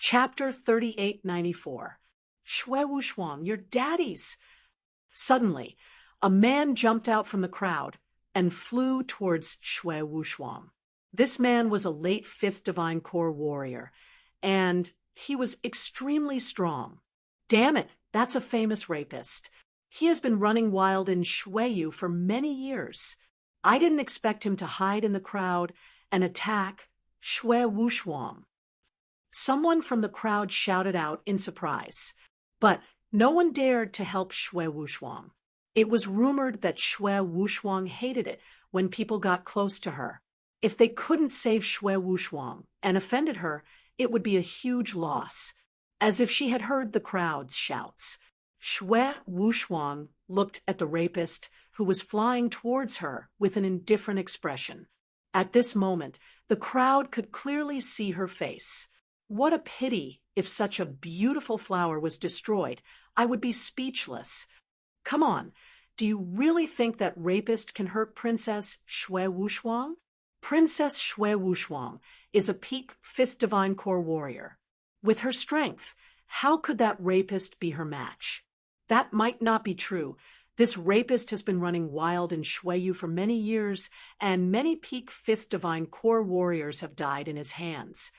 Chapter 3894. Shui Wuxuang, your daddy's. Suddenly, a man jumped out from the crowd and flew towards Shui Wuxuang. This man was a late 5th Divine Corps warrior, and he was extremely strong. Damn it, that's a famous rapist. He has been running wild in Shuiyu for many years. I didn't expect him to hide in the crowd and attack Shui Wuxuang. Someone from the crowd shouted out in surprise, but no one dared to help Shui Wuxuang. It was rumored that Shui Wuxuang hated it when people got close to her. If they couldn't save Shui Wuxuang and offended her, it would be a huge loss. As if she had heard the crowd's shouts, Shui Wuxuang looked at the rapist who was flying towards her with an indifferent expression. At this moment, the crowd could clearly see her face. What a pity if such a beautiful flower was destroyed. I would be speechless. Come on, do you really think that rapist can hurt Princess Shui Wuxuang? Princess Shui Wuxuang is a peak 5th Divine Corps warrior. With her strength, how could that rapist be her match? That might not be true. This rapist has been running wild in Shuiyu for many years, and many peak 5th Divine Corps warriors have died in his hands.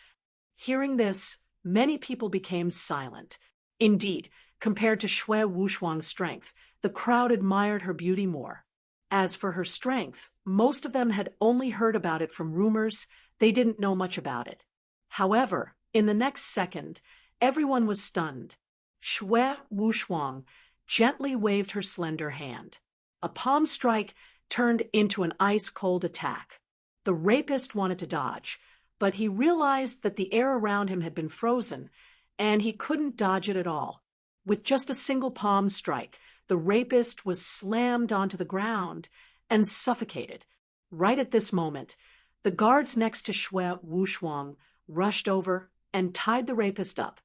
Hearing this, many people became silent. Indeed, compared to Shui Wuxuang's strength, the crowd admired her beauty more. As for her strength, most of them had only heard about it from rumors. They didn't know much about it. However, in the next second, everyone was stunned. Shui Wuxuang gently waved her slender hand. A palm strike turned into an ice-cold attack. The rapist wanted to dodge, but he realized that the air around him had been frozen, and he couldn't dodge it at all. With just a single palm strike, the rapist was slammed onto the ground and suffocated. Right at this moment, the guards next to Shui Wuxuang rushed over and tied the rapist up.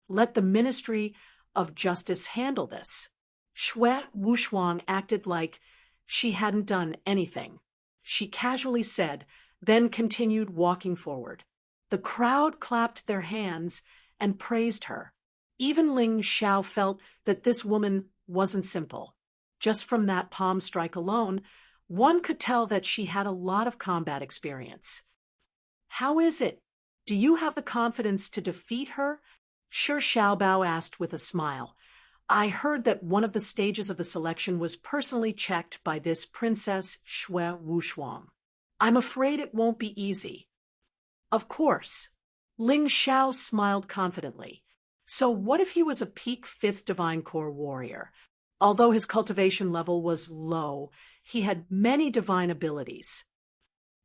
Let the Ministry of Justice handle this. Shui Wuxuang acted like she hadn't done anything. She casually said, then continued walking forward. The crowd clapped their hands and praised her. Even Ling Xiao felt that this woman wasn't simple. Just from that palm strike alone, one could tell that she had a lot of combat experience. How is it? Do you have the confidence to defeat her? Sure, Xiaobao asked with a smile. I heard that one of the stages of the selection was personally checked by this Princess Shui Wuxuang. I'm afraid it won't be easy. Of course. Ling Xiao smiled confidently. So what if he was a peak 5th Divine Corps warrior? Although his cultivation level was low, he had many divine abilities.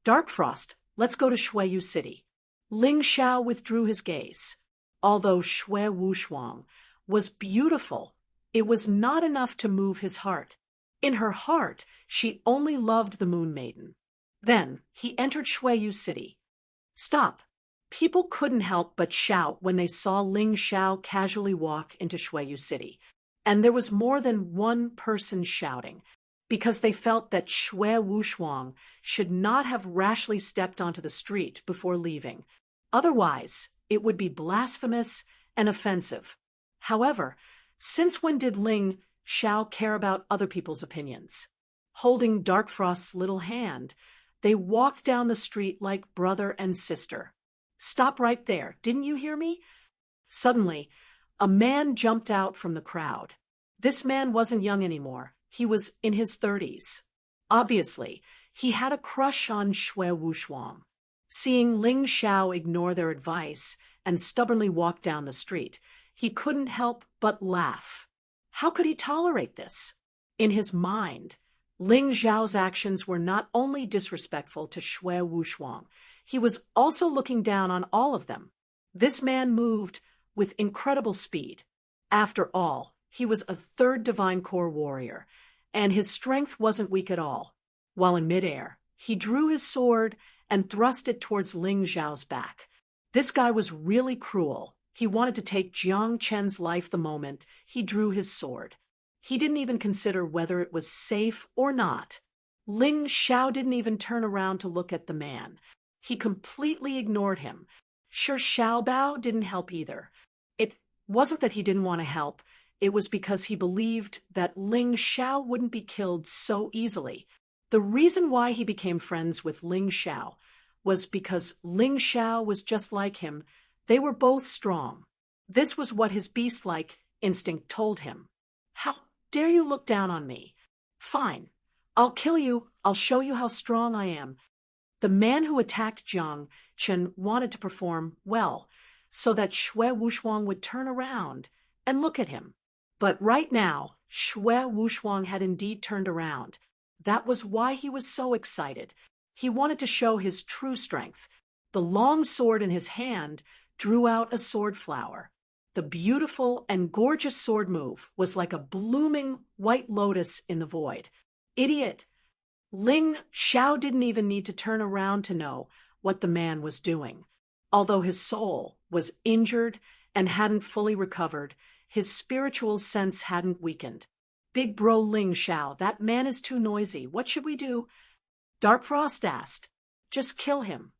Dark Frost, let's go to Shuiyu City. Ling Xiao withdrew his gaze. Although Shui Wuxuang was beautiful, it was not enough to move his heart. In her heart, she only loved the Moon Maiden. Then he entered Shuiyu City. Stop! People couldn't help but shout when they saw Ling Xiao casually walk into Shuiyu City. And there was more than one person shouting, because they felt that Shui Wuxuang should not have rashly stepped onto the street before leaving. Otherwise, it would be blasphemous and offensive. However, since when did Ling Xiao care about other people's opinions? Holding Dark Frost's little hand, they walked down the street like brother and sister. Stop right there, didn't you hear me? Suddenly, a man jumped out from the crowd. This man wasn't young anymore. He was in his 30s. Obviously, he had a crush on Shui Wuxuang. Seeing Ling Xiao ignore their advice and stubbornly walk down the street, he couldn't help but laugh. How could he tolerate this? In his mind, Ling Xiao's actions were not only disrespectful to Shui Wuxuang, he was also looking down on all of them. This man moved with incredible speed. After all, he was a 3rd Divine Corps warrior, and his strength wasn't weak at all. While in midair, he drew his sword and thrust it towards Ling Xiao's back. This guy was really cruel. He wanted to take Jiang Chen's life the moment he drew his sword. He didn't even consider whether it was safe or not. Ling Xiao didn't even turn around to look at the man. He completely ignored him. Sure, Xiaobao didn't help either. It wasn't that he didn't want to help, it was because he believed that Ling Xiao wouldn't be killed so easily. The reason why he became friends with Ling Xiao was because Ling Xiao was just like him. They were both strong. This was what his beast-like instinct told him. How dare you look down on me? Fine. I'll kill you. I'll show you how strong I am. The man who attacked Jiang Chen wanted to perform well, so that Xue Wushuang would turn around and look at him. But right now, Xue Wushuang had indeed turned around. That was why he was so excited. He wanted to show his true strength. The long sword in his hand drew out a sword flower. The beautiful and gorgeous sword move was like a blooming white lotus in the void. Idiot! Ling Xiao didn't even need to turn around to know what the man was doing. Although his soul was injured and hadn't fully recovered, his spiritual sense hadn't weakened. Big bro Ling Xiao, that man is too noisy. What should we do? Dark Frost asked. Just kill him.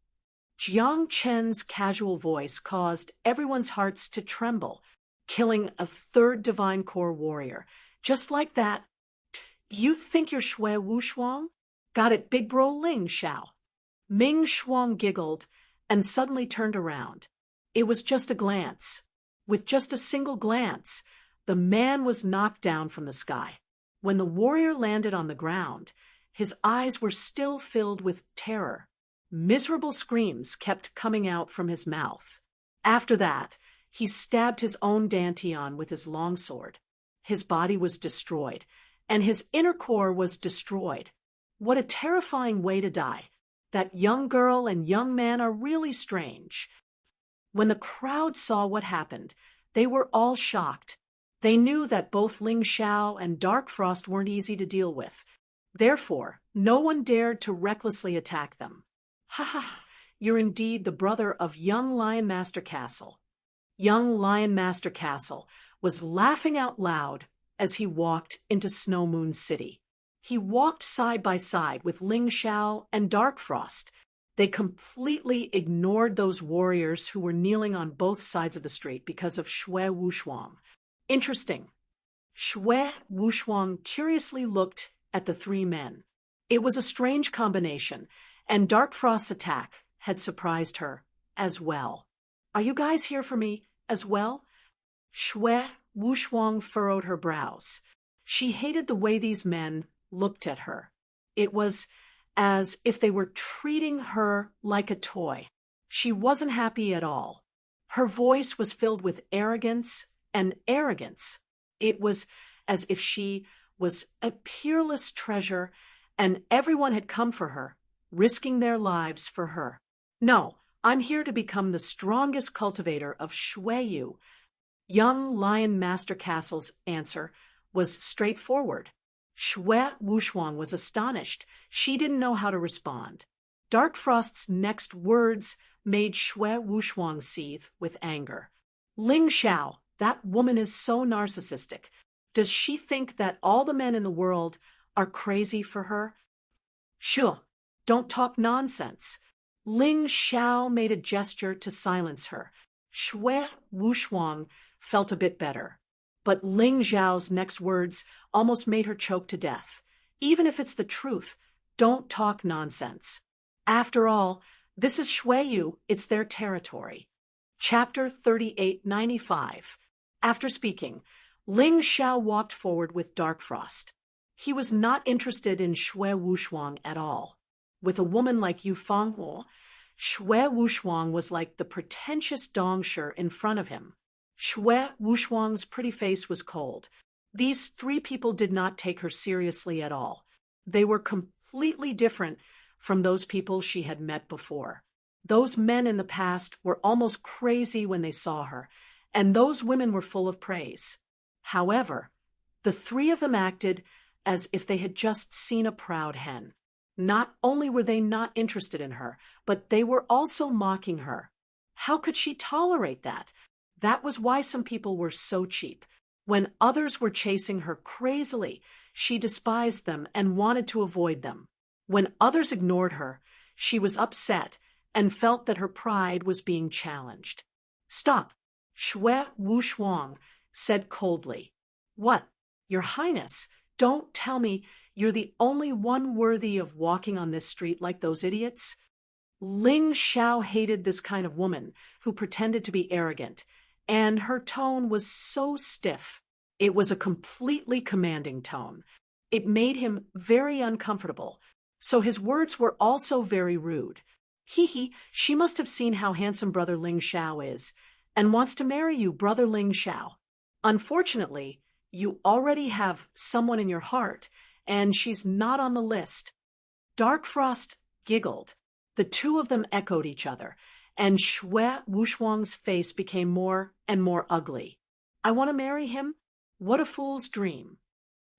Jiang Chen's casual voice caused everyone's hearts to tremble, killing a third Divine Core warrior. Just like that. You think you're Xue Wushuang? Got it, big bro Ling Xiao. Ming Shuang giggled and suddenly turned around. It was just a glance. With just a single glance, the man was knocked down from the sky. When the warrior landed on the ground, his eyes were still filled with terror. Miserable screams kept coming out from his mouth. After that, he stabbed his own dantian with his longsword. His body was destroyed, and his inner core was destroyed. What a terrifying way to die. That young girl and young man are really strange. When the crowd saw what happened, they were all shocked. They knew that both Ling Xiao and Dark Frost weren't easy to deal with. Therefore, no one dared to recklessly attack them. Ha ha, you're indeed the brother of young Lion Master Castle. Young Lion Master Castle was laughing out loud as he walked into Snow Moon City. He walked side by side with Ling Xiao and Dark Frost. They completely ignored those warriors who were kneeling on both sides of the street because of Xue Wushuang. Interesting. Xue Wushuang curiously looked at the three men. It was a strange combination, and Dark Frost's attack had surprised her as well. Are you guys here for me as well? Xue Wushuang furrowed her brows. She hated the way these men looked at her. It was as if they were treating her like a toy. She wasn't happy at all. Her voice was filled with arrogance and arrogance. It was as if she was a peerless treasure and everyone had come for her, risking their lives for her. No, I'm here to become the strongest cultivator of Shueyu. Young Lion Master Castle's answer was straightforward. Xue Wushuang was astonished. She didn't know how to respond. Dark Frost's next words made Xue Wushuang seethe with anger. Ling Xiao, that woman is so narcissistic. Does she think that all the men in the world are crazy for her? Sure, don't talk nonsense. Ling Xiao made a gesture to silence her. Xue Wushuang felt a bit better. But Ling Xiao's next words almost made her choke to death. Even if it's the truth, don't talk nonsense. After all, this is Shueyu, it's their territory. Chapter 3895. After speaking, Ling Xiao walked forward with Dark Frost. He was not interested in Xue Wushuang at all. With a woman like Yu Fanghuo, Xue Wushuang was like the pretentious Dongsher in front of him. Xue Wushuang's pretty face was cold. These three people did not take her seriously at all. They were completely different from those people she had met before. Those men in the past were almost crazy when they saw her, and those women were full of praise. However, the three of them acted as if they had just seen a proud hen. Not only were they not interested in her, but they were also mocking her. How could she tolerate that? That was why some people were so cheap. When others were chasing her crazily, she despised them and wanted to avoid them. When others ignored her, she was upset and felt that her pride was being challenged. "Stop," Shui Wuxuang said coldly. "What, Your Highness? Don't tell me you're the only one worthy of walking on this street like those idiots?" Ling Xiao hated this kind of woman who pretended to be arrogant, and her tone was so stiff. It was a completely commanding tone. It made him very uncomfortable, so his words were also very rude. She must have seen how handsome Brother Ling Xiao is, and wants to marry you, Brother Ling Xiao. Unfortunately, you already have someone in your heart, and she's not on the list. Dark Frost giggled. The two of them echoed each other, and Shui Wuxuang's face became more and more ugly. "I want to marry him? What a fool's dream."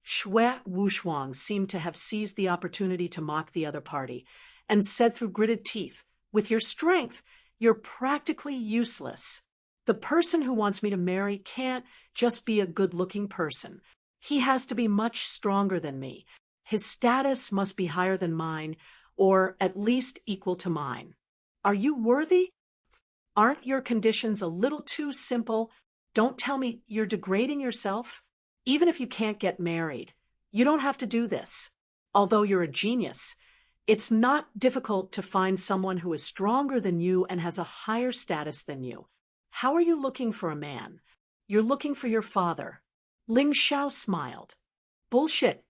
Shui Wuxuang seemed to have seized the opportunity to mock the other party, and said through gritted teeth, "With your strength, you're practically useless. The person who wants me to marry can't just be a good-looking person. He has to be much stronger than me. His status must be higher than mine, or at least equal to mine. Are you worthy? Aren't your conditions a little too simple? Don't tell me you're degrading yourself. Even if you can't get married, you don't have to do this. Although you're a genius, it's not difficult to find someone who is stronger than you and has a higher status than you. How are you looking for a man? You're looking for your father." Ling Xiao smiled. "Bullshit.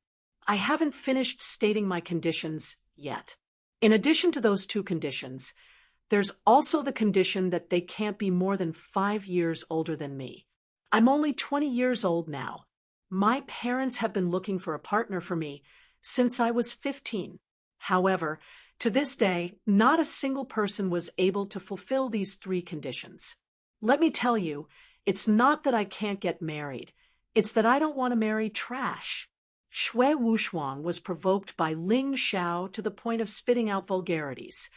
I haven't finished stating my conditions yet. In addition to those two conditions, there's also the condition that they can't be more than 5 years older than me. I'm only 20 years old now. My parents have been looking for a partner for me since I was 15. However, to this day, not a single person was able to fulfill these 3 conditions. Let me tell you, it's not that I can't get married. It's that I don't want to marry trash." Shui Wuxuang was provoked by Ling Xiao to the point of spitting out vulgarities.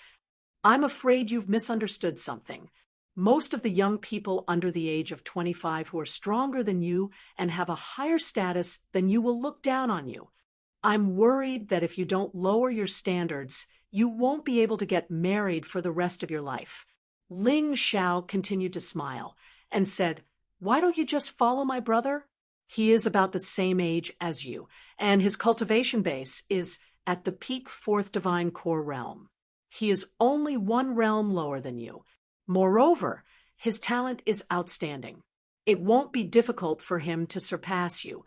"I'm afraid you've misunderstood something. Most of the young people under the age of 25 who are stronger than you and have a higher status than you will look down on you. I'm worried that if you don't lower your standards, you won't be able to get married for the rest of your life." Ling Xiao continued to smile and said, "Why don't you just follow my brother? He is about the same age as you, and his cultivation base is at the peak 4th divine core realm. He is only 1 realm lower than you. Moreover, his talent is outstanding. It won't be difficult for him to surpass you.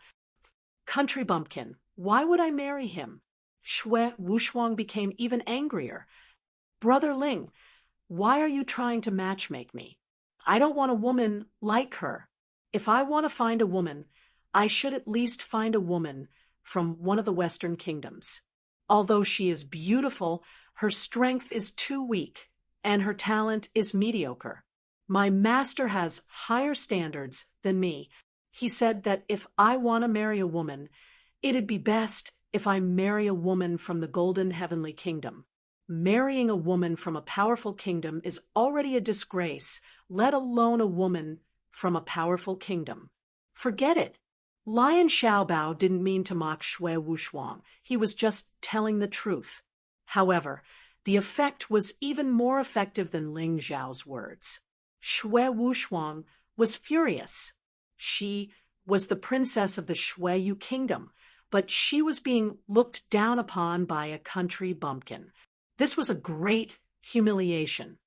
Country bumpkin, why would I marry him?" Shui Wuxuang became even angrier. "Brother Ling, why are you trying to matchmake me? I don't want a woman like her. If I want to find a woman, I should at least find a woman from one of the Western kingdoms. Although she is beautiful, her strength is too weak, and her talent is mediocre. My master has higher standards than me. He said that if I want to marry a woman, it'd be best if I marry a woman from the Golden Heavenly Kingdom. Marrying a woman from a powerful kingdom is already a disgrace, let alone a woman from a powerful kingdom. Forget it." Lion Xiaobao didn't mean to mock Shui Wuxuang. He was just telling the truth. However, the effect was even more effective than Ling Xiao's words. Shui Wuxuang was furious. She was the princess of the Shuiyu kingdom, but she was being looked down upon by a country bumpkin. This was a great humiliation.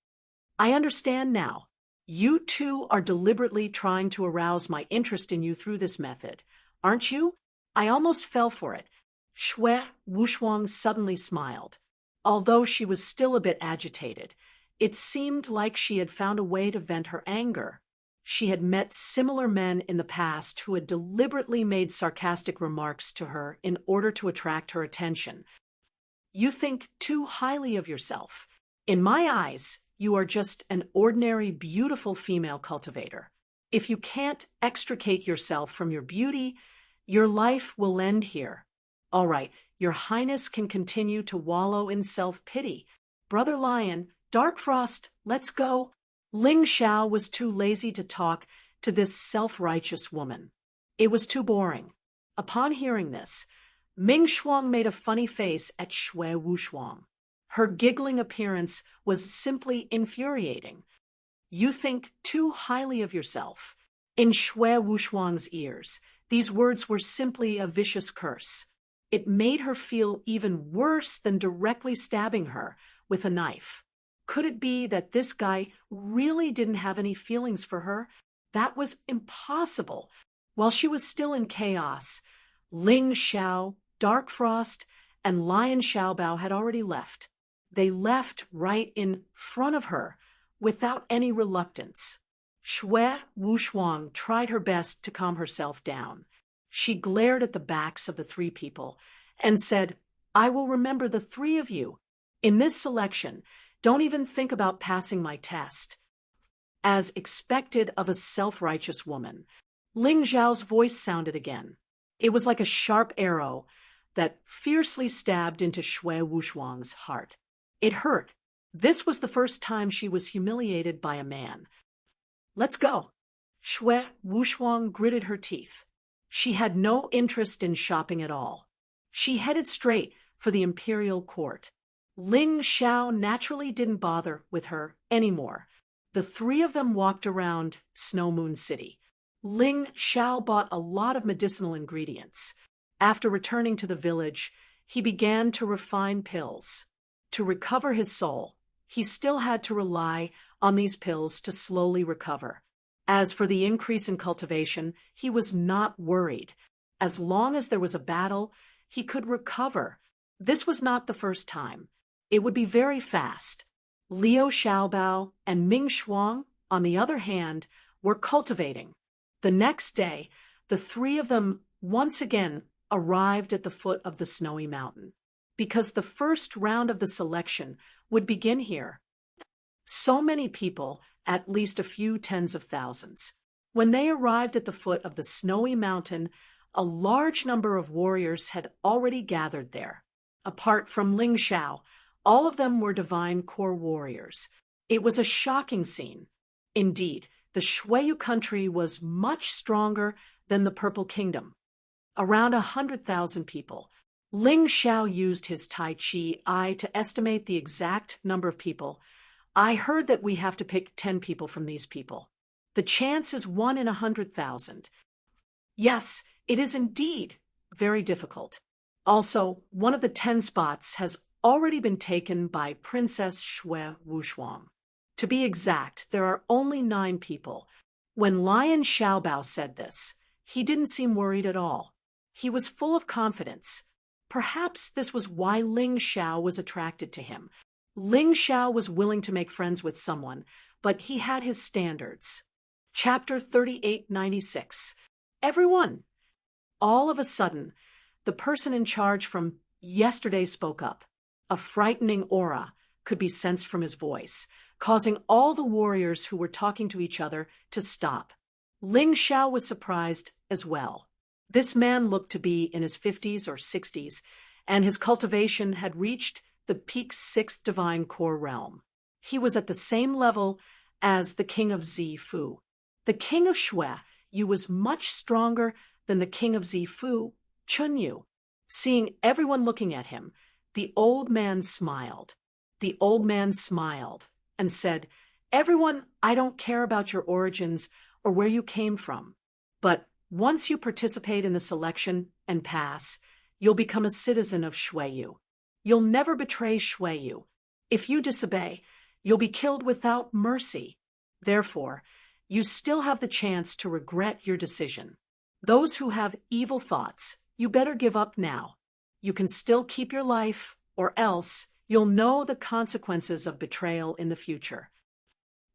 "I understand now. You two are deliberately trying to arouse my interest in you through this method, aren't you? I almost fell for it." Shui Wuxuang suddenly smiled. Although she was still a bit agitated, it seemed like she had found a way to vent her anger. She had met similar men in the past who had deliberately made sarcastic remarks to her in order to attract her attention. "You think too highly of yourself. In my eyes, you are just an ordinary, beautiful female cultivator. If you can't extricate yourself from your beauty, your life will end here. All right, your Highness can continue to wallow in self-pity. Brother Lion, Dark Frost, let's go." Ling Xiao was too lazy to talk to this self-righteous woman. It was too boring. Upon hearing this, Ming Shuang made a funny face at Shui Wuxuang. Her giggling appearance was simply infuriating. You think too highly of yourself. In Shui Wuchuang's ears, these words were simply a vicious curse. It made her feel even worse than directly stabbing her with a knife. Could it be that this guy really didn't have any feelings for her? That was impossible. While she was still in chaos, Ling Xiao, Dark Frost, and Lion Xiaobao had already left. They left right in front of her, without any reluctance. Shui Wuchuang tried her best to calm herself down. She glared at the backs of the three people and said, "I will remember the three of you. In this selection, don't even think about passing my test." As expected of a self-righteous woman, Ling Zhao's voice sounded again. It was like a sharp arrow that fiercely stabbed into Shui Wuchuang's heart. It hurt. This was the first time she was humiliated by a man. "Let's go." Shui Wuchuang gritted her teeth. She had no interest in shopping at all. She headed straight for the imperial court. Ling Xiao naturally didn't bother with her anymore. The three of them walked around Snow Moon City. Ling Xiao bought a lot of medicinal ingredients. After returning to the village, he began to refine pills. To recover his soul, he still had to rely on these pills to slowly recover. As for the increase in cultivation, he was not worried. As long as there was a battle, he could recover. This was not the first time. It would be very fast. Liu Xiaobao and Ming Shuang, on the other hand, were cultivating. The next day, the three of them once again arrived at the foot of the snowy mountain, because the first round of the selection would begin here. So many people, at least a few tens of thousands. When they arrived at the foot of the snowy mountain, a large number of warriors had already gathered there. Apart from Ling Xiao, all of them were divine core warriors. It was a shocking scene. Indeed, the Shuiyu country was much stronger than the Purple Kingdom. Around 100,000 people. Ling Xiao used his Tai Chi eye to estimate the exact number of people. "I heard that we have to pick 10 people from these people. The chance is 1 in 100,000. Yes, it is indeed very difficult. Also, one of the 10 spots has already been taken by Princess Shui Wuchuang. To be exact, there are only 9 people. When Lion Xiaobao said this, he didn't seem worried at all. He was full of confidence. Perhaps this was why Ling Xiao was attracted to him. Ling Xiao was willing to make friends with someone, but he had his standards. Chapter 3896. Everyone! All of a sudden, the person in charge from yesterday spoke up. A frightening aura could be sensed from his voice, causing all the warriors who were talking to each other to stop. Ling Xiao was surprised as well. This man looked to be in his 50s or 60s, and his cultivation had reached the peak 6th divine core realm. He was at the same level as the king of Zifu. The king of Shuiyu was much stronger than the king of Zifu, Chunyu. Seeing everyone looking at him, the old man smiled. The old man smiled and said, "Everyone, I don't care about your origins or where you came from. But once you participate in the selection and pass, you'll become a citizen of Shuiyu. You'll never betray Shuiyu. If you disobey, you'll be killed without mercy. Therefore, you still have the chance to regret your decision. Those who have evil thoughts, you better give up now. You can still keep your life, or else you'll know the consequences of betrayal in the future."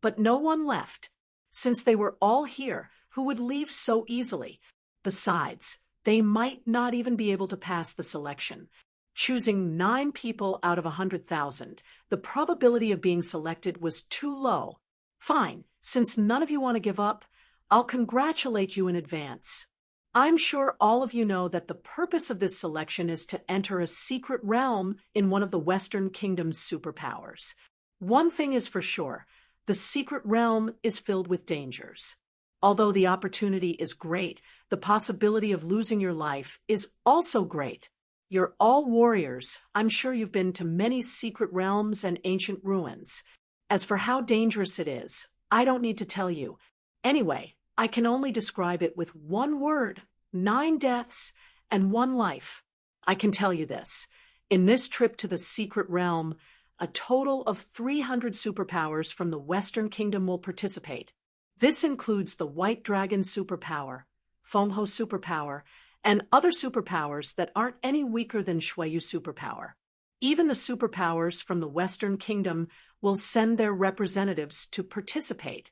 But no one left, since they were all here. Who would leave so easily? Besides, they might not even be able to pass the selection. Choosing 9 people out of 100,000, the probability of being selected was too low. Fine, since none of you want to give up, I'll congratulate you in advance. I'm sure all of you know that the purpose of this selection is to enter a secret realm in one of the Western Kingdom's superpowers. One thing is for sure, the secret realm is filled with dangers. Although the opportunity is great, the possibility of losing your life is also great. You're all warriors. I'm sure you've been to many secret realms and ancient ruins. As for how dangerous it is, I don't need to tell you. Anyway, I can only describe it with one word: 9 deaths and 1 life. I can tell you this. In this trip to the secret realm, a total of 300 superpowers from the Western Kingdom will participate. This includes the White Dragon superpower, Fengho superpower, and other superpowers that aren't any weaker than Shueyu superpower. Even the superpowers from the Western Kingdom will send their representatives to participate.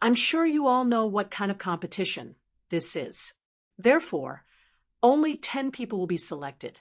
I'm sure you all know what kind of competition this is. Therefore, only 10 people will be selected.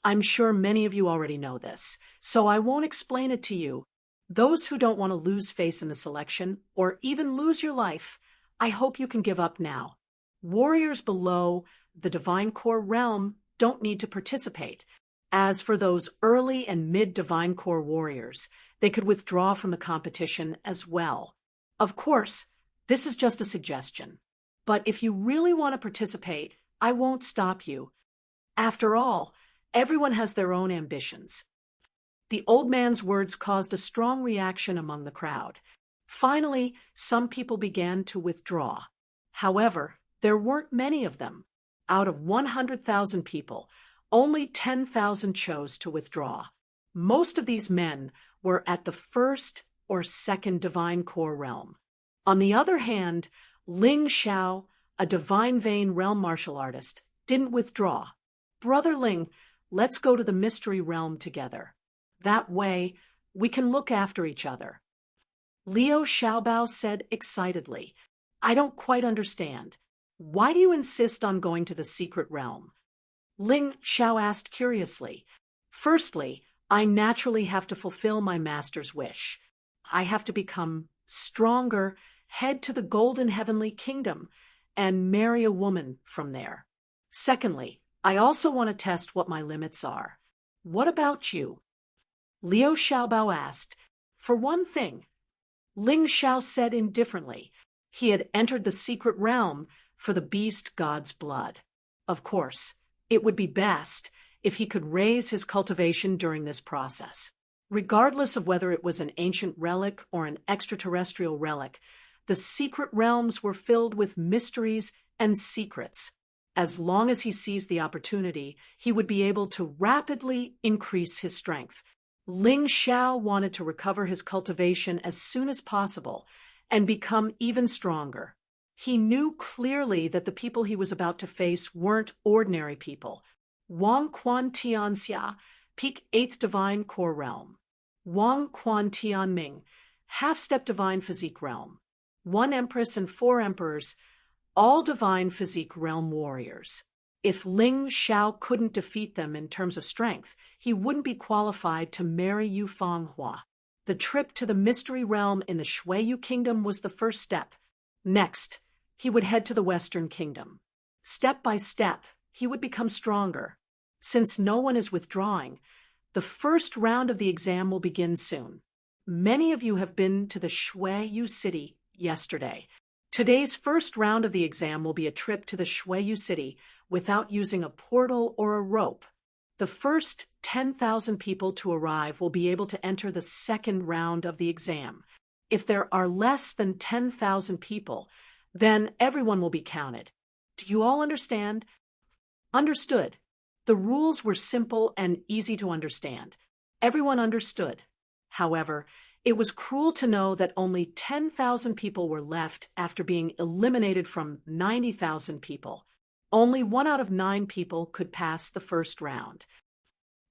I'm sure many of you already know this, so I won't explain it to you. Those who don't want to lose face in the selection, or even lose your life, I hope you can give up now. Warriors below the Divine Core realm don't need to participate. As for those early and mid-Divine Core warriors, they could withdraw from the competition as well. Of course, this is just a suggestion. But if you really want to participate, I won't stop you. After all, everyone has their own ambitions. The old man's words caused a strong reaction among the crowd. Finally, some people began to withdraw. However, there weren't many of them. Out of 100,000 people, only 10,000 chose to withdraw. Most of these men were at the first or second Divine Core realm. On the other hand, Ling Xiao, a Divine Vein realm martial artist, didn't withdraw. Brother Ling, let's go to the Mystery Realm together. That way, we can look after each other. Liu Xiaobao said excitedly, I don't quite understand. Why do you insist on going to the secret realm? Ling Xiao asked curiously. Firstly, I naturally have to fulfill my master's wish. I have to become stronger, head to the Golden Heavenly Kingdom, and marry a woman from there. Secondly, I also want to test what my limits are. What about you? Liu Xiaobao asked. For one thing, Ling Xiao said indifferently. He had entered the secret realm for the beast god's blood. Of course, it would be best if he could raise his cultivation during this process. Regardless of whether it was an ancient relic or an extraterrestrial relic, the secret realms were filled with mysteries and secrets. As long as he seized the opportunity, he would be able to rapidly increase his strength. Ling Xiao wanted to recover his cultivation as soon as possible and become even stronger. He knew clearly that the people he was about to face weren't ordinary people. Wang Quan Tianxia, Peak 8th Divine Core Realm. Wang Quan Tianming, Half-Step Divine Physique Realm. 1 Empress and 4 Emperors, all Divine Physique Realm warriors. If Ling Xiao couldn't defeat them in terms of strength, he wouldn't be qualified to marry Yu Fanghua. The trip to the Mystery Realm in the Shueyu Kingdom was the first step. Next, he would head to the Western Kingdom. Step by step, he would become stronger. Since no one is withdrawing, the first round of the exam will begin soon. Many of you have been to the Shueyu City yesterday. Today's first round of the exam will be a trip to the Shueyu City without using a portal or a rope. The first 10,000 people to arrive will be able to enter the second round of the exam. If there are less than 10,000 people, then everyone will be counted. Do you all understand? Understood. The rules were simple and easy to understand. Everyone understood. However, it was cruel to know that only 10,000 people were left after being eliminated from 90,000 people. Only 1 out of 9 people could pass the first round.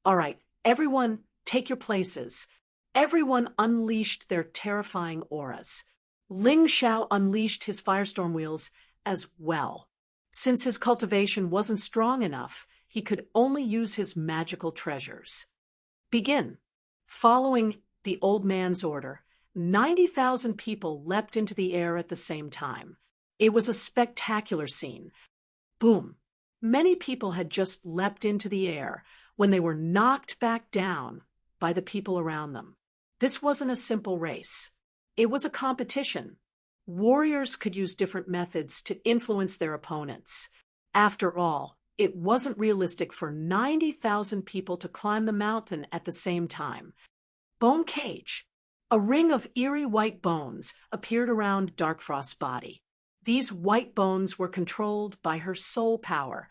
All right, everyone, take your places. Everyone unleashed their terrifying auras. Ling Xiao unleashed his firestorm wheels as well. Since his cultivation wasn't strong enough, he could only use his magical treasures. Begin. Following the old man's order, 90,000 people leapt into the air at the same time. It was a spectacular scene. Boom! Many people had just leapt into the air when they were knocked back down by the people around them. This wasn't a simple race. It was a competition. Warriors could use different methods to influence their opponents. After all, it wasn't realistic for 90,000 people to climb the mountain at the same time. Bone cage. A ring of eerie white bones appeared around Darkfrost's body. These white bones were controlled by her soul power.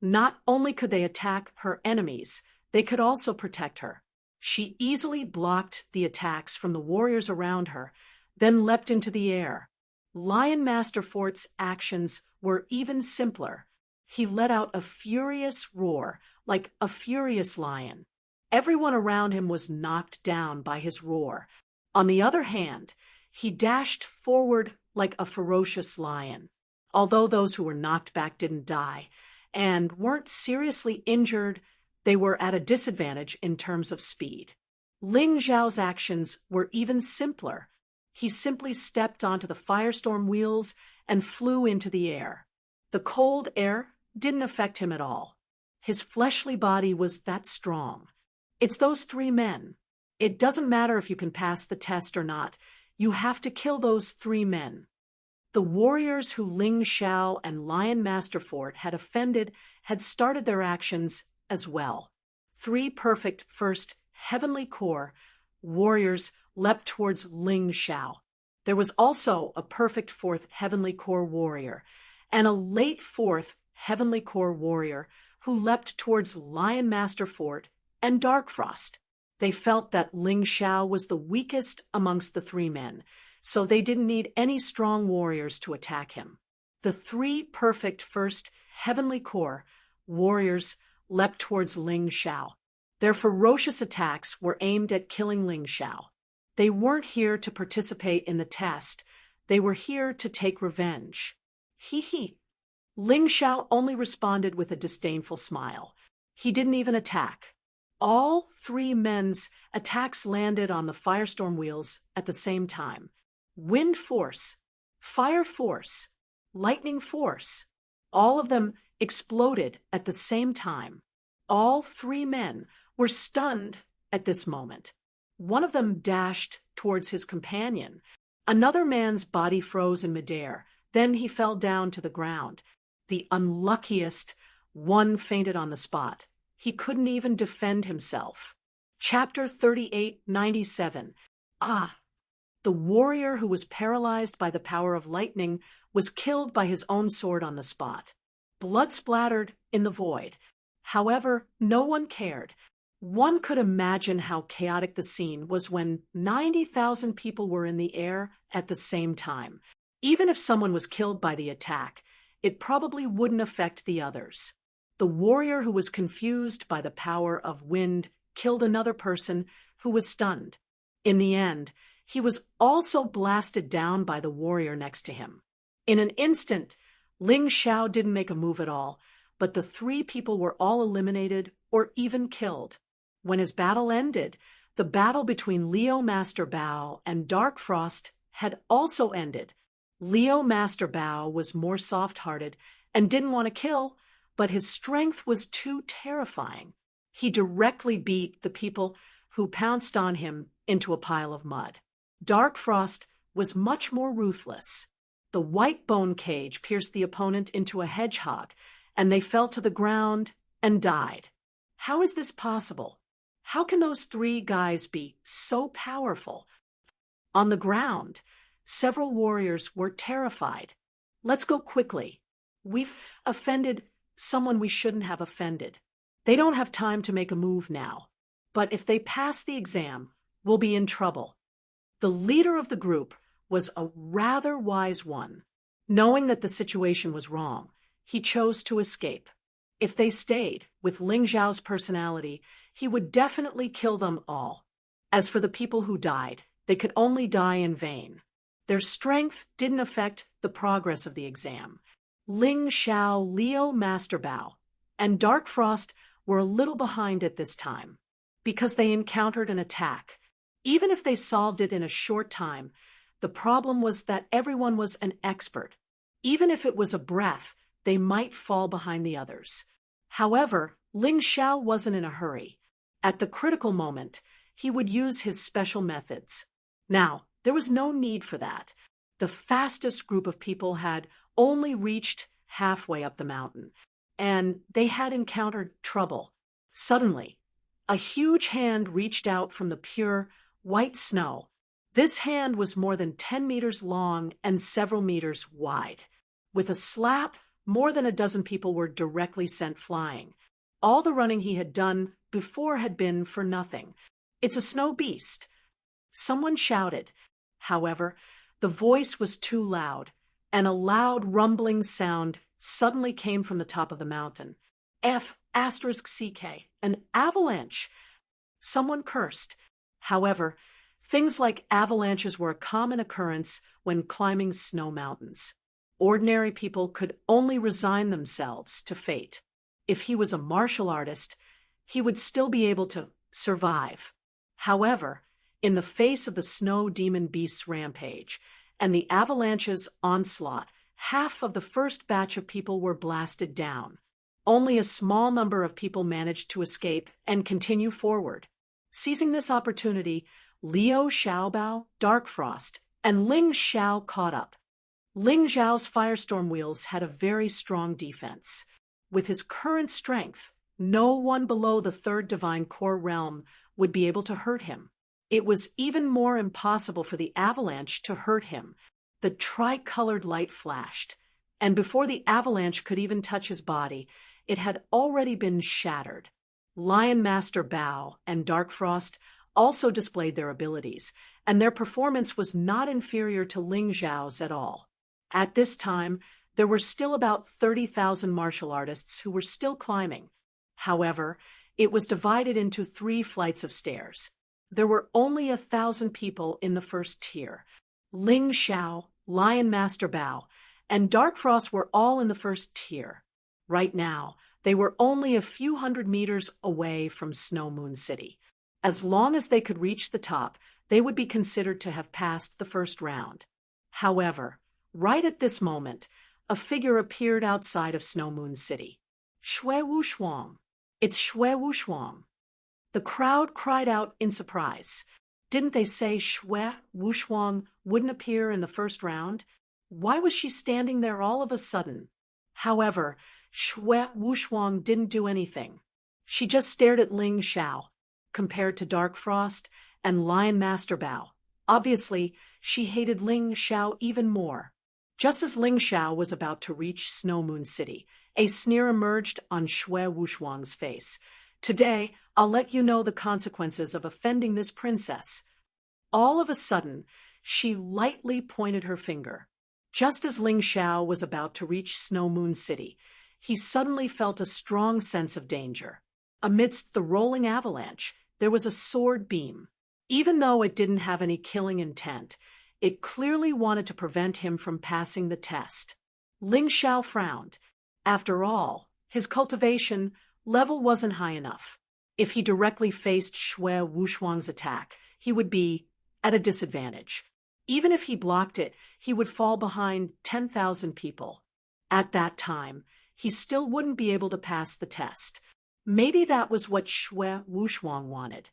Not only could they attack her enemies, they could also protect her. She easily blocked the attacks from the warriors around her, then leapt into the air. Lion Master Fort's actions were even simpler. He let out a furious roar, like a furious lion. Everyone around him was knocked down by his roar. On the other hand, he dashed forward like a ferocious lion. Although those who were knocked back didn't die and weren't seriously injured, they were at a disadvantage in terms of speed. Ling Xiao's actions were even simpler. He simply stepped onto the firestorm wheels and flew into the air. The cold air didn't affect him at all. His fleshly body was that strong. It's those three men. It doesn't matter if you can pass the test or not. You have to kill those three men. The warriors who Ling Xiao and Lion Master Fort had offended had started their actions as well. Three perfect first heavenly core warriors leapt towards Ling Xiao. There was also a perfect fourth heavenly core warrior and a late fourth heavenly core warrior who leapt towards Lion Master Fort and Darkfrost. They felt that Ling Xiao was the weakest amongst the three men, so they didn't need any strong warriors to attack him. The three perfect first heavenly core warriors leapt towards Ling Xiao. Their ferocious attacks were aimed at killing Ling Xiao. They weren't here to participate in the test. They were here to take revenge. Hee hee. Ling Xiao only responded with a disdainful smile. He didn't even attack. All three men's attacks landed on the firestorm wheels at the same time. Wind force, fire force, lightning force. All of them exploded at the same time. All three men were stunned at this moment. One of them dashed towards his companion. Another man's body froze in midair. Then he fell down to the ground. The unluckiest one fainted on the spot. He couldn't even defend himself. Chapter 3897. The warrior who was paralyzed by the power of lightning was killed by his own sword on the spot. Blood splattered in the void. However, no one cared. One could imagine how chaotic the scene was when 90,000 people were in the air at the same time. Even if someone was killed by the attack, it probably wouldn't affect the others. The warrior who was confused by the power of wind killed another person who was stunned. In the end, he was also blasted down by the warrior next to him. In an instant, Ling Xiao didn't make a move at all, but the three people were all eliminated or even killed. When his battle ended, the battle between Leo Master Bao and Darkfrost had also ended. Leo Master Bao was more soft-hearted and didn't want to kill, but his strength was too terrifying. He directly beat the people who pounced on him into a pile of mud. Darkfrost was much more ruthless. The white bone cage pierced the opponent into a hedgehog, and they fell to the ground and died. How is this possible? How can those three guys be so powerful? On the ground, several warriors were terrified. Let's go quickly. We've offended someone we shouldn't have offended. They don't have time to make a move now. But if they pass the exam, we'll be in trouble. The leader of the group was a rather wise one. Knowing that the situation was wrong, he chose to escape. If they stayed, with Ling Xiao's personality, he would definitely kill them all. As for the people who died, they could only die in vain. Their strength didn't affect the progress of the exam. Ling Xiao, Leo Master Bao, and Darkfrost were a little behind at this time, because they encountered an attack. Even if they solved it in a short time, the problem was that everyone was an expert. Even if it was a breath, they might fall behind the others. However, Ling Xiao wasn't in a hurry. At the critical moment, he would use his special methods. Now, there was no need for that. The fastest group of people had only reached halfway up the mountain. and they had encountered trouble. Suddenly, a huge hand reached out from the pure, white snow. This hand was more than 10 meters long and several meters wide. With a slap, more than a dozen people were directly sent flying. All the running he had done before had been for nothing. "It's a snow beast," someone shouted. However, the voice was too loud, and a loud rumbling sound suddenly came from the top of the mountain. F***CK, an avalanche! Someone cursed. However, things like avalanches were a common occurrence when climbing snow mountains. Ordinary people could only resign themselves to fate. If he was a martial artist, he would still be able to survive. However, in the face of the snow demon beast's rampage and the avalanche's onslaught, half of the first batch of people were blasted down. Only a small number of people managed to escape and continue forward. Seizing this opportunity, Liu Xiaobao, Dark Frost, and Ling Xiao caught up. Ling Xiao's firestorm wheels had a very strong defense. With his current strength, no one below the third divine core realm would be able to hurt him. It was even more impossible for the avalanche to hurt him. The tricolored light flashed, and before the avalanche could even touch his body, it had already been shattered. Lion Master Bao and Dark Frost also displayed their abilities, and their performance was not inferior to Ling Xiao's at all. At this time, there were still about 30,000 martial artists who were still climbing. However, it was divided into 3 flights of stairs. There were only 1,000 people in the first tier. Ling Xiao, Lion Master Bao, and Dark Frost were all in the first tier. Right now, they were only a few hundred meters away from Snow Moon City. As long as they could reach the top, they would be considered to have passed the first round. However, right at this moment, a figure appeared outside of Snow Moon City. "Shui Wuxuang! It's Shui Wuxuang!" The crowd cried out in surprise. Didn't they say Shui Wuxuang wouldn't appear in the first round? Why was she standing there all of a sudden? However, Shui Wuxuang didn't do anything. She just stared at Ling Xiao. Compared to Dark Frost and Lion Master Bao, obviously, she hated Ling Xiao even more. Just as Ling Xiao was about to reach Snow Moon City, a sneer emerged on Shui Wuxuang's face. "Today, I'll let you know the consequences of offending this princess." All of a sudden, she lightly pointed her finger. Just as Ling Xiao was about to reach Snow Moon City, he suddenly felt a strong sense of danger. Amidst the rolling avalanche, there was a sword beam. Even though it didn't have any killing intent, it clearly wanted to prevent him from passing the test. Ling Xiao frowned. After all, his cultivation level wasn't high enough. If he directly faced Shui Wuxuang's attack, he would be at a disadvantage. Even if he blocked it, he would fall behind 10,000 people. At that time, he still wouldn't be able to pass the test. Maybe that was what Shui Wuxuang wanted.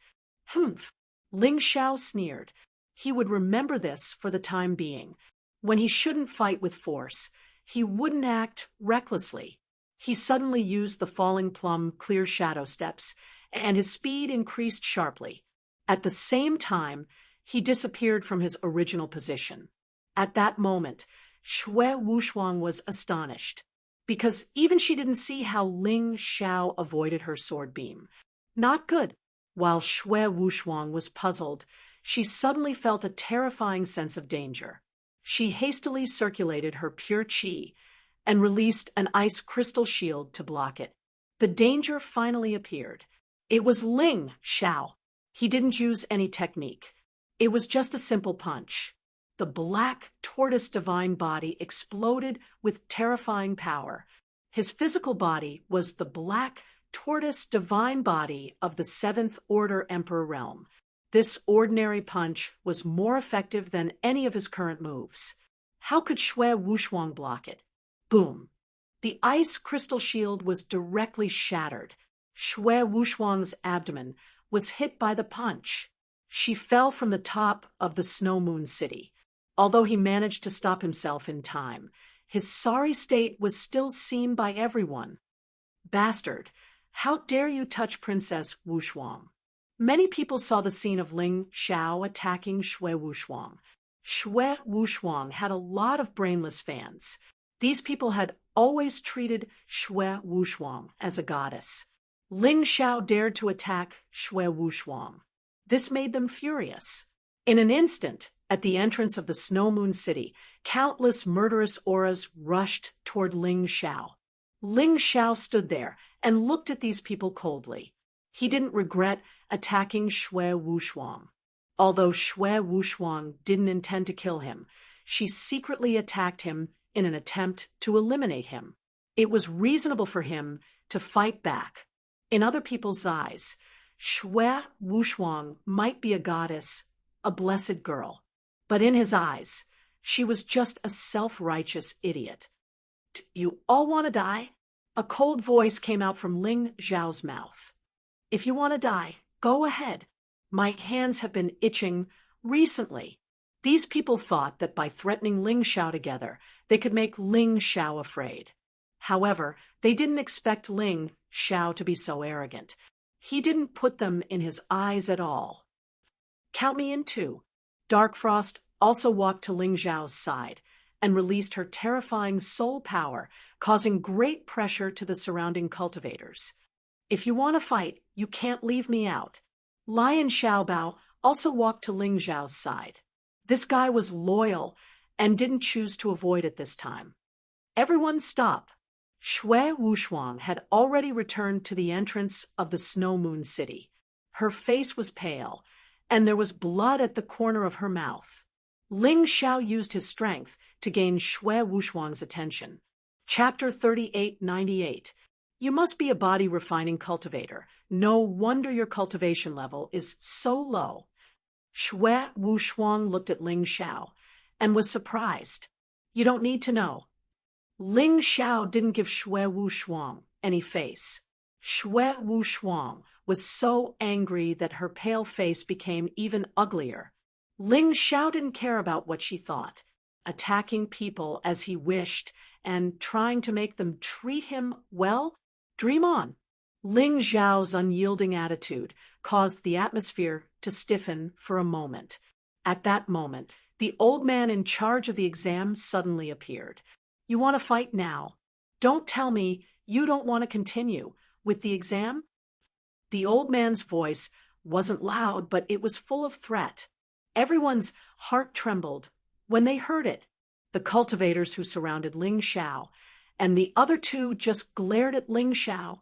Humph! Ling Xiao sneered. He would remember this for the time being. When he shouldn't fight with force, he wouldn't act recklessly. He suddenly used the falling plum clear shadow steps, and his speed increased sharply. At the same time, he disappeared from his original position. At that moment, Shui Wuxuang was astonished, because even she didn't see how Ling Xiao avoided her sword beam. Not good. While Shui Wuxuang was puzzled, she suddenly felt a terrifying sense of danger. She hastily circulated her pure qi and released an ice crystal shield to block it. The danger finally appeared. It was Ling Xiao. He didn't use any technique. It was just a simple punch. The black tortoise divine body exploded with terrifying power. His physical body was the black tortoise divine body of the 7th Order Emperor realm. This ordinary punch was more effective than any of his current moves. How could Shui Wuxuang block it? Boom! The ice crystal shield was directly shattered. Shui Wuxuang's abdomen was hit by the punch. She fell from the top of the Snow Moon City. Although he managed to stop himself in time, his sorry state was still seen by everyone. Bastard! How dare you touch Princess Wushuang? Many people saw the scene of Ling Xiao attacking Shui Wushuang. Shui Wushuang had a lot of brainless fans. These people had always treated Shui Wushuang as a goddess. Ling Xiao dared to attack Shui Wushuang. This made them furious. In an instant, at the entrance of the Snow Moon City, countless murderous auras rushed toward Ling Xiao. Ling Xiao stood there and looked at these people coldly. He didn't regret attacking Shui Wushuang. Although Shui Wushuang didn't intend to kill him, she secretly attacked him in an attempt to eliminate him. It was reasonable for him to fight back. In other people's eyes, Shui Wushuang might be a goddess, a blessed girl. But in his eyes, she was just a self-righteous idiot. You all want to die? A cold voice came out from Ling Xiao's mouth. If you want to die, go ahead. My hands have been itching recently. These people thought that by threatening Ling Xiao together, they could make Ling Xiao afraid. However, they didn't expect Ling Xiao to be so arrogant. He didn't put them in his eyes at all. Count me in too. Dark Frost also walked to Ling Xiao's side and released her terrifying soul power, causing great pressure to the surrounding cultivators. If you want to fight, you can't leave me out. Lion Xiaobao also walked to Ling Xiao's side. This guy was loyal and didn't choose to avoid it this time. Everyone stop. Shui Wushuang had already returned to the entrance of the Snow Moon City. Her face was pale, and there was blood at the corner of her mouth. Ling Xiao used his strength to gain Shui Wushuang's attention. Chapter 3898. You must be a body refining cultivator. No wonder your cultivation level is so low. Shui Wushuang looked at Ling Xiao and was surprised. You don't need to know. Ling Xiao didn't give Shui Wushuang any face. Shui Wushuang was so angry that her pale face became even uglier. Ling Xiao didn't care about what she thought. Attacking people as he wished and trying to make them treat him well? Dream on. Ling Xiao's unyielding attitude caused the atmosphere to stiffen for a moment. At that moment, the old man in charge of the exam suddenly appeared. You want to fight now? Don't tell me you don't want to continue with the exam? The old man's voice wasn't loud, but it was full of threat. Everyone's heart trembled when they heard it. The cultivators who surrounded Ling Xiao and the other two just glared at Ling Xiao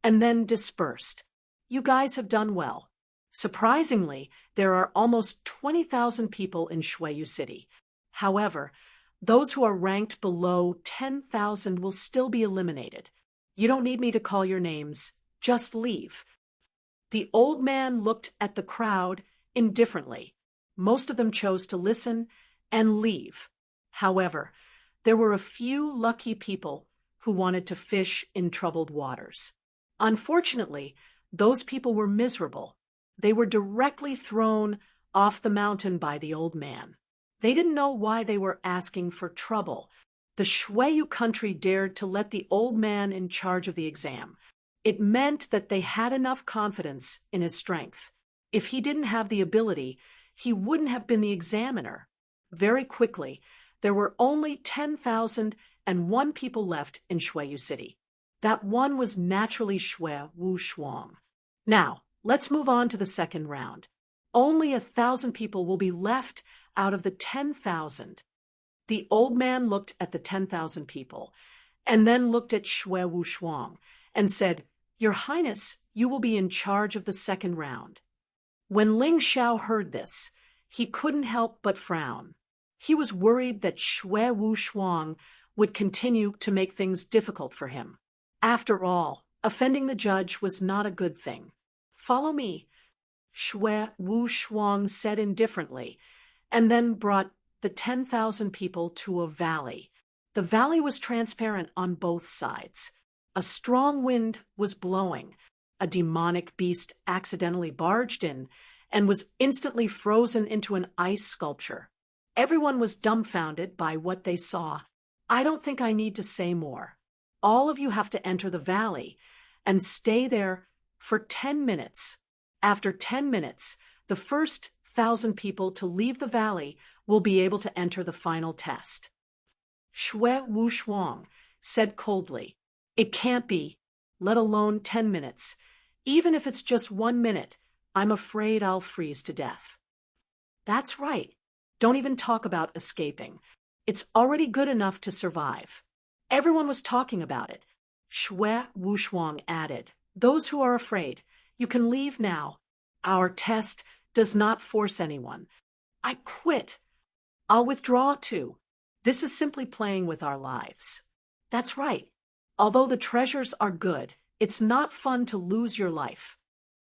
and then dispersed. You guys have done well. Surprisingly, there are almost 20,000 people in Shuiyu City. However, those who are ranked below 10,000 will still be eliminated. You don't need me to call your names. Just leave. The old man looked at the crowd indifferently. Most of them chose to listen and leave. However, there were a few lucky people who wanted to fish in troubled waters. Unfortunately, those people were miserable. They were directly thrown off the mountain by the old man. They didn't know why they were asking for trouble. The Shuiyu country dared to let the old man in charge of the exam. It meant that they had enough confidence in his strength. If he didn't have the ability, he wouldn't have been the examiner. Very quickly, there were only 10,001 people left in Shuiyu City. That one was naturally Shui Wushuang. Now, let's move on to the second round. Only 1,000 people will be left out of the 10,000. The old man looked at the 10,000 people and then looked at Shui Wushuang and said, Your Highness, you will be in charge of the second round. When Ling Xiao heard this, he couldn't help but frown. He was worried that Shui Wushuang would continue to make things difficult for him. After all, offending the judge was not a good thing. Follow me, Shui Wushuang said indifferently, and then brought the 10,000 people to a valley. The valley was transparent on both sides. A strong wind was blowing. A demonic beast accidentally barged in and was instantly frozen into an ice sculpture. Everyone was dumbfounded by what they saw. I don't think I need to say more. All of you have to enter the valley, and stay there for 10 minutes. After 10 minutes, the first 1,000 people to leave the valley will be able to enter the final test. Xue Wushuang said coldly, "It can't be, let alone 10 minutes. Even if it's just 1 minute, I'm afraid I'll freeze to death." That's right. Don't even talk about escaping. It's already good enough to survive. Everyone was talking about it. Xue Wushuang added, "Those who are afraid, you can leave now. Our test does not force anyone. I quit. I'll withdraw too. This is simply playing with our lives." That's right. Although the treasures are good, it's not fun to lose your life.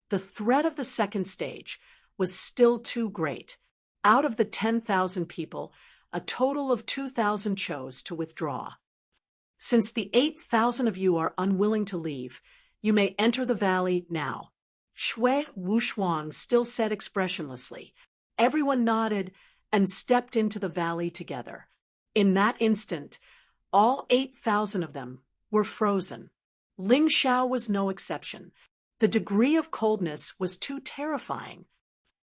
The threat of the second stage was still too great. Out of the 10,000 people, a total of 2,000 chose to withdraw. "Since the 8,000 of you are unwilling to leave, you may enter the valley now," Xue Wushuang still said expressionlessly. Everyone nodded and stepped into the valley together. In that instant, all 8,000 of them were frozen. Ling Xiao was no exception. The degree of coldness was too terrifying.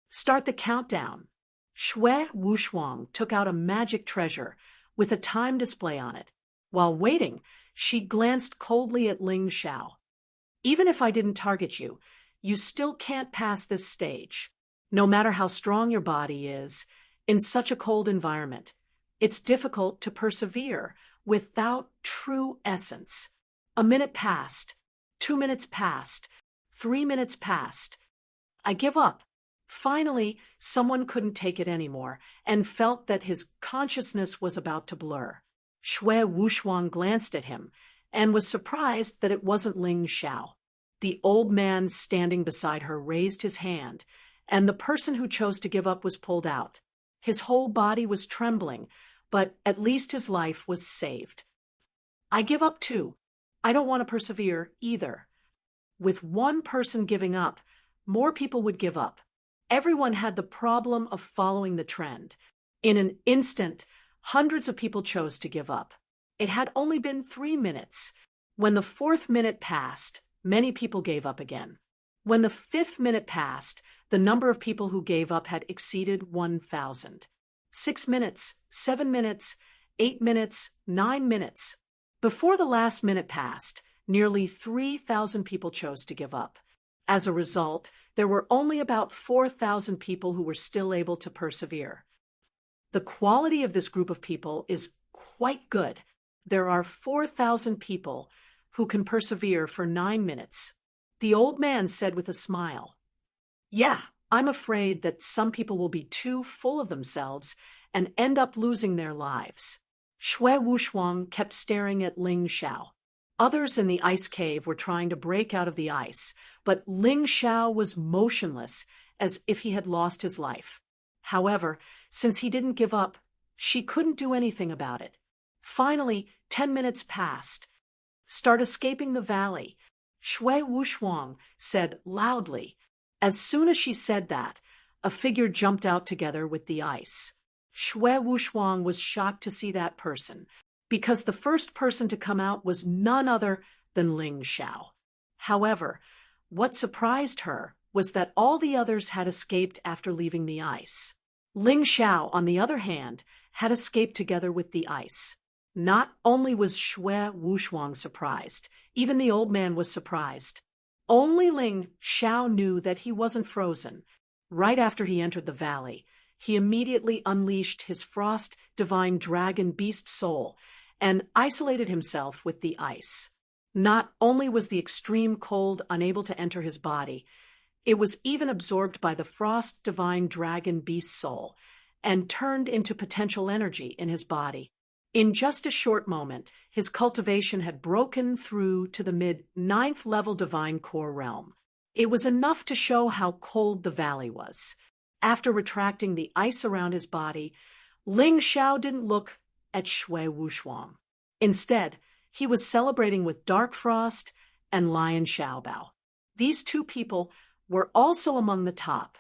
"Start the countdown." Xue Wushuang took out a magic treasure with a time display on it. While waiting, she glanced coldly at Ling Xiao. "Even if I didn't target you, you still can't pass this stage. No matter how strong your body is, in such a cold environment, it's difficult to persevere without true essence." A minute passed, 2 minutes passed, 3 minutes passed. "I give up." Finally, someone couldn't take it anymore and felt that his consciousness was about to blur. Xue Wushuang glanced at him and was surprised that it wasn't Ling Xiao. The old man standing beside her raised his hand, and the person who chose to give up was pulled out. His whole body was trembling, but at least his life was saved. "I give up too. I don't want to persevere either." With one person giving up, more people would give up. Everyone had the problem of following the trend. In an instant, hundreds of people chose to give up. It had only been 3 minutes. When the 4th minute passed, many people gave up again. When the 5th minute passed, the number of people who gave up had exceeded 1,000. 6 minutes, 7 minutes, 8 minutes, 9 minutes. Before the last minute passed, nearly 3,000 people chose to give up. As a result, there were only about 4,000 people who were still able to persevere. The quality of this group of people is quite good. There are 4,000 people who can persevere for 9 minutes. The old man said with a smile, "Yeah, I'm afraid that some people will be too full of themselves and end up losing their lives." Xue Wushuang kept staring at Ling Xiao. Others in the ice cave were trying to break out of the ice, but Ling Xiao was motionless, as if he had lost his life. However, since he didn't give up, she couldn't do anything about it. Finally, 10 minutes passed. "Start escaping the valley," Xue Wushuang said loudly. As soon as she said that, a figure jumped out together with the ice. Xue Wushuang was shocked to see that person, because the first person to come out was none other than Ling Xiao. However, what surprised her was that all the others had escaped after leaving the ice. Ling Xiao, on the other hand, had escaped together with the ice. Not only was Xue Wushuang surprised, even the old man was surprised. Only Ling Xiao knew that he wasn't frozen. Right after he entered the valley, he immediately unleashed his frost divine dragon beast soul and isolated himself with the ice. Not only was the extreme cold unable to enter his body, it was even absorbed by the frost divine dragon beast soul and turned into potential energy in his body. In just a short moment, his cultivation had broken through to the mid-9th level divine core realm. It was enough to show how cold the valley was. After retracting the ice around his body, Ling Xiao didn't look at Xue Wushuang. Instead, he was celebrating with Dark Frost and Lion Xiaobao. These two people were also among the top.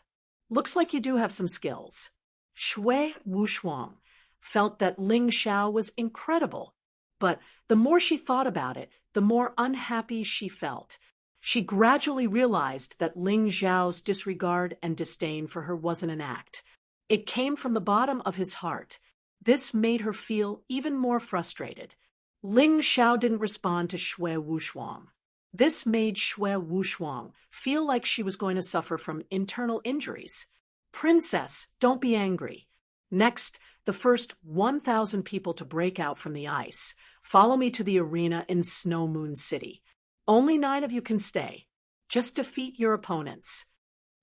"Looks like you do have some skills." Xue Wushuang felt that Ling Xiao was incredible. But the more she thought about it, the more unhappy she felt. She gradually realized that Ling Xiao's disregard and disdain for her wasn't an act. It came from the bottom of his heart. This made her feel even more frustrated. Ling Xiao didn't respond to Shui Wushuang. This made Shui Wushuang feel like she was going to suffer from internal injuries. Princess, don't be angry. Next, the first 1,000 people to break out from the ice. Follow me to the arena in Snow Moon City. Only 9 of you can stay. Just defeat your opponents.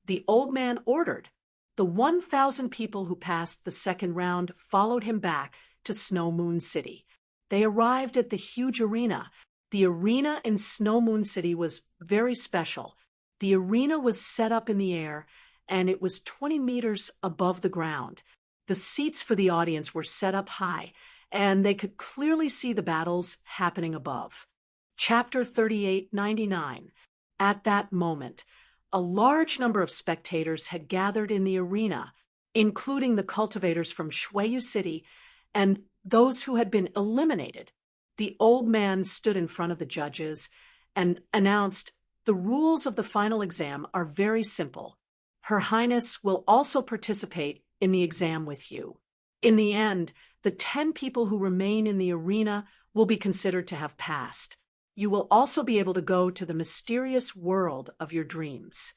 The old man ordered. The 1,000 people who passed the second round followed him back to Snow Moon City. They arrived at the huge arena. The arena in Snow Moon City was very special. The arena was set up in the air, and it was 20 meters above the ground. The seats for the audience were set up high, and they could clearly see the battles happening above. Chapter 3899. At that moment, a large number of spectators had gathered in the arena, including the cultivators from Shuiyu City and those who had been eliminated. The old man stood in front of the judges and announced, "The rules of the final exam are very simple. Her Highness will also participate in the exam with you. In the end, the 10 people who remain in the arena will be considered to have passed. You will also be able to go to the mysterious world of your dreams."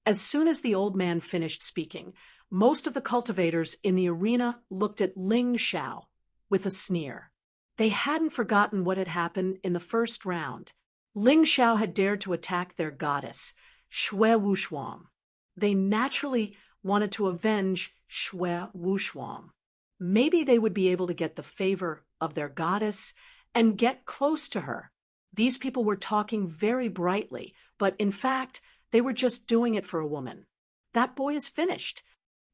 As soon as the old man finished speaking, most of the cultivators in the arena looked at Ling Xiao with a sneer. They hadn't forgotten what had happened in the first round. Ling Xiao had dared to attack their goddess, Shui Wushuang. They naturally wanted to avenge Shui Wushuang. Maybe they would be able to get the favor of their goddess and get close to her. These people were talking very brightly, but in fact, they were just doing it for a woman. That boy is finished.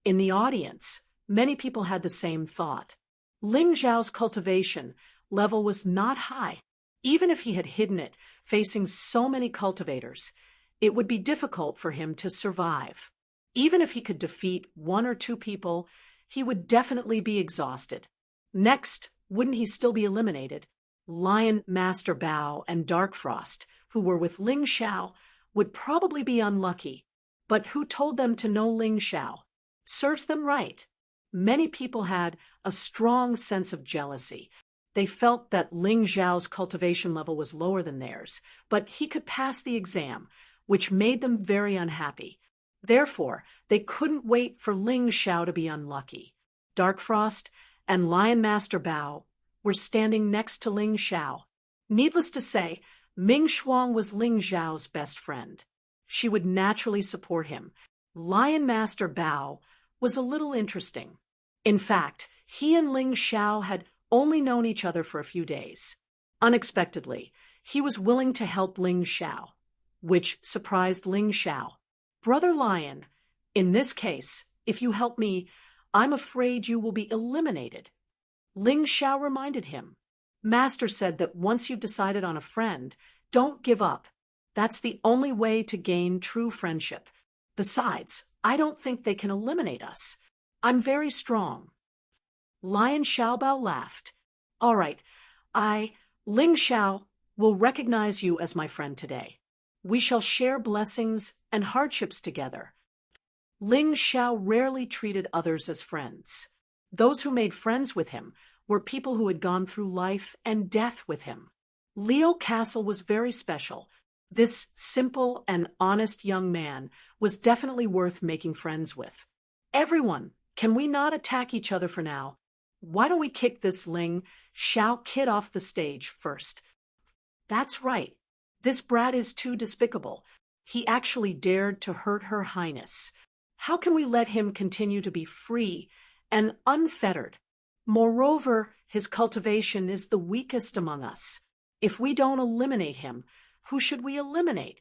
In the audience, many people had the same thought. Ling Xiao's cultivation level was not high. Even if he had hidden it, facing so many cultivators, it would be difficult for him to survive. Even if he could defeat 1 or 2 people, he would definitely be exhausted. Next, wouldn't he still be eliminated? Lion Master Bao and Dark Frost, who were with Ling Xiao, would probably be unlucky. But who told them to know Ling Xiao? Serves them right. Many people had a strong sense of jealousy. They felt that Ling Xiao's cultivation level was lower than theirs, but he could pass the exam, which made them very unhappy. Therefore, they couldn't wait for Ling Xiao to be unlucky. Dark Frost and Lion Master Bao were standing next to Ling Xiao. Needless to say, Ming Shuang was Ling Xiao's best friend. She would naturally support him. Lion Master Bao was a little interesting. In fact, he and Ling Xiao had only known each other for a few days. Unexpectedly, he was willing to help Ling Xiao, which surprised Ling Xiao. "Brother Lion, in this case, if you help me, I'm afraid you will be eliminated." Ling Xiao reminded him. "Master said that once you've decided on a friend, don't give up. That's the only way to gain true friendship. Besides, I don't think they can eliminate us. I'm very strong." Lion Xiaobao laughed. "All right, Ling Xiao, will recognize you as my friend today. We shall share blessings and hardships together." Ling Xiao rarely treated others as friends. Those who made friends with him were people who had gone through life and death with him. Leo Castle was very special. This simple and honest young man was definitely worth making friends with. "Everyone, can we not attack each other for now? Why don't we kick this Ling Xiao kid off the stage first?" "That's right. This brat is too despicable. He actually dared to hurt Her Highness. How can we let him continue to be free and unfettered? Moreover, his cultivation is the weakest among us. If we don't eliminate him, who should we eliminate?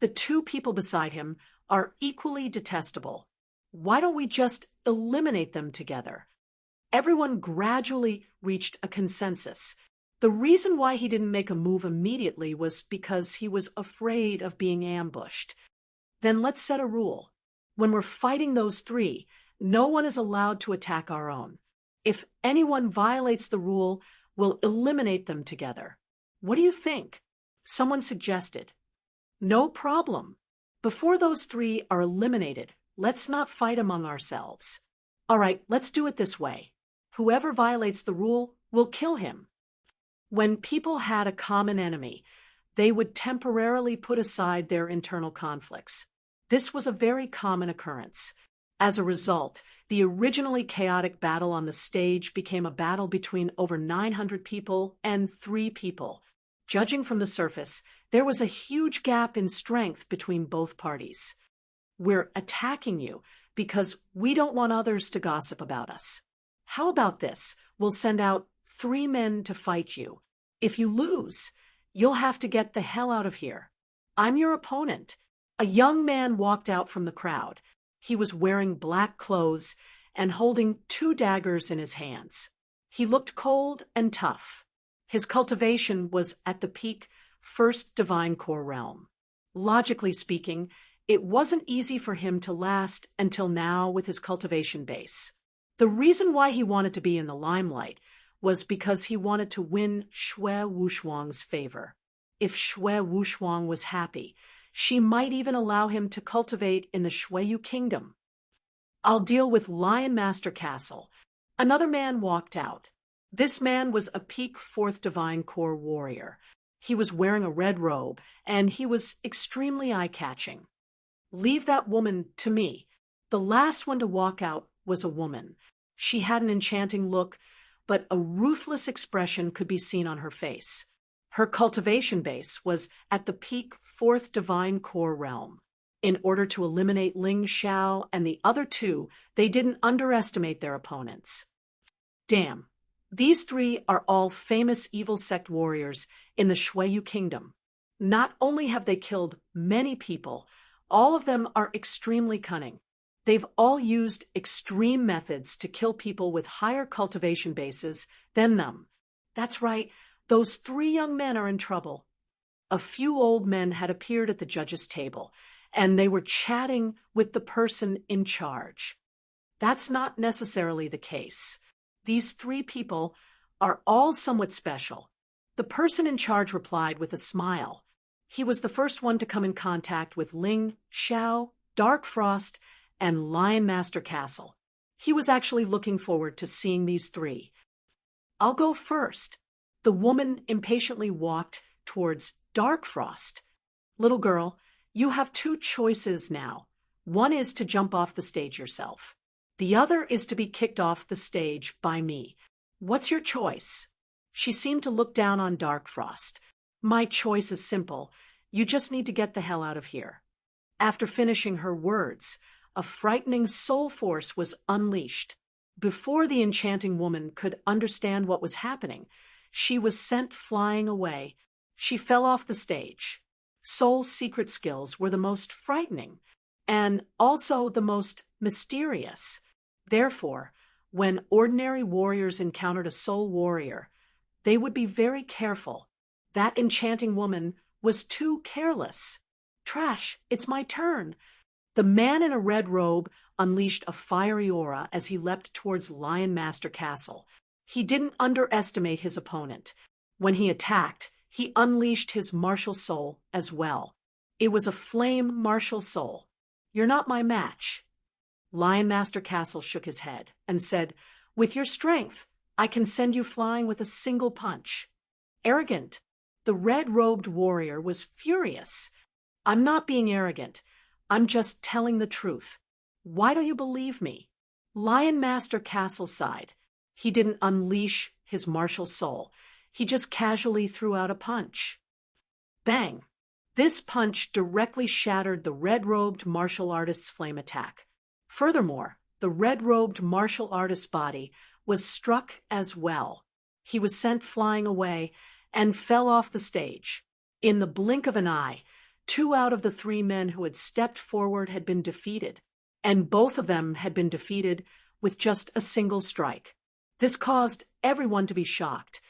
The 2 people beside him are equally detestable. Why don't we just eliminate them together?" Everyone gradually reached a consensus. The reason why he didn't make a move immediately was because he was afraid of being ambushed. "Then let's set a rule. When we're fighting those 3, no one is allowed to attack our own. If anyone violates the rule, We'll eliminate them together. What do you think? Someone suggested. No problem. Before those three are eliminated, let's not fight among ourselves. All right, let's do it this way. Whoever violates the rule, we'll kill him. When people had a common enemy, they would temporarily put aside their internal conflicts. This was a very common occurrence. As a result, the originally chaotic battle on the stage became a battle between over 900 people and 3 people. Judging from the surface, there was a huge gap in strength between both parties. We're attacking you because we don't want others to gossip about us. How about this? We'll send out 3 men to fight you. If you lose, you'll have to get the hell out of here. I'm your opponent. A young man walked out from the crowd. He was wearing black clothes and holding 2 daggers in his hands. He looked cold and tough. His cultivation was at the peak first divine core realm. Logically speaking, it wasn't easy for him to last until now with his cultivation base. The reason why he wanted to be in the limelight was because he wanted to win Xue Wushuang's favor. If Xue Wushuang was happy, she might even allow him to cultivate in the Xueyu kingdom. I'll deal with Lion Master Castle. Another man walked out. This man was a peak 4th divine core warrior. He was wearing a red robe, and he was extremely eye-catching. Leave that woman to me. The last one to walk out was a woman. She had an enchanting look, but a ruthless expression could be seen on her face. Her cultivation base was at the peak 4th divine core realm. In order to eliminate Ling Xiao and the other 2, they didn't underestimate their opponents. Damn, these 3 are all famous evil sect warriors in the Xueyu kingdom. Not only have they killed many people, all of them are extremely cunning. They've all used extreme methods to kill people with higher cultivation bases than them. That's right, those 3 young men are in trouble. A few old men had appeared at the judges' table, and they were chatting with the person in charge. That's not necessarily the case. These 3 people are all somewhat special. The person in charge replied with a smile. He was the first one to come in contact with Ling Xiao, Dark Frost, and Lion Master Castle. He was actually looking forward to seeing these 3. I'll go first. The woman impatiently walked towards Dark Frost. Little girl, you have 2 choices now. One is to jump off the stage yourself. The other is to be kicked off the stage by me. What's your choice? She seemed to look down on Dark Frost. My choice is simple. You just need to get the hell out of here. After finishing her words, a frightening soul force was unleashed. Before the enchanting woman could understand what was happening, she was sent flying away. She fell off the stage. Soul's secret skills were the most frightening and also the most mysterious. Therefore, when ordinary warriors encountered a soul warrior, they would be very careful. That enchanting woman was too careless. Trash, it's my turn. The man in a red robe unleashed a fiery aura as he leapt towards Lion Master Castle. He didn't underestimate his opponent. When he attacked, he unleashed his martial soul as well. It was a flame martial soul. You're not my match. Lion Master Castle shook his head and said, with your strength, I can send you flying with a single punch. Arrogant. The red-robed warrior was furious. I'm not being arrogant. I'm just telling the truth. Why don't you believe me? Lion Master Castle sighed. He didn't unleash his martial soul. He just casually threw out a punch. Bang! This punch directly shattered the red-robed martial artist's flame attack. Furthermore, the red-robed martial artist's body was struck as well. He was sent flying away and fell off the stage. In the blink of an eye, 2 out of the 3 men who had stepped forward had been defeated, and both of them had been defeated with just a single strike. This caused everyone to be shocked.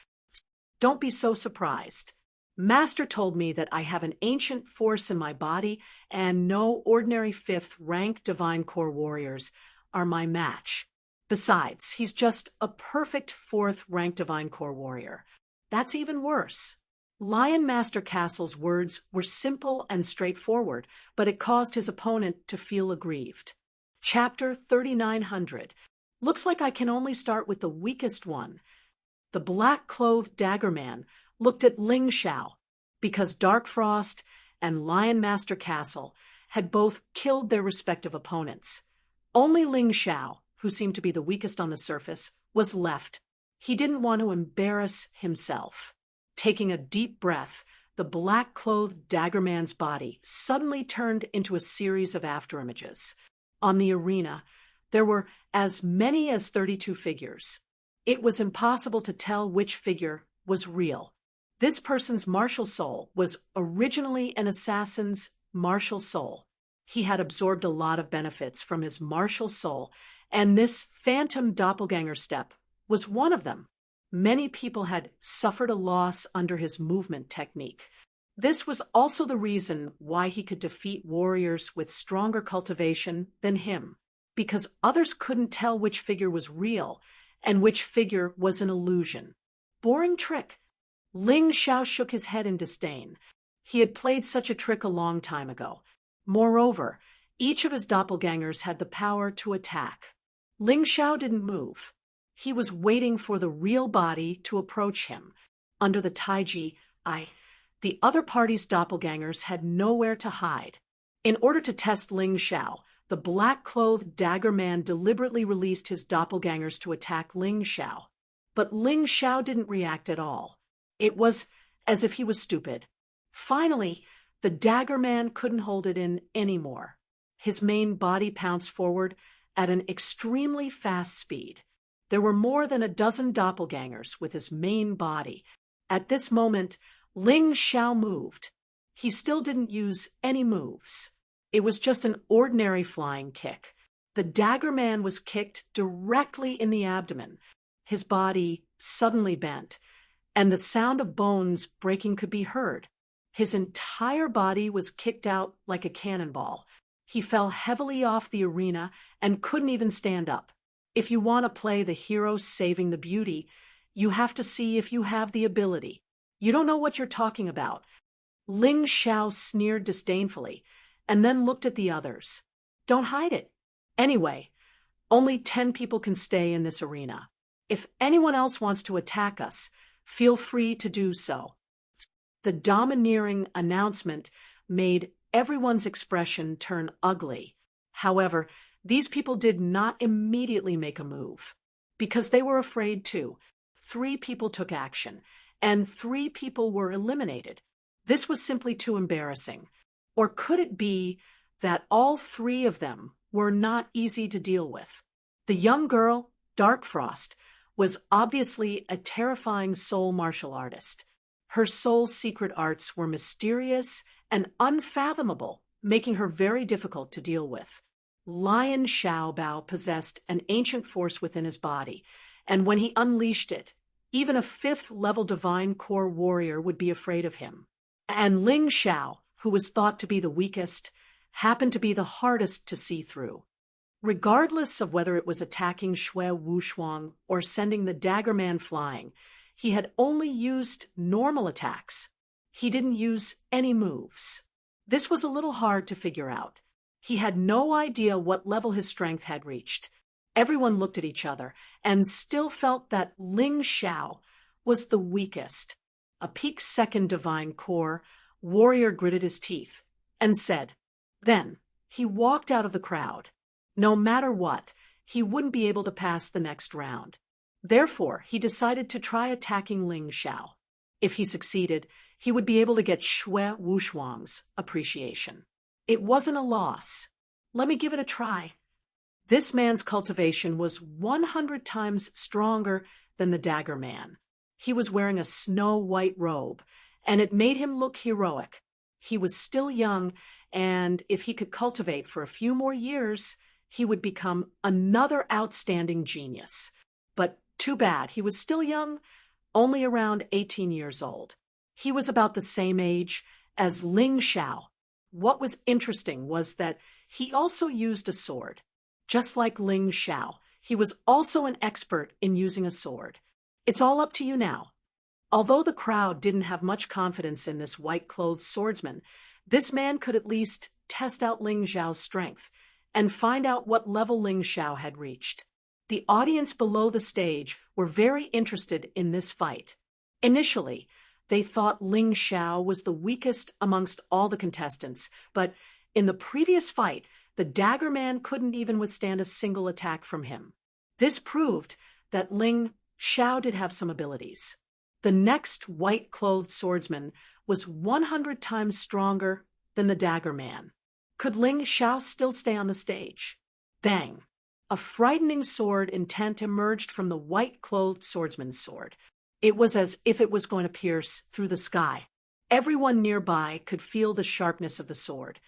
Don't be so surprised. Master told me that I have an ancient force in my body, and no ordinary 5th rank divine core warriors are my match. Besides, he's just a perfect fourth-rank Divine Core warrior. That's even worse. Lion Master Castle's words were simple and straightforward, but it caused his opponent to feel aggrieved. Chapter 3900. Looks like I can only start with the weakest one. The black-clothed dagger man looked at Ling Xiao, because Dark Frost and Lion Master Castle had both killed their respective opponents. Only Ling Xiao, who seemed to be the weakest on the surface, was left. He didn't want to embarrass himself. Taking a deep breath, the black-clothed dagger man's body suddenly turned into a series of afterimages. On the arena, there were as many as 32 figures. It was impossible to tell which figure was real. This person's martial soul was originally an assassin's martial soul. He had absorbed a lot of benefits from his martial soul, and this phantom doppelganger step was one of them. Many people had suffered a loss under his movement technique. This was also the reason why he could defeat warriors with stronger cultivation than him, because others couldn't tell which figure was real and which figure was an illusion. Boring trick. Ling Xiao shook his head in disdain. He had played such a trick a long time ago. Moreover, each of his doppelgangers had the power to attack. Ling Xiao didn't move. He was waiting for the real body to approach him. Under the taiji, the other party's doppelgangers had nowhere to hide. In order to test Ling Xiao, the black-clothed dagger man deliberately released his doppelgangers to attack Ling Xiao. But Ling Xiao didn't react at all. It was as if he was stupid. Finally, the dagger man couldn't hold it in anymore. His main body pounced forward at an extremely fast speed. There were more than a dozen doppelgangers with his main body. At this moment, Ling Xiao moved. He still didn't use any moves. It was just an ordinary flying kick. The dagger man was kicked directly in the abdomen. His body suddenly bent, and the sound of bones breaking could be heard. His entire body was kicked out like a cannonball. He fell heavily off the arena and couldn't even stand up. If you want to play the hero saving the beauty, you have to see if you have the ability. You don't know what you're talking about. Ling Xiao sneered disdainfully, and then looked at the others. Don't hide it. Anyway, only 10 people can stay in this arena. If anyone else wants to attack us, feel free to do so. The domineering announcement made everyone's expression turn ugly. However, these people did not immediately make a move, because they were afraid too. 3 people took action, and 3 people were eliminated. This was simply too embarrassing. Or could it be that all 3 of them were not easy to deal with? The young girl, Dark Frost, was obviously a terrifying soul martial artist. Her soul's secret arts were mysterious and unfathomable, making her very difficult to deal with. Lion Xiaobao possessed an ancient force within his body, and when he unleashed it, even a 5th-level Divine Core warrior would be afraid of him. And Ling Xiao, who was thought to be the weakest, happened to be the hardest to see through. Regardless of whether it was attacking Xue Wushuang or sending the dagger man flying, he had only used normal attacks. He didn't use any moves. This was a little hard to figure out. He had no idea what level his strength had reached. Everyone looked at each other and still felt that Ling Xiao was the weakest. A peak 2nd Divine Core warrior gritted his teeth and said, then he walked out of the crowd. No matter what, he wouldn't be able to pass the next round. Therefore, he decided to try attacking Ling Xiao. If he succeeded, he would be able to get Xue Wushuang's appreciation. It wasn't a loss. Let me give it a try. This man's cultivation was 100 times stronger than the dagger man. He was wearing a snow-white robe, and it made him look heroic. He was still young, and if he could cultivate for a few more years, he would become another outstanding genius. But too bad, he was still young, only around 18 years old. He was about the same age as Ling Xiao. What was interesting was that he also used a sword. Just like Ling Xiao, he was also an expert in using a sword. It's all up to you now. Although the crowd didn't have much confidence in this white-clothed swordsman, this man could at least test out Ling Xiao's strength and find out what level Ling Xiao had reached. The audience below the stage were very interested in this fight. Initially, they thought Ling Xiao was the weakest amongst all the contestants, but in the previous fight, the dagger man couldn't even withstand a single attack from him. This proved that Ling Xiao did have some abilities. The next white-clothed swordsman was 100 times stronger than the dagger man. Could Ling Xiao still stay on the stage? Bang! A frightening sword intent emerged from the white-clothed swordsman's sword. It was as if it was going to pierce through the sky. Everyone nearby could feel the sharpness of the sword,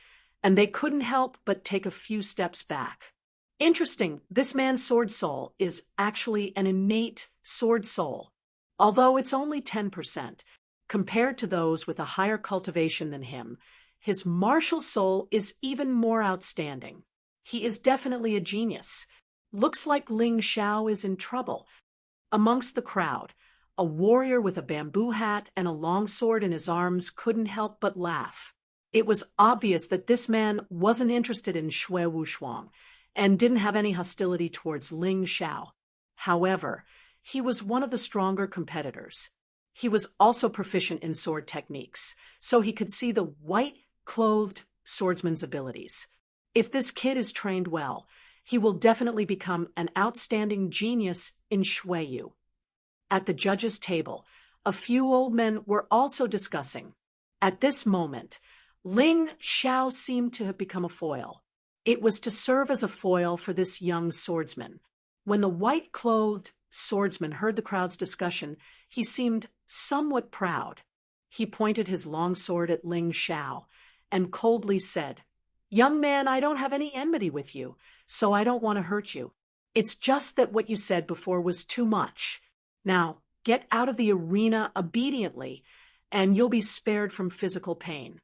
and they couldn't help but take a few steps back. Interesting, this man's sword soul is actually an innate sword soul, although it's only 10%. Compared to those with a higher cultivation than him, his martial soul is even more outstanding. He is definitely a genius. Looks like Ling Xiao is in trouble. Amongst the crowd, a warrior with a bamboo hat and a long sword in his arms couldn't help but laugh. It was obvious that this man wasn't interested in Shui Wushuang and didn't have any hostility towards Ling Xiao. However, he was one of the stronger competitors. He was also proficient in sword techniques, so he could see the white-clothed swordsman's abilities. If this kid is trained well, he will definitely become an outstanding genius in Shuiyu. At the judges' table, a few old men were also discussing. At this moment, Ling Xiao seemed to have become a foil. It was to serve as a foil for this young swordsman. When the white-clothed swordsman heard the crowd's discussion, he seemed somewhat proud. He pointed his long sword at Ling Xiao and coldly said, "Young man, I don't have any enmity with you, so I don't want to hurt you. It's just that what you said before was too much. Now, get out of the arena obediently, and you'll be spared from physical pain."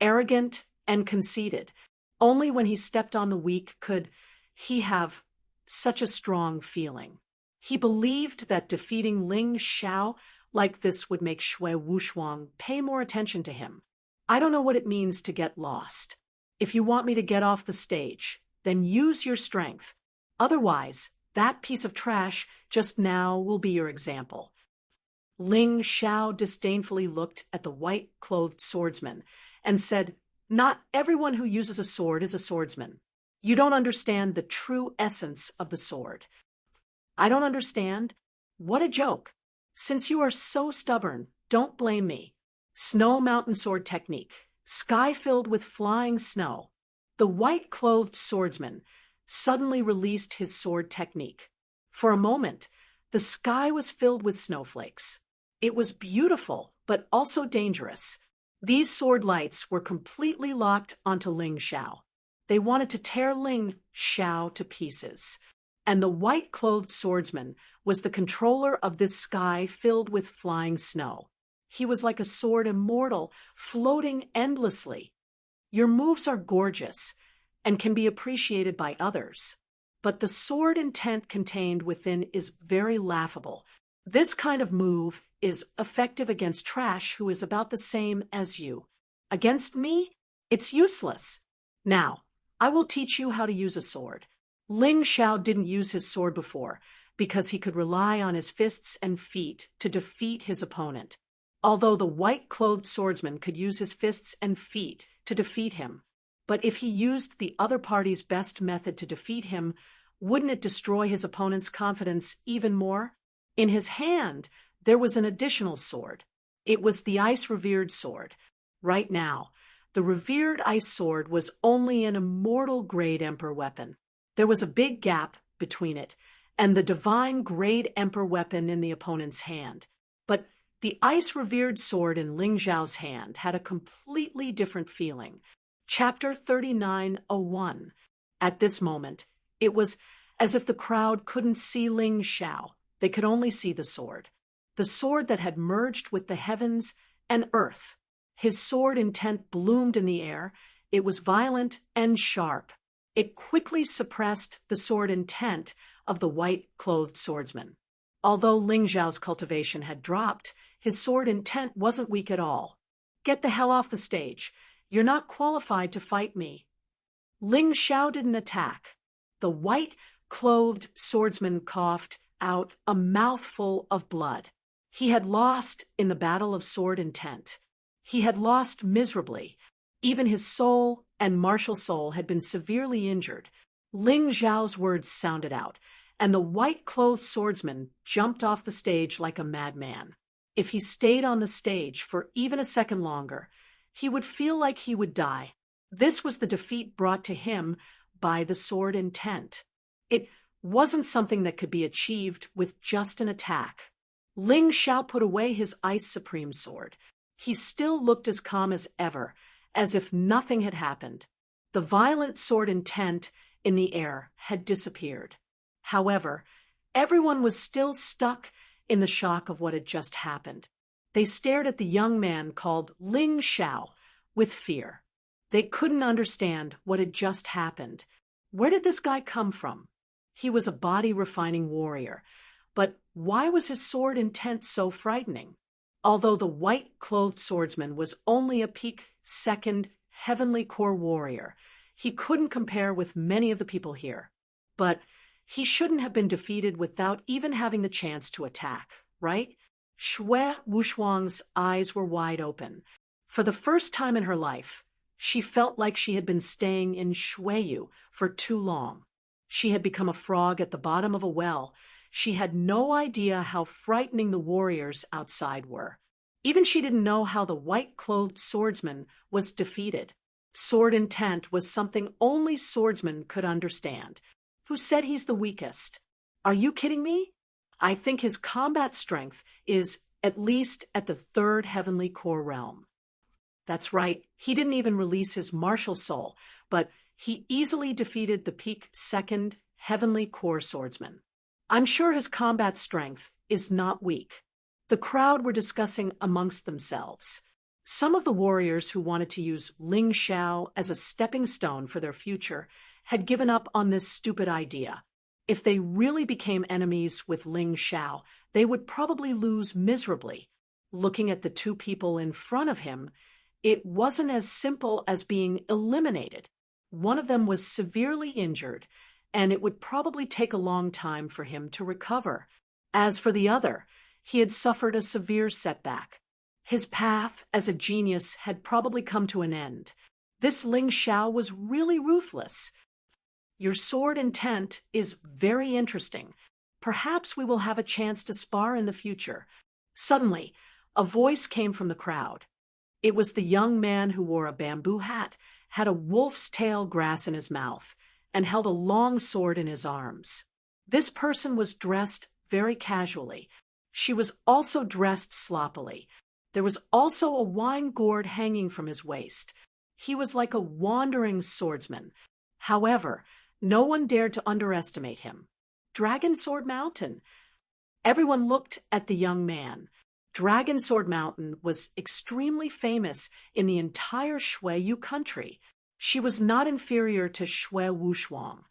Arrogant and conceited, only when he stepped on the weak could he have such a strong feeling. He believed that defeating Ling Xiao like this would make Shui Wushuang pay more attention to him. "I don't know what it means to get lost. If you want me to get off the stage, then use your strength. Otherwise, that piece of trash just now will be your example." Ling Xiao disdainfully looked at the white-clothed swordsman and said, "Not everyone who uses a sword is a swordsman. You don't understand the true essence of the sword." "I don't understand? What a joke. Since you are so stubborn, don't blame me. Snow mountain sword technique. Sky filled with flying snow." The white-clothed swordsman suddenly released his sword technique. For a moment, the sky was filled with snowflakes. It was beautiful, but also dangerous. These sword lights were completely locked onto Ling Xiao. They wanted to tear Ling Xiao to pieces. And the white-clothed swordsman was the controller of this sky filled with flying snow. He was like a sword immortal, floating endlessly. Your moves are gorgeous and can be appreciated by others, but the sword intent contained within is very laughable. This kind of move is effective against trash who is about the same as you. Against me, it's useless. Now, I will teach you how to use a sword. Ling Xiao didn't use his sword before because he could rely on his fists and feet to defeat his opponent. Although the white-clothed swordsman could use his fists and feet to defeat him, but if he used the other party's best method to defeat him, wouldn't it destroy his opponent's confidence even more? In his hand, there was an additional sword. It was the ice-revered sword. Right now, the revered ice sword was only an immortal-grade emperor weapon. There was a big gap between it and the divine grade emperor weapon in the opponent's hand. But the ice-revered sword in Ling Xiao's hand had a completely different feeling. Chapter 39:01. At this moment, it was as if the crowd couldn't see Ling Xiao. They could only see the sword that had merged with the heavens and earth. His sword intent bloomed in the air. It was violent and sharp. It quickly suppressed the sword intent of the white-clothed swordsman. Although Ling Zhao's cultivation had dropped, his sword intent wasn't weak at all. "Get the hell off the stage. You're not qualified to fight me." Ling Zhao didn't attack. The white-clothed swordsman coughed out a mouthful of blood. He had lost in the battle of sword intent. He had lost miserably. Even his soul and martial soul had been severely injured. Ling Zhao's words sounded out, and the white-clothed swordsman jumped off the stage like a madman. If he stayed on the stage for even a second longer, he would feel like he would die. This was the defeat brought to him by the sword intent. It wasn't something that could be achieved with just an attack. Ling Zhao put away his Ice Supreme sword. He still looked as calm as ever, as if nothing had happened. The violent sword intent in the air had disappeared. However, everyone was still stuck in the shock of what had just happened. They stared at the young man called Ling Zhao with fear. They couldn't understand what had just happened. Where did this guy come from? He was a body-refining warrior, but why was his sword intent so frightening? Although the white-clothed swordsman was only a peak second heavenly core warrior, he couldn't compare with many of the people here. But he shouldn't have been defeated without even having the chance to attack, right? Xue Wushuang's eyes were wide open. For the first time in her life, she felt like she had been staying in Xueyu for too long. She had become a frog at the bottom of a well. She had no idea how frightening the warriors outside were. Even she didn't know how the white-clothed swordsman was defeated. Sword intent was something only swordsmen could understand. Who said he's the weakest? Are you kidding me? I think his combat strength is at least at the third heavenly core realm. That's right, he didn't even release his martial soul, but he easily defeated the peak second heavenly core swordsman. I'm sure his combat strength is not weak. The crowd were discussing amongst themselves. Some of the warriors who wanted to use Ling Zhao as a stepping stone for their future had given up on this stupid idea. If they really became enemies with Ling Zhao, they would probably lose miserably. Looking at the two people in front of him, it wasn't as simple as being eliminated. One of them was severely injured, and it would probably take a long time for him to recover. As for the other, he had suffered a severe setback. His path as a genius had probably come to an end. This Ling Zhao was really ruthless. Your sword intent is very interesting. Perhaps we will have a chance to spar in the future. Suddenly, a voice came from the crowd. It was the young man who wore a bamboo hat, had a wolf's tail grass in his mouth, and held a long sword in his arms. This person was dressed very casually. She was also dressed sloppily. There was also a wine gourd hanging from his waist. He was like a wandering swordsman. However, no one dared to underestimate him. Dragon Sword Mountain. Everyone looked at the young man. Dragon Sword Mountain was extremely famous in the entire Xueyu country. She was not inferior to Xue Wushuang.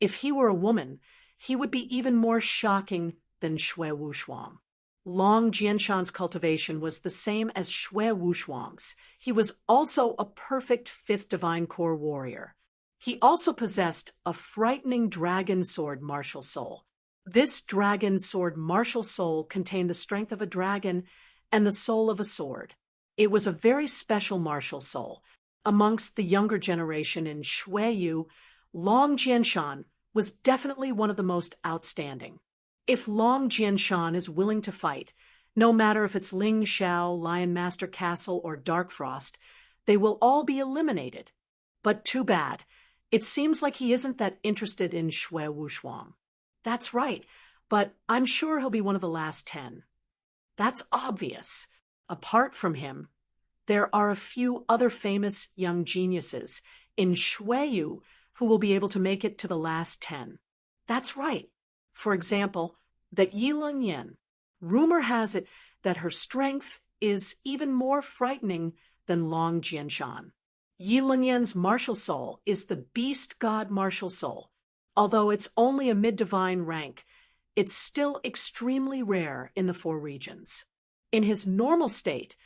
If he were a woman, he would be even more shocking than Xue Wushuang. Long Jianshan's cultivation was the same as Xue Wushuang's. He was also a perfect fifth divine core warrior. He also possessed a frightening dragon sword martial soul. This dragon sword martial soul contained the strength of a dragon and the soul of a sword. It was a very special martial soul. Amongst the younger generation in Xueyu, Long Jianshan was definitely one of the most outstanding. If Long Jianshan is willing to fight, no matter if it's Ling Zhao, Lion Master Castle, or Dark Frost, they will all be eliminated. But too bad. It seems like he isn't that interested in Xue Wushuang. That's right, but I'm sure he'll be one of the last 10. That's obvious. Apart from him, there are a few other famous young geniuses in Xueyu who will be able to make it to the last 10. That's right. For example, that Yi Lengyan. Rumor has it that her strength is even more frightening than Long Jianshan. Yi Lengyan's martial soul is the beast god martial soul. Although it's only a mid-divine rank, it's still extremely rare in the four regions. In his normal state,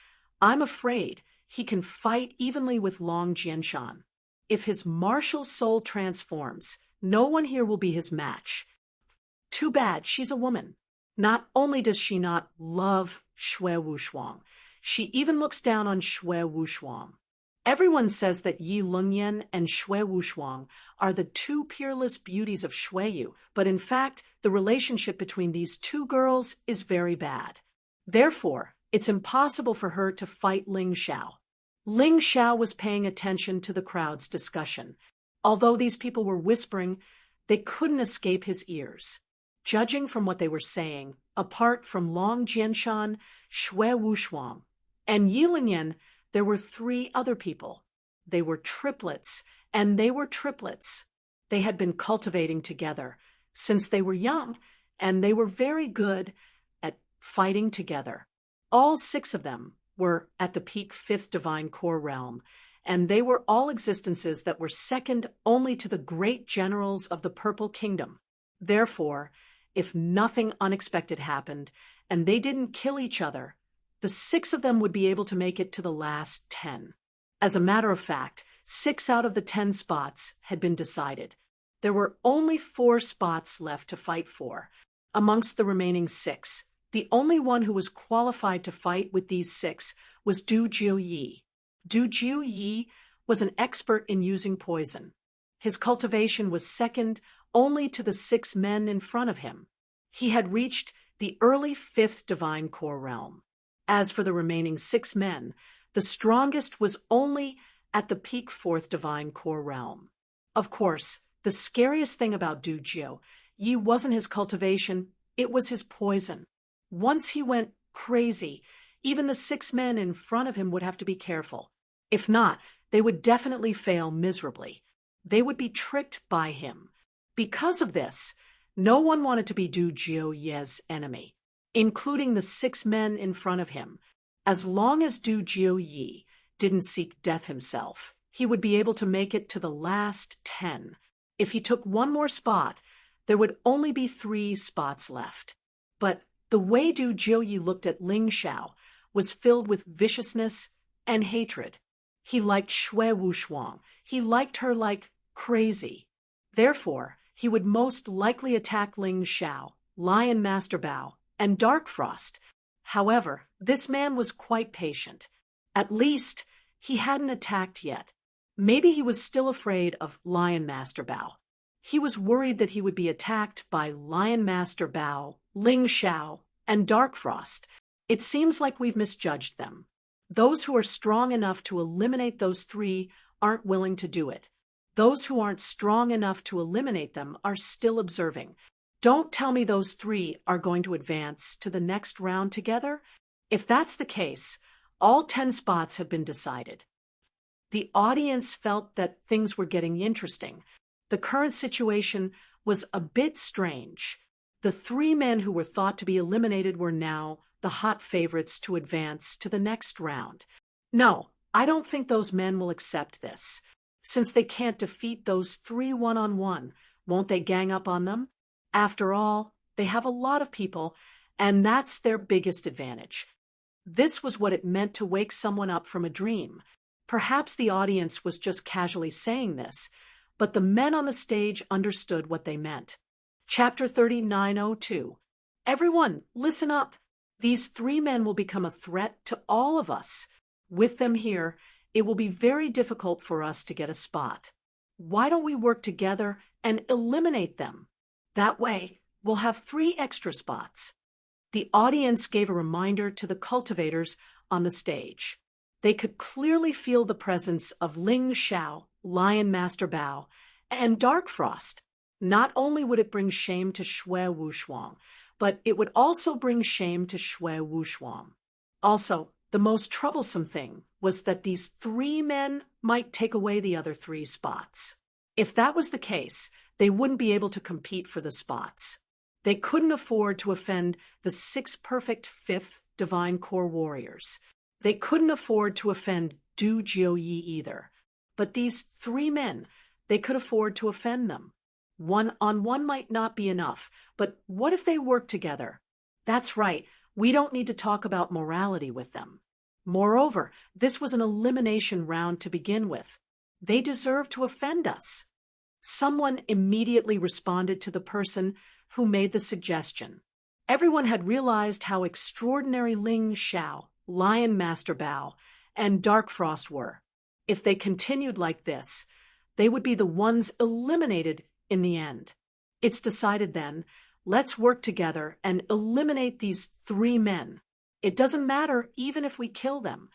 I'm afraid he can fight evenly with Long Jianshan. If his martial soul transforms, no one here will be his match. Too bad she's a woman. Not only does she not love Shui Wushuang, she even looks down on Shui Wushuang. Everyone says that Yi Lengyan and Shui Wushuang are the two peerless beauties of Xueyu, but in fact, the relationship between these two girls is very bad. Therefore, it's impossible for her to fight Ling Xiao. Ling Xiao was paying attention to the crowd's discussion. Although these people were whispering, they couldn't escape his ears. Judging from what they were saying, apart from Long Jianshan, Shui Wushuang, and Yi Lengyan, there were three other people. They were triplets, and they were triplets. They had been cultivating together since they were young, and they were very good at fighting together. All six of them were at the peak fifth divine core realm, and they were all existences that were second only to the great generals of the Purple Kingdom. Therefore, if nothing unexpected happened, and they didn't kill each other, the six of them would be able to make it to the last 10. As a matter of fact, 6 out of the 10 spots had been decided. There were only 4 spots left to fight for. Amongst the remaining 6, the only one who was qualified to fight with these 6 was Du Jiuyi. Du Jiuyi was an expert in using poison. His cultivation was second only to the 6 men in front of him. He had reached the early 5th divine core realm. As for the remaining 6 men, the strongest was only at the peak 4th divine core realm. Of course, the scariest thing about Du Jiuyi wasn't his cultivation, it was his poison. Once he went crazy, even the 6 men in front of him would have to be careful. If not, they would definitely fail miserably. They would be tricked by him. Because of this, no one wanted to be Du Jiuyi's enemy, including the 6 men in front of him. As long as Du Jiuyi didn't seek death himself, he would be able to make it to the last 10. If he took one more spot, there would only be 3 spots left. But the way Du Jiuyi looked at Ling Xiao was filled with viciousness and hatred. He liked Shui Wushuang. He liked her like crazy. Therefore, he would most likely attack Ling Xiao, Lion Master Bao, and Dark Frost. However, this man was quite patient. At least, he hadn't attacked yet. Maybe he was still afraid of Lion Master Bao. He was worried that he would be attacked by Lion Master Bao, Ling Xiao, and Dark Frost. It seems like we've misjudged them. Those who are strong enough to eliminate those 3 aren't willing to do it. Those who aren't strong enough to eliminate them are still observing. Don't tell me those 3 are going to advance to the next round together. If that's the case, all 10 spots have been decided. The audience felt that things were getting interesting. The current situation was a bit strange. The 3 men who were thought to be eliminated were now the hot favorites to advance to the next round. No, I don't think those men will accept this. Since they can't defeat those 3 one-on-one, won't they gang up on them? After all, they have a lot of people, and that's their biggest advantage. This was what it meant to wake someone up from a dream. Perhaps the audience was just casually saying this, but the men on the stage understood what they meant. Chapter 3902. Everyone, listen up. These 3 men will become a threat to all of us. With them here, it will be very difficult for us to get a spot. Why don't we work together and eliminate them? That way, we'll have 3 extra spots. The audience gave a reminder to the cultivators on the stage. They could clearly feel the presence of Ling Xiao, Lion Master Bao, and Dark Frost. Not only would it bring shame to Shui Wushuang, but it would also bring shame to Shui Wushuang. Also, the most troublesome thing was that these 3 men might take away the other 3 spots. If that was the case, they wouldn't be able to compete for the spots. They couldn't afford to offend the 6 perfect 5th divine core warriors. They couldn't afford to offend Du Jiuyi either. But these 3 men, they could afford to offend them. One-on-one might not be enough, but what if they work together? That's right, we don't need to talk about morality with them. Moreover, this was an elimination round to begin with. They deserve to offend us. Someone immediately responded to the person who made the suggestion. Everyone had realized how extraordinary Ling Xiao, Lion Master Bao, and Dark Frost were. If they continued like this, they would be the ones eliminated in the end. It's decided then, let's work together and eliminate these 3 men. It doesn't matter even if we kill them.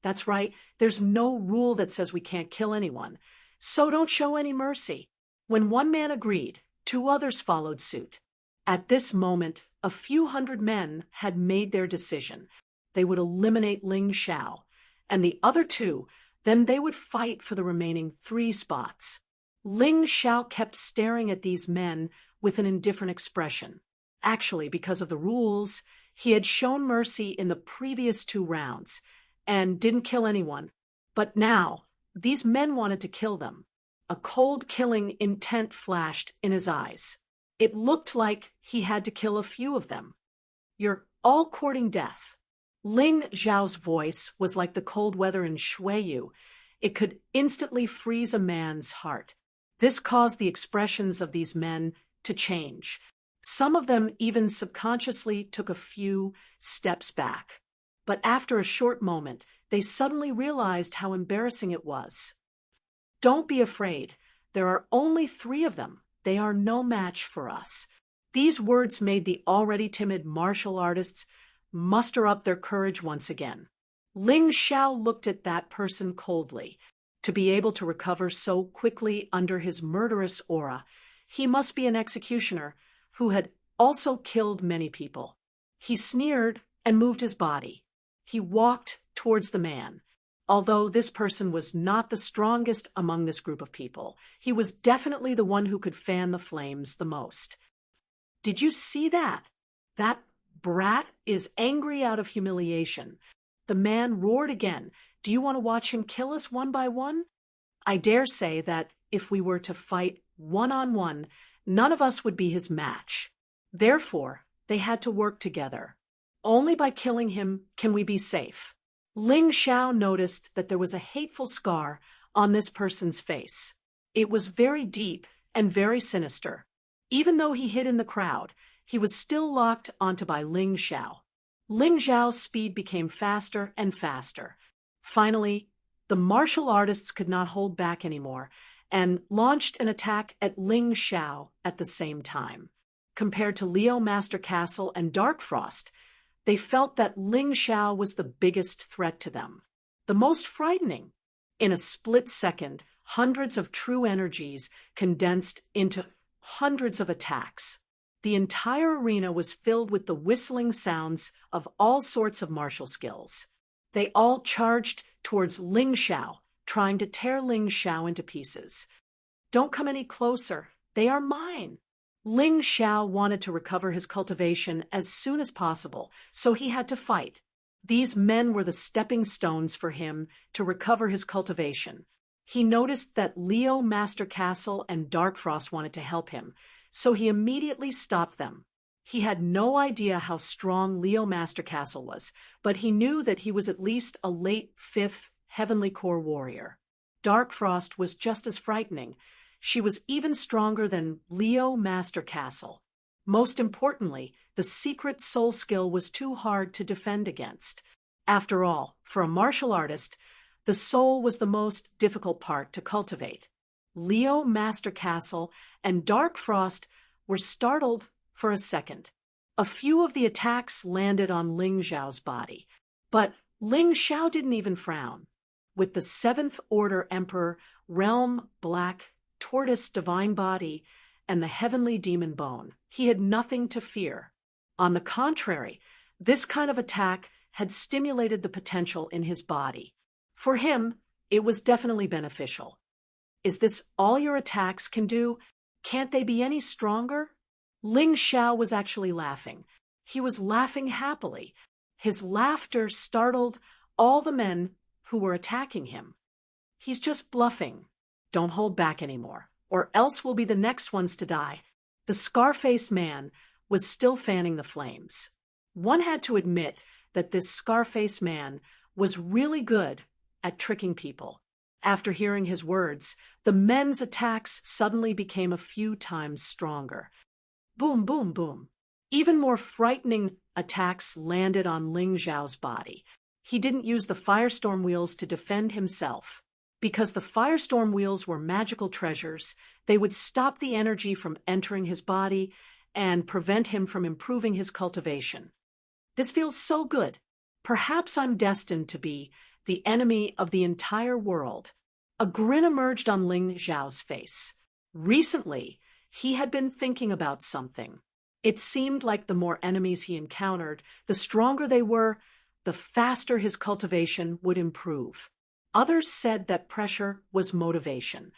That's right, there's no rule that says we can't kill anyone, so don't show any mercy. When one man agreed, 2 others followed suit. At this moment, a few hundred men had made their decision. They would eliminate Ling Xiao, and the other 2, then they would fight for the remaining 3 spots. Ling Xiao kept staring at these men with an indifferent expression. Actually, because of the rules, he had shown mercy in the previous 2 rounds and didn't kill anyone. But now, these men wanted to kill them. A cold killing intent flashed in his eyes. It looked like he had to kill a few of them. You're all courting death. Ling Xiao's voice was like the cold weather in Shuiyu. It could instantly freeze a man's heart. This caused the expressions of these men to change. Some of them even subconsciously took a few steps back. But after a short moment, they suddenly realized how embarrassing it was. Don't be afraid. There are only 3 of them. They are no match for us. These words made the already timid martial artists muster up their courage once again. Ling Xiao looked at that person coldly. To be able to recover so quickly under his murderous aura, he must be an executioner who had also killed many people. He sneered and moved his body. He walked towards the man. Although this person was not the strongest among this group of people, he was definitely the one who could fan the flames the most. Did you see that? That brat is angry out of humiliation. The man roared again. Do you want to watch him kill us one by one? I dare say that if we were to fight one-on-one, none of us would be his match. Therefore, they had to work together. Only by killing him can we be safe. Ling Xiao noticed that there was a hateful scar on this person's face. It was very deep and very sinister. Even though he hid in the crowd, he was still locked onto by Ling Xiao. Ling Xiao's speed became faster and faster. Finally, the martial artists could not hold back anymore and launched an attack at Ling Xiao at the same time. Compared to Leo Master Castle and Dark Frost, they felt that Ling Xiao was the biggest threat to them, the most frightening. In a split second, hundreds of true energies condensed into hundreds of attacks. The entire arena was filled with the whistling sounds of all sorts of martial skills. They all charged towards Ling Xiao, trying to tear Ling Xiao into pieces. Don't come any closer. They are mine. Ling Xiao wanted to recover his cultivation as soon as possible, so he had to fight. These men were the stepping stones for him to recover his cultivation. He noticed that Leo Master Castle and Dark Frost wanted to help him, so he immediately stopped them. He had no idea how strong Leo Master Castle was, but he knew that he was at least a late 5th Heavenly Core warrior. Dark Frost was just as frightening. She was even stronger than Leo Master Castle. Most importantly, the secret soul skill was too hard to defend against. After all, for a martial artist, the soul was the most difficult part to cultivate. Leo Master Castle and Dark Frost were startled for a second. A few of the attacks landed on Ling Xiao's body, but Ling Xiao didn't even frown. With the 7th Order Emperor, Realm Black, Tortoise Divine Body, and the Heavenly Demon Bone, he had nothing to fear. On the contrary, this kind of attack had stimulated the potential in his body. For him, it was definitely beneficial. Is this all your attacks can do? Can't they be any stronger? Ling Xiao was actually laughing. He was laughing happily. His laughter startled all the men who were attacking him. He's just bluffing. Don't hold back anymore. or else we'll be the next ones to die." The scar-faced man was still fanning the flames. One had to admit that this scar-faced man was really good at tricking people. After hearing his words, the men's attacks suddenly became a few times stronger. Boom, boom, boom. Even more frightening attacks landed on Ling Zhao's body. He didn't use the firestorm wheels to defend himself. Because the firestorm wheels were magical treasures, they would stop the energy from entering his body and prevent him from improving his cultivation. This feels so good. Perhaps I'm destined to be the enemy of the entire world. A grin emerged on Ling Zhao's face. Recently, he had been thinking about something. It seemed like the more enemies he encountered, the stronger they were, the faster his cultivation would improve. Others said that pressure was motivation.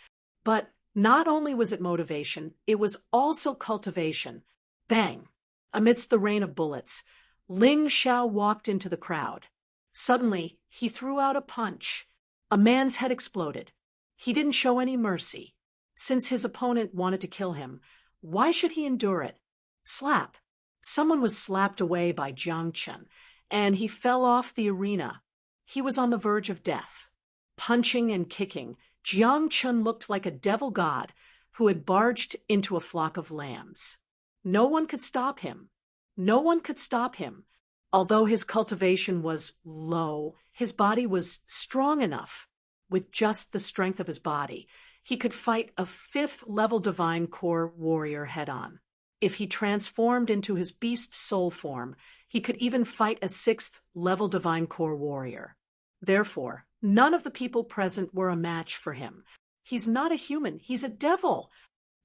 But not only was it motivation, it was also cultivation. Bang! Amidst the rain of bullets, Ling Zhao walked into the crowd. Suddenly, he threw out a punch. A man's head exploded. He didn't show any mercy. Since his opponent wanted to kill him, why should he endure it? Slap! Someone was slapped away by Jiang Chen, and he fell off the arena. He was on the verge of death. Punching and kicking, Jiang Chen looked like a devil god who had barged into a flock of lambs. No one could stop him. No one could stop him. Although his cultivation was low, his body was strong enough. With just the strength of his body, he could fight a 5th-level divine core warrior head-on. If he transformed into his beast soul form, he could even fight a 6th-level divine core warrior. Therefore, none of the people present were a match for him. He's not a human, he's a devil.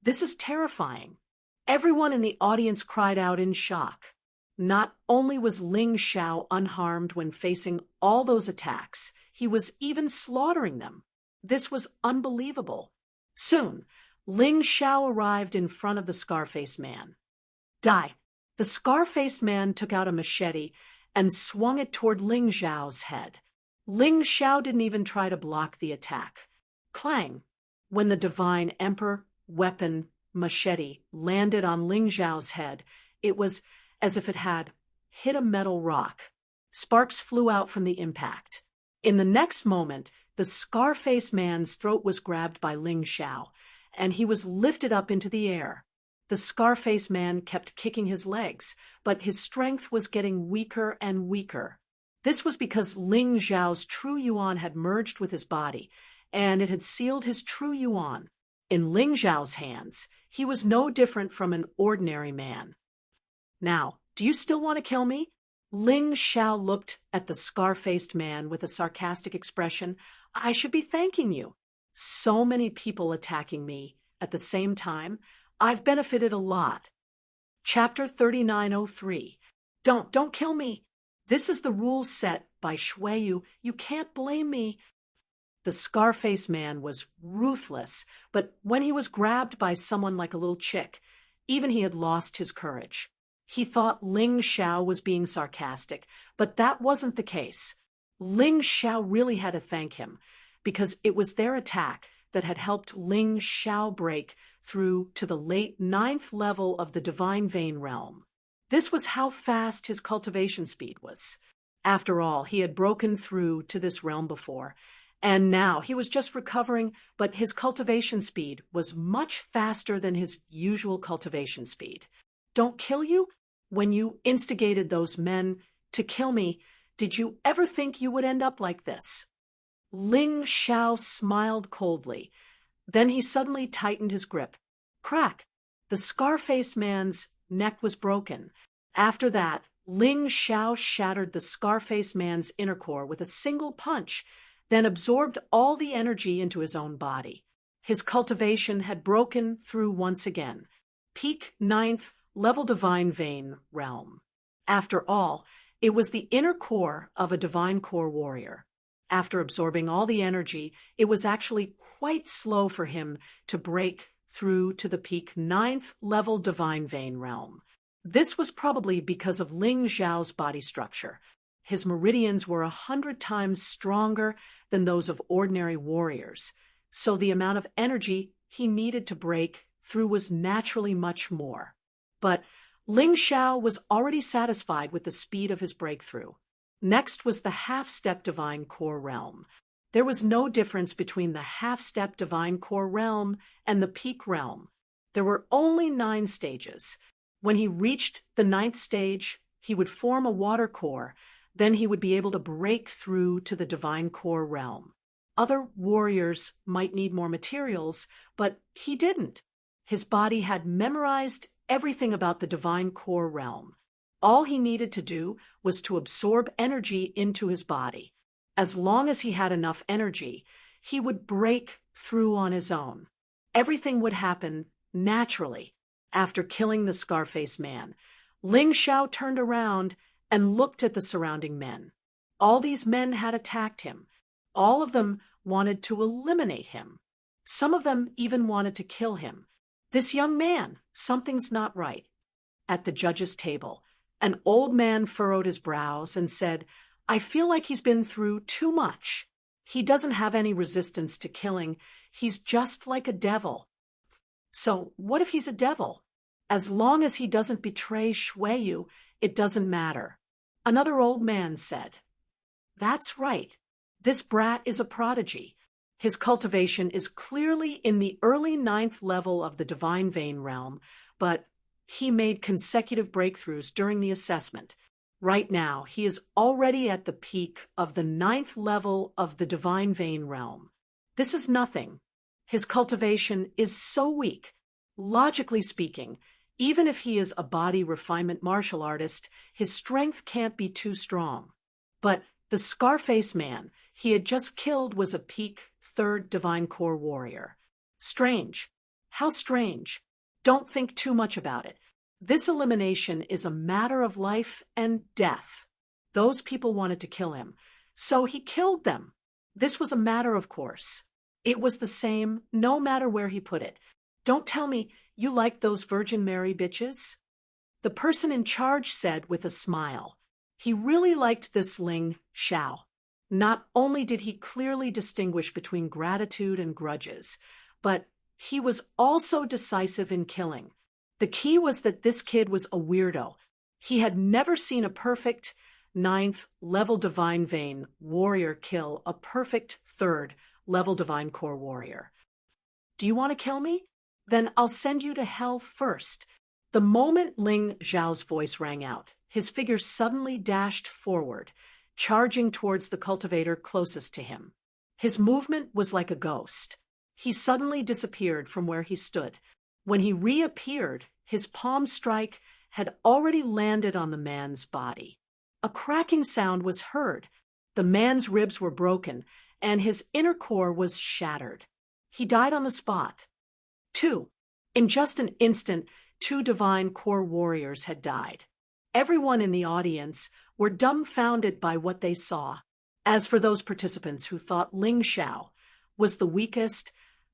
This is terrifying. Everyone in the audience cried out in shock. Not only was Ling Zhao unharmed when facing all those attacks, he was even slaughtering them. This was unbelievable. Soon, Ling Zhao arrived in front of the scar-faced man. Die! The scar-faced man took out a machete and swung it toward Ling Zhao's head. Ling Zhao didn't even try to block the attack. Clang! When the divine emperor weapon machete landed on Ling Zhao's head, it was as if it had hit a metal rock. Sparks flew out from the impact. In the next moment, the scar-faced man's throat was grabbed by Ling Zhao, and he was lifted up into the air. The scar-faced man kept kicking his legs, but his strength was getting weaker and weaker. This was because Ling Zhao's true yuan had merged with his body, and it had sealed his true yuan. In Ling Zhao's hands, he was no different from an ordinary man. Now, do you still want to kill me? Ling Zhao looked at the scar-faced man with a sarcastic expression. I should be thanking you. So many people attacking me at the same time. I've benefited a lot. Chapter 3903. Don't kill me. This is the rules set by Shuiyu. You can't blame me. The scar-faced man was ruthless, but when he was grabbed by someone like a little chick, even he had lost his courage. He thought Ling Zhao was being sarcastic, but that wasn't the case. Ling Zhao really had to thank him, because it was their attack that had helped Ling Zhao break through to the late 9th level of the Divine Vein realm. This was how fast his cultivation speed was. After all, he had broken through to this realm before, and now he was just recovering, but his cultivation speed was much faster than his usual cultivation speed. Don't kill you? When you instigated those men to kill me, did you ever think you would end up like this? Ling Zhao smiled coldly. Then he suddenly tightened his grip. Crack! The scar-faced man's neck was broken. After that, Ling Zhao shattered the scar-faced man's inner core with a single punch, then absorbed all the energy into his own body. His cultivation had broken through once again. Peak 9th level Divine Vein realm. After all, it was the inner core of a divine core warrior. After absorbing all the energy, it was actually quite slow for him to break through to the peak 9th level Divine Vein realm. This was probably because of Ling Zhao's body structure. His meridians were 100 times stronger than those of ordinary warriors, so the amount of energy he needed to break through was naturally much more. But Ling Xiao was already satisfied with the speed of his breakthrough. Next was the half-step divine core realm. There was no difference between the half-step divine core realm and the peak realm. There were only 9 stages. When he reached the 9th stage, he would form a water core. Then he would be able to break through to the divine core realm. Other warriors might need more materials, but he didn't. His body had memorized everything about the divine core realm. All he needed to do was to absorb energy into his body. As long as he had enough energy, he would break through on his own. Everything would happen naturally. After killing the Scarface man, Ling Xiao turned around and looked at the surrounding men. All these men had attacked him. All of them wanted to eliminate him. Some of them even wanted to kill him. This young man, something's not right. At the judge's table, an old man furrowed his brows and said, "I feel like he's been through too much. He doesn't have any resistance to killing. He's just like a devil." So what if he's a devil? As long as he doesn't betray Shueyu, it doesn't matter. Another old man said, "That's right. This brat is a prodigy. His cultivation is clearly in the early 9th level of the divine vein realm, but he made consecutive breakthroughs during the assessment. Right now, he is already at the peak of the 9th level of the divine vein realm. This is nothing. His cultivation is so weak. Logically speaking, even if he is a body refinement martial artist, his strength can't be too strong. But the Scarface man he had just killed was a peak 3rd divine core warrior. Strange. How strange. Don't think too much about it. This elimination is a matter of life and death. Those people wanted to kill him, so he killed them. This was a matter of course. It was the same no matter where he put it. Don't tell me you like those Virgin Mary bitches? The person in charge said with a smile. He really liked this Ling Xiao. Not only did he clearly distinguish between gratitude and grudges, but he was also decisive in killing. The key was that this kid was a weirdo. He had never seen a perfect 9th level divine vein warrior kill a perfect 3rd level divine core warrior. Do you want to kill me? Then I'll send you to hell first. The moment Ling Xiao's voice rang out, his figure suddenly dashed forward, charging towards the cultivator closest to him. His movement was like a ghost. He suddenly disappeared from where he stood. When he reappeared, his palm strike had already landed on the man's body. A cracking sound was heard. The man's ribs were broken, and his inner core was shattered. He died on the spot. 2. In just an instant, 2 divine core warriors had died. Everyone in the audience were dumbfounded by what they saw. As for those participants who thought Ling Xiao was the weakest,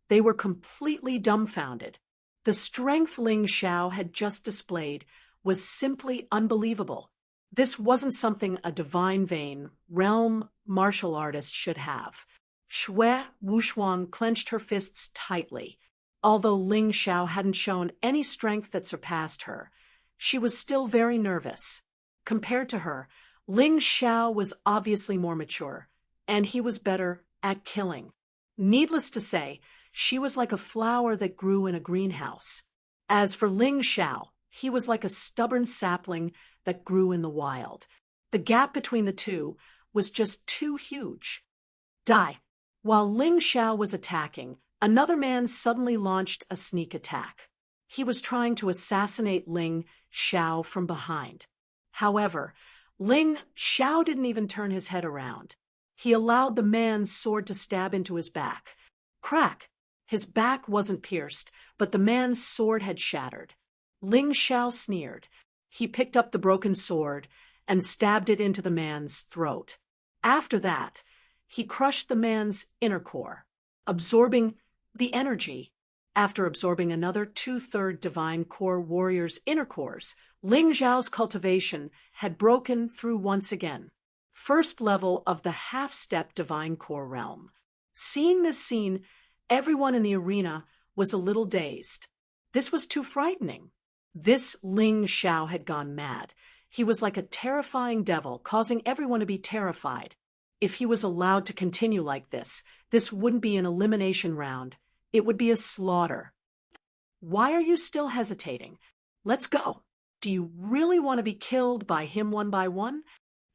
they were completely dumbfounded. The strength Ling Xiao had just displayed was simply unbelievable. This wasn't something a divine vein realm martial artist should have. Shui Wuxuan clenched her fists tightly. Although Ling Xiao hadn't shown any strength that surpassed her, she was still very nervous. Compared to her, Ling Xiao was obviously more mature, and he was better at killing. Needless to say, she was like a flower that grew in a greenhouse. As for Ling Xiao, he was like a stubborn sapling that grew in the wild. The gap between the two was just too huge. Die. While Ling Xiao was attacking, another man suddenly launched a sneak attack. He was trying to assassinate Ling Xiao from behind. However, Ling Xiao didn't even turn his head around. He allowed the man's sword to stab into his back. Crack! His back wasn't pierced, but the man's sword had shattered. Ling Xiao sneered. He picked up the broken sword and stabbed it into the man's throat. After that, he crushed the man's inner core, absorbing the energy. After absorbing another 2/3 divine core warrior's inner cores, Ling Xiao's cultivation had broken through once again. First level of the half-step divine core realm. Seeing this scene, everyone in the arena was a little dazed. This was too frightening. This Ling Xiao had gone mad. He was like a terrifying devil, causing everyone to be terrified. If he was allowed to continue like this wouldn't be an elimination round. It would be a slaughter. Why are you still hesitating? Let's go. Do you really want to be killed by him one by one?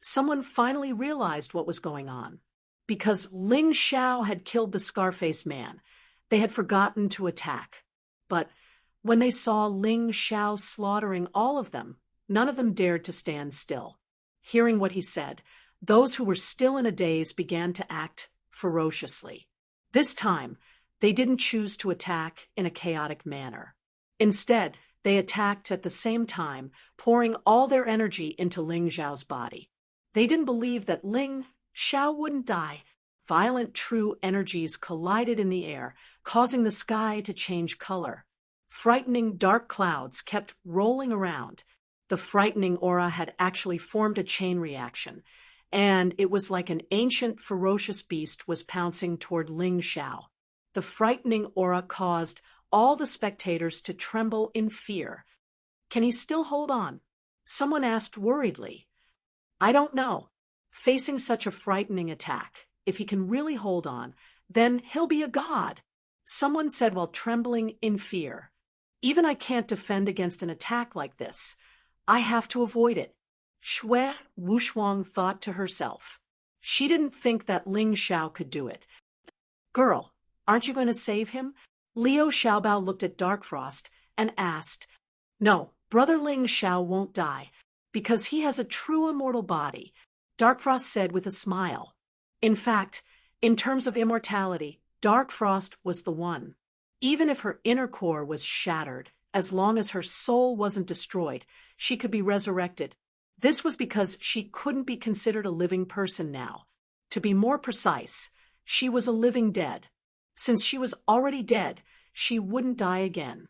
Someone finally realized what was going on. Because Ling Xiao had killed the Scarface man, they had forgotten to attack. But when they saw Ling Xiao slaughtering all of them, none of them dared to stand still. Hearing what he said, those who were still in a daze began to act ferociously. This time, they didn't choose to attack in a chaotic manner. Instead, they attacked at the same time, pouring all their energy into Ling Xiao's body. They didn't believe that Ling Xiao wouldn't die. Violent true energies collided in the air, causing the sky to change color. Frightening dark clouds kept rolling around. The frightening aura had actually formed a chain reaction, and it was like an ancient, ferocious beast was pouncing toward Ling Xiao. The frightening aura caused all the spectators to tremble in fear. Can he still hold on? Someone asked worriedly. I don't know. Facing such a frightening attack, if he can really hold on, then he'll be a god. Someone said while trembling in fear. Even I can't defend against an attack like this. I have to avoid it. Shui Wushuang thought to herself. She didn't think that Ling Xiao could do it. Girl, aren't you going to save him? Liu Xiaobao looked at Darkfrost and asked. No, brother Ling Xiao won't die, because he has a true immortal body, Darkfrost said with a smile. In fact, in terms of immortality, Darkfrost was the one. Even if her inner core was shattered, as long as her soul wasn't destroyed, she could be resurrected. This was because she couldn't be considered a living person now. To be more precise, she was a living dead. Since she was already dead, she wouldn't die again.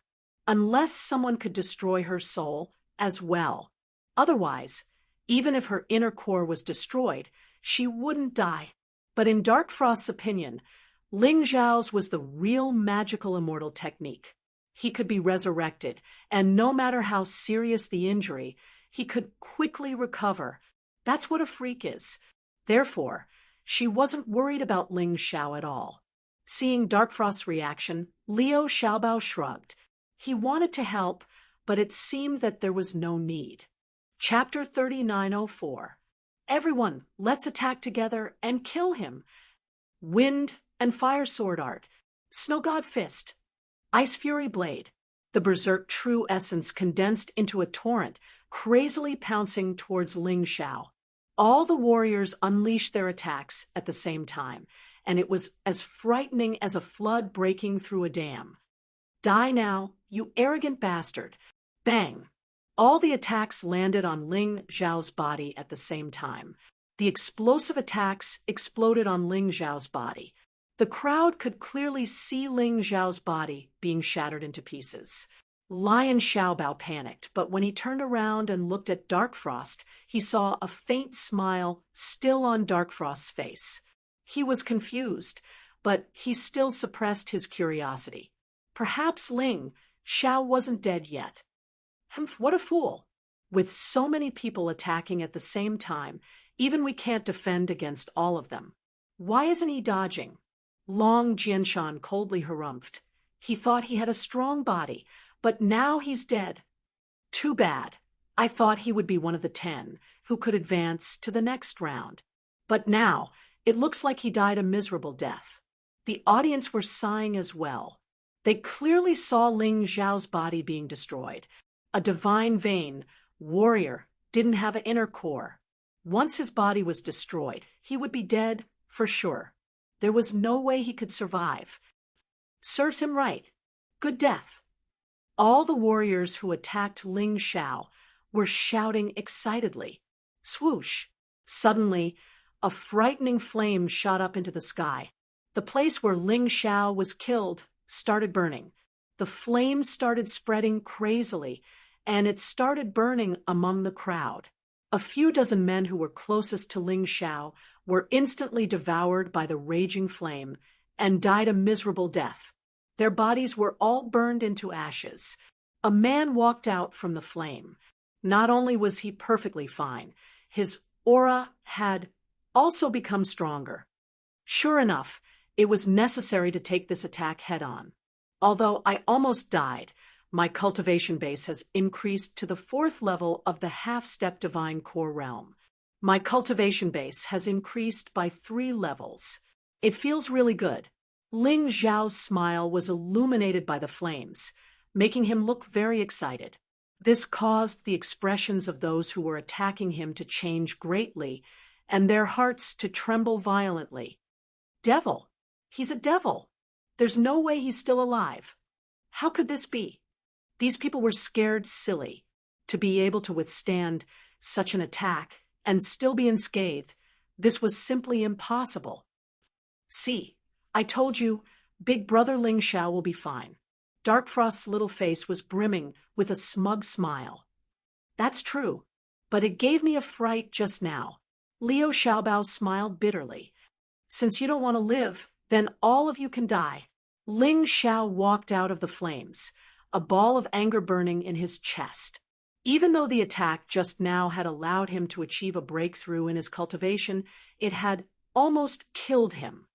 Unless someone could destroy her soul as well. Otherwise, even if her inner core was destroyed, she wouldn't die. But in Darkfrost's opinion, Ling Xiao's was the real magical immortal technique. He could be resurrected, and no matter how serious the injury, he could quickly recover. That's what a freak is. Therefore, she wasn't worried about Ling Xiao at all. Seeing Darkfrost's reaction, Liu Xiaobao shrugged. He wanted to help, but it seemed that there was no need. Chapter 3904. Everyone, let's attack together and kill him. Wind and Fire Sword Art, Snow God Fist, Ice Fury Blade. The Berserk true essence condensed into a torrent, crazily pouncing towards Ling Xiao. All the warriors unleashed their attacks at the same time, and it was as frightening as a flood breaking through a dam. Die now, you arrogant bastard. Bang! All the attacks landed on Ling Xiao's body at the same time. The explosive attacks exploded on Ling Xiao's body. The crowd could clearly see Ling Xiao's body being shattered into pieces. Lion Xiaobao panicked, but when he turned around and looked at Darkfrost, he saw a faint smile still on Darkfrost's face. He was confused, but he still suppressed his curiosity. Perhaps Ling Xiao wasn't dead yet. Humph, what a fool! With so many people attacking at the same time, even we can't defend against all of them. Why isn't he dodging? Long Jianshan coldly harumphed. He thought he had a strong body, but now he's dead. Too bad. I thought he would be one of the 10 who could advance to the next round. But now, it looks like he died a miserable death. The audience were sighing as well. They clearly saw Ling Xiao's body being destroyed. A divine vein, warrior, didn't have an inner core. Once his body was destroyed, he would be dead for sure. There was no way he could survive. Serves him right. Good death. All the warriors who attacked Ling Xiao were shouting excitedly. Swoosh! Suddenly, a frightening flame shot up into the sky. The place where Ling Xiao was killed started burning. The flames started spreading crazily, and it started burning among the crowd. A few dozen men who were closest to Ling Xiao were instantly devoured by the raging flame and died a miserable death. Their bodies were all burned into ashes. A man walked out from the flame. Not only was he perfectly fine, his aura had also become stronger. Sure enough, it was necessary to take this attack head-on. Although I almost died, my cultivation base has increased to the 4th level of the half-step divine core realm. My cultivation base has increased by 3 levels. It feels really good. Ling Zhao's smile was illuminated by the flames, making him look very excited. This caused the expressions of those who were attacking him to change greatly, and their hearts to tremble violently. Devil! He's a devil! There's no way he's still alive. How could this be? These people were scared silly. To be able to withstand such an attack and still be unscathed, this was simply impossible. See, I told you, Big Brother Ling Xiao will be fine. Darkfrost's little face was brimming with a smug smile. That's true, but it gave me a fright just now. Liu Xiaobao smiled bitterly. Since you don't want to live, then all of you can die. Ling Xiao walked out of the flames, a ball of anger burning in his chest. Even though the attack just now had allowed him to achieve a breakthrough in his cultivation, it had almost killed him.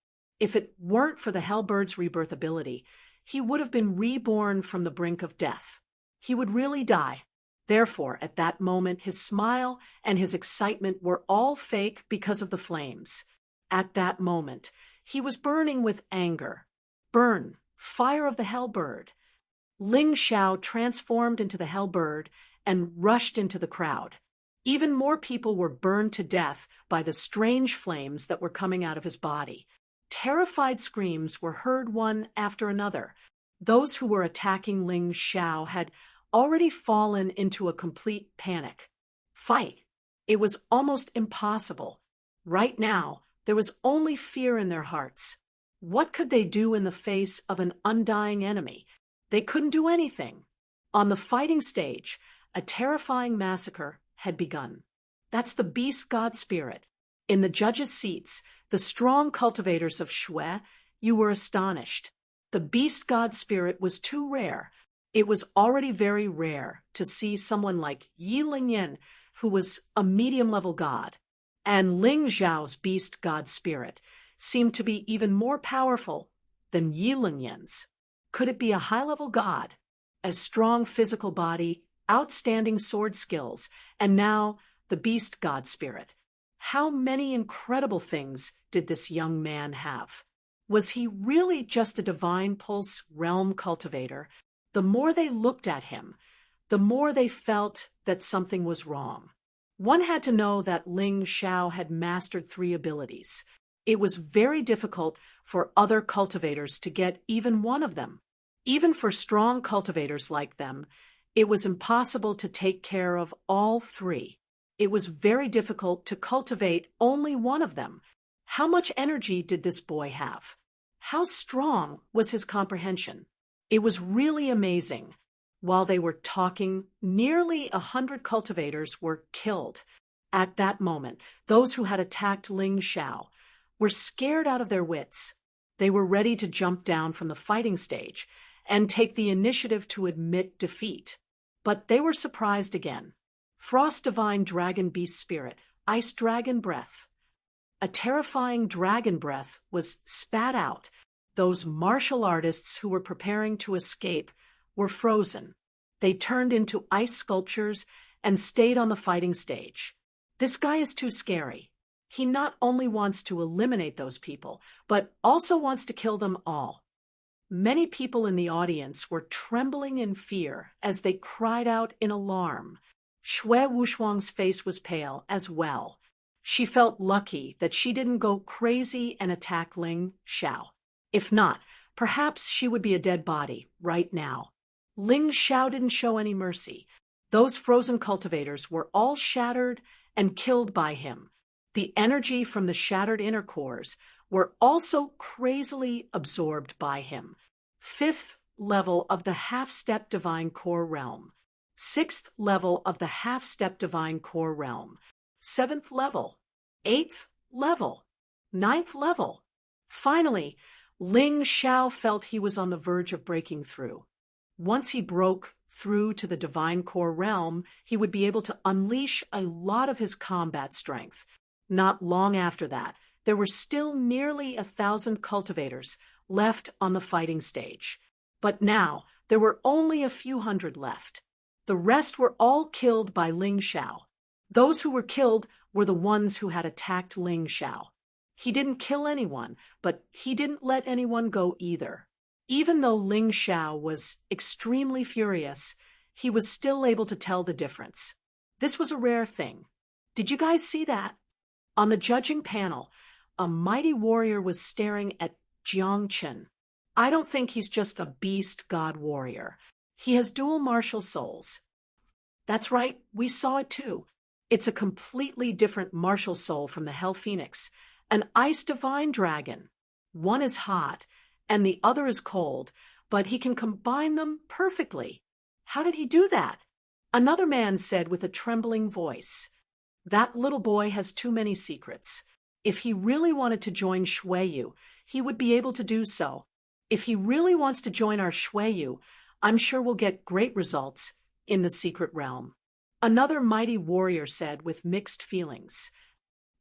If it weren't for the Hellbird's rebirth ability, he would have been reborn from the brink of death. He would really die. Therefore, at that moment, his smile and his excitement were all fake because of the flames. At that moment, he was burning with anger. Burn, fire of the Hellbird. Ling Xiao transformed into the Hellbird and rushed into the crowd. Even more people were burned to death by the strange flames that were coming out of his body. Terrified screams were heard one after another. Those who were attacking Ling Xiao had already fallen into a complete panic. Fight! It was almost impossible. Right now, there was only fear in their hearts. What could they do in the face of an undying enemy? They couldn't do anything. On the fighting stage, a terrifying massacre had begun. That's the beast god spirit. In the judges' seats, the strong cultivators of Shui, you were astonished. The beast god spirit was too rare. It was already very rare to see someone like Yi Lingyan, who was a medium-level god, and Ling Zhao's beast god spirit seemed to be even more powerful than Yi Lingyan's. Could it be a high-level god? A strong physical body, outstanding sword skills, and now the beast god spirit. How many incredible things did this young man have? Was he really just a divine pulse realm cultivator? The more they looked at him, the more they felt that something was wrong. One had to know that Ling Xiao had mastered 3 abilities. It was very difficult for other cultivators to get even one of them. Even for strong cultivators like them, it was impossible to take care of all 3. It was very difficult to cultivate only one of them. How much energy did this boy have? How strong was his comprehension? It was really amazing. While they were talking, nearly 100 cultivators were killed. At that moment, those who had attacked Ling Xiao were scared out of their wits. They were ready to jump down from the fighting stage and take the initiative to admit defeat. But they were surprised again. Frost Divine Dragon Beast Spirit, Ice Dragon Breath. A terrifying dragon breath was spat out. Those martial artists who were preparing to escape were frozen. They turned into ice sculptures and stayed on the fighting stage. This guy is too scary. He not only wants to eliminate those people, but also wants to kill them all. Many people in the audience were trembling in fear as they cried out in alarm. Shui Wushuang's face was pale as well. She felt lucky that she didn't go crazy and attack Ling Xiao. If not, perhaps she would be a dead body right now. Ling Xiao didn't show any mercy. Those frozen cultivators were all shattered and killed by him. The energy from the shattered inner cores were also crazily absorbed by him. 5th level of the half-step divine core realm. 6th level of the half-step divine core realm. 7th level. 8th level. 9th level. Finally, Ling Xiao felt he was on the verge of breaking through. Once he broke through to the divine core realm, he would be able to unleash a lot of his combat strength. Not long after that, there were still nearly 1,000 cultivators left on the fighting stage. But now, there were only a few hundred left. The rest were all killed by Ling Xiao. Those who were killed were the ones who had attacked Ling Xiao. He didn't kill anyone, but he didn't let anyone go either. Even though Ling Xiao was extremely furious, he was still able to tell the difference. This was a rare thing. Did you guys see that? On the judging panel, a mighty warrior was staring at Jiang Chen. I don't think he's just a beast god warrior. He has dual martial souls. That's right, we saw it too. It's a completely different martial soul from the Hell Phoenix, an ice divine dragon. One is hot, and the other is cold, but he can combine them perfectly. How did he do that? Another man said with a trembling voice, "That little boy has too many secrets. If he really wanted to join Shuiyu, he would be able to do so. If he really wants to join our Shuiyu, I'm sure we'll get great results in the secret realm." Another mighty warrior said with mixed feelings,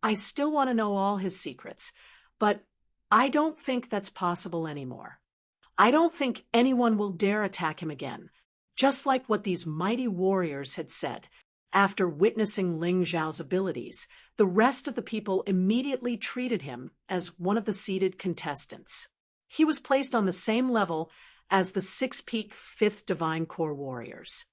"I still want to know all his secrets, but I don't think that's possible anymore. I don't think anyone will dare attack him again," just like what these mighty warriors had said. After witnessing Ling Xiao's abilities, the rest of the people immediately treated him as one of the seeded contestants. He was placed on the same level as the six-peak 5th Divine Core warriors.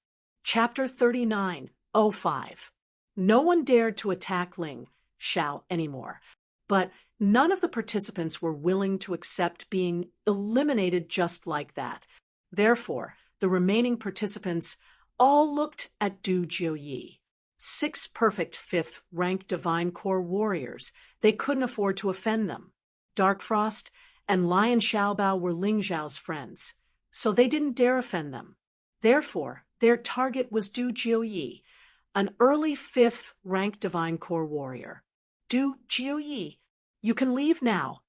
Chapter 39:05. No one dared to attack Ling Xiao anymore, but none of the participants were willing to accept being eliminated just like that. Therefore, the remaining participants all looked at Du Jiuyi. 6 perfect 5th rank Divine Core warriors. They couldn't afford to offend them. Dark Frost and Lion Xiaobao were Ling Xiao's friends, so they didn't dare offend them. Therefore, their target was Du Jiuyi, an early 5th rank Divine Core warrior. Du Jiuyi, you can leave now.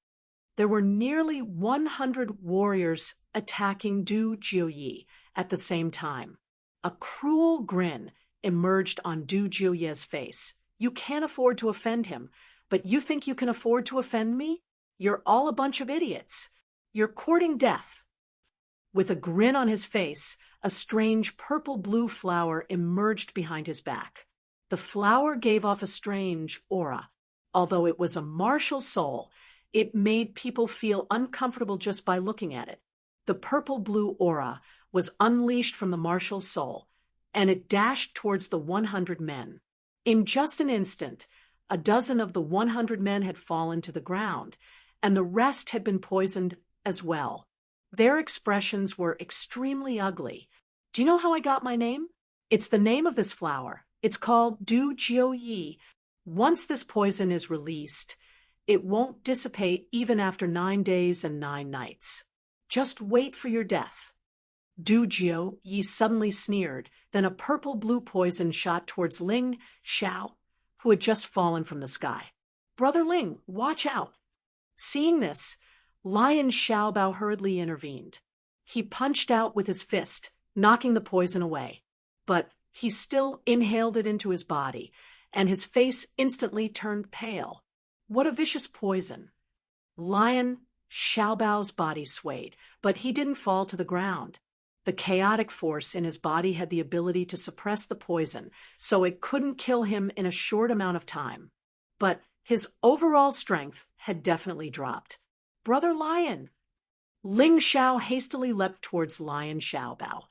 There were nearly 100 warriors attacking Du Jiuyi at the same time. A cruel grin emerged on Du Jiuyi's face. "You can't afford to offend him, but you think you can afford to offend me? You're all a bunch of idiots. You're courting death." With a grin on his face, a strange purple-blue flower emerged behind his back. The flower gave off a strange aura. Although it was a martial soul, it made people feel uncomfortable just by looking at it. The purple-blue aura was unleashed from the martial soul, and it dashed towards the 100 men. In just an instant, a dozen of the 100 men had fallen to the ground, and the rest had been poisoned as well. Their expressions were extremely ugly. Do you know how I got my name? It's the name of this flower. It's called Du Jiuyi. Once this poison is released, it won't dissipate even after 9 days and 9 nights. Just wait for your death. Du Jiuyi suddenly sneered. Then a purple-blue poison shot towards Ling Xiao, who had just fallen from the sky. "Brother Ling, watch out." Seeing this, Lion Xiaobao hurriedly intervened. He punched out with his fist, knocking the poison away. But he still inhaled it into his body, and his face instantly turned pale. What a vicious poison. Lion Xiaobao's body swayed, but he didn't fall to the ground. The chaotic force in his body had the ability to suppress the poison, so it couldn't kill him in a short amount of time. But his overall strength had definitely dropped. "Brother Lion!" Ling Xiao hastily leapt towards Lion Xiaobao.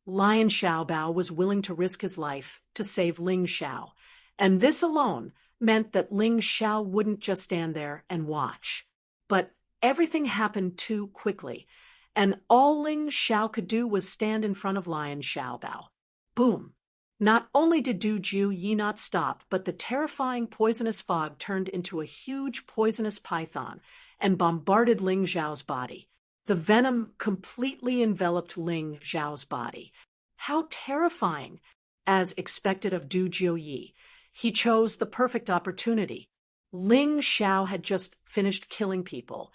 Lion Xiaobao was willing to risk his life to save Ling Xiao, and this alone meant that Ling Xiao wouldn't just stand there and watch. But everything happened too quickly, and all Ling Xiao could do was stand in front of Lion Xiaobao. Boom! Not only did Du Jiuyi not stop, but the terrifying poisonous fog turned into a huge poisonous python and bombarded Ling Xiao's body. The venom completely enveloped Ling Xiao's body. How terrifying! As expected of Du Jiuyi, he chose the perfect opportunity. Ling Xiao had just finished killing people,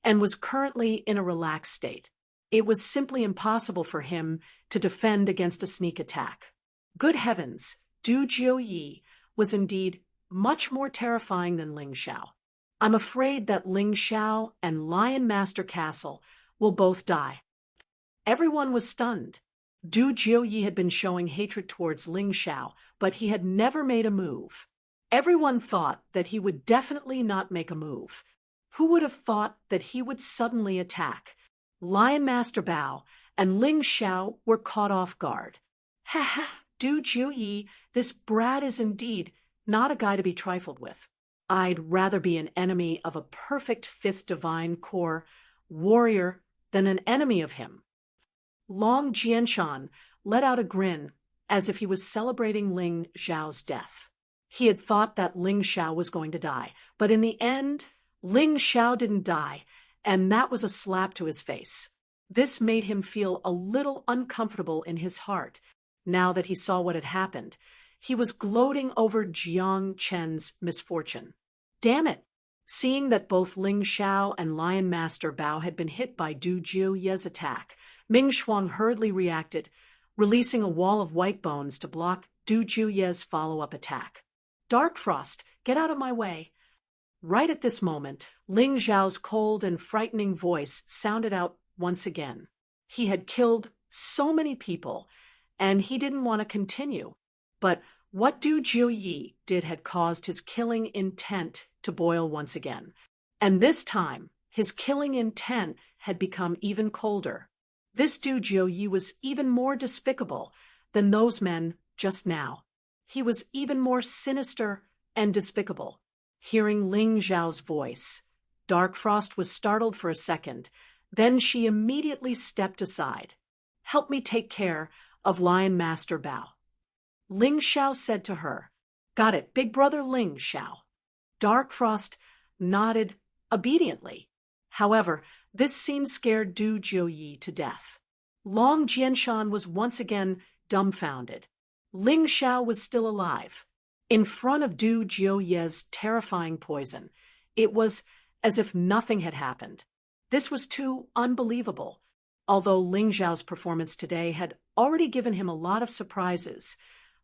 and was currently in a relaxed state. It was simply impossible for him to defend against a sneak attack. Good heavens, Du Jiuyi was indeed much more terrifying than Ling Xiao. I'm afraid that Ling Xiao and Lion Master Castle will both die. Everyone was stunned. Du Jiuyi had been showing hatred towards Ling Xiao, but he had never made a move. Everyone thought that he would definitely not make a move. Who would have thought that he would suddenly attack? Lion Master Bao and Ling Xiao were caught off guard. Ha ha, Du Jiuyi, this brat is indeed not a guy to be trifled with. I'd rather be an enemy of a perfect fifth divine core warrior than an enemy of him. Long Jianshan let out a grin as if he was celebrating Ling Xiao's death. He had thought that Ling Xiao was going to die, but in the end, Ling Xiao didn't die, and that was a slap to his face. This made him feel a little uncomfortable in his heart. Now that he saw what had happened, he was gloating over Jiang Chen's misfortune. Damn it! Seeing that both Ling Xiao and Lion Master Bao had been hit by Du Jiuye's attack, Ming Shuang hurriedly reacted, releasing a wall of white bones to block Du Jiuye's follow-up attack. Dark Frost, get out of my way! Right at this moment, Ling Xiao's cold and frightening voice sounded out once again. He had killed so many people, and he didn't want to continue. But what Du Jiuyi did had caused his killing intent to boil once again. And this time, his killing intent had become even colder. This Du Jiuyi was even more despicable than those men just now. He was even more sinister and despicable. Hearing Ling Xiao's voice, Dark Frost was startled for a second. Then she immediately stepped aside. Help me take care of Lion Master Bao. Ling Xiao said to her. Got it, big brother Ling Xiao. Dark Frost nodded obediently. However, this scene scared Du Jiuyi to death. Long Jianshan was once again dumbfounded. Ling Xiao was still alive. In front of Du Jiuye's terrifying poison, it was as if nothing had happened. This was too unbelievable. Although Ling Xiao's performance today had already given him a lot of surprises,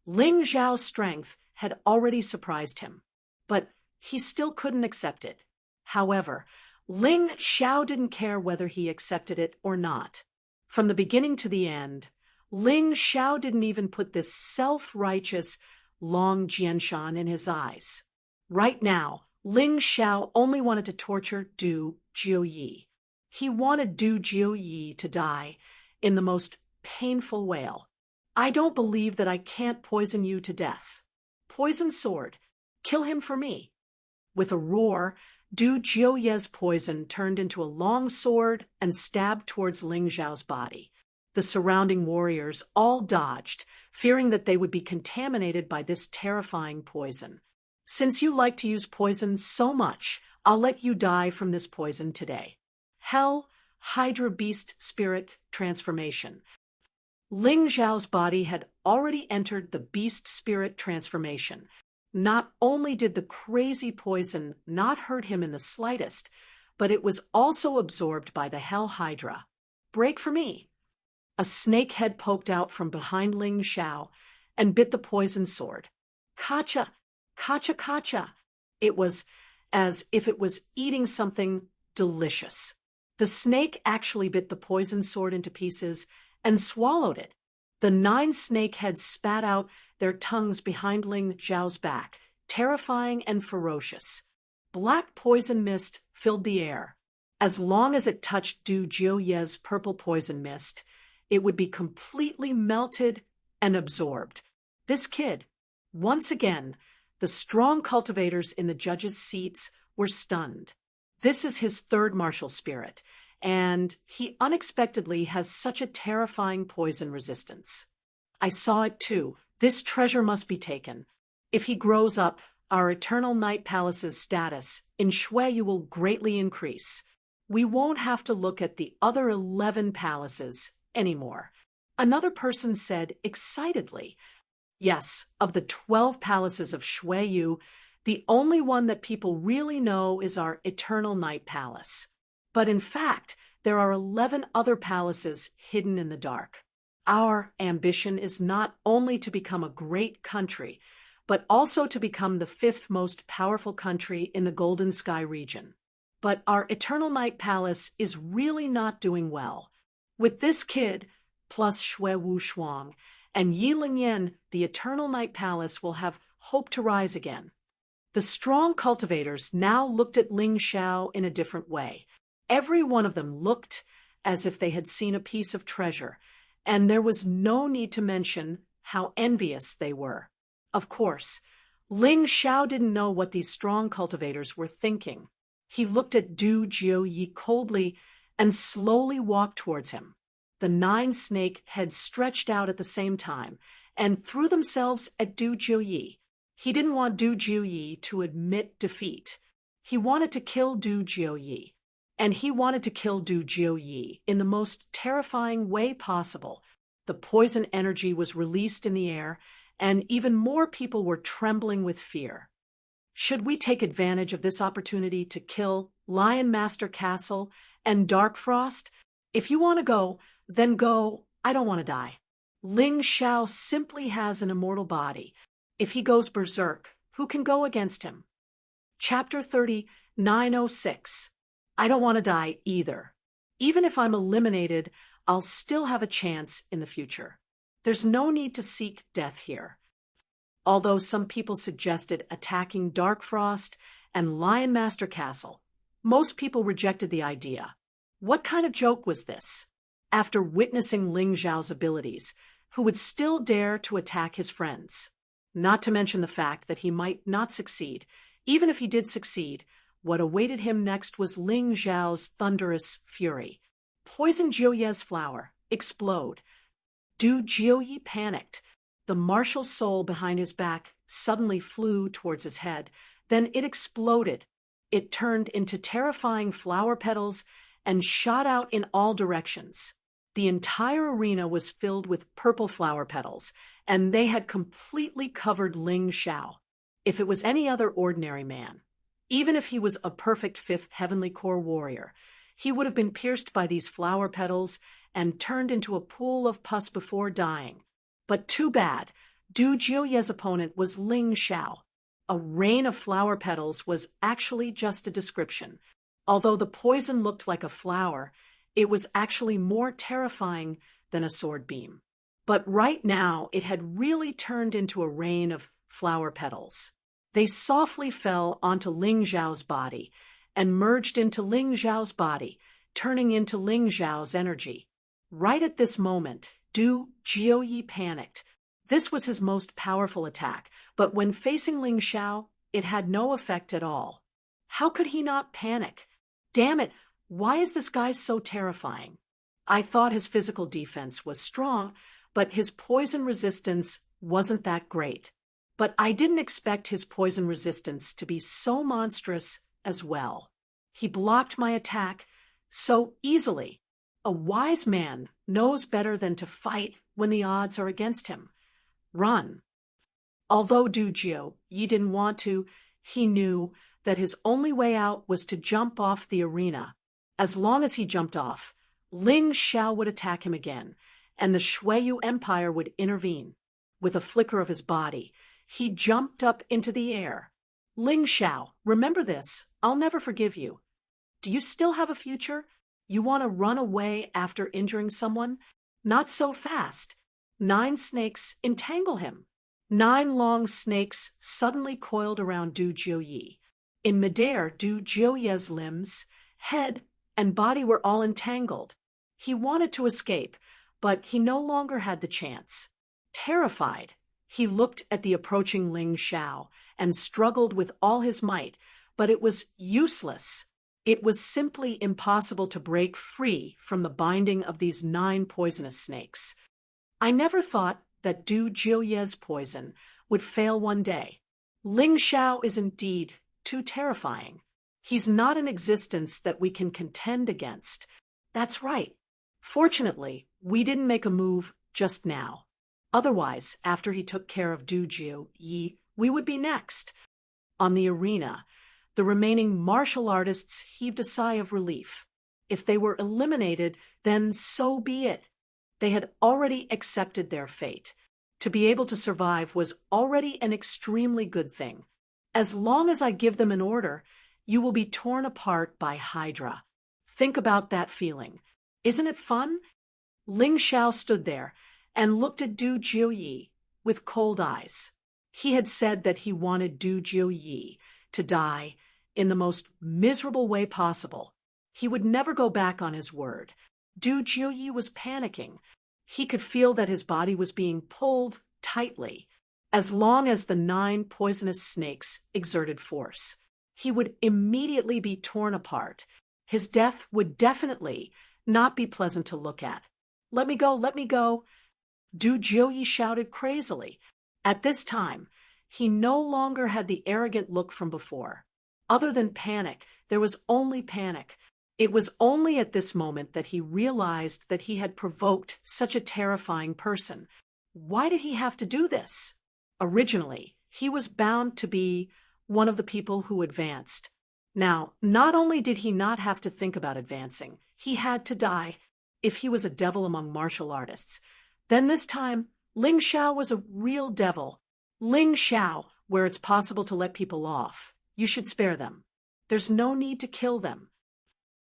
Ling Xiao's strength had already surprised him. But he still couldn't accept it. However, Ling Xiao didn't care whether he accepted it or not. From the beginning to the end, Ling Xiao didn't even put this self-righteous Long Jianshan in his eyes. Right now, Ling Xiao only wanted to torture Du Jiuyi. He wanted Du Jiuyi to die in the most painful wail. I don't believe that I can't poison you to death. Poison sword, kill him for me. With a roar, Du Jiuye's poison turned into a long sword and stabbed towards Ling Xiao's body. The surrounding warriors all dodged, fearing that they would be contaminated by this terrifying poison. Since you like to use poison so much, I'll let you die from this poison today. Hell, Hydra Beast Spirit Transformation. Ling Xiao's body had already entered the Beast Spirit Transformation. Not only did the crazy poison not hurt him in the slightest, but it was also absorbed by the Hell Hydra. Break for me! A snake head poked out from behind Ling Xiao and bit the poison sword. Kacha! Kacha! Kacha! It was as if it was eating something delicious. The snake actually bit the poison sword into pieces and swallowed it. The 9 snake heads spat out their tongues behind Ling Xiao's back, terrifying and ferocious. Black poison mist filled the air. As long as it touched Du Jiuye's purple poison mist, it would be completely melted and absorbed. This kid, once again, the strong cultivators in the judges' seats were stunned. This is his 3rd martial spirit, and he unexpectedly has such a terrifying poison resistance. I saw it too. This treasure must be taken. If he grows up, our Eternal Night Palace's status in Shueyu will greatly increase. We won't have to look at the other 11 palaces anymore. Another person said excitedly, yes, of the 12 palaces of Shueyu, the only one that people really know is our Eternal Night Palace. But in fact, there are 11 other palaces hidden in the dark. Our ambition is not only to become a great country, but also to become the 5th most powerful country in the Golden Sky region. But our Eternal Night Palace is really not doing well. With this kid, plus Xue Wushuang, and Yi Lingyan, the Eternal Night Palace will have hope to rise again. The strong cultivators now looked at Ling Xiao in a different way. Every one of them looked as if they had seen a piece of treasure, and there was no need to mention how envious they were. Of course, Ling Xiao didn't know what these strong cultivators were thinking. He looked at Du Jiuyi coldly and slowly walked towards him. The 9 snake heads stretched out at the same time and threw themselves at Du Jiuyi. He didn't want Du Jiuyi to admit defeat. He wanted to kill Du Jiuyi. And he wanted to kill Du Jiuyi in the most terrifying way possible. The poison energy was released in the air, and even more people were trembling with fear. Should we take advantage of this opportunity to kill Lion Master Castle and Dark Frost? If you want to go, then go. I don't want to die. Ling Xiao simply has an immortal body. If he goes berserk, who can go against him? Chapter 3906. I don't want to die either. Even if I'm eliminated, I'll still have a chance in the future. There's no need to seek death here. Although some people suggested attacking Dark Frost and Lion Master Castle, most people rejected the idea. What kind of joke was this? After witnessing Ling Xiao's abilities, who would still dare to attack his friends? Not to mention the fact that he might not succeed. Even if he did succeed, what awaited him next was Ling Xiao's thunderous fury. Poison Jiuye's flower. Explode. Du Jiuyi panicked. The martial soul behind his back suddenly flew towards his head. Then it exploded. It turned into terrifying flower petals and shot out in all directions. The entire arena was filled with purple flower petals, and they had completely covered Ling Xiao. If it was any other ordinary man, even if he was a perfect 5th Heavenly Core warrior, he would have been pierced by these flower petals and turned into a pool of pus before dying. But too bad, Du Jiuye's opponent was Ling Xiao. A rain of flower petals was actually just a description. Although the poison looked like a flower, it was actually more terrifying than a sword beam. But right now, it had really turned into a rain of flower petals. They softly fell onto Ling Xiao's body and merged into Ling Xiao's body, turning into Ling Xiao's energy. Right at this moment, Du Jiuyi panicked. This was his most powerful attack, but when facing Ling Xiao, it had no effect at all. How could he not panic? Damn it, why is this guy so terrifying? I thought his physical defense was strong, but his poison resistance wasn't that great. But I didn't expect his poison resistance to be so monstrous as well. He blocked my attack so easily. A wise man knows better than to fight when the odds are against him. Run. Although Du Jiuyi didn't want to, he knew that his only way out was to jump off the arena. As long as he jumped off, Ling Xiao would attack him again, and the Shuiyu Empire would intervene. With a flicker of his body, he jumped up into the air. Ling Xiao, remember this. I'll never forgive you. Do you still have a future? You want to run away after injuring someone? Not so fast. 9 snakes entangle him. 9 long snakes suddenly coiled around Du Jiuyi. In midair, Du Jiuye's limbs, head, and body were all entangled. He wanted to escape, but he no longer had the chance. Terrified, he looked at the approaching Ling Xiao and struggled with all his might, but it was useless. It was simply impossible to break free from the binding of these 9 poisonous snakes. I never thought that Du Jiuye's poison would fail one day. Ling Xiao is indeed too terrifying. He's not an existence that we can contend against. That's right. Fortunately, we didn't make a move just now. Otherwise, after he took care of Du Jiuyi, we would be next. On the arena, the remaining martial artists heaved a sigh of relief. If they were eliminated, then so be it. They had already accepted their fate. To be able to survive was already an extremely good thing. As long as I give them an order, you will be torn apart by Hydra. Think about that feeling. Isn't it fun? Ling Xiao stood there and looked at Du Jiuyi with cold eyes. He had said that he wanted Du Jiuyi to die in the most miserable way possible. He would never go back on his word. Du Jiuyi was panicking. He could feel that his body was being pulled tightly. As long as the 9 poisonous snakes exerted force, he would immediately be torn apart. His death would definitely not be pleasant to look at. Let me go, let me go. Du Jiuyi shouted crazily. At this time, he no longer had the arrogant look from before. Other than panic, there was only panic. It was only at this moment that he realized that he had provoked such a terrifying person. Why did he have to do this? Originally, he was bound to be one of the people who advanced. Now, not only did he not have to think about advancing, he had to die. If he was a devil among martial artists, then this time, Ling Xiao was a real devil. Ling Xiao, where it's possible to let people off. You should spare them. There's no need to kill them.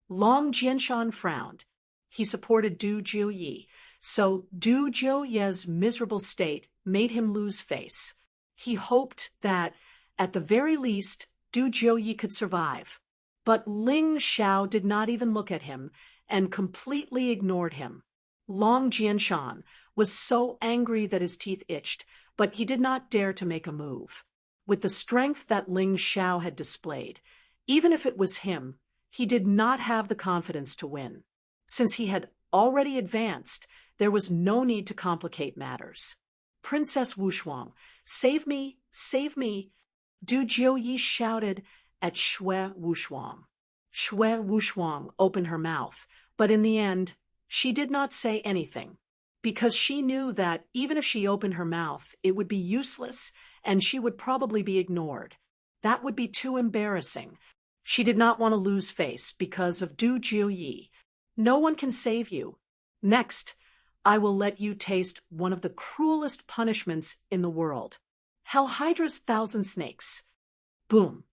Long Jianshan frowned. He supported Du Jiuyi, so Du Jiuyi's miserable state made him lose face. He hoped that, at the very least, Du Jiuyi could survive. But Ling Xiao did not even look at him and completely ignored him. Long Jianshan was so angry that his teeth itched, but he did not dare to make a move. With the strength that Ling Xiao had displayed, even if it was him, he did not have the confidence to win. Since he had already advanced, there was no need to complicate matters. Princess Wushuang, save me, save me, Du Jiuyi shouted at Shui Wushuang. Shui Wushuang opened her mouth, but in the end, she did not say anything, because she knew that even if she opened her mouth, it would be useless and she would probably be ignored. That would be too embarrassing. She did not want to lose face because of Du Jiuyi. No one can save you. Next, I will let you taste one of the cruelest punishments in the world. Hell Hydra's 1,000 snakes. Boom.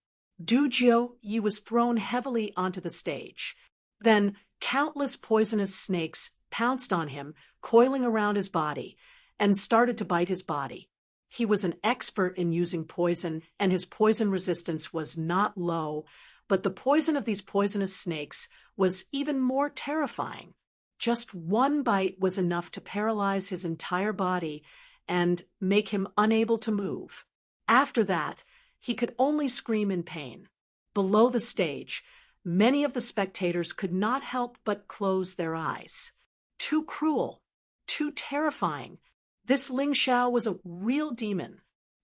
Du Jiuyi was thrown heavily onto the stage. Then countless poisonous snakes pounced on him, coiling around his body, and started to bite his body. He was an expert in using poison, and his poison resistance was not low, but the poison of these poisonous snakes was even more terrifying. Just one bite was enough to paralyze his entire body and make him unable to move. After that, he could only scream in pain. Below the stage, many of the spectators could not help but close their eyes. Too cruel, too terrifying. This Ling Xiao was a real demon.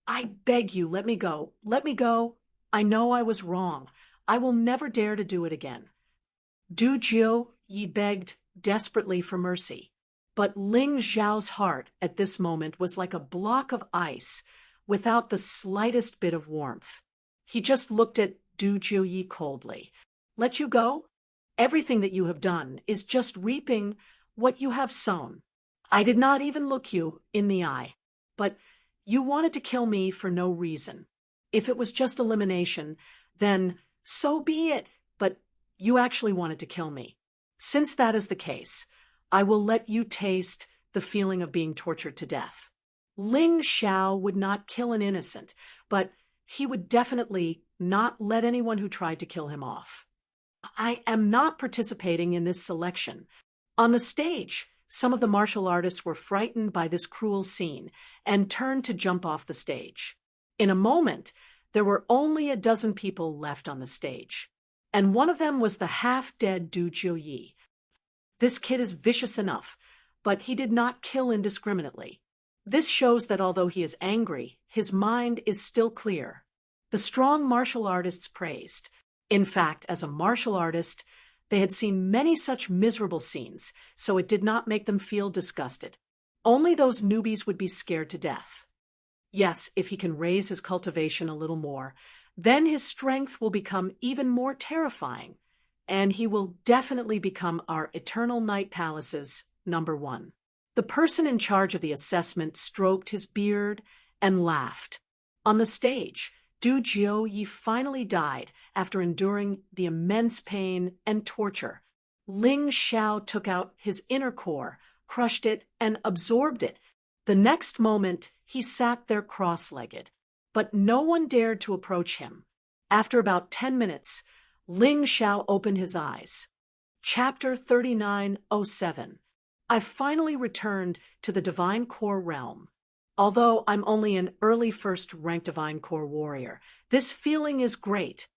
I beg you, let me go. Let me go. I know I was wrong. I will never dare to do it again. Du Jiuyi begged desperately for mercy. But Ling Xiao's heart at this moment was like a block of ice without the slightest bit of warmth. He just looked at Du Jiuyi coldly. Let you go? Everything that you have done is just reaping what you have sown. I did not even look you in the eye, but you wanted to kill me for no reason. If it was just elimination, then so be it, but you actually wanted to kill me. Since that is the case, I will let you taste the feeling of being tortured to death. Ling Xiao would not kill an innocent, but he would definitely not let anyone who tried to kill him off. I am not participating in this selection. On the stage, some of the martial artists were frightened by this cruel scene and turned to jump off the stage. In a moment, there were only a dozen people left on the stage, and one of them was the half-dead Du Jiuyi. This kid is vicious enough, but he did not kill indiscriminately. This shows that although he is angry, his mind is still clear. The strong martial artists praised. In fact, as a martial artist, they had seen many such miserable scenes, so it did not make them feel disgusted. Only those newbies would be scared to death. Yes, if he can raise his cultivation a little more, then his strength will become even more terrifying. and he will definitely become our Eternal Night Palace's #1. The person in charge of the assessment stroked his beard and laughed. On the stage, Du Jiuyi finally died after enduring the immense pain and torture. Ling Xiao took out his inner core, crushed it, and absorbed it. The next moment, he sat there cross-legged, but no one dared to approach him. After about 10 minutes, Ling Xiao opened his eyes. Chapter 3907. I've finally returned to the Divine Core realm. Although I'm only an early first-rank Divine Core warrior, this feeling is great.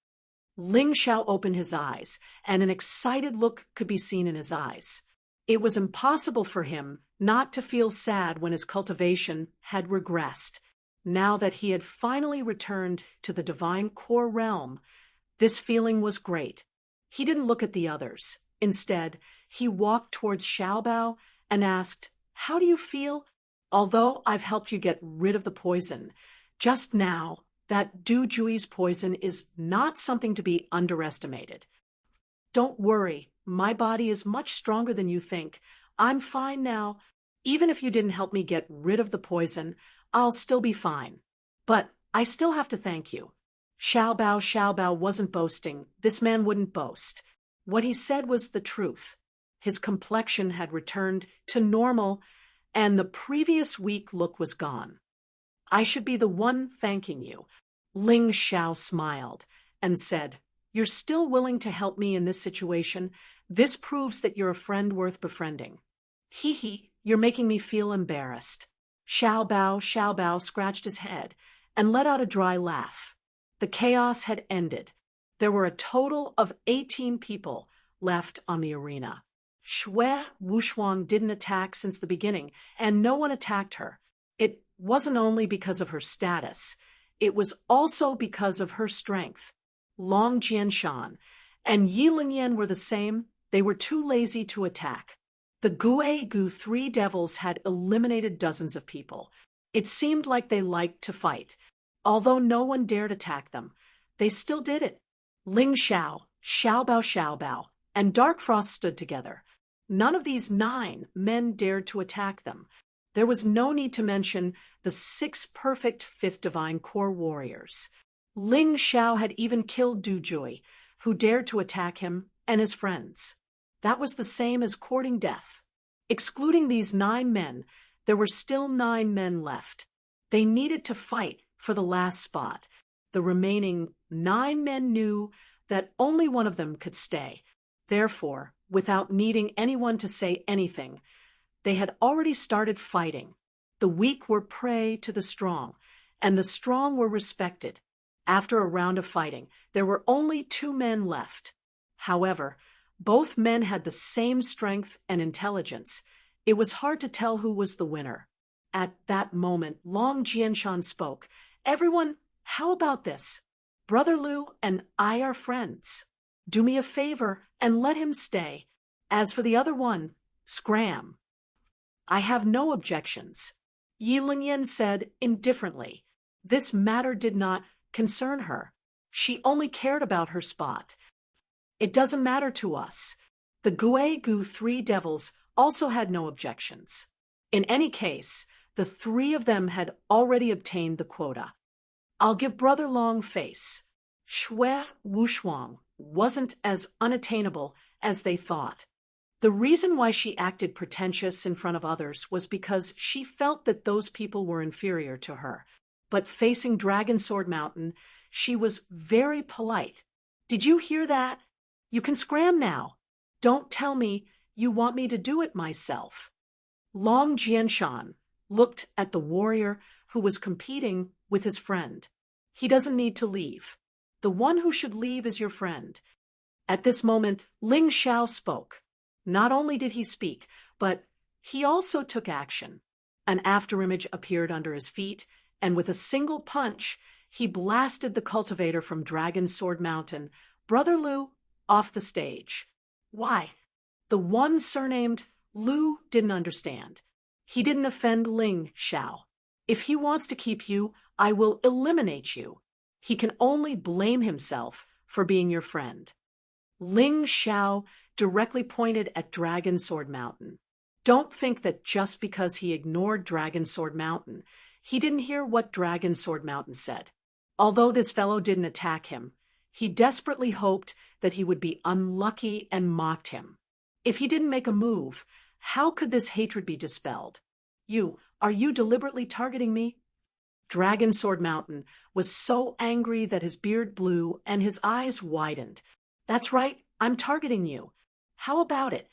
Ling Xiao opened his eyes, and an excited look could be seen in his eyes. It was impossible for him not to feel sad when his cultivation had regressed. Now that he had finally returned to the Divine Core realm, this feeling was great. He didn't look at the others. Instead, he walked towards Xiaobao and asked, "How do you feel? Although I've helped you get rid of the poison, just now, that Du Jui's poison is not something to be underestimated. Don't worry, my body is much stronger than you think. I'm fine now. Even if you didn't help me get rid of the poison, I'll still be fine. But I still have to thank you." Xiaobao wasn't boasting. This man wouldn't boast. What he said was the truth. His complexion had returned to normal, and the previous weak look was gone. "I should be the one thanking you." Ling Xiao smiled and said, "You're still willing to help me in this situation? This proves that you're a friend worth befriending." "Hee, you're making me feel embarrassed." Xiaobao scratched his head and let out a dry laugh. The chaos had ended. There were a total of 18 people left on the arena. Xue Wushuang didn't attack since the beginning, and no one attacked her. It wasn't only because of her status, it was also because of her strength. Long Jianshan and Yi Lingyan were the same. They were too lazy to attack. The Guegu Three Devils had eliminated dozens of people. It seemed like they liked to fight. Although no one dared attack them, they still did it. Ling Xiao, Xiaobao, and Dark Frost stood together. None of these 9 men dared to attack them. There was no need to mention the 6 perfect 5th Divine Core warriors. Ling Xiao had even killed Du Jui, who dared to attack him and his friends. That was the same as courting death. Excluding these 9 men, there were still 9 men left. They needed to fight for the last spot. The remaining 9 men knew that only one of them could stay. Therefore, without needing anyone to say anything, they had already started fighting. The weak were prey to the strong, and the strong were respected. After a round of fighting, there were only 2 men left. However, both men had the same strength and intelligence. It was hard to tell who was the winner. At that moment, Long Jianshan spoke. "Everyone, how about this? Brother Liu and I are friends. Do me a favor and let him stay. As for the other one, scram." "I have no objections," Yi Lingyan said indifferently. This matter did not concern her. She only cared about her spot. "It doesn't matter to us." The Guegu Three Devils also had no objections. In any case, the 3 of them had already obtained the quota. "I'll give Brother Long face." Xue Wushuang wasn't as unattainable as they thought. The reason why she acted pretentious in front of others was because she felt that those people were inferior to her. But facing Dragon Sword Mountain, she was very polite. "Did you hear that? You can scram now. Don't tell me you want me to do it myself." Long Jianshan looked at the warrior who was competing with his friend. "He doesn't need to leave. The one who should leave is your friend." At this moment, Ling Xiao spoke. Not only did he speak, but he also took action. An afterimage appeared under his feet, and with a single punch, he blasted the cultivator from Dragon Sword Mountain, Brother Liu, off the stage. Why? The one surnamed Liu didn't understand. He didn't offend Ling Xiao. "If he wants to keep you, I will eliminate you. He can only blame himself for being your friend." Ling Xiao directly pointed at Dragon Sword Mountain. Don't think that just because he ignored Dragon Sword Mountain, he didn't hear what Dragon Sword Mountain said. Although this fellow didn't attack him, he desperately hoped that he would be unlucky and mocked him. If he didn't make a move, how could this hatred be dispelled? Are you deliberately targeting me? Dragon Sword Mountain was so angry that his beard blew and his eyes widened. That's right, I'm targeting you. How about it?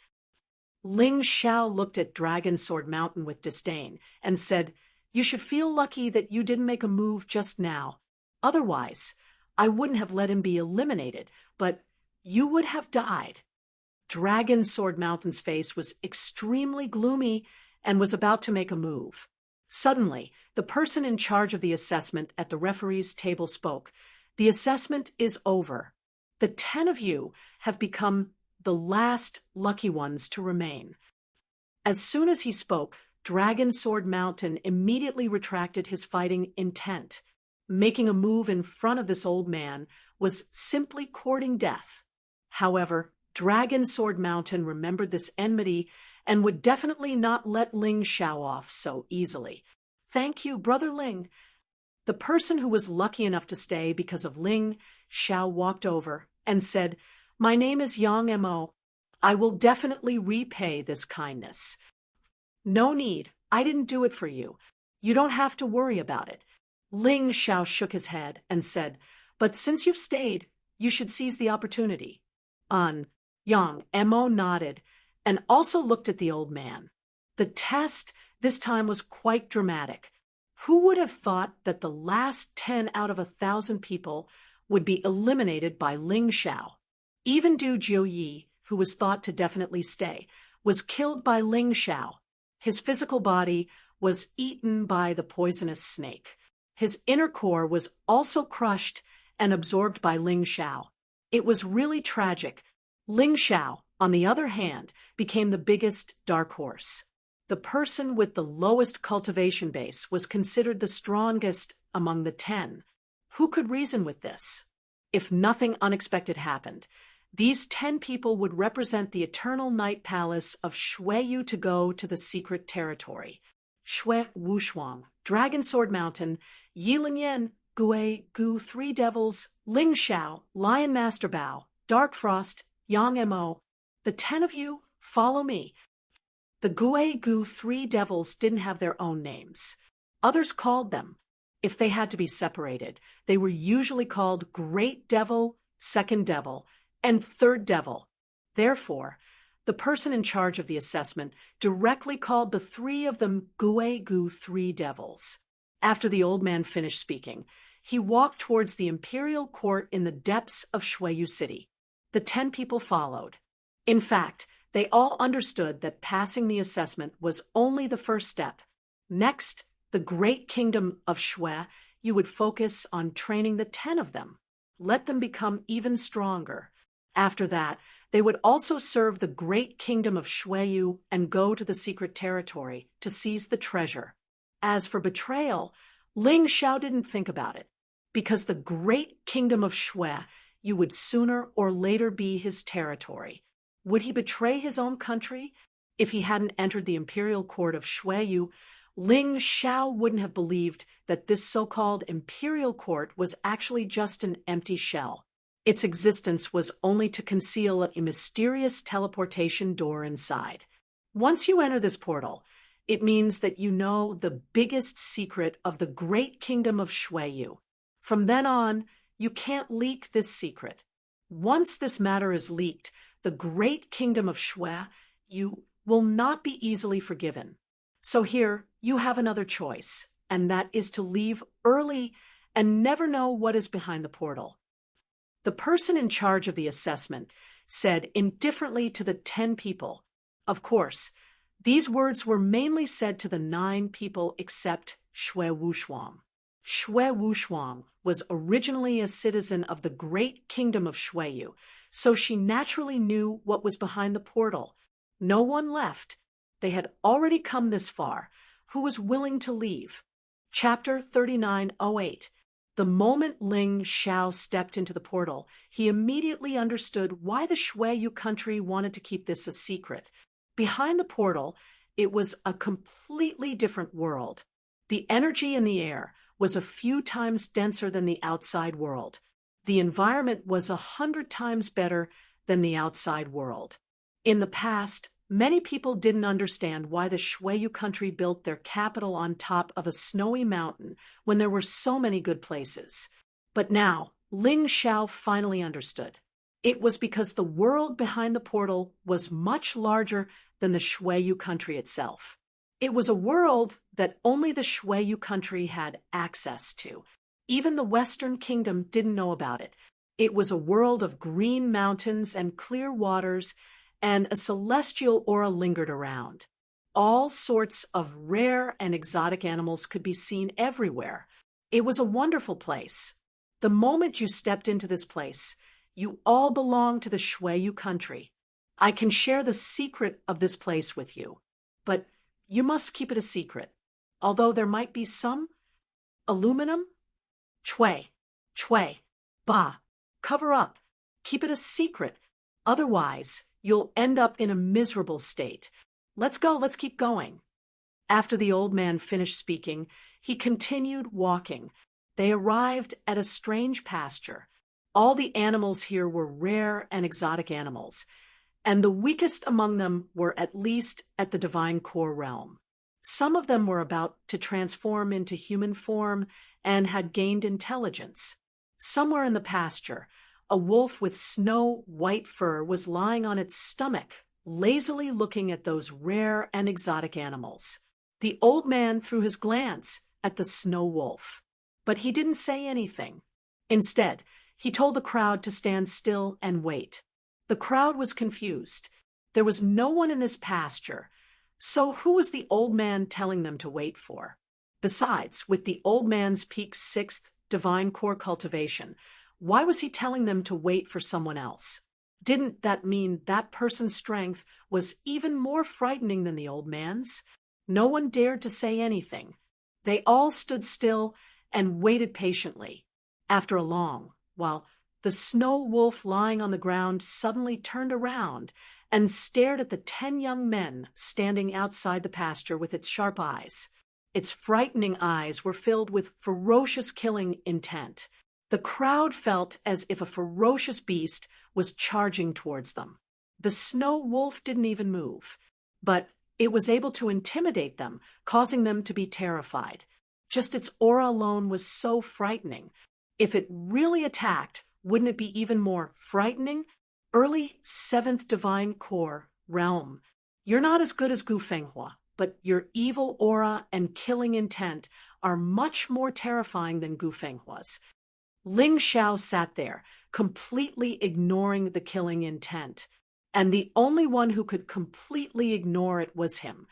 Ling Xiao looked at Dragon Sword Mountain with disdain and said, You should feel lucky that you didn't make a move just now. Otherwise, I wouldn't have let him be eliminated, but you would have died. Dragon Sword Mountain's face was extremely gloomy and was about to make a move. Suddenly, the person in charge of the assessment at the referee's table spoke. The assessment is over. The 10 of you have become the last lucky ones to remain. As soon as he spoke, Dragon Sword Mountain immediately retracted his fighting intent. Making a move in front of this old man was simply courting death. However, Dragon Sword Mountain remembered this enmity and would definitely not let Ling Xiao off so easily. Thank you, Brother Ling. The person who was lucky enough to stay because of Ling Xiao walked over and said, My name is Yang Mo. I will definitely repay this kindness. No need. I didn't do it for you. You don't have to worry about it. Ling Xiao shook his head and said, But since you've stayed, you should seize the opportunity. Yang Mo nodded and also looked at the old man. The test this time was quite dramatic. Who would have thought that the last 10 out of 1,000 people would be eliminated by Ling Xiao? Even Du Jiuyi, who was thought to definitely stay, was killed by Ling Xiao. His physical body was eaten by the poisonous snake. His inner core was also crushed and absorbed by Ling Xiao. It was really tragic. Ling Xiao, on the other hand, became the biggest dark horse. The person with the lowest cultivation base was considered the strongest among the 10. Who could reason with this? If nothing unexpected happened, these 10 people would represent the eternal night palace of Shuiyu to go to the secret territory. Shui Wushuang, Dragon Sword Mountain, Yiling Gui Gu 3 Devils, Ling Xiao, Lion Master Bao, Dark Frost, Yang Mo. The 10 of you, follow me. The Gui Gu 3 Devils didn't have their own names. Others called them. If they had to be separated, they were usually called Great Devil, Second Devil, and Third Devil. Therefore, the person in charge of the assessment directly called the 3 of them Gui Gu 3 Devils. After the old man finished speaking, he walked towards the imperial court in the depths of Shuiyu City. The 10 people followed. In fact, they all understood that passing the assessment was only the first step. Next, the great kingdom of Shui, you would focus on training the 10 of them. Let them become even stronger. After that, they would also serve the great kingdom of Shuiyu and go to the secret territory to seize the treasure. As for betrayal, Ling Xiao didn't think about it, because the great kingdom of Shui, you would sooner or later be his territory. Would he betray his own country? If he hadn't entered the imperial court of Shuiyu, Ling Xiao wouldn't have believed that this so-called imperial court was actually just an empty shell. Its existence was only to conceal a mysterious teleportation door inside. Once you enter this portal, it means that you know the biggest secret of the great kingdom of Shuiyu. From then on, you can't leak this secret. Once this matter is leaked, the great kingdom of Shui, you will not be easily forgiven. So here, you have another choice, and that is to leave early and never know what is behind the portal. The person in charge of the assessment said indifferently to the 10 people. Of course, these words were mainly said to the 9 people except Shui Wushuang. Shui Wushuang was originally a citizen of the great kingdom of Shuiyu, so she naturally knew what was behind the portal. No one left. They had already come this far. Who was willing to leave? Chapter 3908. The moment Ling Xiao stepped into the portal, he immediately understood why the Shuiyu country wanted to keep this a secret. Behind the portal, it was a completely different world. The energy in the air was a few times denser than the outside world. The environment was 100 times better than the outside world. In the past, many people didn't understand why the Shuiyu country built their capital on top of a snowy mountain when there were so many good places. But now, Ling Xiao finally understood. It was because the world behind the portal was much larger than the Shuiyu country itself. It was a world that only the Shuiyu country had access to. Even the Western Kingdom didn't know about it. It was a world of green mountains and clear waters, and a celestial aura lingered around. All sorts of rare and exotic animals could be seen everywhere. It was a wonderful place. The moment you stepped into this place, you all belong to the Shuiyu country. I can share the secret of this place with you, but you must keep it a secret, although there might be some. Aluminum? Chui, ba. Cover up. Keep it a secret. Otherwise, you'll end up in a miserable state. Let's go, let's keep going. After the old man finished speaking, he continued walking. They arrived at a strange pasture. All the animals here were rare and exotic animals, and the weakest among them were at least at the divine core realm. Some of them were about to transform into human form and had gained intelligence. Somewhere in the pasture, a wolf with snow-white fur was lying on its stomach, lazily looking at those rare and exotic animals. The old man threw his glance at the snow wolf, but he didn't say anything. Instead, he told the crowd to stand still and wait. The crowd was confused. There was no one in this pasture, so who was the old man telling them to wait for? Besides, with the old man's peak 6th divine core cultivation, why was he telling them to wait for someone else? Didn't that mean that person's strength was even more frightening than the old man's? No one dared to say anything. They all stood still and waited patiently. After a long while, the snow wolf lying on the ground suddenly turned around and stared at the 10 young men standing outside the pasture with its sharp eyes. Its frightening eyes were filled with ferocious killing intent. The crowd felt as if a ferocious beast was charging towards them. The snow wolf didn't even move, but it was able to intimidate them, causing them to be terrified. Just its aura alone was so frightening. If it really attacked, wouldn't it be even more frightening? Early 7th divine core realm. You're not as good as Gu Fenghua, but your evil aura and killing intent are much more terrifying than Gu Fenghua's. Ling Xiao sat there, completely ignoring the killing intent, and the only one who could completely ignore it was him.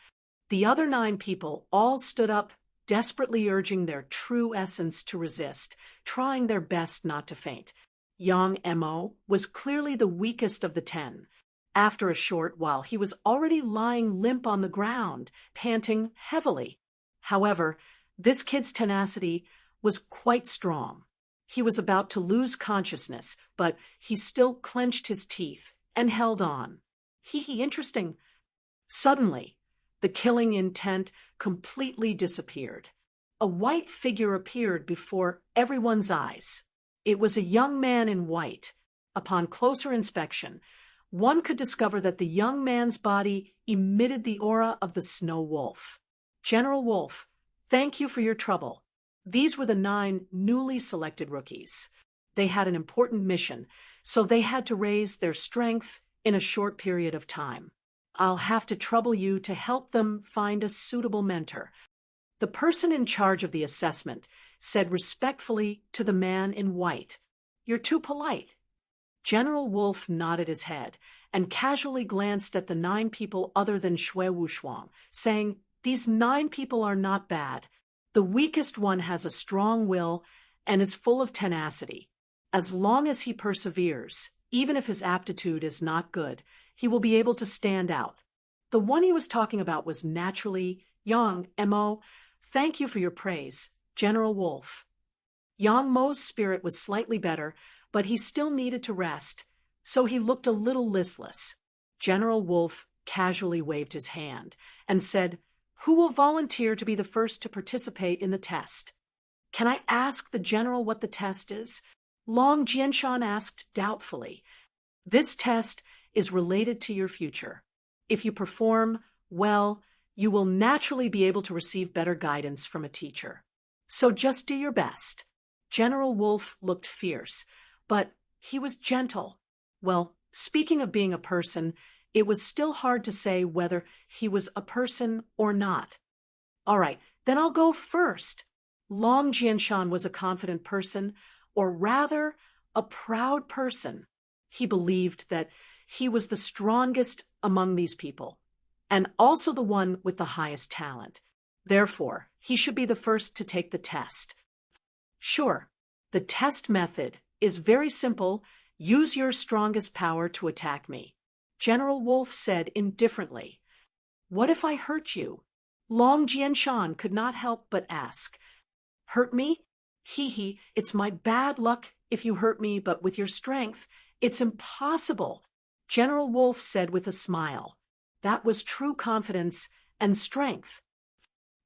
The other 9 people all stood up, desperately urging their true essence to resist, trying their best not to faint. Yang Mo was clearly the weakest of the 10. After a short while, he was already lying limp on the ground, panting heavily. However, this kid's tenacity was quite strong. He was about to lose consciousness, but he still clenched his teeth and held on. Interesting. Suddenly, the killing intent completely disappeared. A white figure appeared before everyone's eyes. It was a young man in white. Upon closer inspection, one could discover that the young man's body emitted the aura of the snow wolf. General Wolf, thank you for your trouble. These were the 9 newly selected rookies. They had an important mission, so they had to raise their strength in a short period of time. I'll have to trouble you to help them find a suitable mentor. The person in charge of the assessment said respectfully to the man in white, "You're too polite." General Wolf nodded his head and casually glanced at the 9 people other than Shui Wushuang, saying, "These 9 people are not bad. The weakest one has a strong will and is full of tenacity. As long as he perseveres, even if his aptitude is not good, he will be able to stand out." The one he was talking about was naturally Yang Mo. Thank you for your praise, General Wolf. Yang Mo's spirit was slightly better, but he still needed to rest, so he looked a little listless. General Wolf casually waved his hand and said, "Who will volunteer to be the first to participate in the test?" "Can I ask the general what the test is?" Long Jianshan asked doubtfully. "This test is related to your future. If you perform well, you will naturally be able to receive better guidance from a teacher. So just do your best." General Wolf looked fierce, but he was gentle. Well, speaking of being a person, it was still hard to say whether he was a person or not. "All right, then I'll go first." Long Jianshan was a confident person, or rather, a proud person. He believed that he was the strongest among these people, and also the one with the highest talent. Therefore, he should be the first to take the test. Sure, the test method is very simple. Use your strongest power to attack me. General Wolf said indifferently. "What if I hurt you?" Long Jianshan could not help but ask. "Hurt me? Hee, it's my bad luck if you hurt me, but with your strength, it's impossible," General Wolf said with a smile. That was true confidence and strength.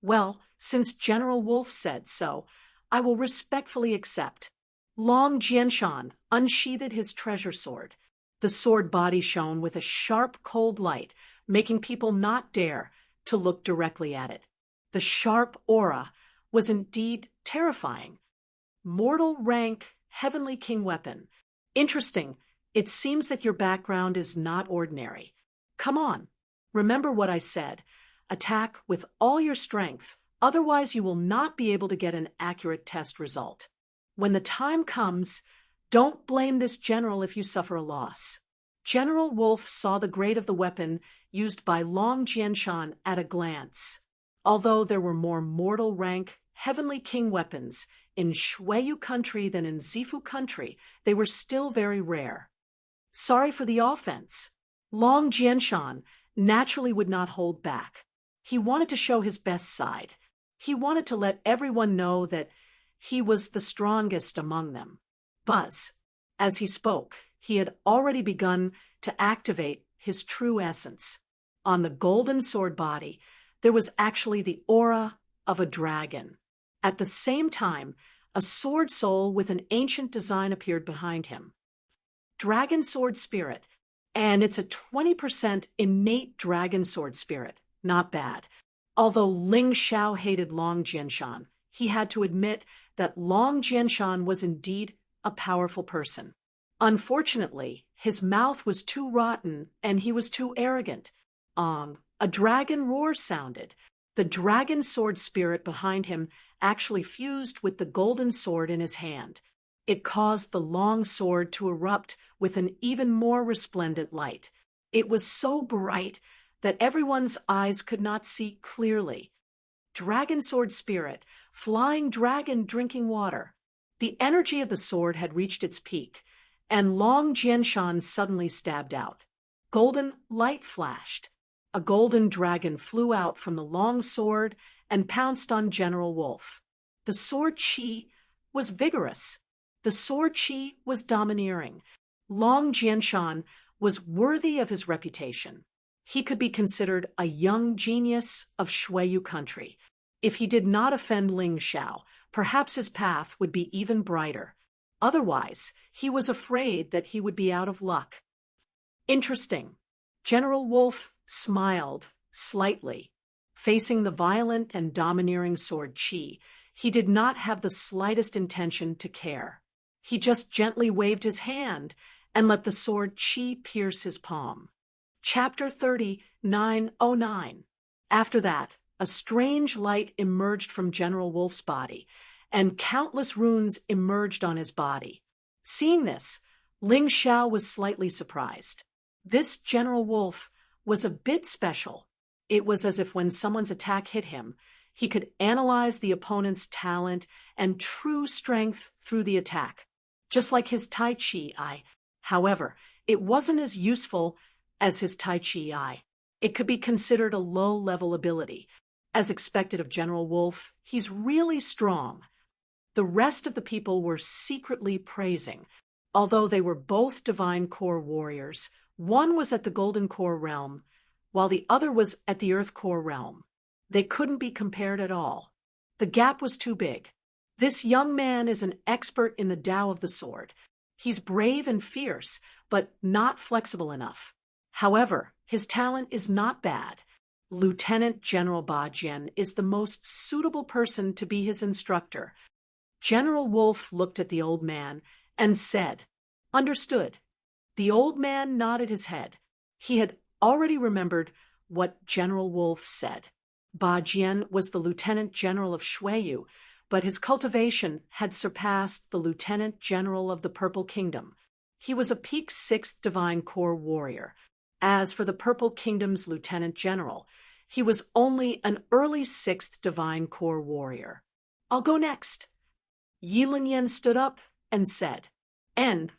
"Well, since General Wolf said so, I will respectfully accept." Long Jianshan unsheathed his treasure sword. The sword body shone with a sharp, cold light, making people not dare to look directly at it. The sharp aura was indeed terrifying. "Mortal rank, heavenly king weapon. Interesting. It seems that your background is not ordinary. Come on. Remember what I said. Attack with all your strength, otherwise you will not be able to get an accurate test result. When the time comes, don't blame this general if you suffer a loss." General Wolf saw the grade of the weapon used by Long Jianshan at a glance. Although there were more mortal rank, heavenly king weapons in Shueyu country than in Zifu country, they were still very rare. Sorry for the offense. Long Jianshan naturally would not hold back. He wanted to show his best side. He wanted to let everyone know that he was the strongest among them. Buzz. As he spoke, he had already begun to activate his true essence. On the golden sword body, there was actually the aura of a dragon. At the same time, a sword soul with an ancient design appeared behind him. Dragon sword spirit, and it's a 20% innate dragon sword spirit. Not bad. Although Ling Xiao hated Long Jianshan, he had to admit that Long Jianshan was indeed a powerful person. Unfortunately, his mouth was too rotten and he was too arrogant. A dragon roar sounded. The dragon sword spirit behind him actually fused with the golden sword in his hand. It caused the long sword to erupt with an even more resplendent light. It was so bright that everyone's eyes could not see clearly. Dragon sword spirit, flying dragon drinking water. The energy of the sword had reached its peak, and Long Jianshan suddenly stabbed out. Golden light flashed. A golden dragon flew out from the long sword and pounced on General Wolf. The sword chi was vigorous. The sword chi was domineering. Long Jianshan was worthy of his reputation. He could be considered a young genius of Shueyu country. If he did not offend Ling Xiao, perhaps his path would be even brighter. Otherwise, he was afraid that he would be out of luck. Interesting. General Wolf smiled slightly. Facing the violent and domineering sword Qi, he did not have the slightest intention to care. He just gently waved his hand and let the sword Qi pierce his palm. Chapter 30:909. After that, a strange light emerged from General Wolf's body, and countless runes emerged on his body. Seeing this, Ling Xiao was slightly surprised. This General Wolf was a bit special. It was as if when someone's attack hit him, he could analyze the opponent's talent and true strength through the attack, just like his Tai Chi eye. However, it wasn't as useful as his Tai Chi eye. It could be considered a low-level ability. As expected of General Wolf, he's really strong. The rest of the people were secretly praising. Although they were both divine core warriors, one was at the golden core realm, while the other was at the earth core realm. They couldn't be compared at all. The gap was too big. This young man is an expert in the Tao of the sword. He's brave and fierce, but not flexible enough. However, his talent is not bad. Lieutenant General Ba Jian is the most suitable person to be his instructor. General Wolf looked at the old man and said, "Understood." The old man nodded his head. He had already remembered what General Wolf said. Ba Jian was the Lieutenant General of Shuiyu, but his cultivation had surpassed the Lieutenant General of the Purple Kingdom. He was a peak 6th Divine Core warrior. As for the Purple Kingdom's Lieutenant General, he was only an early 6th Divine Core warrior. "I'll go next." Yi Lingyan stood up and said, "And."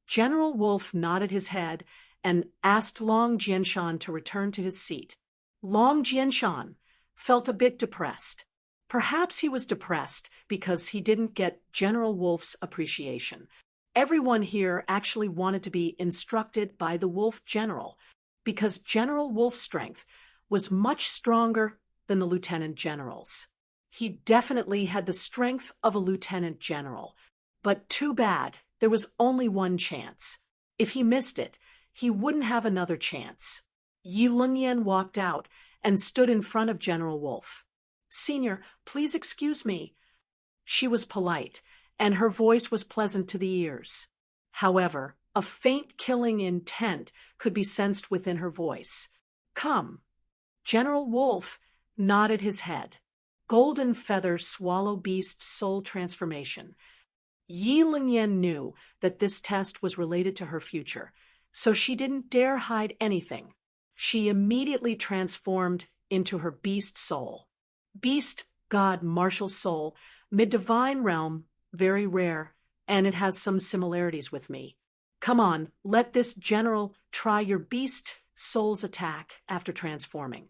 General Wolf nodded his head and asked Long Jianshan to return to his seat. Long Jianshan felt a bit depressed. Perhaps he was depressed because he didn't get General Wolf's appreciation. Everyone here actually wanted to be instructed by the Wolf General, because General Wolf's strength was much stronger than the Lieutenant General's. He definitely had the strength of a Lieutenant General, but too bad there was only one chance. If he missed it, he wouldn't have another chance. Yi Lingyan walked out and stood in front of General Wolf. "Senior, please excuse me." She was polite, and her voice was pleasant to the ears. However, a faint killing intent could be sensed within her voice. "Come." General Wolf nodded his head. Golden feather swallow beast soul transformation. Yi Lingyan knew that this test was related to her future, so she didn't dare hide anything. She immediately transformed into her beast soul. Beast, god, martial soul, mid-divine realm, very rare, and it has some similarities with me. Come on, let this general try your beast soul's attack after transforming.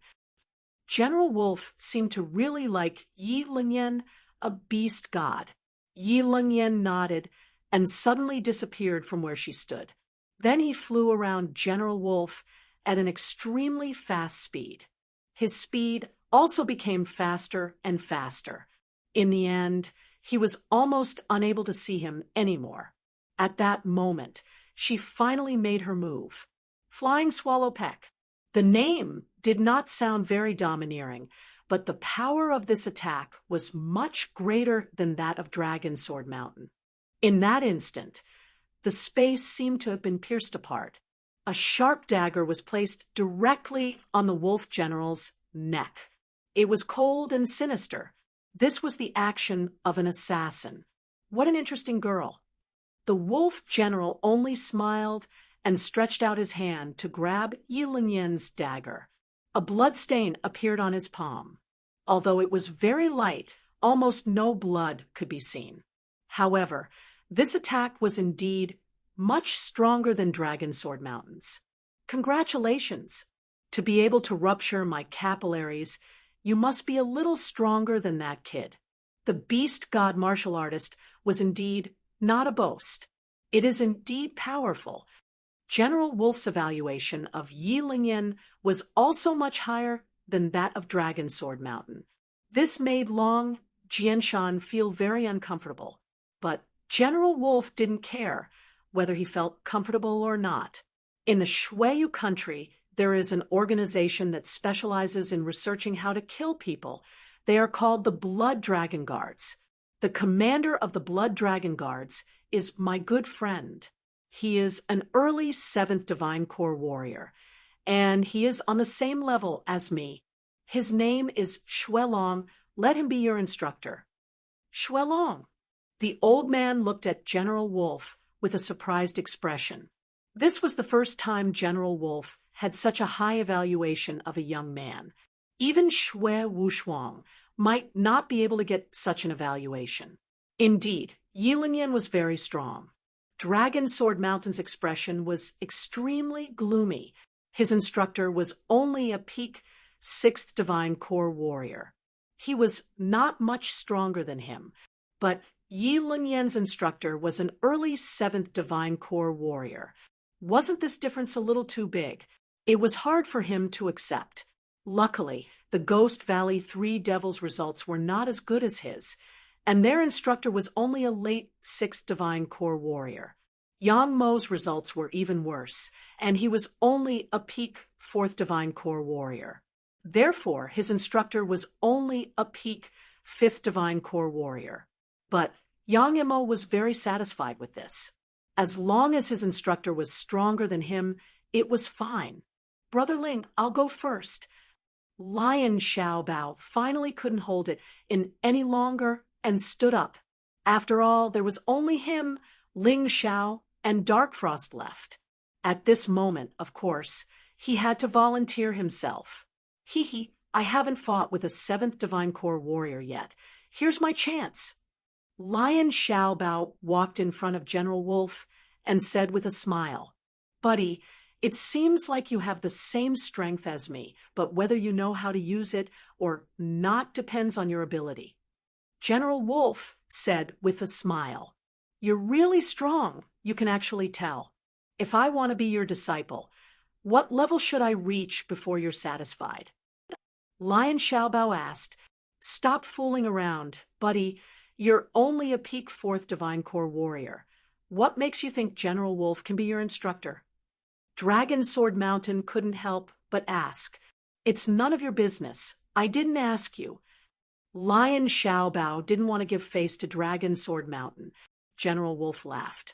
General Wolf seemed to really like Yi Lingyan, a beast god. Yi Lingyan nodded and suddenly disappeared from where she stood. Then he flew around General Wolf at an extremely fast speed. His speed also became faster and faster. In the end, he was almost unable to see him anymore. At that moment, she finally made her move. Flying Swallow Peck. The name did not sound very domineering, but the power of this attack was much greater than that of Dragon Sword Mountain. In that instant, the space seemed to have been pierced apart. A sharp dagger was placed directly on the Wolf General's neck. It was cold and sinister. This was the action of an assassin. What an interesting girl. The Wolf General only smiled and stretched out his hand to grab Yi Lingyan's dagger. A blood stain appeared on his palm. Although it was very light, almost no blood could be seen. However, this attack was indeed much stronger than Dragon Sword Mountain's. Congratulations! To be able to rupture my capillaries, you must be a little stronger than that kid. The beast god martial artist was indeed not a boast. It is indeed powerful. General Wolf's evaluation of Yi Lingyan was also much higher than that of Dragon Sword Mountain. This made Long Jianshan feel very uncomfortable, but General Wolf didn't care whether he felt comfortable or not. In the Shuiyu country, there is an organization that specializes in researching how to kill people. They are called the Blood Dragon Guards. The commander of the Blood Dragon Guards is my good friend. He is an early 7th Divine Core warrior, and he is on the same level as me. His name is Shuelong. Let him be your instructor. Shuelong. The old man looked at General Wolf with a surprised expression. This was the first time General Wolf had such a high evaluation of a young man. Even Shui Wushuang might not be able to get such an evaluation. Indeed, Yi Lingyan was very strong. Dragon Sword Mountain's expression was extremely gloomy. His instructor was only a peak 6th Divine Core warrior. He was not much stronger than him, But Yi Lunyan's instructor was an early 7th Divine Corps warrior. Wasn't this difference a little too big? It was hard for him to accept. Luckily, the Ghost Valley Three Devils results were not as good as his, and their instructor was only a late 6th Divine Corps warrior. Yang Mo's results were even worse, and he was only a peak 4th Divine Corps warrior. Therefore, his instructor was only a peak 5th Divine Corps warrior. But Yang Mo was very satisfied with this. As long as his instructor was stronger than him, it was fine. Brother Ling, I'll go first. Lion Xiaobao finally couldn't hold it in any longer and stood up. After all, there was only him, Ling Xiao, and Darkfrost left. At this moment, of course, he had to volunteer himself. Hee, I haven't fought with a 7th Divine Corps warrior yet. Here's my chance. Lion Xiaobao walked in front of General Wolf and said with a smile, Buddy, it seems like you have the same strength as me, but whether you know how to use it or not depends on your ability. General Wolf said with a smile, You're really strong, you can actually tell. If I want to be your disciple, what level should I reach before you're satisfied? Lion Xiaobao asked, Stop fooling around, buddy. You're only a peak 4th Divine Corps warrior. What makes you think General Wolf can be your instructor? Dragon Sword Mountain couldn't help but ask. It's none of your business. I didn't ask you. Lion Xiaobao didn't want to give face to Dragon Sword Mountain. General Wolf laughed.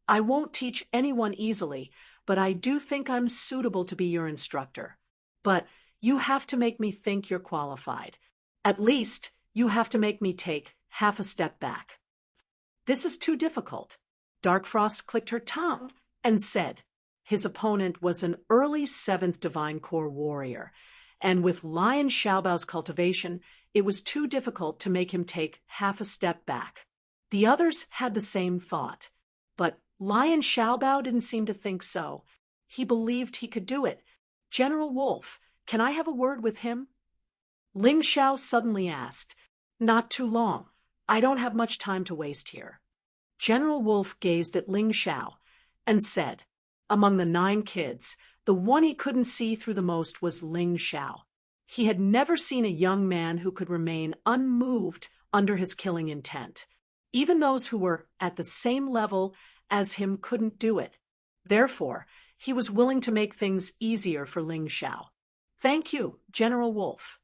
I won't teach anyone easily, but I do think I'm suitable to be your instructor. But you have to make me think you're qualified. At least, you have to make me take half a step back. This is too difficult. Darkfrost clicked her tongue and said, his opponent was an early 7th Divine Corps warrior, and with Lion Xiaobao's cultivation, it was too difficult to make him take half a step back. The others had the same thought, but Lion Xiaobao didn't seem to think so. He believed he could do it. General Wolf, can I have a word with him? Ling Xiao suddenly asked. Not too long. I don't have much time to waste here. General Wolf gazed at Ling Xiao and said, Among the 9 kids, the one he couldn't see through the most was Ling Xiao. He had never seen a young man who could remain unmoved under his killing intent. Even those who were at the same level as him couldn't do it. Therefore, he was willing to make things easier for Ling Xiao. Thank you, General Wolf.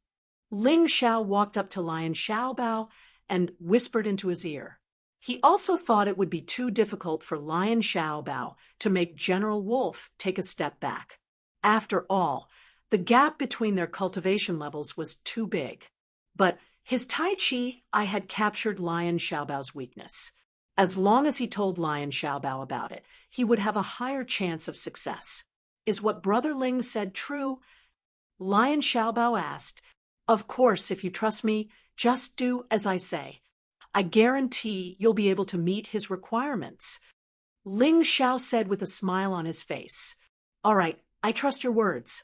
Ling Xiao walked up to Lion Xiaobao and whispered into his ear. He also thought it would be too difficult for Lion Xiaobao to make General Wolf take a step back. After all, the gap between their cultivation levels was too big. But his Tai Chi had captured Lion Xiaobao's weakness. As long as he told Lion Xiaobao about it, he would have a higher chance of success. Is what Brother Ling said true? Lion Xiaobao asked. Of course, if you trust me, just do as I say. I guarantee you'll be able to meet his requirements. Ling Xiao said with a smile on his face. All right, I trust your words.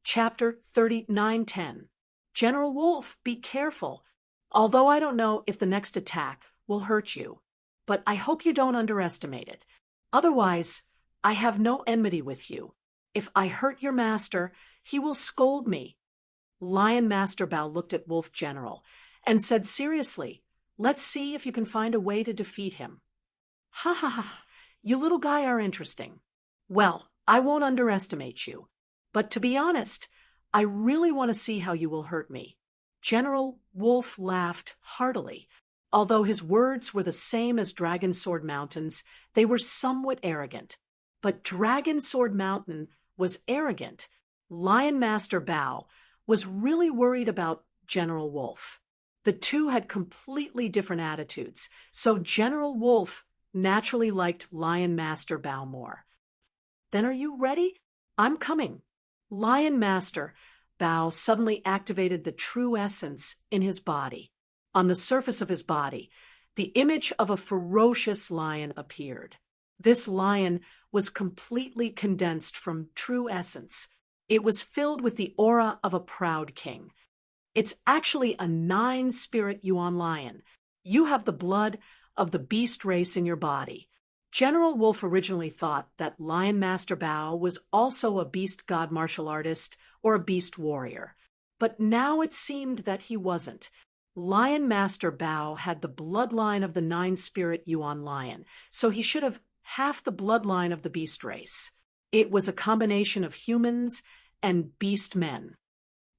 Chapter 39:10. General Wolf, be careful. Although I don't know if the next attack will hurt you, but I hope you don't underestimate it. Otherwise, I have no enmity with you. If I hurt your master, he will scold me. Lion Master Bao looked at Wolf General and said seriously, Let's see if you can find a way to defeat him. Ha ha ha, you little guy are interesting. Well, I won't underestimate you. But to be honest, I really want to see how you will hurt me. General Wolf laughed heartily. Although his words were the same as Dragon Sword Mountain's, they were somewhat arrogant. But Dragon Sword Mountain was arrogant. Lion Master Bao was really worried about General Wolf. The two had completely different attitudes, so General Wolf naturally liked Lion Master Bao more. Then are you ready? I'm coming. Lion Master Bao suddenly activated the true essence in his body. On the surface of his body, the image of a ferocious lion appeared. This lion was completely condensed from true essence. It was filled with the aura of a proud king. It's actually a 9-spirit Yuan lion. You have the blood of the beast race in your body. General Wolf originally thought that Lion Master Bao was also a beast god martial artist or a beast warrior. But now it seemed that he wasn't. Lion Master Bao had the bloodline of the nine-spirit Yuan lion, so he should have half the bloodline of the beast race. It was a combination of humans and beast men.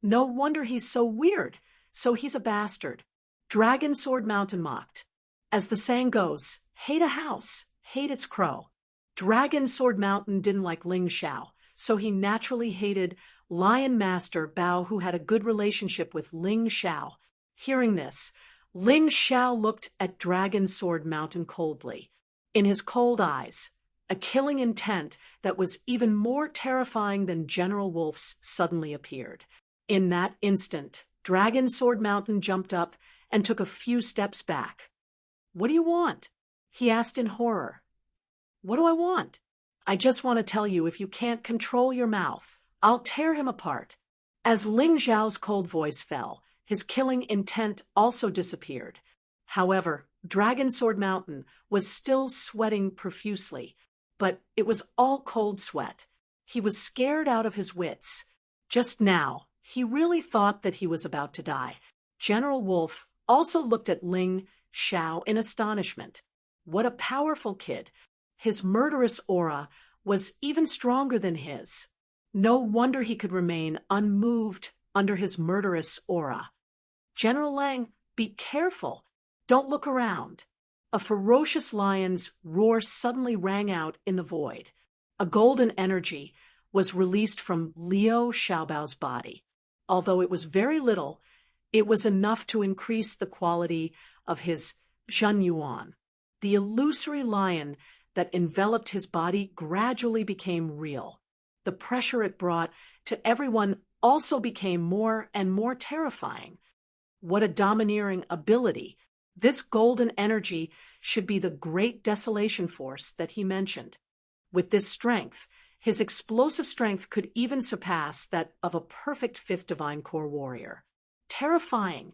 No wonder he's so weird. So he's a bastard. Dragon Sword Mountain mocked. As the saying goes, hate a house, hate its crow. Dragon Sword Mountain didn't like Ling Xiao, so he naturally hated Lion Master Bao, who had a good relationship with Ling Xiao. Hearing this, Ling Xiao looked at Dragon Sword Mountain coldly. In his cold eyes, a killing intent that was even more terrifying than General Wolf's suddenly appeared. In that instant, Dragon Sword Mountain jumped up and took a few steps back. "What do you want?" he asked in horror. "What do I want? I just want to tell you, if you can't control your mouth, I'll tear him apart." As Ling Xiao's cold voice fell, his killing intent also disappeared. However, Dragon Sword Mountain was still sweating profusely, but it was all cold sweat. He was scared out of his wits. Just now, he really thought that he was about to die. General Wolf also looked at Ling Xiao in astonishment. What a powerful kid! His murderous aura was even stronger than his. No wonder he could remain unmoved under his murderous aura. "General Lang, be careful. Don't look around." A ferocious lion's roar suddenly rang out in the void. A golden energy was released from Liu Xiaobao's body. Although it was very little, it was enough to increase the quality of his Zhen Yuan. The illusory lion that enveloped his body gradually became real. The pressure it brought to everyone also became more and more terrifying. What a domineering ability! This golden energy should be the great desolation force that he mentioned. With this strength, his explosive strength could even surpass that of a perfect fifth divine core warrior. Terrifying!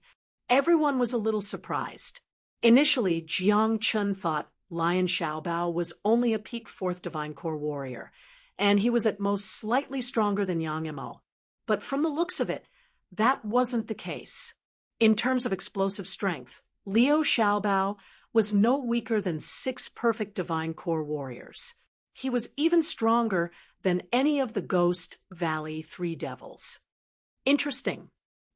Everyone was a little surprised. Initially, Jiang Chun thought Lion Xiaobao was only a peak fourth divine core warrior, and he was at most slightly stronger than Yang Imo. But from the looks of it, that wasn't the case. In terms of explosive strength, Liu Xiaobao was no weaker than 6 perfect divine core warriors. He was even stronger than any of the Ghost Valley 3 devils. Interesting.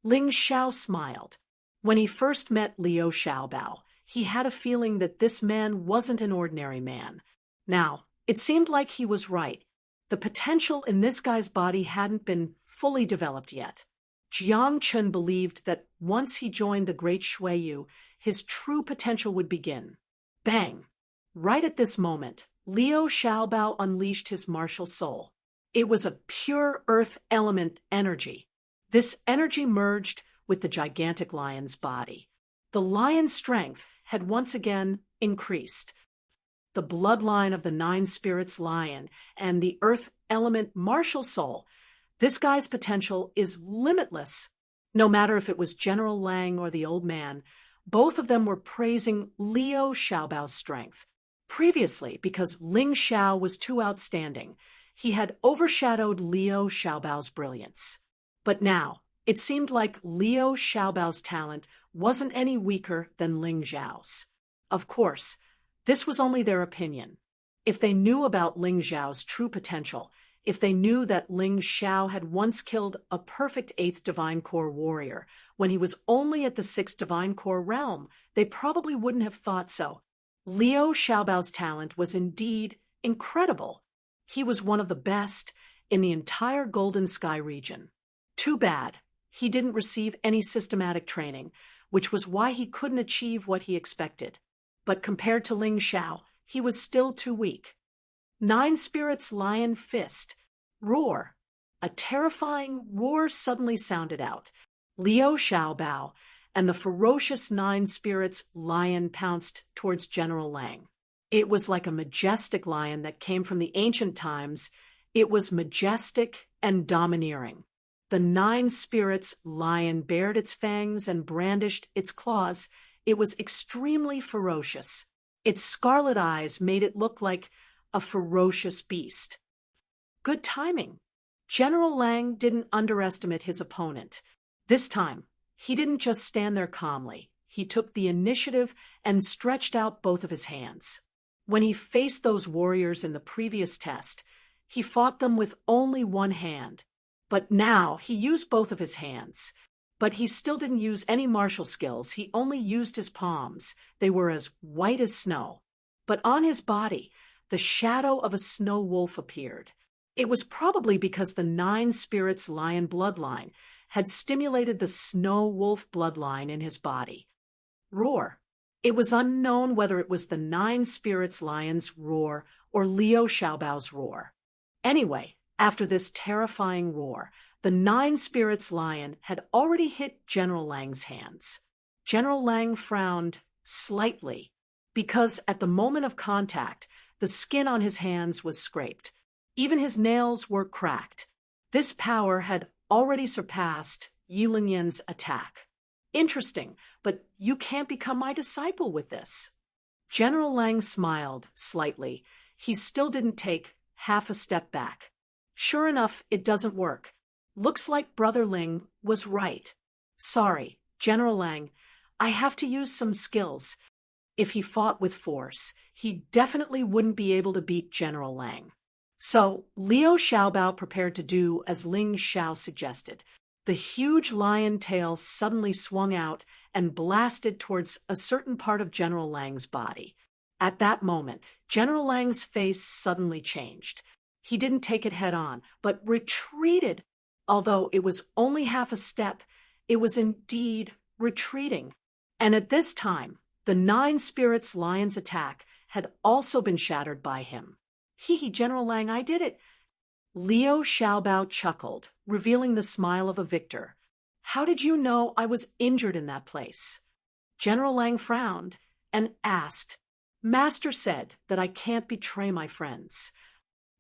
Ling Xiao smiled. When he first met Liu Xiaobao, he had a feeling that this man wasn't an ordinary man. Now, it seemed like he was right. The potential in this guy's body hadn't been fully developed yet. Jiang Chun believed that once he joined the Great Shuiyu, his true potential would begin. Bang! Right at this moment, Liu Xiaobao unleashed his martial soul. It was a pure earth element energy. This energy merged with the gigantic lion's body. The lion's strength had once again increased. The bloodline of the 9 spirits lion and the earth element martial soul. This guy's potential is limitless. No matter if it was General Lang or the old man, both of them were praising Liu Xiaobao's strength. Previously, because Ling Xiao was too outstanding, he had overshadowed Liu Xiaobao's brilliance. But now, it seemed like Liu Xiaobao's talent wasn't any weaker than Ling Xiao's. Of course, this was only their opinion. If they knew about Ling Xiao's true potential, if they knew that Ling Xiao had once killed a perfect 8th Divine Core warrior when he was only at the 6th Divine Core realm, they probably wouldn't have thought so. Liu Xiaobao's talent was indeed incredible. He was one of the best in the entire Golden Sky region. Too bad he didn't receive any systematic training, which was why he couldn't achieve what he expected. But compared to Ling Xiao, he was still too weak. 9 Spirits Lion Fist. Roar. A terrifying roar suddenly sounded out. Liu Xiaobao and the ferocious 9 Spirits Lion pounced towards General Lang. It was like a majestic lion that came from the ancient times. It was majestic and domineering. The 9 Spirits Lion bared its fangs and brandished its claws It was extremely ferocious. Its scarlet eyes made it look like a ferocious beast. Good timing. General Lang didn't underestimate his opponent. This time, he didn't just stand there calmly. He took the initiative and stretched out both of his hands. When he faced those warriors in the previous test, he fought them with only one hand. But now he used both of his hands. But he still didn't use any martial skills. He only used his palms. They were as white as snow. But on his body, the shadow of a snow wolf appeared. It was probably because the 9 Spirits lion bloodline had stimulated the snow wolf bloodline in his body. Roar. It was unknown whether it was the 9 Spirits lion's roar or Liu Xiaobao's roar. Anyway, after this terrifying roar, the 9 Spirits lion had already hit General Lang's hands. General Lang frowned slightly because at the moment of contact, the skin on his hands was scraped. Even his nails were cracked. This power had already surpassed Yi Lingyan's attack. Interesting, but you can't become my disciple with this. General Lang smiled slightly. He still didn't take half a step back. Sure enough, it doesn't work. Looks like Brother Ling was right. Sorry, General Lang, I have to use some skills. If he fought with force, he definitely wouldn't be able to beat General Lang. So Liu Xiaobao prepared to do as Ling Xiao suggested. The huge lion tail suddenly swung out and blasted towards a certain part of General Lang's body. At that moment, General Lang's face suddenly changed. He didn't take it head on, but retreated. Although it was only half a step, it was indeed retreating. And at this time, the 9 Spirits lion's attack had also been shattered by him. Hee, General Lang, I did it. Liu Xiaobao chuckled, revealing the smile of a victor. How did you know I was injured in that place? General Lang frowned and asked, Master said that I can't betray my friends.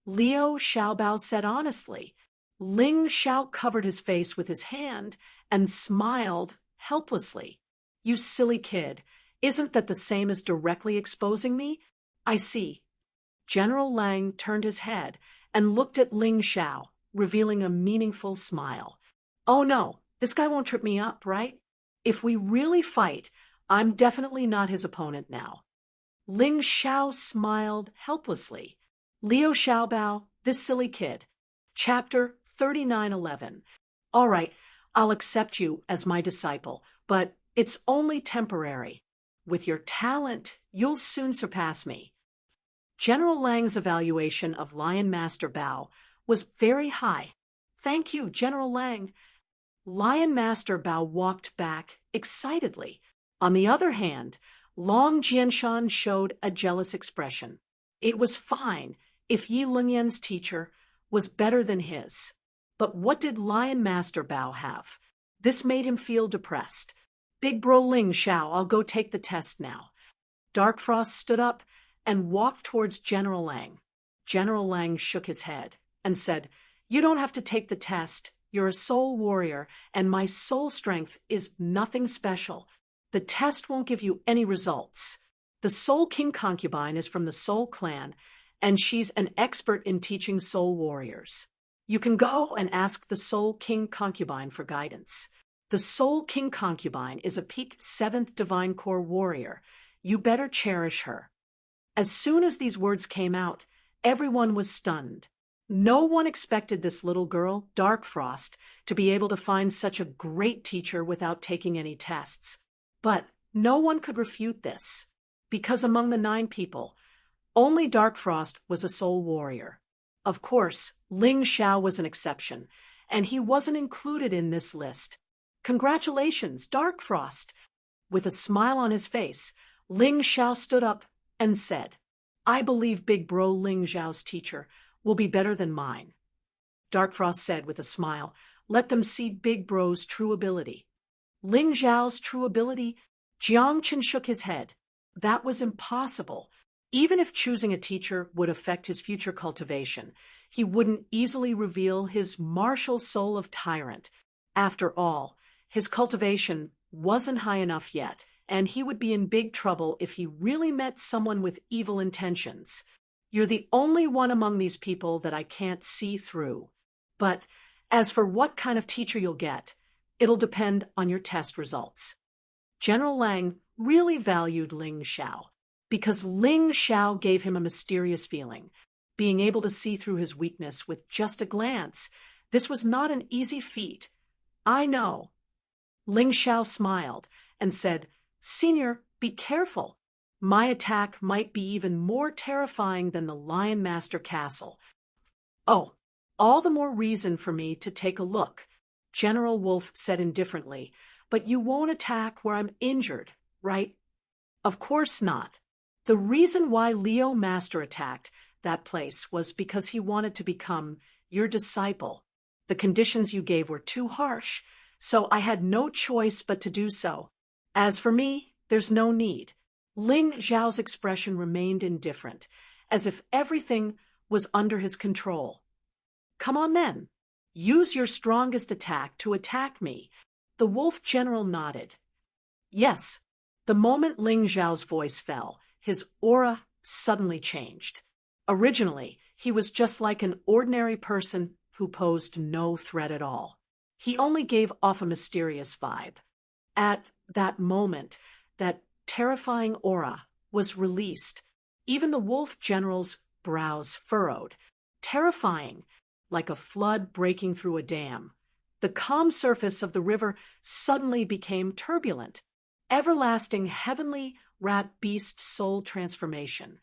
Liu Xiaobao said honestly. Ling Xiao covered his face with his hand and smiled helplessly. You silly kid, isn't that the same as directly exposing me? I see. General Lang turned his head and looked at Ling Xiao, revealing a meaningful smile. Oh no, this guy won't trip me up, right? If we really fight, I'm definitely not his opponent now. Ling Xiao smiled helplessly. Liu Xiaobao, this silly kid. Chapter 39:11. All right, I'll accept you as my disciple, but it's only temporary. With your talent, you'll soon surpass me. General Lang's evaluation of Lion Master Bao was very high. Thank you, General Lang. Lion Master Bao walked back excitedly. On the other hand, Long Jianshan showed a jealous expression. It was fine if Yi Lingyan's teacher was better than his. But what did Lion Master Bao have? This made him feel depressed. Big bro Ling Xiao, I'll go take the test now. Dark Frost stood up and walked towards General Lang. General Lang shook his head and said, You don't have to take the test. You're a soul warrior, and my soul strength is nothing special. The test won't give you any results. The Soul King concubine is from the Soul clan, and she's an expert in teaching soul warriors. You can go and ask the Soul King concubine for guidance. The Soul King concubine is a peak 7th Divine Core warrior. You better cherish her. As soon as these words came out, everyone was stunned. No one expected this little girl, Dark Frost, to be able to find such a great teacher without taking any tests. But no one could refute this, because among the 9 people, only Dark Frost was a soul warrior. Of course, Ling Xiao was an exception, and he wasn't included in this list. Congratulations, Dark Frost! With a smile on his face, Ling Xiao stood up and said, I believe Big Bro Ling Xiao's teacher will be better than mine. Dark Frost said with a smile, Let them see Big Bro's true ability. Ling Xiao's true ability? Jiang Chen shook his head. That was impossible. Even if choosing a teacher would affect his future cultivation, he wouldn't easily reveal his martial soul of tyrant. After all, his cultivation wasn't high enough yet, and he would be in big trouble if he really met someone with evil intentions. You're the only one among these people that I can't see through. But as for what kind of teacher you'll get, it'll depend on your test results. General Lang really valued Ling Xiao because Ling Xiao gave him a mysterious feeling, being able to see through his weakness with just a glance. This was not an easy feat. I know. Ling Xiao smiled and said, Senior, be careful. My attack might be even more terrifying than the Lion Master Castle. Oh, all the more reason for me to take a look, General Wolf said indifferently, but you won't attack where I'm injured, right? Of course not. The reason why Leo Master attacked that place was because he wanted to become your disciple. The conditions you gave were too harsh, so I had no choice but to do so. As for me, there's no need. Ling Xiao's expression remained indifferent, as if everything was under his control. Come on then. Use your strongest attack to attack me. The wolf general nodded. Yes. The moment Ling Xiao's voice fell, his aura suddenly changed. Originally, he was just like an ordinary person who posed no threat at all. He only gave off a mysterious vibe. At that moment, that terrifying aura was released. Even the wolf general's brows furrowed. Terrifying, like a flood breaking through a dam. The calm surface of the river suddenly became turbulent. Everlasting heavenly rat beast soul transformation.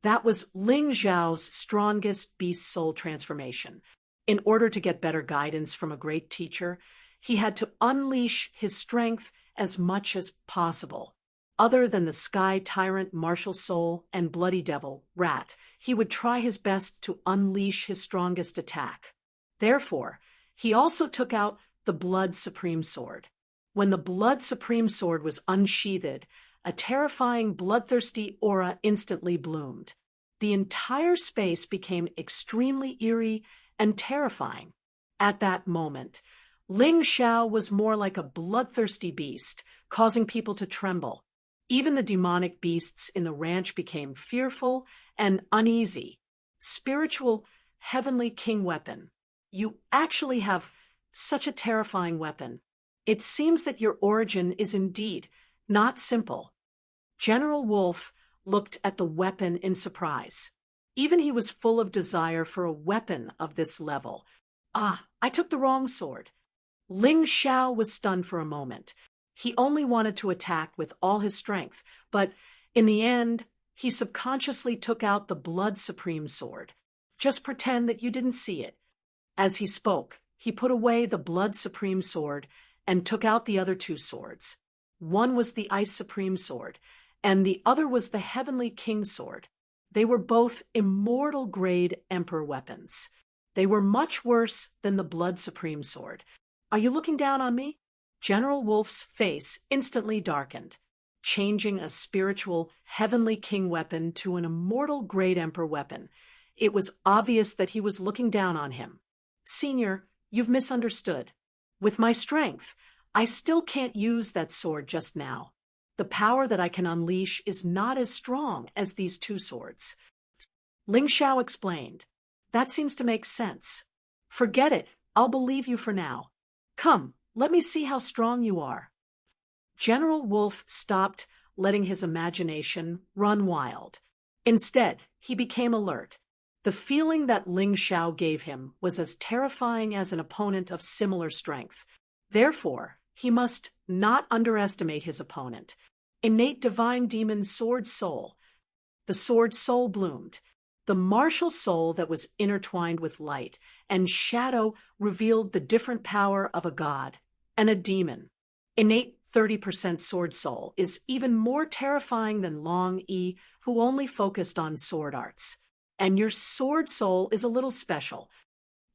That was Ling Xiao's strongest beast soul transformation. In order to get better guidance from a great teacher, he had to unleash his strength as much as possible. Other than the Sky Tyrant Martial Soul and Bloody Devil Rat, he would try his best to unleash his strongest attack. Therefore, he also took out the Blood Supreme Sword. When the Blood Supreme Sword was unsheathed, a terrifying bloodthirsty aura instantly bloomed. The entire space became extremely eerie and terrifying. At that moment, Ling Xiao was more like a bloodthirsty beast, causing people to tremble. Even the demonic beasts in the ranch became fearful and uneasy. Spiritual, heavenly king weapon. You actually have such a terrifying weapon. It seems that your origin is indeed not simple. General Wolf looked at the weapon in surprise. Even he was full of desire for a weapon of this level. Ah, I took the wrong sword. Ling Xiao was stunned for a moment. He only wanted to attack with all his strength, but in the end, he subconsciously took out the Blood Supreme Sword. Just pretend that you didn't see it. As he spoke, he put away the Blood Supreme Sword and took out the other two swords. One was the Ice Supreme Sword, and the other was the Heavenly King Sword. They were both immortal-grade Emperor weapons. They were much worse than the Blood Supreme Sword. Are you looking down on me? General Wolf's face instantly darkened, changing a spiritual Heavenly King weapon to an immortal-grade Emperor weapon. It was obvious that he was looking down on him. Senior, you've misunderstood. With my strength, I still can't use that sword just now. The power that I can unleash is not as strong as these two swords. Ling Xiao explained. That seems to make sense. Forget it. I'll believe you for now. Come, let me see how strong you are. General Wolf stopped letting his imagination run wild. Instead, he became alert. The feeling that Ling Xiao gave him was as terrifying as an opponent of similar strength. Therefore, he must not underestimate his opponent. Innate divine demon Sword Soul. The Sword Soul bloomed. The martial soul that was intertwined with light and shadow revealed the different power of a god and a demon. Innate 30% Sword Soul is even more terrifying than Long E, who only focused on sword arts. And your Sword Soul is a little special.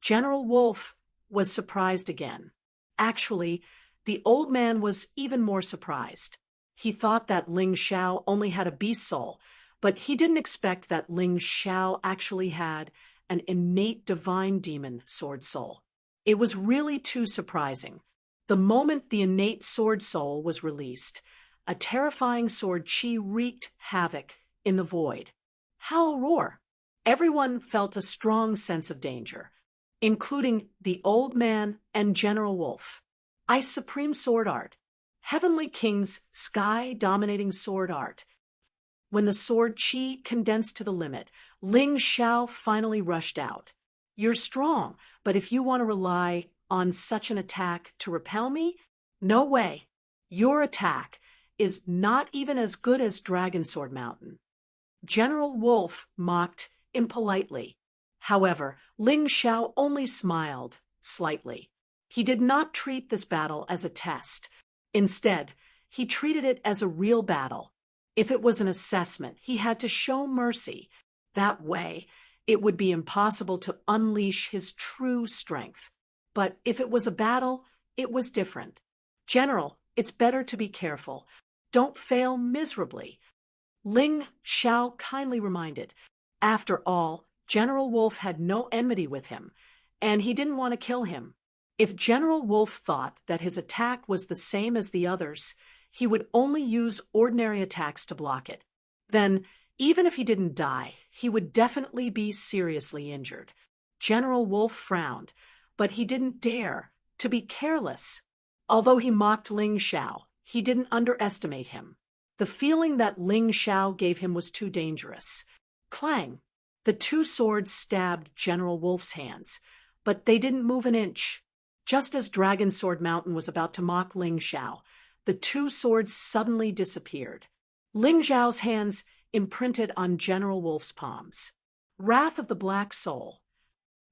General Wolf was surprised again. Actually, the old man was even more surprised. He thought that Ling Xiao only had a beast soul, but he didn't expect that Ling Xiao actually had an innate divine demon sword soul. It was really too surprising. The moment the innate sword soul was released, a terrifying sword chi wreaked havoc in the void. Howl roar! Everyone felt a strong sense of danger, including the old man and General Wolf. Ice Supreme Sword Art. Heavenly King's sky-dominating sword art. When the sword chi condensed to the limit, Ling Xiao finally rushed out. You're strong, but if you want to rely on such an attack to repel me, no way. Your attack is not even as good as Dragon Sword Mountain. General Wolf mocked impolitely. However, Ling Xiao only smiled slightly. He did not treat this battle as a test. Instead, he treated it as a real battle. If it was an assessment, he had to show mercy. That way, it would be impossible to unleash his true strength. But if it was a battle, it was different. General, it's better to be careful. Don't fail miserably. Ling Xiao kindly reminded. After all, General Wolf had no enmity with him, and he didn't want to kill him. If General Wolf thought that his attack was the same as the others, he would only use ordinary attacks to block it. Then, even if he didn't die, he would definitely be seriously injured. General Wolf frowned, but he didn't dare to be careless. Although he mocked Ling Xiao, he didn't underestimate him. The feeling that Ling Xiao gave him was too dangerous. Clang! The two swords stabbed General Wolf's hands, but they didn't move an inch. Just as Dragon Sword Mountain was about to mock Ling Xiao, the two swords suddenly disappeared. Ling Xiao's hands imprinted on General Wolf's palms. Wrath of the Black Soul.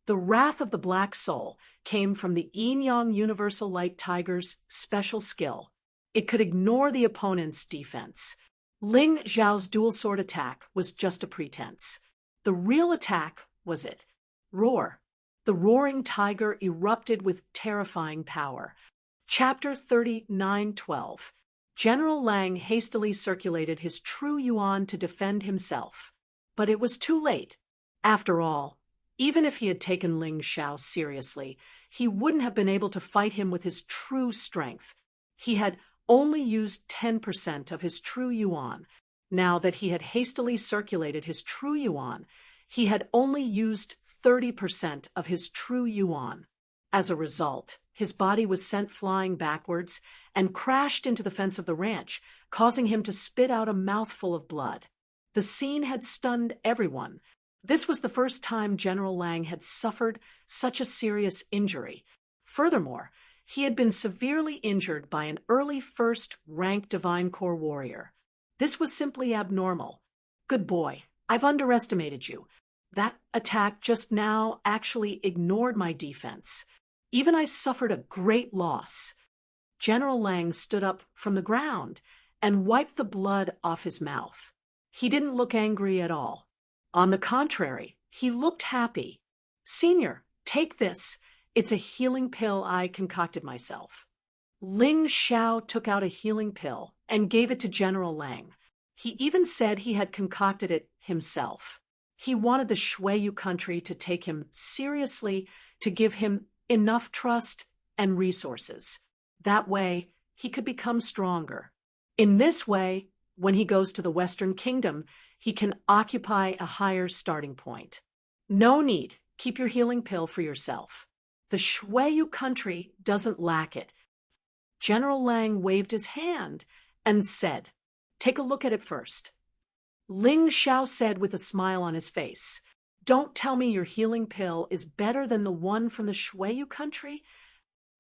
The Wrath of the Black Soul came from the Yin-Yang Universal Light Tiger's special skill. It could ignore the opponent's defense. Ling Xiao's dual sword attack was just a pretense. The real attack was it. Roar. The roaring tiger erupted with terrifying power. Chapter 39:12. General Lang hastily circulated his true yuan to defend himself. But it was too late. After all, even if he had taken Ling Xiao seriously, he wouldn't have been able to fight him with his true strength. He had only used 10% of his true yuan. Now that he had hastily circulated his true yuan, he had only used 30% of his true yuan. As a result, his body was sent flying backwards and crashed into the fence of the ranch, causing him to spit out a mouthful of blood. The scene had stunned everyone. This was the first time General Lang had suffered such a serious injury. Furthermore, he had been severely injured by an early first-rank Divine Corps warrior. This was simply abnormal. Good boy, I've underestimated you. That attack just now actually ignored my defense. Even I suffered a great loss. General Lang stood up from the ground and wiped the blood off his mouth. He didn't look angry at all. On the contrary, he looked happy. Senior, take this. It's a healing pill I concocted myself. Ling Xiao took out a healing pill and gave it to General Lang. He even said he had concocted it himself. He wanted the Shuiyu country to take him seriously, to give him enough trust and resources. That way, he could become stronger. In this way, when he goes to the Western Kingdom, he can occupy a higher starting point. No need. Keep your healing pill for yourself. The Shuiyu country doesn't lack it. General Lang waved his hand and said, "Take a look at it first." Ling Xiao said with a smile on his face, "Don't tell me your healing pill is better than the one from the Shuiyu country?"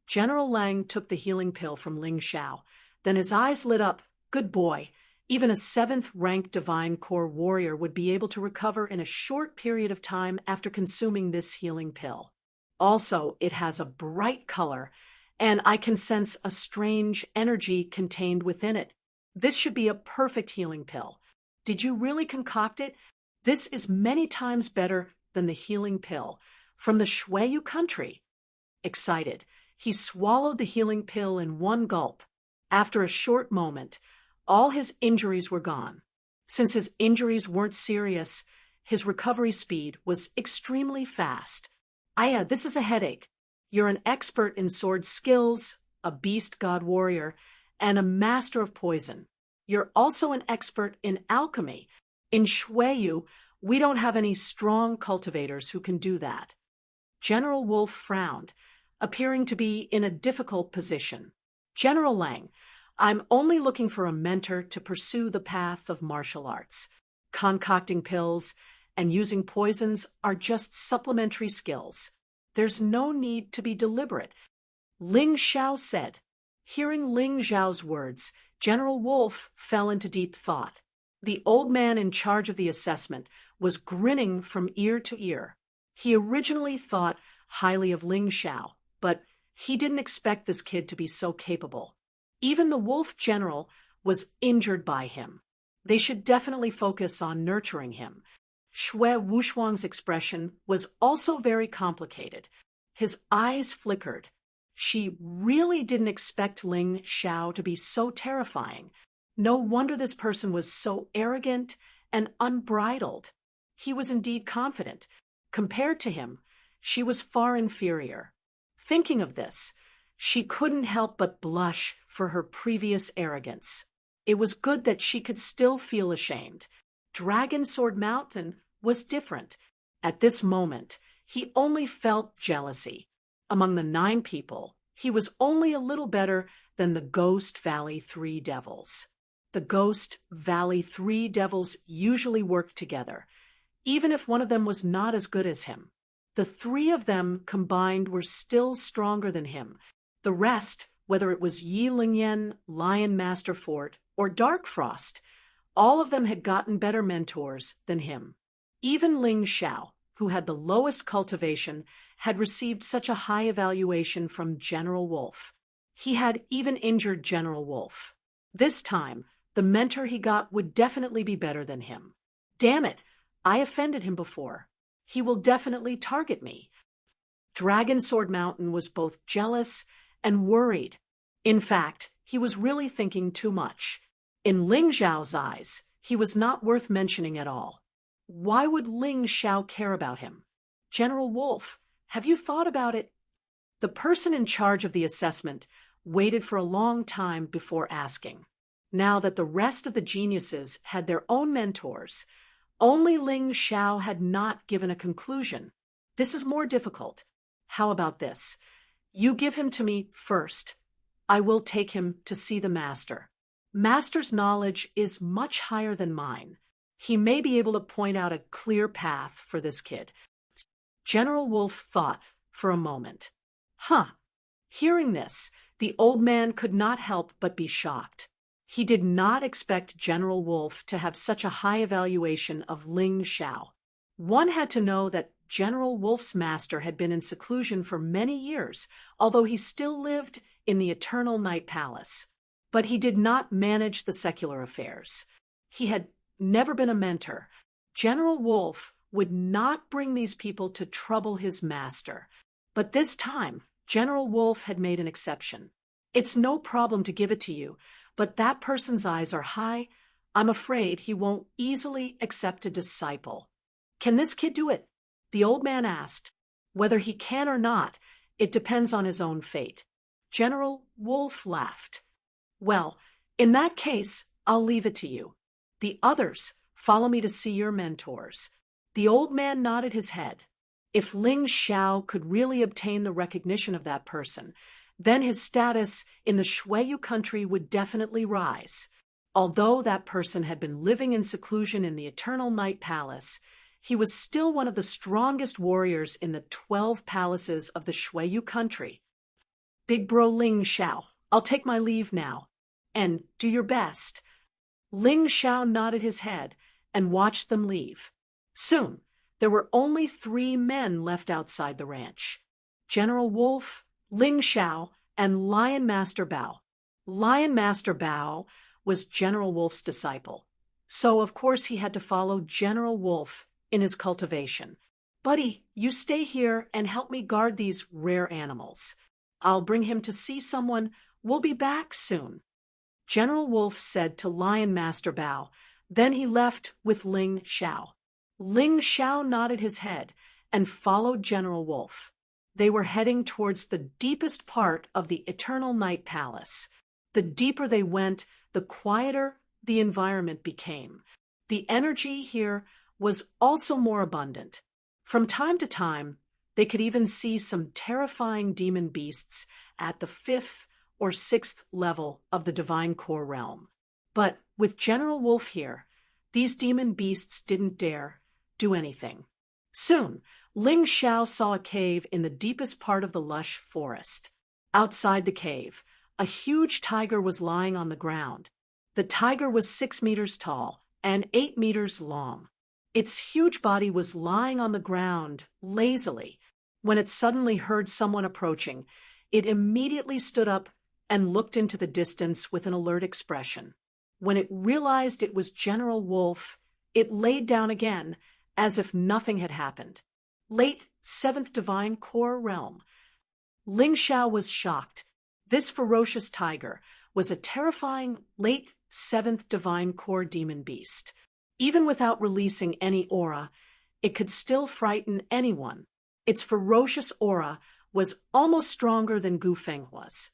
General Lang took the healing pill from Ling Xiao. Then his eyes lit up. Good boy. Even a 7th-ranked Divine Corps warrior would be able to recover in a short period of time after consuming this healing pill. Also, it has a bright color, and I can sense a strange energy contained within it. This should be a perfect healing pill. Did you really concoct it? This is many times better than the healing pill from the Shuiyu country. Excited, he swallowed the healing pill in one gulp. After a short moment, all his injuries were gone. Since his injuries weren't serious, his recovery speed was extremely fast. Aya, this is a headache. You're an expert in sword skills, a beast god warrior, and a master of poison. You're also an expert in alchemy. In Shueyu, we don't have any strong cultivators who can do that. General Wolf frowned, appearing to be in a difficult position. General Lang, I'm only looking for a mentor to pursue the path of martial arts. Concocting pills and using poisons are just supplementary skills. There's no need to be deliberate. Ling Xiao said. Hearing Ling Xiao's words, General Wolf fell into deep thought. The old man in charge of the assessment was grinning from ear to ear. He originally thought highly of Ling Xiao, but he didn't expect this kid to be so capable. Even the Wolf General was injured by him. They should definitely focus on nurturing him. Shui Wushuang's expression was also very complicated. His eyes flickered. She really didn't expect Ling Xiao to be so terrifying. No wonder this person was so arrogant and unbridled. He was indeed confident. Compared to him, she was far inferior. Thinking of this, she couldn't help but blush for her previous arrogance. It was good that she could still feel ashamed. Dragon Sword Mountain was different. At this moment, he only felt jealousy. Among the 9 people, he was only a little better than the Ghost Valley 3 Devils. The Ghost Valley 3 Devils usually worked together, even if one of them was not as good as him. The 3 of them combined were still stronger than him. The rest, whether it was Yi Lingyan, Lion Master Fort, or Dark Frost, all of them had gotten better mentors than him. Even Ling Xiao, who had the lowest cultivation, had received such a high evaluation from General Wolf. He had even injured General Wolf. This time, the mentor he got would definitely be better than him. Damn it, I offended him before. He will definitely target me. Dragon Sword Mountain was both jealous and worried. In fact, he was really thinking too much. In Ling Xiao's eyes, he was not worth mentioning at all. Why would Ling Xiao care about him? General Wolf, have you thought about it? The person in charge of the assessment waited for a long time before asking. Now that the rest of the geniuses had their own mentors, only Ling Xiao had not given a conclusion. This is more difficult. How about this? You give him to me first. I will take him to see the master. Master's knowledge is much higher than mine. He may be able to point out a clear path for this kid. General Wolf thought for a moment. Hearing this, the old man could not help but be shocked. He did not expect General Wolf to have such a high evaluation of Ling Xiao. One had to know that General Wolf's master had been in seclusion for many years, although he still lived in the Eternal Night Palace. But he did not manage the secular affairs. He had never been a mentor. General Wolf would not bring these people to trouble his master. But this time, General Wolf had made an exception. It's no problem to give it to you, but that person's eyes are high. I'm afraid he won't easily accept a disciple. Can this kid do it? The old man asked. Whether he can or not, it depends on his own fate. General Wolf laughed. Well, in that case, I'll leave it to you. The others follow me to see your mentors. The old man nodded his head. If Ling Xiao could really obtain the recognition of that person, then his status in the Shueyu country would definitely rise. Although that person had been living in seclusion in the Eternal Night Palace, he was still one of the strongest warriors in the 12 palaces of the Shueyu country. Big bro Ling Xiao, I'll take my leave now. And do your best. Ling Xiao nodded his head and watched them leave. Soon, there were only 3 men left outside the ranch. General Wolf, Ling Xiao, and Lion Master Bao. Lion Master Bao was General Wolf's disciple, so of course he had to follow General Wolf in his cultivation. Buddy, you stay here and help me guard these rare animals. I'll bring him to see someone. We'll be back soon. General Wolf said to Lion Master Bao. Then he left with Ling Xiao. Ling Xiao nodded his head and followed General Wolf. They were heading towards the deepest part of the Eternal Night Palace. The deeper they went, the quieter, the environment became. The energy here was also more abundant. From time to time, they could even see some terrifying demon beasts at the 5th or 6th level of the divine core realm. But with General Wolf here, these demon beasts didn't dare do anything. Soon, Ling Xiao saw a cave in the deepest part of the lush forest. Outside the cave, a huge tiger was lying on the ground. The tiger was 6 meters tall and 8 meters long. Its huge body was lying on the ground lazily. When it suddenly heard someone approaching, it immediately stood up and looked into the distance with an alert expression. When it realized it was General Wolf, it laid down again as if nothing had happened. Late 7th Divine Core Realm. Ling Xiao was shocked. This ferocious tiger was a terrifying late 7th Divine Core demon beast. Even without releasing any aura, it could still frighten anyone. Its ferocious aura was almost stronger than Gu Fenghua's.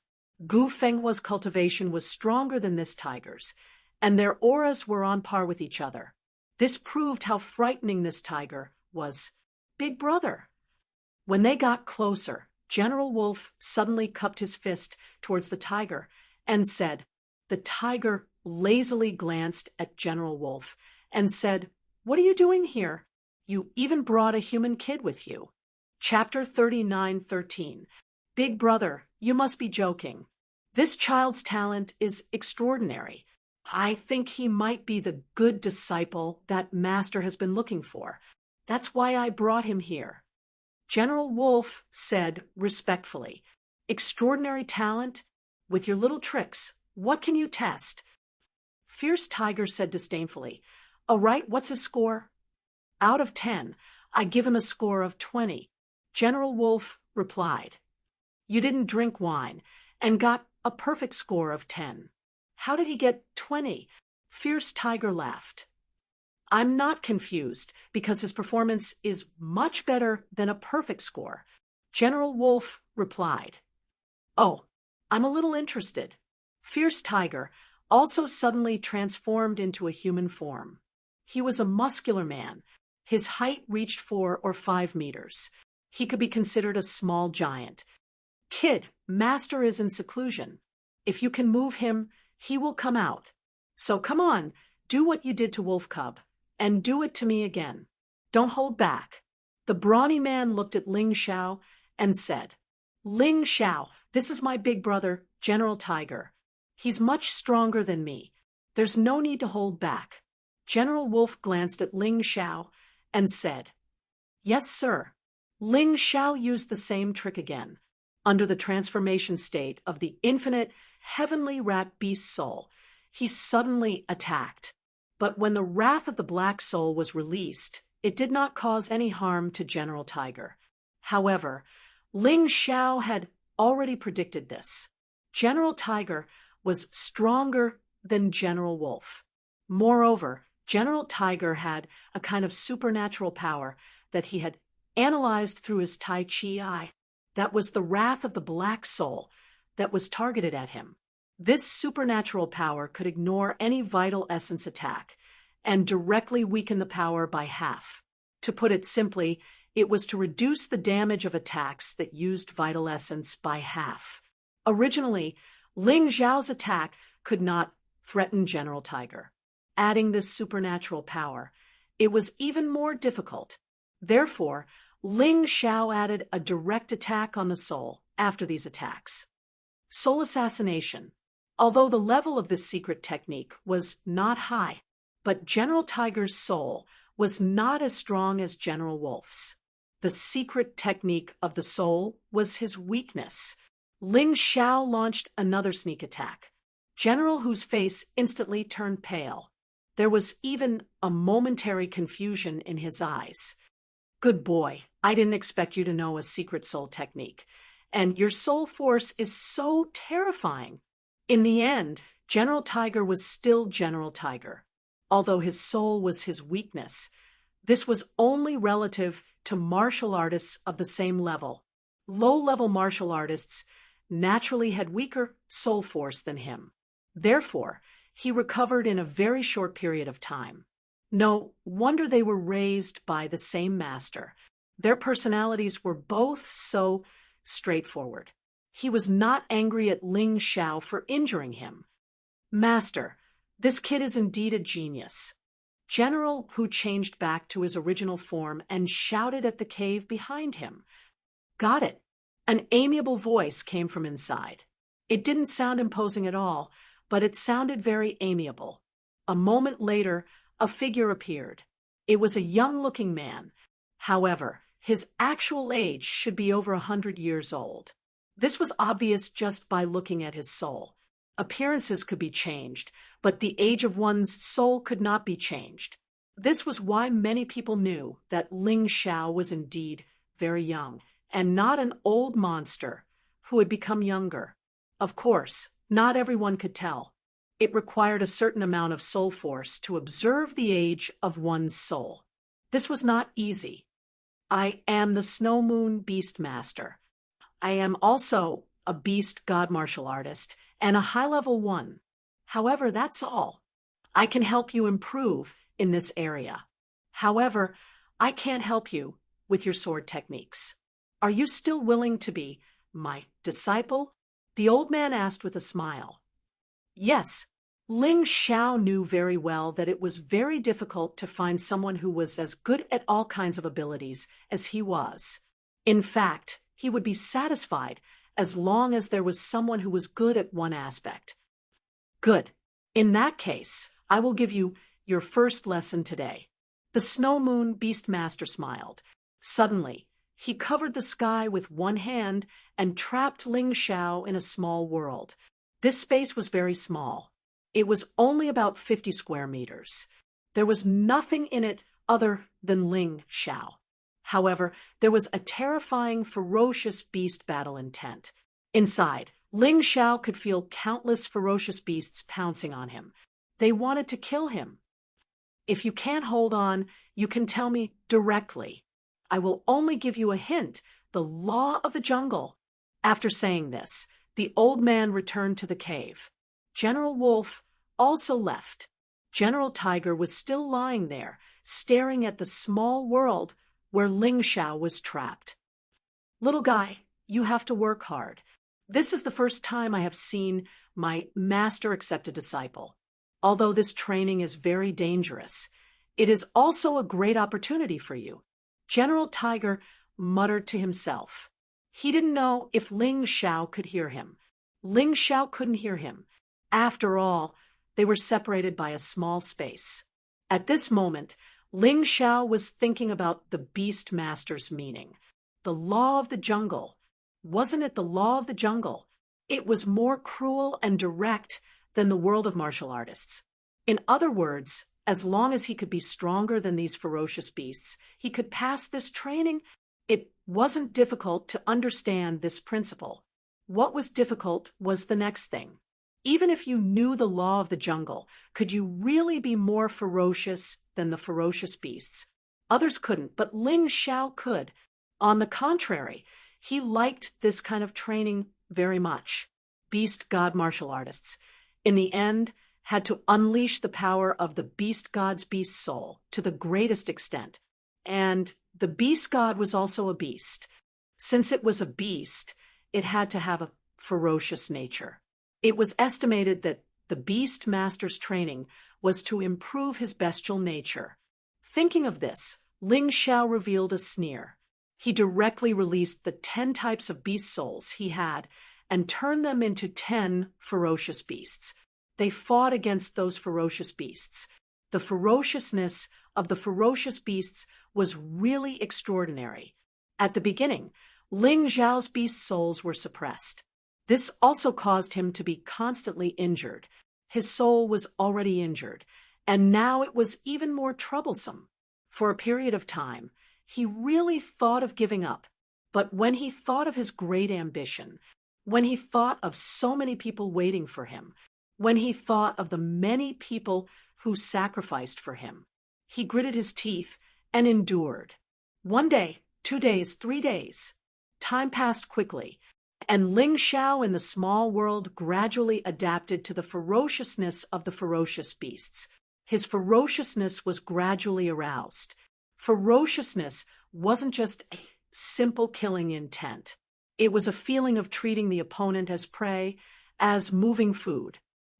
Gu Fenghua's cultivation was stronger than this tiger's, and their auras were on par with each other. This proved how frightening this tiger was. Big brother. When they got closer, General Wolf suddenly cupped his fist towards the tiger and said, the tiger lazily glanced at General Wolf and said, "What are you doing here? You even brought a human kid with you." Chapter 39:13. Big brother, you must be joking. This child's talent is extraordinary. I think he might be the good disciple that Master has been looking for. That's why I brought him here. General Wolf said respectfully, "Extraordinary talent? With your little tricks, what can you test?" Fierce Tiger said disdainfully, "All right, what's his score?" "Out of 10, I give him a score of 20. General Wolf replied, "You didn't drink wine and got a perfect score of 10. How did he get 20? Fierce Tiger laughed. "I'm not confused because his performance is much better than a perfect score." General Wolf replied, "Oh, I'm a little interested." Fierce Tiger also suddenly transformed into a human form. He was a muscular man. His height reached 4 or 5 meters. He could be considered a small giant. "Kid, Master is in seclusion. If you can move him, he will come out. So come on, do what you did to Wolf Cub, and do it to me again. Don't hold back." The brawny man looked at Ling Xiao and said, "Ling Xiao, this is my big brother, General Tiger. He's much stronger than me. There's no need to hold back." General Wolf glanced at Ling Xiao and said, "Yes, sir." Ling Xiao used the same trick again. Under the transformation state of the infinite heavenly rat beast soul, he suddenly attacked. But when the wrath of the black soul was released, it did not cause any harm to General Tiger. However, Ling Xiao had already predicted this. General Tiger was stronger than General Wolf. Moreover, General Tiger had a kind of supernatural power that he had analyzed through his Tai Chi eye. That was the wrath of the black soul that was targeted at him. This supernatural power could ignore any vital essence attack and directly weaken the power by half. To put it simply, it was to reduce the damage of attacks that used vital essence by half. Originally, Ling Xiao's attack could not threaten General Tiger. Adding this supernatural power, it was even more difficult. Therefore, Ling Xiao added a direct attack on the soul after these attacks. Soul assassination. Although the level of this secret technique was not high, but General Tiger's soul was not as strong as General Wolf's. The secret technique of the soul was his weakness. Ling Xiao launched another sneak attack. General Hu's face instantly turned pale. There was even a momentary confusion in his eyes. "Good boy, I didn't expect you to know a secret soul technique. And your soul force is so terrifying." In the end, General Tiger was still General Tiger. Although his soul was his weakness, this was only relative to martial artists of the same level. Low-level martial artists naturally had weaker soul force than him. Therefore, he recovered in a very short period of time. No wonder they were raised by the same master. Their personalities were both so straightforward. He was not angry at Ling Xiao for injuring him. "Master, this kid is indeed a genius." General Hu changed back to his original form and shouted at the cave behind him. "Got it." An amiable voice came from inside. It didn't sound imposing at all, but it sounded very amiable. A moment later, a figure appeared. It was a young-looking man. However, his actual age should be over 100 years old. This was obvious just by looking at his soul. Appearances could be changed, but the age of one's soul could not be changed. This was why many people knew that Ling Xiao was indeed very young, and not an old monster who had become younger. Of course, not everyone could tell. It required a certain amount of soul force to observe the age of one's soul. This was not easy. "I am the Snow Moon Beast Master. I am also a beast god martial artist and a high-level one. However, that's all. I can help you improve in this area. However, I can't help you with your sword techniques. Are you still willing to be my disciple?" the old man asked with a smile. Yes, Ling Xiao knew very well that it was very difficult to find someone who was as good at all kinds of abilities as he was. In fact, he would be satisfied as long as there was someone who was good at one aspect. "Good. In that case, I will give you your first lesson today." The Snow Moon Beast Master smiled. Suddenly, he covered the sky with one hand and trapped Ling Xiao in a small world. This space was very small. It was only about 50 square meters. There was nothing in it other than Ling Xiao. However, there was a terrifying, ferocious beast battle intent. Inside, Ling Xiao could feel countless ferocious beasts pouncing on him. They wanted to kill him. "If you can't hold on, you can tell me directly. I will only give you a hint, the law of the jungle." After saying this, the old man returned to the cave. General Wolf also left. General Tiger was still lying there, staring at the small world where Ling Xiao was trapped. "Little guy, you have to work hard. This is the first time I have seen my master accept a disciple. Although this training is very dangerous, it is also a great opportunity for you." General Tiger muttered to himself. He didn't know if Ling Xiao could hear him. Ling Xiao couldn't hear him. After all, they were separated by a small space. At this moment, Ling Xiao was thinking about the Beast Master's meaning. The law of the jungle. Wasn't it the law of the jungle? It was more cruel and direct than the world of martial artists. In other words, as long as he could be stronger than these ferocious beasts, he could pass this training. It wasn't difficult to understand this principle. What was difficult was the next thing. Even if you knew the law of the jungle, could you really be more ferocious than the ferocious beasts? Others couldn't, but Ling Xiao could. On the contrary, he liked this kind of training very much. Beast god martial artists, in the end, had to unleash the power of the beast god's beast soul to the greatest extent. And the beast god was also a beast. Since it was a beast, it had to have a ferocious nature. It was estimated that the Beast Master's training was to improve his bestial nature. Thinking of this, Ling Xiao revealed a sneer. He directly released the 10 types of beast souls he had and turned them into 10 ferocious beasts. They fought against those ferocious beasts. The ferociousness of the ferocious beasts was really extraordinary. At the beginning, Ling Xiao's beast souls were suppressed. This also caused him to be constantly injured. His soul was already injured, and now it was even more troublesome. For a period of time, he really thought of giving up. But when he thought of his great ambition, when he thought of so many people waiting for him, when he thought of the many people who sacrificed for him, he gritted his teeth and endured. 1 day, 2 days, 3 days. Time passed quickly, And Ling Xiao in the small world gradually adapted to the ferociousness of the ferocious beasts. His ferociousness was gradually aroused. Ferociousness wasn't just a simple killing intent. It was a feeling of treating the opponent as prey, as moving food.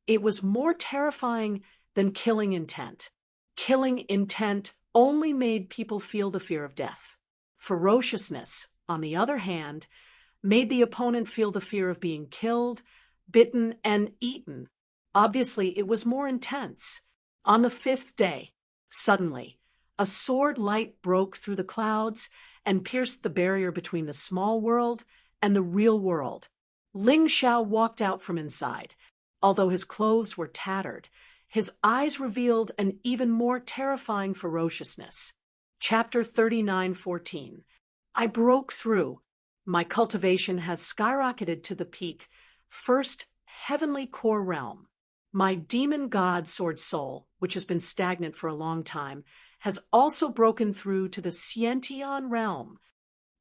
It was more terrifying than killing intent. Killing intent only made people feel the fear of death. Ferociousness, on the other hand, made the opponent feel the fear of being killed, bitten, and eaten. Obviously, it was more intense. On the 5th day, suddenly, a sword light broke through the clouds and pierced the barrier between the small world and the real world. Ling Xiao walked out from inside. Although his clothes were tattered, his eyes revealed an even more terrifying ferociousness. Chapter 39:14. I broke through. My cultivation has skyrocketed to the peak, first heavenly core realm. My demon god sword soul, which has been stagnant for a long time, has also broken through to the Xiantian realm.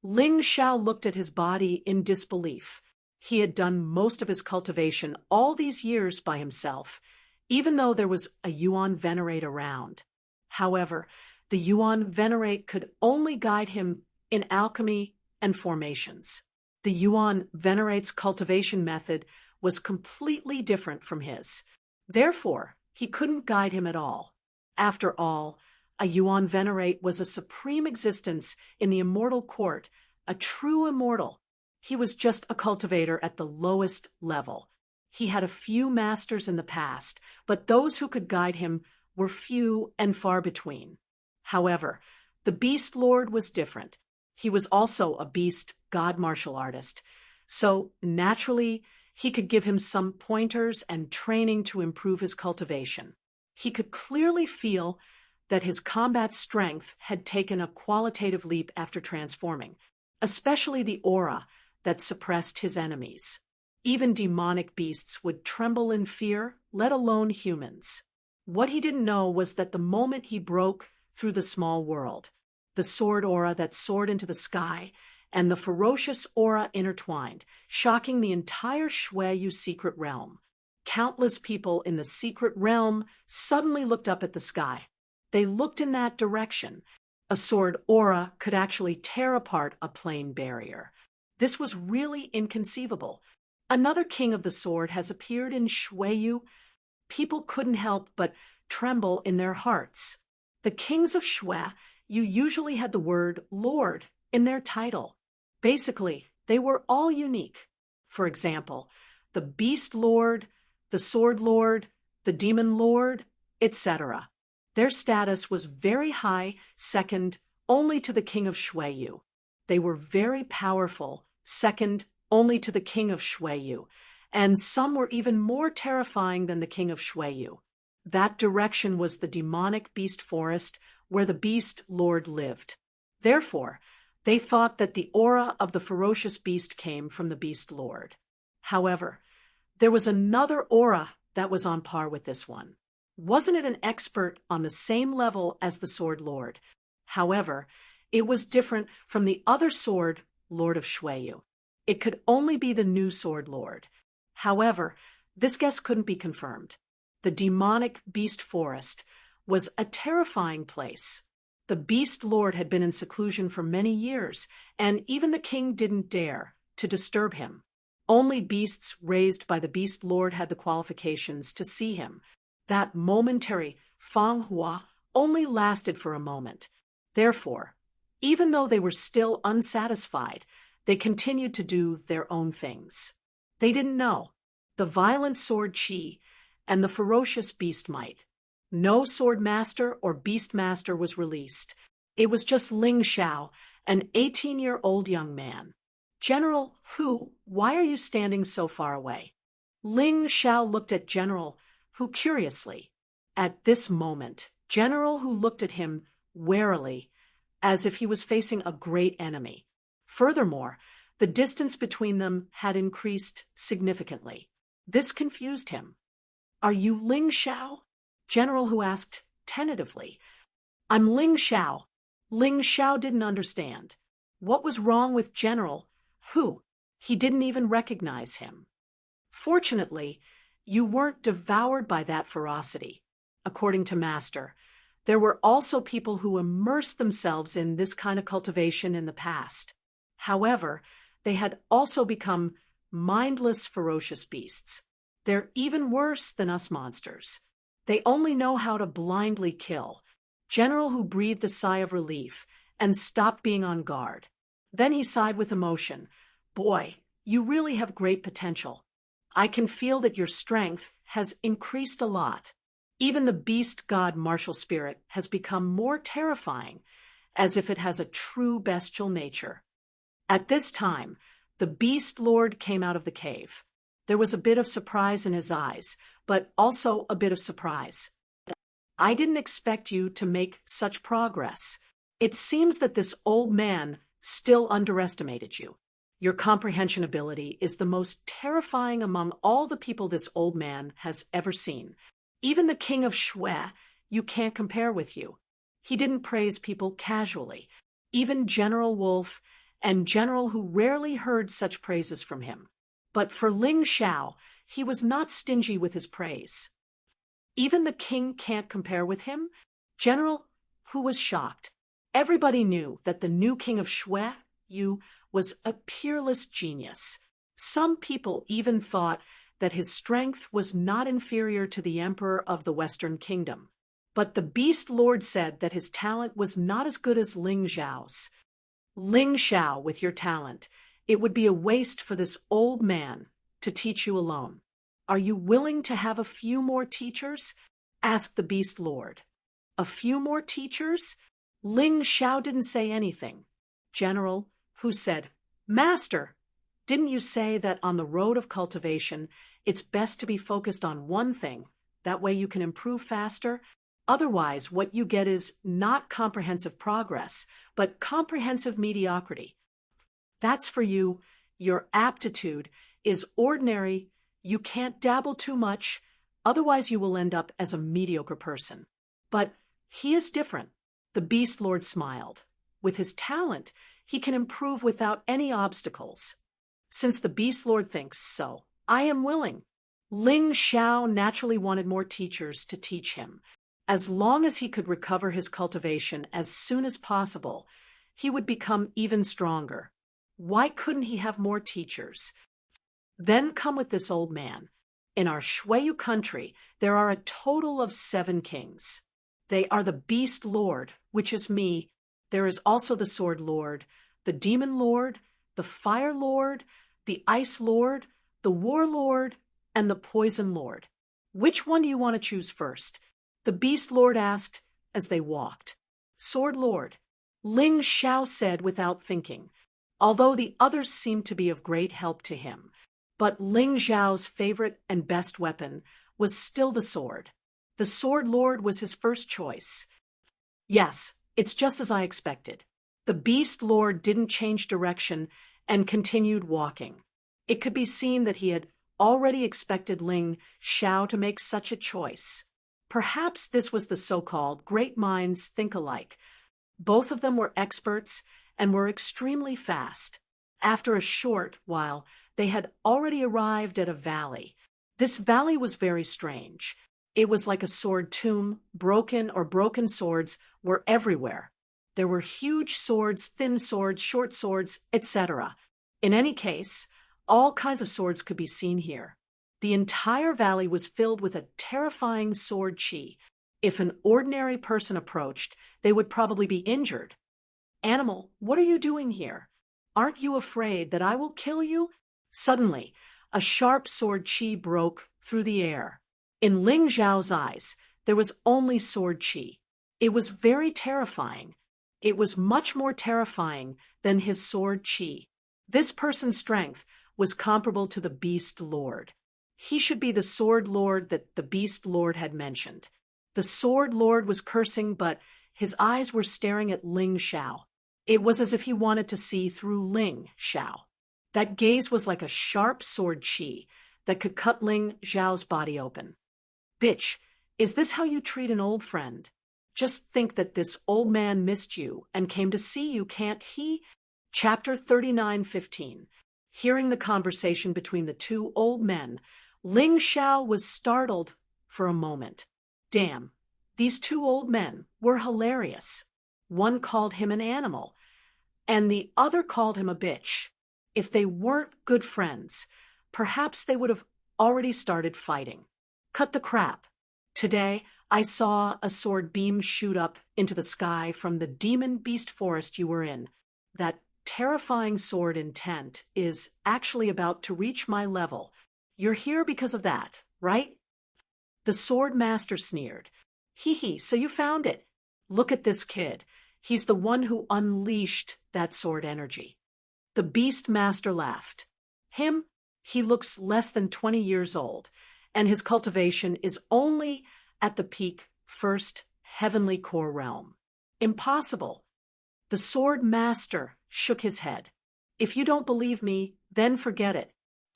Ling Xiao looked at his body in disbelief. He had done most of his cultivation all these years by himself, even though there was a Yuan Venerate around. However, the Yuan Venerate could only guide him in alchemy and formations. The Yuan Venerate's cultivation method was completely different from his. Therefore, he couldn't guide him at all. After all, a Yuan Venerate was a supreme existence in the immortal court, a true immortal. He was just a cultivator at the lowest level. He had a few masters in the past, but those who could guide him were few and far between. However, the Beast Lord was different. He was also a beast god martial artist, so naturally he could give him some pointers and training to improve his cultivation. He could clearly feel that his combat strength had taken a qualitative leap after transforming, especially the aura that suppressed his enemies. Even demonic beasts would tremble in fear, let alone humans. What he didn't know was that the moment he broke through the small world, the sword aura that soared into the sky, and the ferocious aura intertwined, shocking the entire Shueyu secret realm. Countless people in the secret realm suddenly looked up at the sky. They looked in that direction. A sword aura could actually tear apart a plane barrier. This was really inconceivable. Another king of the sword has appeared in Shueyu. People couldn't help but tremble in their hearts. The kings of Shui, you usually had the word Lord in their title. Basically, they were all unique. For example, the Beast Lord, the Sword Lord, the Demon Lord, etc. Their status was very high, second only to the king of Shueyu. They were very powerful, second only to the king of Shueyu, and some were even more terrifying than the king of Shueyu. That direction was the demonic beast forest where the Beast Lord lived. Therefore, they thought that the aura of the ferocious beast came from the Beast Lord. However, there was another aura that was on par with this one. Wasn't it an expert on the same level as the Sword Lord? However, it was different from the other Sword Lord of Shueyu. It could only be the new Sword Lord. However, this guess couldn't be confirmed. The demonic beast forest was a terrifying place. The Beast Lord had been in seclusion for many years, and even the king didn't dare to disturb him. Only beasts raised by the Beast Lord had the qualifications to see him. That momentary fanghua only lasted for a moment. Therefore, even though they were still unsatisfied, they continued to do their own things. They didn't know the violent sword chi and the ferocious beast might. No sword master or beast master was released. It was just Ling Xiao, an 18-year-old young man. General Hu, why are you standing so far away? Ling Xiao looked at General Hu curiously. At this moment, General Hu looked at him warily, as if he was facing a great enemy. Furthermore, the distance between them had increased significantly. This confused him. Are you Ling Xiao? General Hu asked tentatively. I'm Ling Xiao. Ling Xiao didn't understand. What was wrong with General Hu? He didn't even recognize him. Fortunately, you weren't devoured by that ferocity. According to Master, there were also people who immersed themselves in this kind of cultivation in the past. However, they had also become mindless, ferocious beasts. They're even worse than us monsters. They only know how to blindly kill. General Hu breathed a sigh of relief and stopped being on guard. Then he sighed with emotion. Boy, you really have great potential. I can feel that your strength has increased a lot. Even the beast god martial spirit has become more terrifying, as if it has a true bestial nature. At this time, the beast lord came out of the cave. There was a bit of surprise in his eyes, but also a bit of surprise. I didn't expect you to make such progress. It seems that this old man still underestimated you. Your comprehension ability is the most terrifying among all the people this old man has ever seen. Even the king of Shui, you can't compare with you. He didn't praise people casually. Even General Wolf and General Hu rarely heard such praises from him. But for Ling Xiao, he was not stingy with his praise. Even the king can't compare with him? General Hu was shocked. Everybody knew that the new king of Shui, was a peerless genius. Some people even thought that his strength was not inferior to the emperor of the Western Kingdom. But the beast lord said that his talent was not as good as Ling Xiao's. Ling Xiao, with your talent, it would be a waste for this old man to teach you alone. Are you willing to have a few more teachers? Asked the beast lord. A few more teachers? Ling Xiao didn't say anything. General Hu said, Master, didn't you say that on the road of cultivation, it's best to be focused on one thing? That way you can improve faster? Otherwise, what you get is not comprehensive progress, but comprehensive mediocrity. That's for you. Your aptitude is ordinary. You can't dabble too much, otherwise you will end up as a mediocre person. But he is different. The beast lord smiled. With his talent, he can improve without any obstacles. Since the beast lord thinks so, I am willing. Ling Xiao naturally wanted more teachers to teach him. As long as he could recover his cultivation as soon as possible, he would become even stronger. Why couldn't he have more teachers? Then come with this old man. In our Shuiyu country, there are a total of 7 kings. They are the beast lord, which is me. There is also the sword lord, the demon lord, the fire lord, the ice lord, the war lord, and the poison lord. Which one do you want to choose first? The beast lord asked as they walked. Sword lord, Ling Xiao said without thinking, although the others seemed to be of great help to him. But Ling Xiao's favorite and best weapon was still the sword. The sword lord was his first choice. Yes, it's just as I expected. The beast lord didn't change direction and continued walking. It could be seen that he had already expected Ling Xiao to make such a choice. Perhaps this was the so-called great minds think alike. Both of them were experts and were extremely fast. After a short while, they had already arrived at a valley. This valley was very strange. It was like a sword tomb. Broken swords were everywhere. There were huge swords, thin swords, short swords, etc. In any case, all kinds of swords could be seen here. The entire valley was filled with a terrifying sword chi. If an ordinary person approached, they would probably be injured. Animal, what are you doing here? Aren't you afraid that I will kill you? Suddenly, a sharp sword chi broke through the air. In Ling Xiao's eyes, there was only sword chi. It was very terrifying. It was much more terrifying than his sword chi. This person's strength was comparable to the beast lord. He should be the sword lord that the beast lord had mentioned. The sword lord was cursing, but his eyes were staring at Ling Xiao. It was as if he wanted to see through Ling Xiao. That gaze was like a sharp sword chi that could cut Ling Xiao's body open. Bitch, is this how you treat an old friend? Just think that this old man missed you and came to see you, can't he? Chapter 39:15. Hearing the conversation between the two old men, Ling Xiao was startled for a moment. Damn, these two old men were hilarious. One called him an animal, and the other called him a bitch. If they weren't good friends, perhaps they would have already started fighting. Cut the crap. Today, I saw a sword beam shoot up into the sky from the demon beast forest you were in. That terrifying sword intent is actually about to reach my level. You're here because of that, right? The sword master sneered. Hee hee, so you found it. Look at this kid. He's the one who unleashed that sword energy. The beast master laughed. Him? He looks less than 20 years old, and his cultivation is only at the peak first heavenly core realm. Impossible. The sword master shook his head. If you don't believe me, then forget it.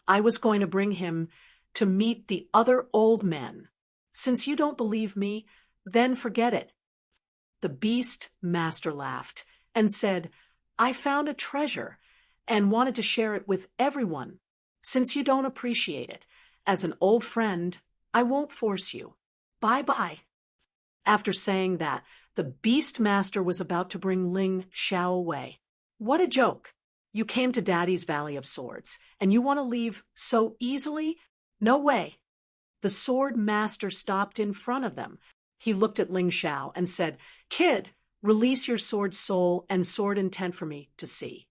I was going to bring him to meet the other old men. Since you don't believe me, then forget it. The beast master laughed and said, I found a treasure and wanted to share it with everyone. Since you don't appreciate it, as an old friend, I won't force you. Bye-bye. After saying that, the beast master was about to bring Ling Xiao away. What a joke. You came to Daddy's Valley of Swords, and you want to leave so easily? No way. The sword master stopped in front of them. He looked at Ling Xiao and said, Kid, release your sword soul and sword intent for me to see.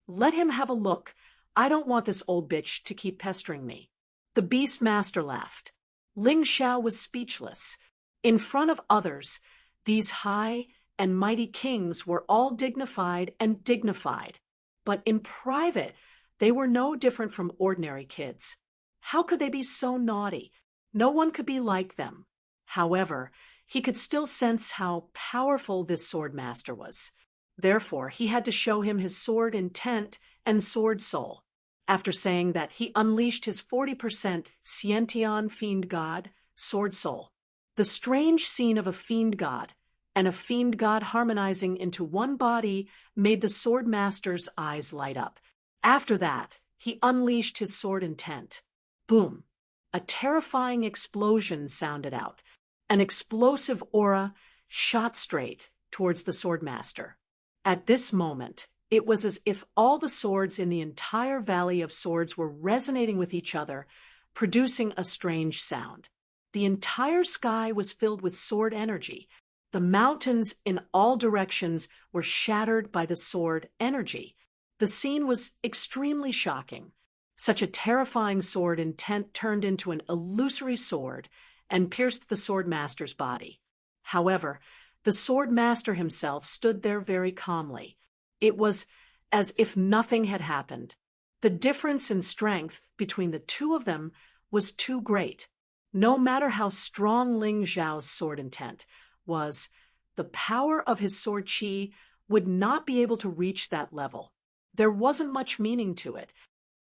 Let him have a look. I don't want this old bitch to keep pestering me. The beast master laughed. Ling Xiao was speechless. In front of others, these high and mighty kings were all dignified and dignified. But in private, they were no different from ordinary kids. How could they be so naughty? No one could be like them. However, he could still sense how powerful this sword master was. Therefore, he had to show him his sword intent and sword soul. After saying that, he unleashed his 40% Xiantian fiend god, sword soul. The strange scene of a fiend god and a fiend god harmonizing into one body made the sword master's eyes light up. After that, he unleashed his sword intent. Boom! A terrifying explosion sounded out. An explosive aura shot straight towards the sword master. At this moment, it was as if all the swords in the entire Valley of Swords were resonating with each other, producing a strange sound. The entire sky was filled with sword energy. The mountains in all directions were shattered by the sword energy. The scene was extremely shocking. Such a terrifying sword intent turned into an illusory sword and pierced the sword master's body. However, the sword master himself stood there very calmly. It was as if nothing had happened. The difference in strength between the two of them was too great. No matter how strong Ling Xiao's sword intent was, the power of his sword qi would not be able to reach that level. There wasn't much meaning to it.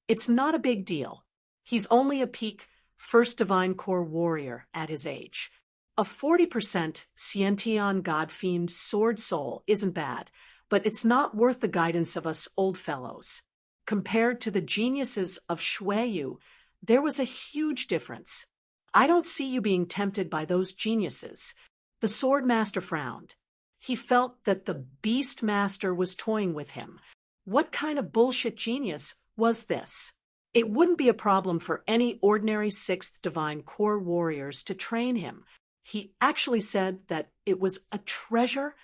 It's not a big deal. He's only a peak first divine core warrior at his age. A 40% Xiantian god-fiend sword soul isn't bad, but it's not worth the guidance of us old fellows. Compared to the geniuses of Shuiyu, there was a huge difference. I don't see you being tempted by those geniuses. The sword master frowned. He felt that the beast master was toying with him. What kind of bullshit genius was this? It wouldn't be a problem for any ordinary 6th divine core warriors to train him. He actually said that it was a treasure.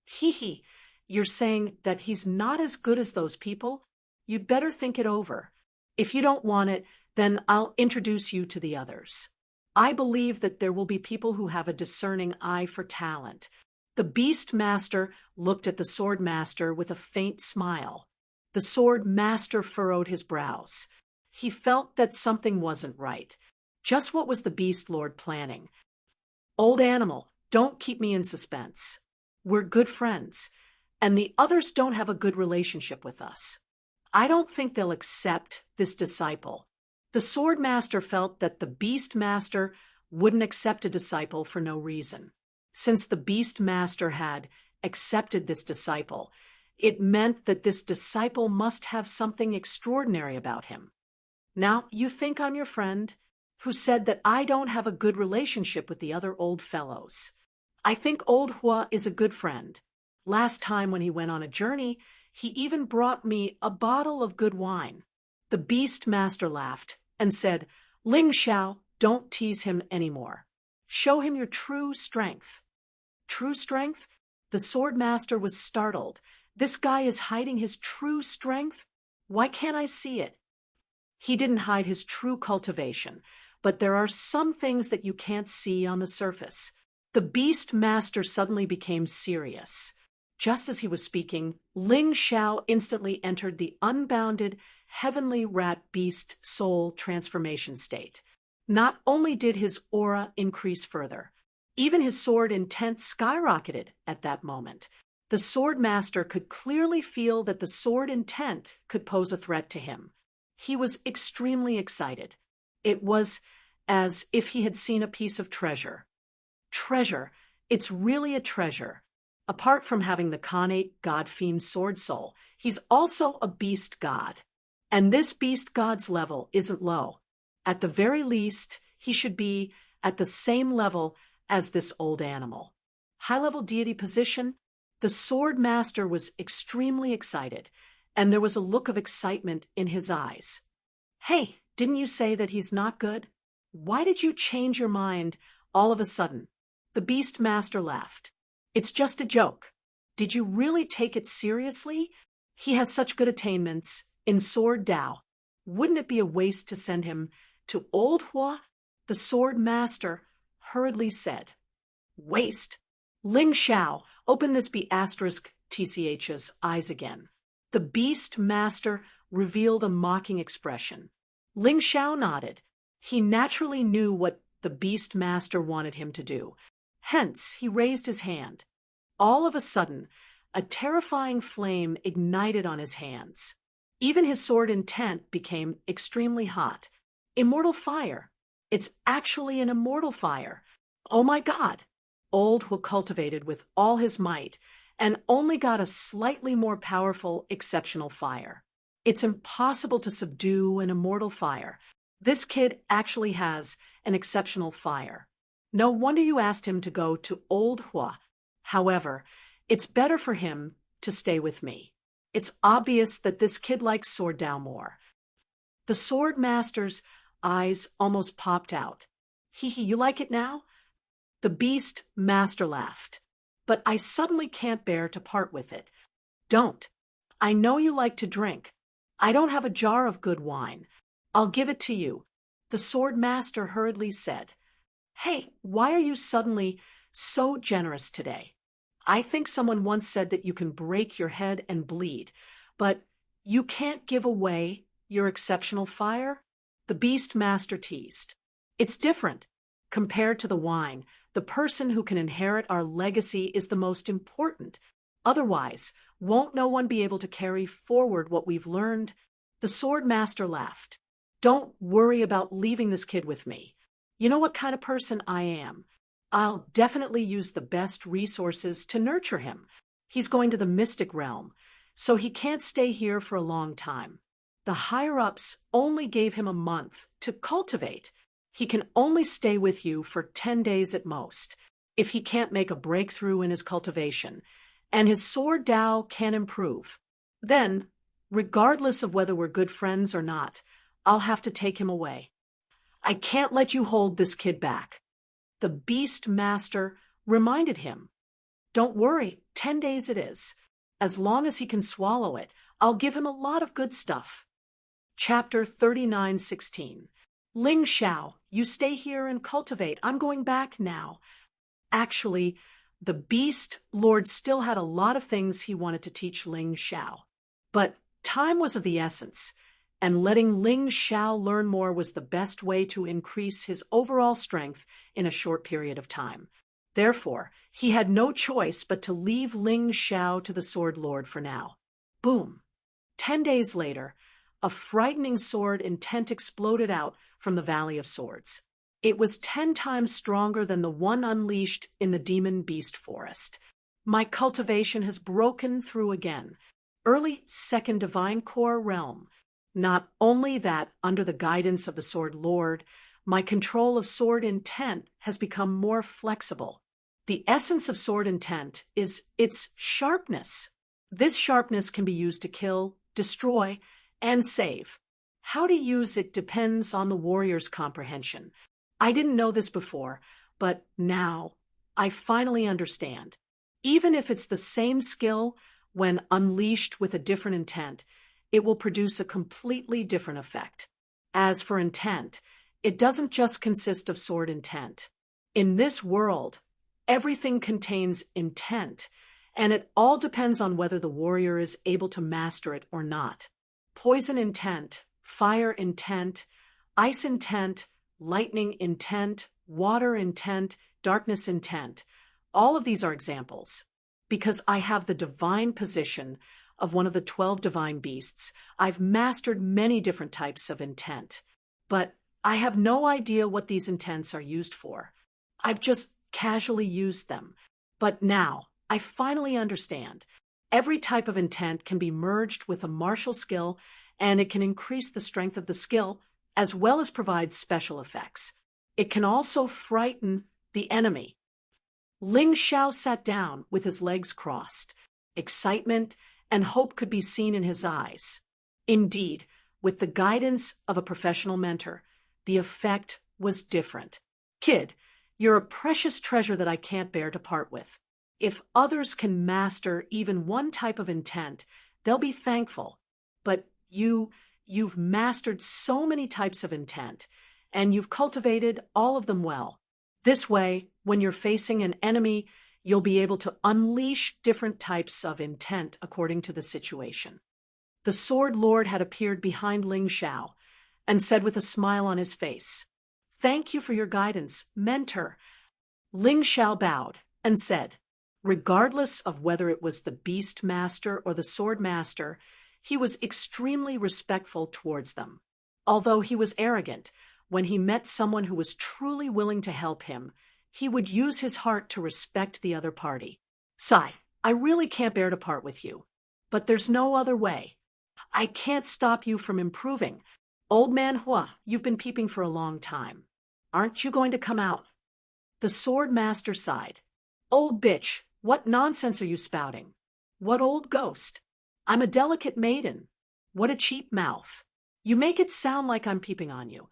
Hee hee. You're saying that he's not as good as those people? You'd better think it over. If you don't want it, then I'll introduce you to the others. I believe that there will be people who have a discerning eye for talent. The beast master looked at the sword master with a faint smile. The sword master furrowed his brows. He felt that something wasn't right. Just what was the beast lord planning? Old animal, don't keep me in suspense. We're good friends, and the others don't have a good relationship with us. I don't think they'll accept this disciple. The sword master felt that the beast master wouldn't accept a disciple for no reason. Since the beast master had accepted this disciple, It meant that this disciple must have something extraordinary about him. Now, you think I'm your friend, who said that I don't have a good relationship with the other old fellows. I think old Hua is a good friend. Last time when he went on a journey, he even brought me a bottle of good wine. The beast master laughed and said, Ling Xiao, don't tease him anymore. Show him your true strength. True strength? The sword master was startled. This guy is hiding his true strength? Why can't I see it? He didn't hide his true cultivation, but there are some things that you can't see on the surface. The beast master suddenly became serious. Just as he was speaking, Ling Xiao instantly entered the unbounded, heavenly rat beast soul transformation state. Not only did his aura increase further, even his sword intent skyrocketed at that moment. The sword master could clearly feel that the sword intent could pose a threat to him. He was extremely excited. It was as if he had seen a piece of treasure. Treasure, it's really a treasure. Apart from having the Khanate god-themed sword soul, he's also a beast god. And this beast god's level isn't low. At the very least, he should be at the same level as this old animal. High-level deity position, the sword master was extremely excited, and there was a look of excitement in his eyes. Hey, didn't you say that he's not good? Why did you change your mind all of a sudden? The beast master laughed. It's just a joke. Did you really take it seriously? He has such good attainments in sword Dao. Wouldn't it be a waste to send him to Old Hua? The sword master hurriedly said. Waste? Ling Xiao, open this *TCH's eyes again. The beast master revealed a mocking expression. Ling Xiao nodded. He naturally knew what the beast master wanted him to do. Hence, he raised his hand. All of a sudden, a terrifying flame ignited on his hands. Even his sword intent became extremely hot. Immortal fire. It's actually an immortal fire. Oh my God! Old Hua cultivated with all his might and only got a slightly more powerful, exceptional fire. It's impossible to subdue an immortal fire. This kid actually has an exceptional fire. No wonder you asked him to go to Old Hua. However, it's better for him to stay with me. It's obvious that this kid likes sword Dao more. The sword master's eyes almost popped out. Hee, you like it now? The beast master laughed. But I suddenly can't bear to part with it. Don't. I know you like to drink. I don't have a jar of good wine. I'll give it to you, the sword master hurriedly said. Hey, why are you suddenly so generous today? I think someone once said that you can break your head and bleed, but you can't give away your exceptional fire? The beast master teased. It's different. Compared to the wine, the person who can inherit our legacy is the most important. Otherwise, won't no one be able to carry forward what we've learned? The sword master laughed. Don't worry about leaving this kid with me. You know what kind of person I am. I'll definitely use the best resources to nurture him. He's going to the mystic realm, so he can't stay here for a long time. The higher-ups only gave him a month to cultivate. He can only stay with you for 10 days at most, if he can't make a breakthrough in his cultivation, and his sword Dao can improve. Then, regardless of whether we're good friends or not, I'll have to take him away. I can't let you hold this kid back. The beast master reminded him. Don't worry, 10 days it is. As long as he can swallow it, I'll give him a lot of good stuff. Chapter 39:16. Ling Xiao, you stay here and cultivate. I'm going back now. Actually, the beast lord still had a lot of things he wanted to teach Ling Xiao. But time was of the essence, and letting Ling Xiao learn more was the best way to increase his overall strength in a short period of time. Therefore, he had no choice but to leave Ling Xiao to the Sword Lord for now. Boom! 10 days later, a frightening sword intent exploded out from the Valley of Swords. It was 10 times stronger than the one unleashed in the Demon Beast Forest. My cultivation has broken through again. Early Second Divine Core realm. Not only that, under the guidance of the Sword Lord, my control of sword intent has become more flexible. The essence of sword intent is its sharpness. This sharpness can be used to kill, destroy, and save. How to use it depends on the warrior's comprehension. I didn't know this before, but now I finally understand. Even if it's the same skill, when unleashed with a different intent, it will produce a completely different effect. As for intent, it doesn't just consist of sword intent. In this world, everything contains intent, and it all depends on whether the warrior is able to master it or not. Poison intent, fire intent, ice intent, lightning intent, water intent, darkness intent. All of these are examples. Because I have the divine position of one of the 12 divine beasts, I've mastered many different types of intent. But I have no idea what these intents are used for. I've just casually used them. But now, I finally understand. Every type of intent can be merged with a martial skill, and it can increase the strength of the skill, as well as provide special effects. It can also frighten the enemy. Ling Xiao sat down with his legs crossed. Excitement and hope could be seen in his eyes. Indeed, with the guidance of a professional mentor, the effect was different. Kid, you're a precious treasure that I can't bear to part with. If others can master even one type of intent, they'll be thankful. But you've mastered so many types of intent, and you've cultivated all of them well. This way, when you're facing an enemy, you'll be able to unleash different types of intent according to the situation. The Sword Lord had appeared behind Ling Xiao and said with a smile on his face, "Thank you for your guidance, mentor." Ling Xiao bowed and said, regardless of whether it was the Beast Master or the Sword Master, he was extremely respectful towards them. Although he was arrogant, when he met someone who was truly willing to help him, he would use his heart to respect the other party. "Sai, I really can't bear to part with you. But there's no other way. I can't stop you from improving. Old man Hua, you've been peeping for a long time. Aren't you going to come out?" The Sword Master sighed. "Old bitch, what nonsense are you spouting? What old ghost? I'm a delicate maiden. What a cheap mouth. You make it sound like I'm peeping on you.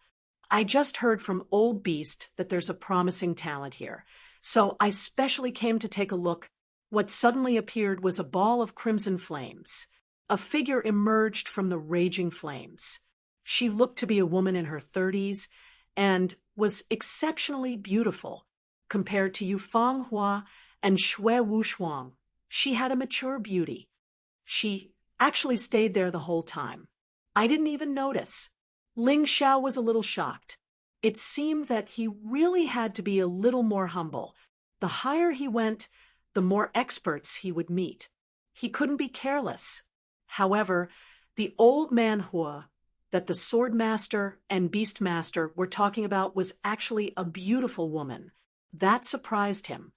I just heard from Old Beast that there's a promising talent here, so I specially came to take a look. What suddenly appeared was a ball of crimson flames. A figure emerged from the raging flames. She looked to be a woman in her 30s and was exceptionally beautiful. Compared to Yufang Hua and Shui Wushuang, she had a mature beauty. She actually stayed there the whole time. I didn't even notice. Ling Xiao was a little shocked. It seemed that he really had to be a little more humble. The higher he went, the more experts he would meet. He couldn't be careless. However, the old man Hua that the Sword Master and Beast Master were talking about was actually a beautiful woman. That surprised him.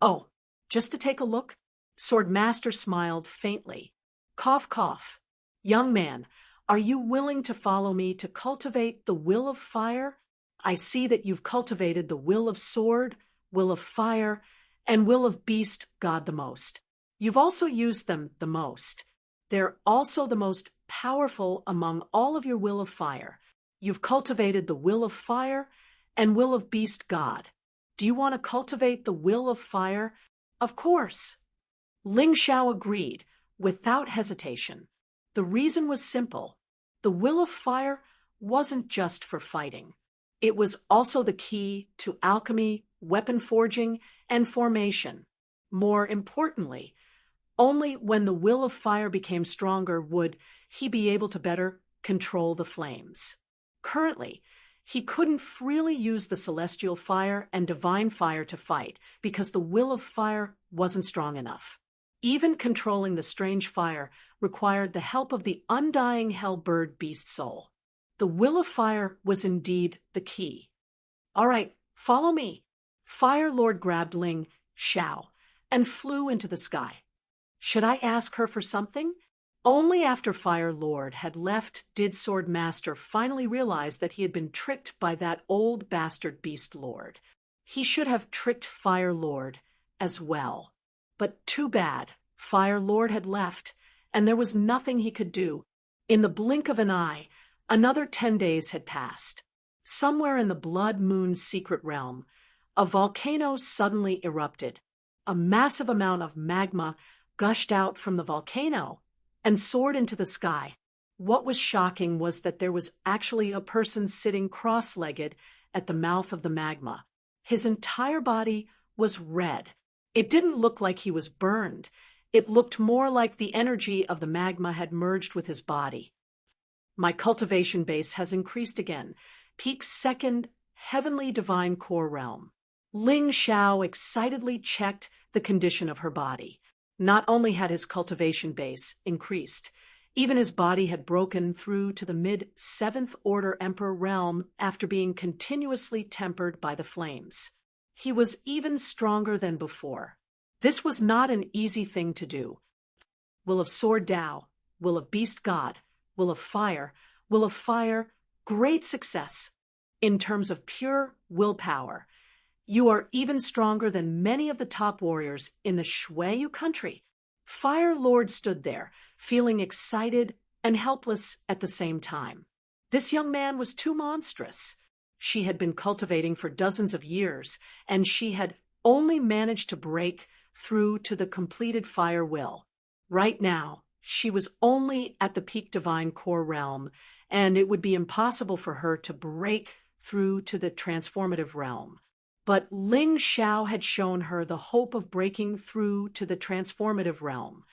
"Oh, just to take a look?" Sword Master smiled faintly. "Cough, cough. Young man, are you willing to follow me to cultivate the will of fire? I see that you've cultivated the will of sword, will of fire, and will of beast god the most. You've also used them the most. They're also the most powerful among all of your will of fire. You've cultivated the will of fire and will of beast god. Do you want to cultivate the will of fire?" "Of course." Ling Xiao agreed, without hesitation. The reason was simple. The will of fire wasn't just for fighting. It was also the key to alchemy, weapon forging, and formation. More importantly, only when the will of fire became stronger would he be able to better control the flames. Currently, he couldn't freely use the celestial fire and divine fire to fight because the will of fire wasn't strong enough. Even controlling the strange fire required the help of the undying hell-bird beast soul. The will of fire was indeed the key. "All right, follow me." Fire Lord grabbed Ling Xiao and flew into the sky. Should I ask her for something? Only after Fire Lord had left did Sword Master finally realize that he had been tricked by that old bastard Beast Lord. He should have tricked Fire Lord as well. But too bad, Fire Lord had left, and there was nothing he could do. In the blink of an eye, another 10 days had passed. Somewhere in the Blood Moon's secret realm, a volcano suddenly erupted. A massive amount of magma gushed out from the volcano and soared into the sky. What was shocking was that there was actually a person sitting cross-legged at the mouth of the magma. His entire body was red. It didn't look like he was burned. It looked more like the energy of the magma had merged with his body. My cultivation base has increased again. Peak 2nd, Heavenly Divine Core Realm. Ling Xiao excitedly checked the condition of her body. Not only had his cultivation base increased, even his body had broken through to the mid-7th Order Emperor realm after being continuously tempered by the flames. He was even stronger than before. This was not an easy thing to do. Will of Sword Tao, Will of Beast God, Will of Fire, great success. In terms of pure willpower, you are even stronger than many of the top warriors in the Shueyu country. Fire Lord stood there, feeling excited and helpless at the same time. This young man was too monstrous. She had been cultivating for dozens of years, and she had only managed to break through to the completed Fire Will. Right now, she was only at the peak Divine Core Realm, and it would be impossible for her to break through to the transformative realm. But Ling Xiao had shown her the hope of breaking through to the transformative realm.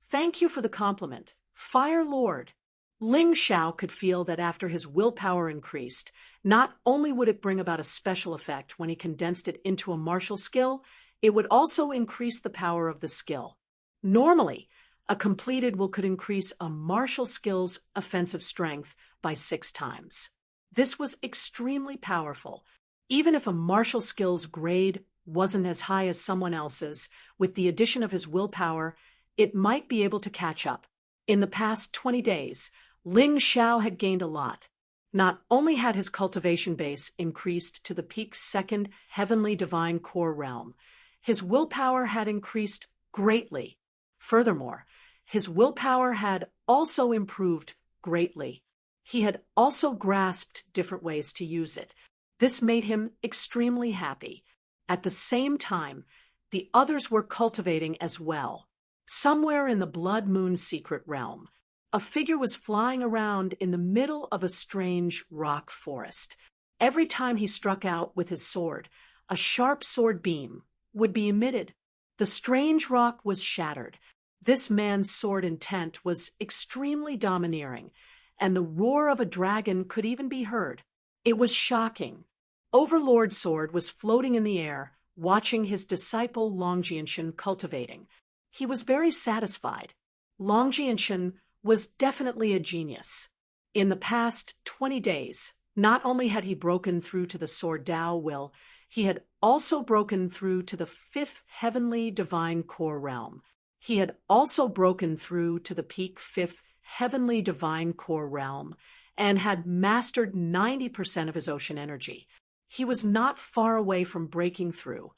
Thank you for the compliment, Fire Lord. Ling Xiao could feel that after his willpower increased, not only would it bring about a special effect when he condensed it into a martial skill, it would also increase the power of the skill. Normally, a completed will could increase a martial skill's offensive strength by 6 times. This was extremely powerful. Even if a martial skill's grade wasn't as high as someone else's, with the addition of his willpower, it might be able to catch up. In the past 20 days, Ling Xiao had gained a lot. Not only had his cultivation base increased to the peak 2nd Heavenly Divine Core Realm, his willpower had increased greatly. Furthermore, his willpower had also improved greatly. He had also grasped different ways to use it. This made him extremely happy. At the same time, the others were cultivating as well. Somewhere in the Blood Moon secret realm, a figure was flying around in the middle of a strange rock forest. Every time he struck out with his sword, a sharp sword beam would be emitted. The strange rock was shattered. This man's sword intent was extremely domineering, and the roar of a dragon could even be heard. It was shocking. Overlord Sword was floating in the air, watching his disciple Long Jianshan cultivating. He was very satisfied. Long Jianshan was definitely a genius. In the past 20 days, not only had he broken through to the Sword Tao Will, he had also broken through to the 5th Heavenly Divine Core Realm. He had also broken through to the peak 5th Heavenly Divine Core Realm and had mastered 90% of his ocean energy. He was not far away from breaking through.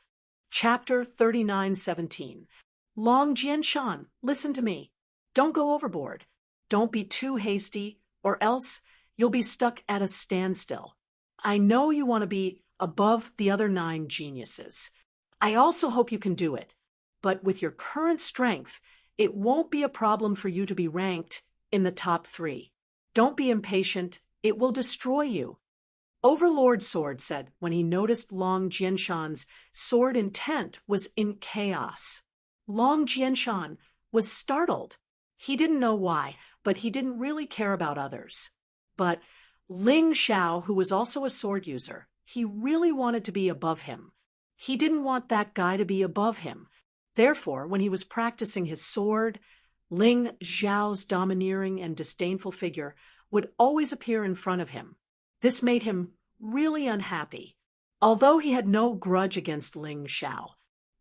Chapter 39:17. Long Jianshan, listen to me. Don't go overboard. Don't be too hasty, or else you'll be stuck at a standstill. I know you want to be above the other 9 geniuses. I also hope you can do it. But with your current strength, it won't be a problem for you to be ranked in the top 3. Don't be impatient. It will destroy you. Overlord Sword said when he noticed Long Jianshan's sword intent was in chaos. Long Jianshan was startled. He didn't know why, but he didn't really care about others. But Ling Xiao, who was also a sword user, he really wanted to be above him. He didn't want that guy to be above him. Therefore, when he was practicing his sword, Ling Xiao's domineering and disdainful figure would always appear in front of him. This made him really unhappy, although he had no grudge against Ling Xiao.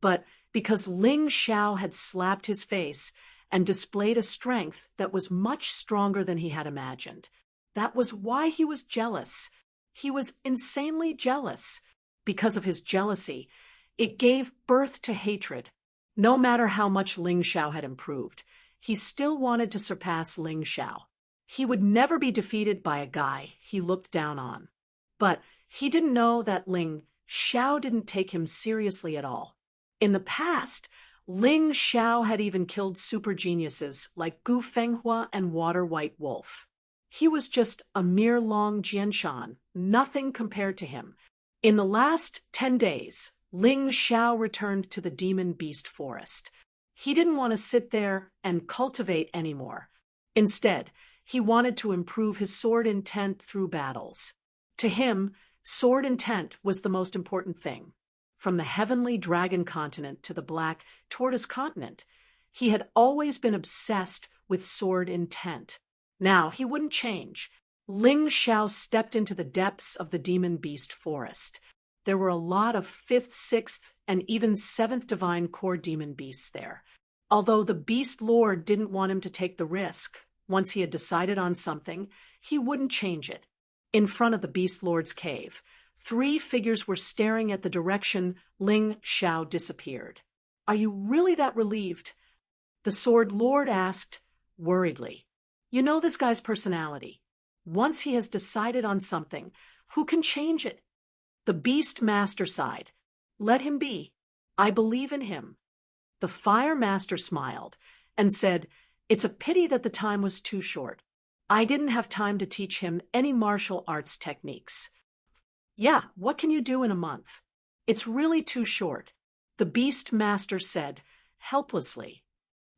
But because Ling Xiao had slapped his face and displayed a strength that was much stronger than he had imagined. That was why he was jealous. He was insanely jealous. Because of his jealousy, it gave birth to hatred. No matter how much Ling Xiao had improved, he still wanted to surpass Ling Xiao. He would never be defeated by a guy he looked down on. But he didn't know that Ling Xiao didn't take him seriously at all. In the past, Ling Xiao had even killed super geniuses like Gu Fenghua and Water White Wolf. He was just a mere Long Jianshan, nothing compared to him. In the last 10 days, Ling Xiao returned to the demon beast forest. He didn't want to sit there and cultivate anymore. Instead, he wanted to improve his sword intent through battles. To him, sword intent was the most important thing. From the heavenly dragon continent to the black tortoise continent, he had always been obsessed with sword intent. Now he wouldn't change. Ling Xiao stepped into the depths of the demon beast forest. There were a lot of 5th, 6th, and even 7th divine core demon beasts there. Although the beast lord didn't want him to take the risk, once he had decided on something, he wouldn't change it. In front of the beast lord's cave, 3 figures were staring at the direction Ling Xiao disappeared. "Are you really that relieved?" the sword lord asked, worriedly. "You know this guy's personality. Once he has decided on something, who can change it?" The beast master sighed. "Let him be. I believe in him." The fire master smiled and said, "It's a pity that the time was too short. I didn't have time to teach him any martial arts techniques." "Yeah, what can you do in a month? It's really too short," the beast master said, helplessly.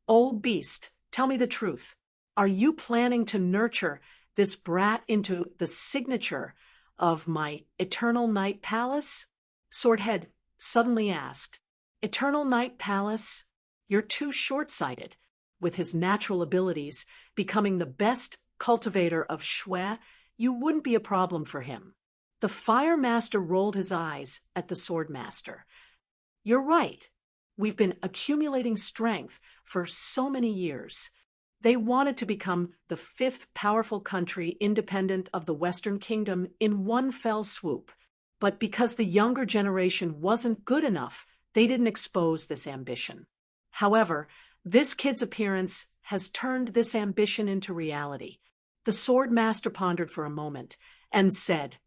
"Old beast, tell me the truth. Are you planning to nurture this brat into the signature of my Eternal Night Palace?" Swordhead suddenly asked. "Eternal Night Palace? You're too short-sighted." With his natural abilities, becoming the best cultivator of shui, you wouldn't be a problem for him. The fire master rolled his eyes at the sword master. "You're right. We've been accumulating strength for so many years." They wanted to become the 5th powerful country independent of the Western Kingdom in one fell swoop. But because the younger generation wasn't good enough, they didn't expose this ambition. However, this kid's appearance has turned this ambition into reality. The sword master pondered for a moment and said,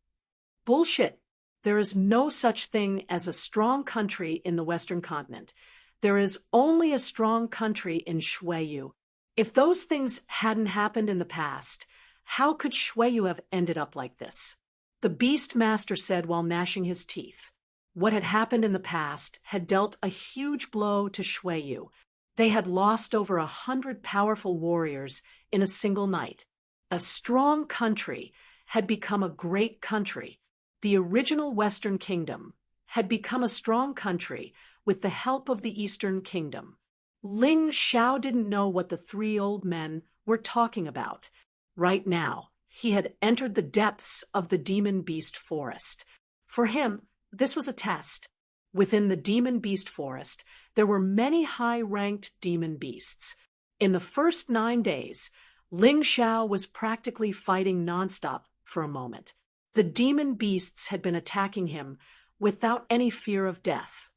"Bullshit. There is no such thing as a strong country in the Western continent. There is only a strong country in Shuiyu. If those things hadn't happened in the past, how could Shuiyu have ended up like this?" The beast master said while gnashing his teeth. What had happened in the past had dealt a huge blow to Shuiyu. They had lost over 100 powerful warriors in a single night. A strong country had become a great country. The original Western Kingdom had become a strong country with the help of the Eastern Kingdom. Ling Xiao didn't know what the 3 old men were talking about. Right now, he had entered the depths of the demon beast forest. For him, this was a test. Within the demon beast forest, there were many high-ranked demon beasts. In the first 9 days, Ling Xiao was practically fighting nonstop for a moment. The demon beasts had been attacking him without any fear of death.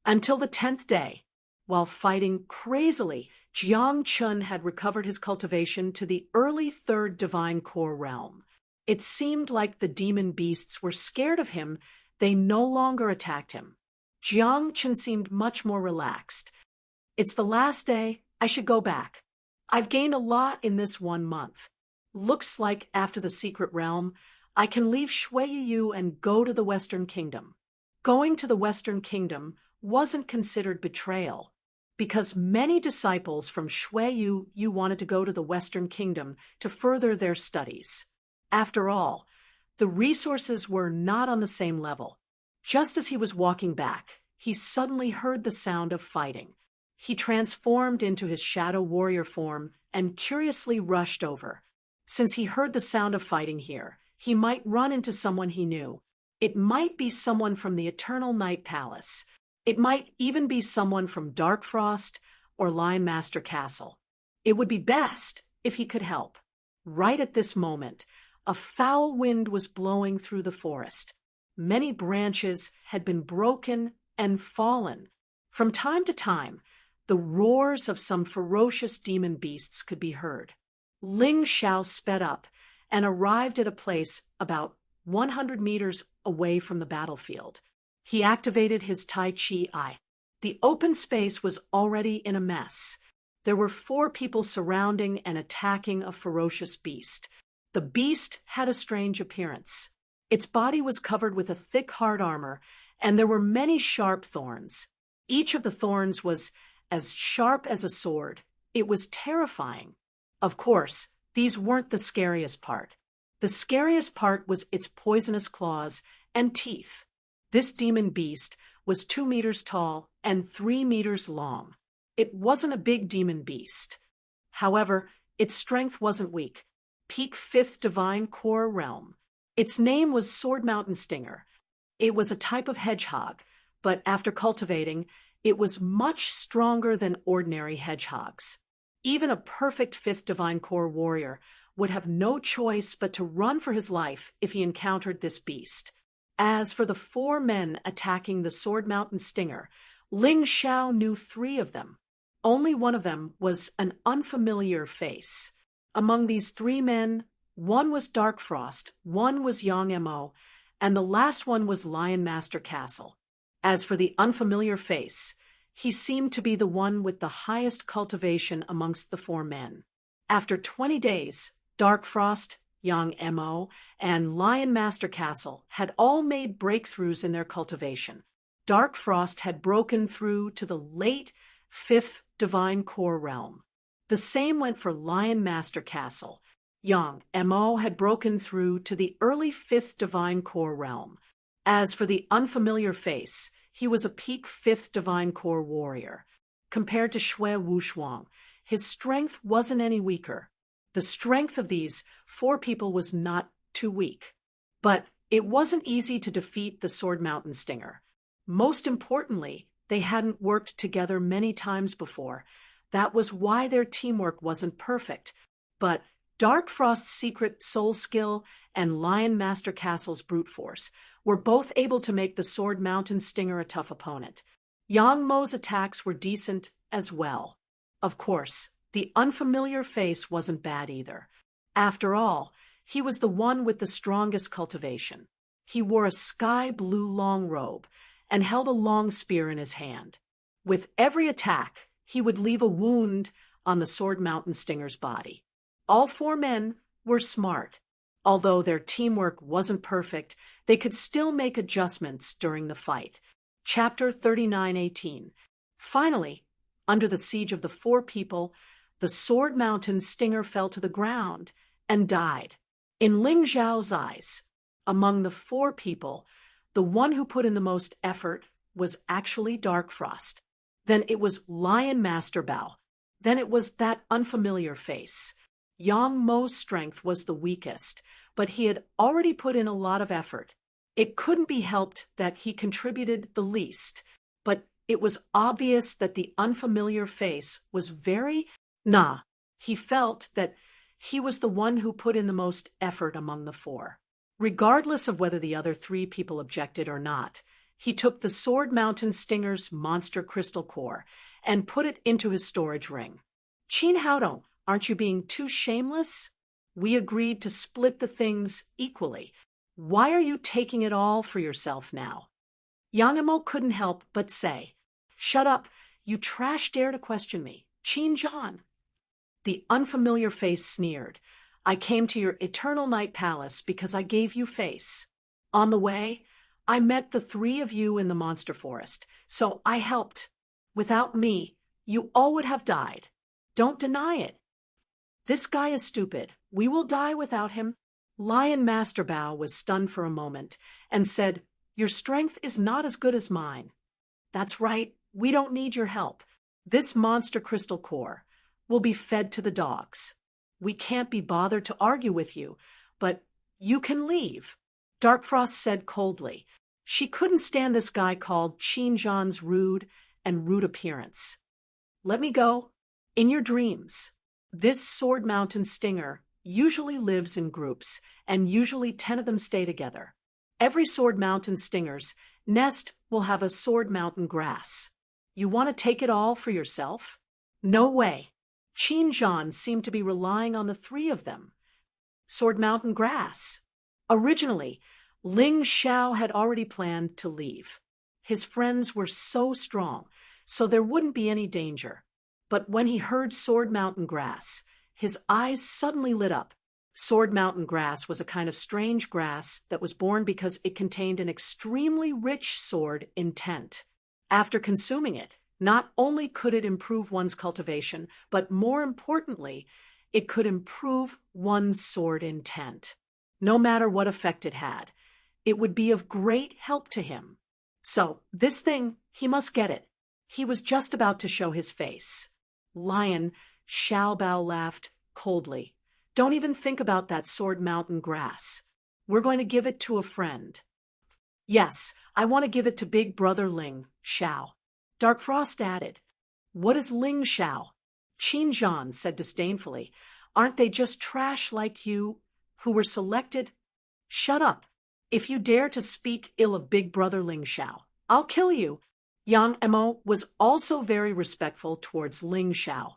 Until the 10th day, while fighting crazily, Jiang Chun had recovered his cultivation to the early 3rd divine core realm. It seemed like the demon beasts were scared of him. They no longer attacked him. Jiang Chun seemed much more relaxed. "It's the last day. I should go back. I've gained a lot in this 1 month. Looks like after the secret realm, I can leave Shuiyu and go to the Western Kingdom." Going to the Western Kingdom wasn't considered betrayal, because many disciples from Shuiyu wanted to go to the Western Kingdom to further their studies. After all, the resources were not on the same level. Just as he was walking back, he suddenly heard the sound of fighting. He transformed into his shadow warrior form and curiously rushed over. Since he heard the sound of fighting here, he might run into someone he knew. It might be someone from the Eternal Night Palace. It might even be someone from Dark Frost or Lion Master Castle. It would be best if he could help. Right at this moment, a foul wind was blowing through the forest. Many branches had been broken and fallen. From time to time, the roars of some ferocious demon beasts could be heard. Ling Xiao sped up and arrived at a place about 100 meters away from the battlefield. He activated his Tai Chi Eye. The open space was already in a mess. There were 4 people surrounding and attacking a ferocious beast. The beast had a strange appearance. Its body was covered with a thick hard armor, and there were many sharp thorns. Each of the thorns was as sharp as a sword. It was terrifying. Of course, these weren't the scariest part. The scariest part was its poisonous claws and teeth. This demon beast was 2 meters tall and 3 meters long. It wasn't a big demon beast. However, its strength wasn't weak. Peak 5th Divine Core Realm. Its name was Sword Mountain Stinger. It was a type of hedgehog, but after cultivating, it was much stronger than ordinary hedgehogs. Even a perfect 5th Divine Core warrior would have no choice but to run for his life if he encountered this beast. As for the 4 men attacking the Sword Mountain Stinger, Ling Xiao knew 3 of them. Only one of them was an unfamiliar face. Among these 3 men, one was Dark Frost, one was Yang Mo, and the last one was Lion Master Castle. As for the unfamiliar face, he seemed to be the one with the highest cultivation amongst the 4 men. After 20 days, Dark Frost, Yang Mo, and Lion Master Castle had all made breakthroughs in their cultivation. Dark Frost had broken through to the late 5th Divine Core Realm. The same went for Lion Master Castle. Yang Mo had broken through to the early 5th Divine Core Realm. As for the unfamiliar face, he was a peak 5th Divine Core warrior. Compared to Shui Wushuang, his strength wasn't any weaker. The strength of these 4 people was not too weak. But it wasn't easy to defeat the Sword Mountain Stinger. Most importantly, they hadn't worked together many times before. That was why their teamwork wasn't perfect. But Dark Frost's secret soul skill and Lion Master Castle's brute force were both able to make the Sword Mountain Stinger a tough opponent. Yang Mo's attacks were decent as well. Of course, the unfamiliar face wasn't bad either. After all, he was the one with the strongest cultivation. He wore a sky blue long robe and held a long spear in his hand. With every attack, he would leave a wound on the Sword Mountain Stinger's body. All 4 men were smart. Although their teamwork wasn't perfect, they could still make adjustments during the fight. Chapter 39:18. Finally, under the siege of the 4 people, the Sword Mountain Stinger fell to the ground and died. In Ling Xiao's eyes, among the 4 people, the one who put in the most effort was actually Dark Frost. Then it was Lion Master Bao. Then it was that unfamiliar face. Yang Mo's strength was the weakest, but he had already put in a lot of effort. It couldn't be helped that he contributed the least, but it was obvious that the unfamiliar face was very He felt that he was the one who put in the most effort among the 4. Regardless of whether the other 3 people objected or not, he took the Sword Mountain Stinger's monster crystal core and put it into his storage ring. Qin Haodong, aren't you being too shameless? We agreed to split the things equally. Why are you taking it all for yourself now? Yang Mo couldn't help but say, "Shut up, you trash dare to question me. Qin Zhan." The unfamiliar face sneered. "I came to your Eternal Night Palace because I gave you face. On the way, I met the 3 of you in the monster forest, so I helped. Without me, you all would have died. Don't deny it." "This guy is stupid. We will die without him." Lion Master Bao was stunned for a moment and said, "Your strength is not as good as mine." "That's right. We don't need your help. This monster crystal core will be fed to the dogs. We can't be bothered to argue with you, but you can leave." Dark Frost said coldly, She couldn't stand this guy called Qin Zhan's rude appearance. Let me go. In your dreams. This Sword Mountain stinger usually lives in groups, and usually 10 of them stay together. Every Sword Mountain stinger's nest will have a Sword Mountain grass. You want to take it all for yourself? No way. Qin Zhan seemed to be relying on the 3 of them. Sword Mountain grass. Originally, Ling Xiao had already planned to leave. His friends were so strong, so there wouldn't be any danger. But when he heard Sword Mountain grass, his eyes suddenly lit up. Sword Mountain grass was a kind of strange grass that was born because it contained an extremely rich sword intent. After consuming it, not only could it improve one's cultivation, but more importantly, it could improve one's sword intent. No matter what effect it had, it would be of great help to him. So, this thing, he must get it. He was just about to show his face. Lion Xiaobao laughed coldly. Don't even think about that Sword Mountain grass. We're going to give it to a friend. Yes, I want to give it to Big Brother Ling Xiao. Dark Frost added. What is Ling Xiao? Qin Zhan said disdainfully. Aren't they just trash like you, who were selected? Shut up. If you dare to speak ill of Big Brother Ling Xiao, I'll kill you. Yang Emo was also very respectful towards Ling Xiao.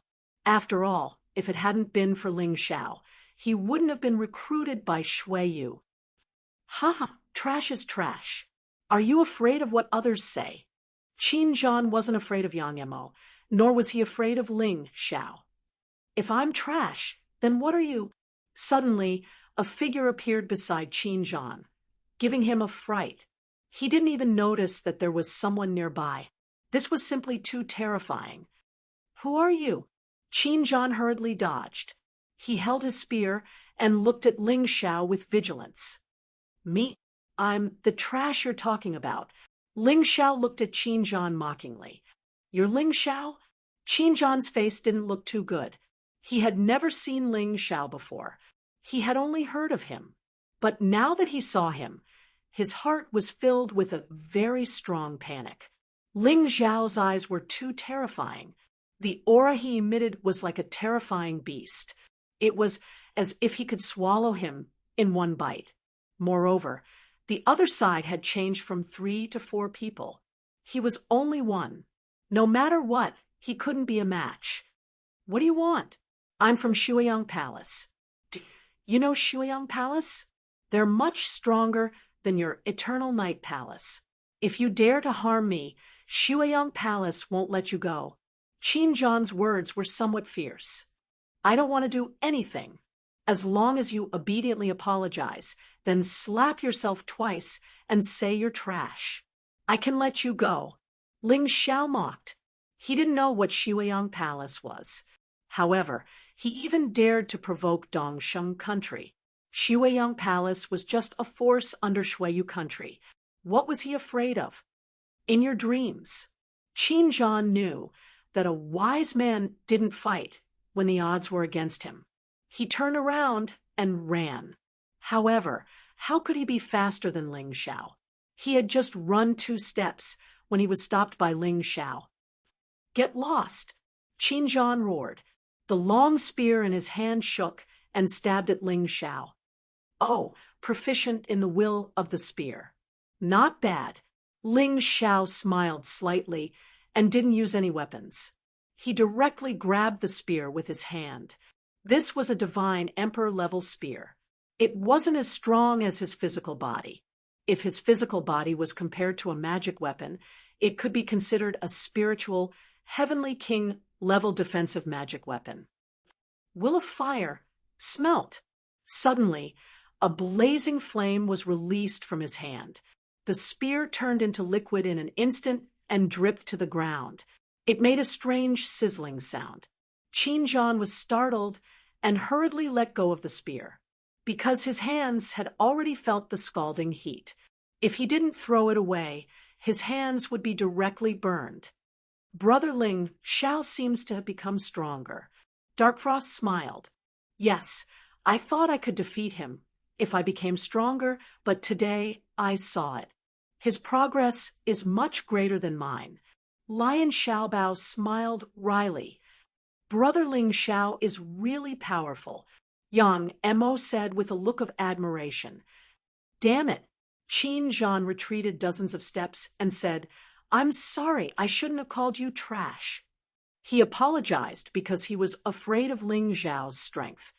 After all, if it hadn't been for Ling Xiao, he wouldn't have been recruited by Shui Yu. Ha, trash is trash. Are you afraid of what others say? Qin Zhan wasn't afraid of Yang Emo, nor was he afraid of Ling Xiao. If I'm trash, then what are you? Suddenly, a figure appeared beside Qin Zhan, giving him a fright. He didn't even notice that there was someone nearby. This was simply too terrifying. Who are you? Qin Zhan hurriedly dodged. He held his spear and looked at Ling Xiao with vigilance. Me? I'm the trash you're talking about. Ling Xiao looked at Qin Zhan mockingly. You're Ling Xiao? Qin Zhan's face didn't look too good. He had never seen Ling Xiao before. He had only heard of him. But now that he saw him, his heart was filled with a very strong panic. Ling Xiao's eyes were too terrifying. The aura he emitted was like a terrifying beast. It was as if he could swallow him in one bite. Moreover, the other side had changed from 3 to 4 people. He was only one. No matter what, he couldn't be a match. What do you want? I'm from Shuiyang Palace. You know Shuiyang Palace? They're much stronger than your Eternal Night Palace. If you dare to harm me, Shuiyang Palace won't let you go. Qin Zhan's words were somewhat fierce. I don't want to do anything. As long as you obediently apologize, then slap yourself twice and say you're trash. I can let you go. Ling Xiao mocked. He didn't know what Shuiyang Palace was. However, he even dared to provoke Dongsheng country. Shuiyang Palace was just a force under Shuiyu country. What was he afraid of? In your dreams. Qin Zhan knew that a wise man didn't fight when the odds were against him. He turned around and ran. However, how could he be faster than Ling Xiao? He had just run 2 steps when he was stopped by Ling Xiao. Get lost! Qin Zhan roared. The long spear in his hand shook and stabbed at Ling Xiao. Oh, proficient in the will of the spear. Not bad. Ling Xiao smiled slightly and didn't use any weapons. He directly grabbed the spear with his hand. This was a divine emperor-level spear. It wasn't as strong as his physical body. If his physical body was compared to a magic weapon, it could be considered a spiritual, heavenly king-level defensive magic weapon. Will of fire smelt. Suddenly, a blazing flame was released from his hand. The spear turned into liquid in an instant and dripped to the ground. It made a strange sizzling sound. Qin Zhan was startled and hurriedly let go of the spear, because his hands had already felt the scalding heat. If he didn't throw it away, his hands would be directly burned. Brother Ling Xiao seems to have become stronger. Darkfrost smiled. Yes, I thought I could defeat him if I became stronger, but today I saw it. His progress is much greater than mine. Lion Xiaobao smiled wryly. Brother Ling Xiao is really powerful, Yang Emo said with a look of admiration. Damn it! Qin Zhan retreated dozens of steps and said, I'm sorry, I shouldn't have called you trash. He apologized because he was afraid of Ling Xiao's strength.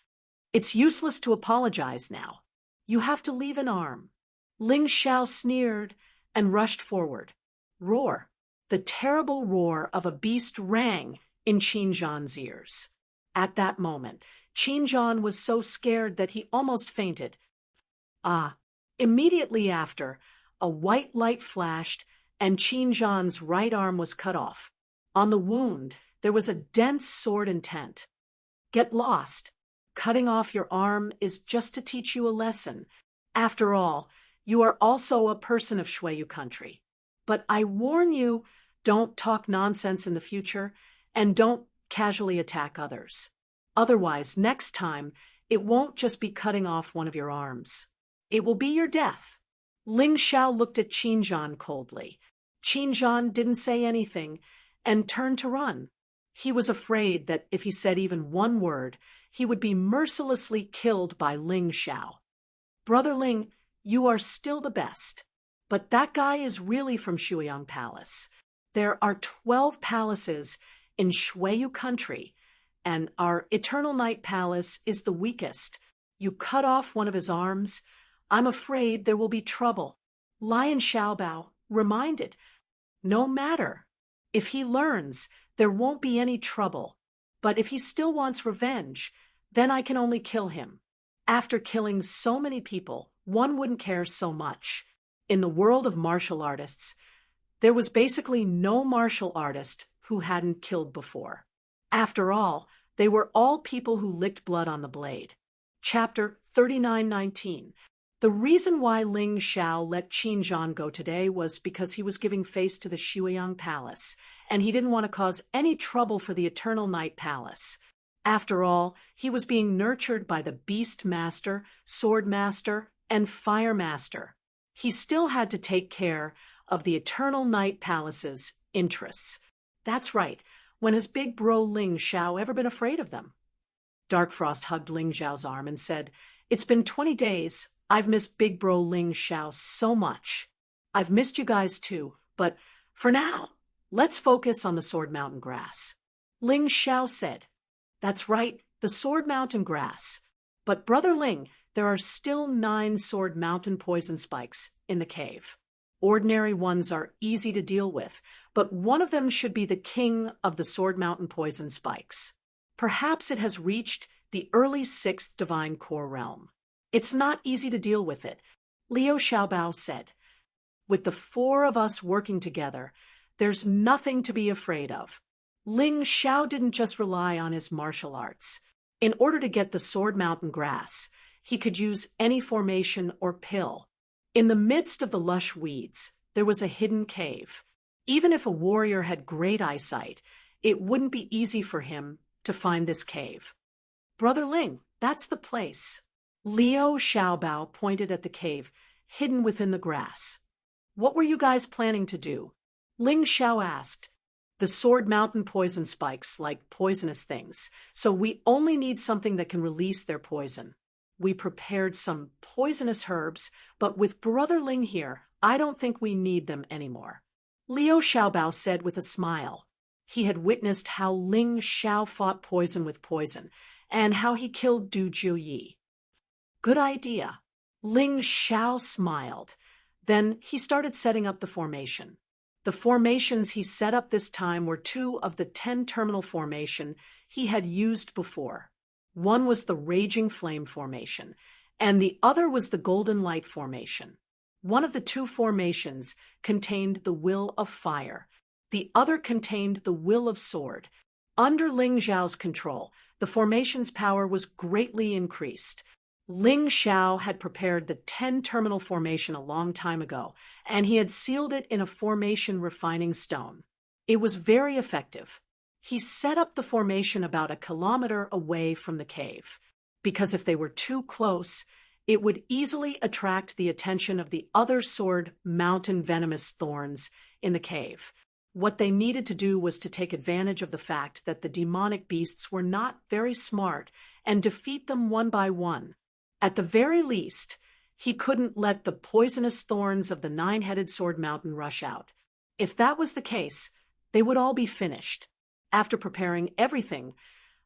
It's useless to apologize now. You have to leave an arm. Ling Xiao sneered and rushed forward. Roar! The terrible roar of a beast rang in Qin Zhan's ears. At that moment, Qin Zhan was so scared that he almost fainted. Immediately after, a white light flashed and Qin Zhan's right arm was cut off. On the wound, there was a dense sword intent. Get lost. Cutting off your arm is just to teach you a lesson. After all, you are also a person of Shuiyu country. But I warn you, don't talk nonsense in the future, and don't casually attack others. Otherwise, next time, it won't just be cutting off one of your arms. It will be your death. Ling Xiao looked at Qin Zhan coldly. Qin Zhan didn't say anything and turned to run. He was afraid that if he said even one word, he would be mercilessly killed by Ling Xiao. Brother Ling, you are still the best. But that guy is really from Shuiyang Palace. There are 12 palaces in Shuiyu country, and our Eternal Night Palace is the weakest. You cut off one of his arms, I'm afraid there will be trouble. Lion Xiaobao reminded, no matter. If he learns, there won't be any trouble. But if he still wants revenge, then I can only kill him. After killing so many people, one wouldn't care so much. In the world of martial artists, there was basically no martial artist who hadn't killed before. After all, they were all people who licked blood on the blade. Chapter 39:19. The reason why Ling Xiao let Qin Zhan go today was because he was giving face to the Shuiyang Palace, and he didn't want to cause any trouble for the Eternal Night Palace. After all, he was being nurtured by the Beast Master, Sword Master, and Fire Master. He still had to take care of the Eternal Night Palace's interests. That's right. When has big bro Ling Xiao ever been afraid of them? Darkfrost hugged Ling Xiao's arm and said, It's been 20 days. I've missed big bro Ling Xiao so much. I've missed you guys too, but for now, let's focus on the Sword Mountain grass. Ling Xiao said, That's right, the Sword Mountain grass. But Brother Ling, there are still 9 Sword Mountain poison spikes in the cave. Ordinary ones are easy to deal with, but one of them should be the king of the Sword Mountain poison spikes. Perhaps it has reached the early 6th divine core realm. It's not easy to deal with it, Liu Xiaobao said. With the 4 of us working together, there's nothing to be afraid of. Ling Xiao didn't just rely on his martial arts. In order to get the Sword Mountain grass, he could use any formation or pill. In the midst of the lush weeds, there was a hidden cave. Even if a warrior had great eyesight, it wouldn't be easy for him to find this cave. Brother Ling, that's the place. Liu Xiaobao pointed at the cave, hidden within the grass. What were you guys planning to do? Ling Xiao asked. The Sword Mountain poison spikes like poisonous things, so we only need something that can release their poison. We prepared some poisonous herbs, but with Brother Ling here, I don't think we need them anymore. Liu Xiaobao said with a smile. He had witnessed how Ling Xiao fought poison with poison, and how he killed Du Jiuyi. Good idea. Ling Xiao smiled. Then he started setting up the formation. The formations he set up this time were 2 of the 10 terminal formation he had used before. One was the Raging Flame formation, and the other was the Golden Light formation. One of the 2 formations contained the Will of Fire. The other contained the Will of Sword. Under Ling Xiao's control, the formation's power was greatly increased. Ling Xiao had prepared the 10 terminal formation a long time ago, and he had sealed it in a formation refining stone. It was very effective. He set up the formation about 1 kilometer away from the cave, because if they were too close, It would easily attract the attention of the other sword mountain venomous thorns in the cave. What they needed to do was to take advantage of the fact that the demonic beasts were not very smart and defeat them one by one. At the very least, he couldn't let the poisonous thorns of the nine-headed sword mountain rush out. If that was the case, they would all be finished. After preparing everything,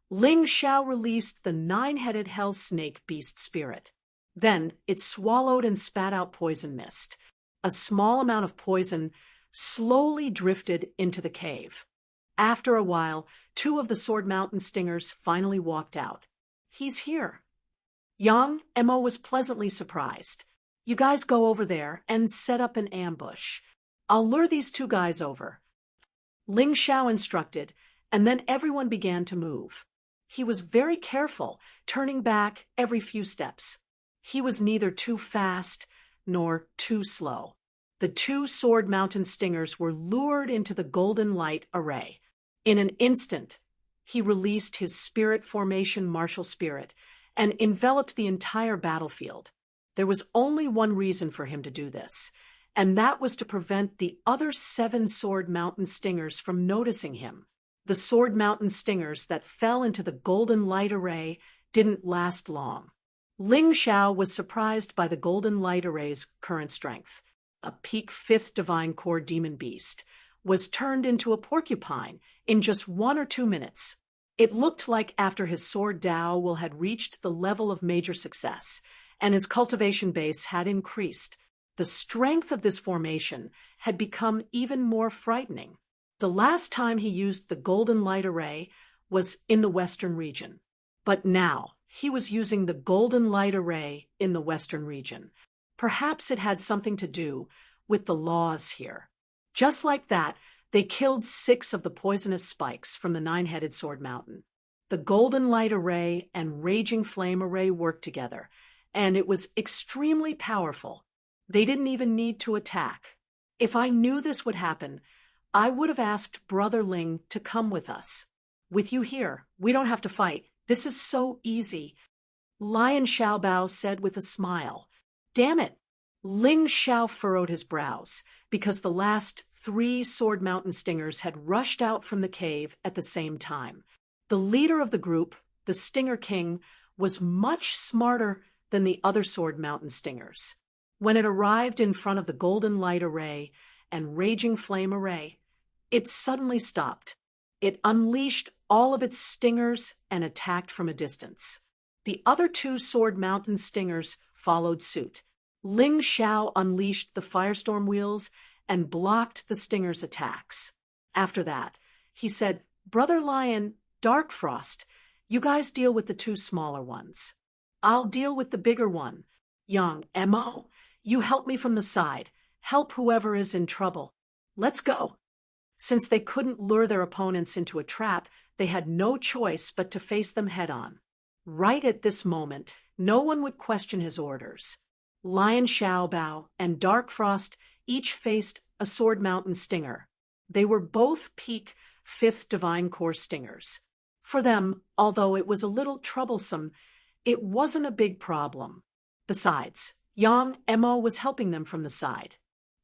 Ling Xiao released the nine-headed hell snake beast spirit. Then it swallowed and spat out poison mist. A small amount of poison slowly drifted into the cave. After a while, 2 of the sword mountain stingers finally walked out. "He's here." Yang Emo was pleasantly surprised. "You guys go over there and set up an ambush. I'll lure these 2 guys over." Ling Xiao instructed, and then everyone began to move. He was very careful, turning back every few steps. He was neither too fast nor too slow. The 2 sword mountain stingers were lured into the golden light array. In an instant, he released his spirit formation martial spirit and enveloped the entire battlefield. There was only one reason for him to do this, and that was to prevent the other 7 sword mountain stingers from noticing him. The sword mountain stingers that fell into the golden light array didn't last long. Ling Xiao was surprised by the golden light array's current strength. A peak 5th divine core demon beast was turned into a porcupine in just 1 or 2 minutes. It looked like after his sword Dao Will had reached the level of major success, and his cultivation base had increased. The strength of this formation had become even more frightening. The last time he used the golden light array was in the western region. But now he was using the golden light array in the western region. Perhaps it had something to do with the laws here. Just like that, they killed 6 of the poisonous spikes from the nine-headed sword mountain. The golden light array and raging flame array worked together, and it was extremely powerful. They didn't even need to attack. If I knew this would happen, I would have asked Brother Ling to come with us. "With you here, we don't have to fight. This is so easy," Lion Xiaobao said with a smile. "Damn it!" Ling Xiao furrowed his brows, because the last 3 sword mountain stingers had rushed out from the cave at the same time. The leader of the group, the Stinger King, was much smarter than the other sword mountain stingers. When it arrived in front of the golden light array and raging flame array, it suddenly stopped. It unleashed all of its stingers and attacked from a distance. The other 2 sword mountain stingers followed suit. Ling Xiao unleashed the firestorm wheels and blocked the stingers' attacks. After that, he said, "Brother Lion, Dark Frost, you guys deal with the 2 smaller ones. I'll deal with the bigger one. Young Emo, you help me from the side. Help whoever is in trouble. Let's go." Since they couldn't lure their opponents into a trap, they had no choice but to face them head-on. Right at this moment, no one would question his orders. Lion Xiaobao and Dark Frost each faced a sword mountain stinger. They were both peak 5th divine core stingers. For them, although it was a little troublesome, it wasn't a big problem. Besides, Yang Emo was helping them from the side.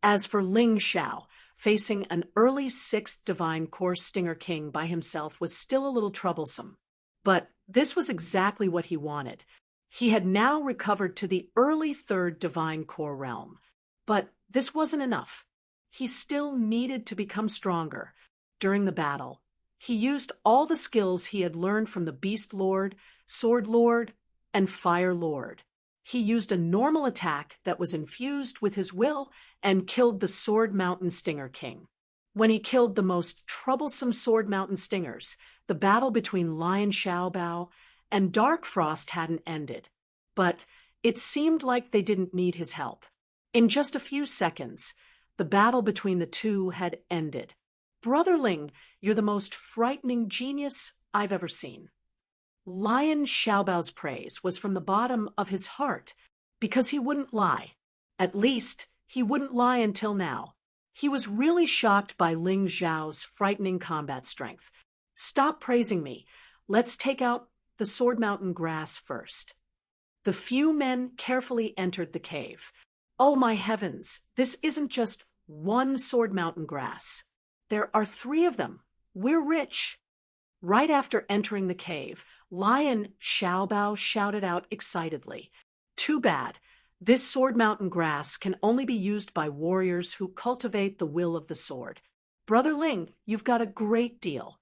As for Ling Xiao, facing an early 6th divine core stinger king by himself was still a little troublesome. But this was exactly what he wanted. He had now recovered to the early 3rd divine core realm. But this wasn't enough. He still needed to become stronger. During the battle, he used all the skills he had learned from the Beast Lord, Sword Lord, and Fire Lord. He used a normal attack that was infused with his will and killed the Sword Mountain Stinger King. When he killed the most troublesome Sword Mountain Stingers, the battle between Lion Xiaobao and Dark Frost hadn't ended. But it seemed like they didn't need his help. In just a few seconds, the battle between the 2 had ended. "Brother Ling, you're the most frightening genius I've ever seen." Lion Xiaobao's praise was from the bottom of his heart, because he wouldn't lie. At least, he wouldn't lie until now. He was really shocked by Ling Xiao's frightening combat strength. "Stop praising me. Let's take out the Sword Mountain grass first." The few men carefully entered the cave. Oh my heavens, this isn't just one sword mountain grass. There are 3 of them. We're rich. Right after entering the cave, Lion Xiaobao shouted out excitedly, "Too bad. This sword mountain grass can only be used by warriors who cultivate the will of the sword. Brother Ling, you've got a great deal."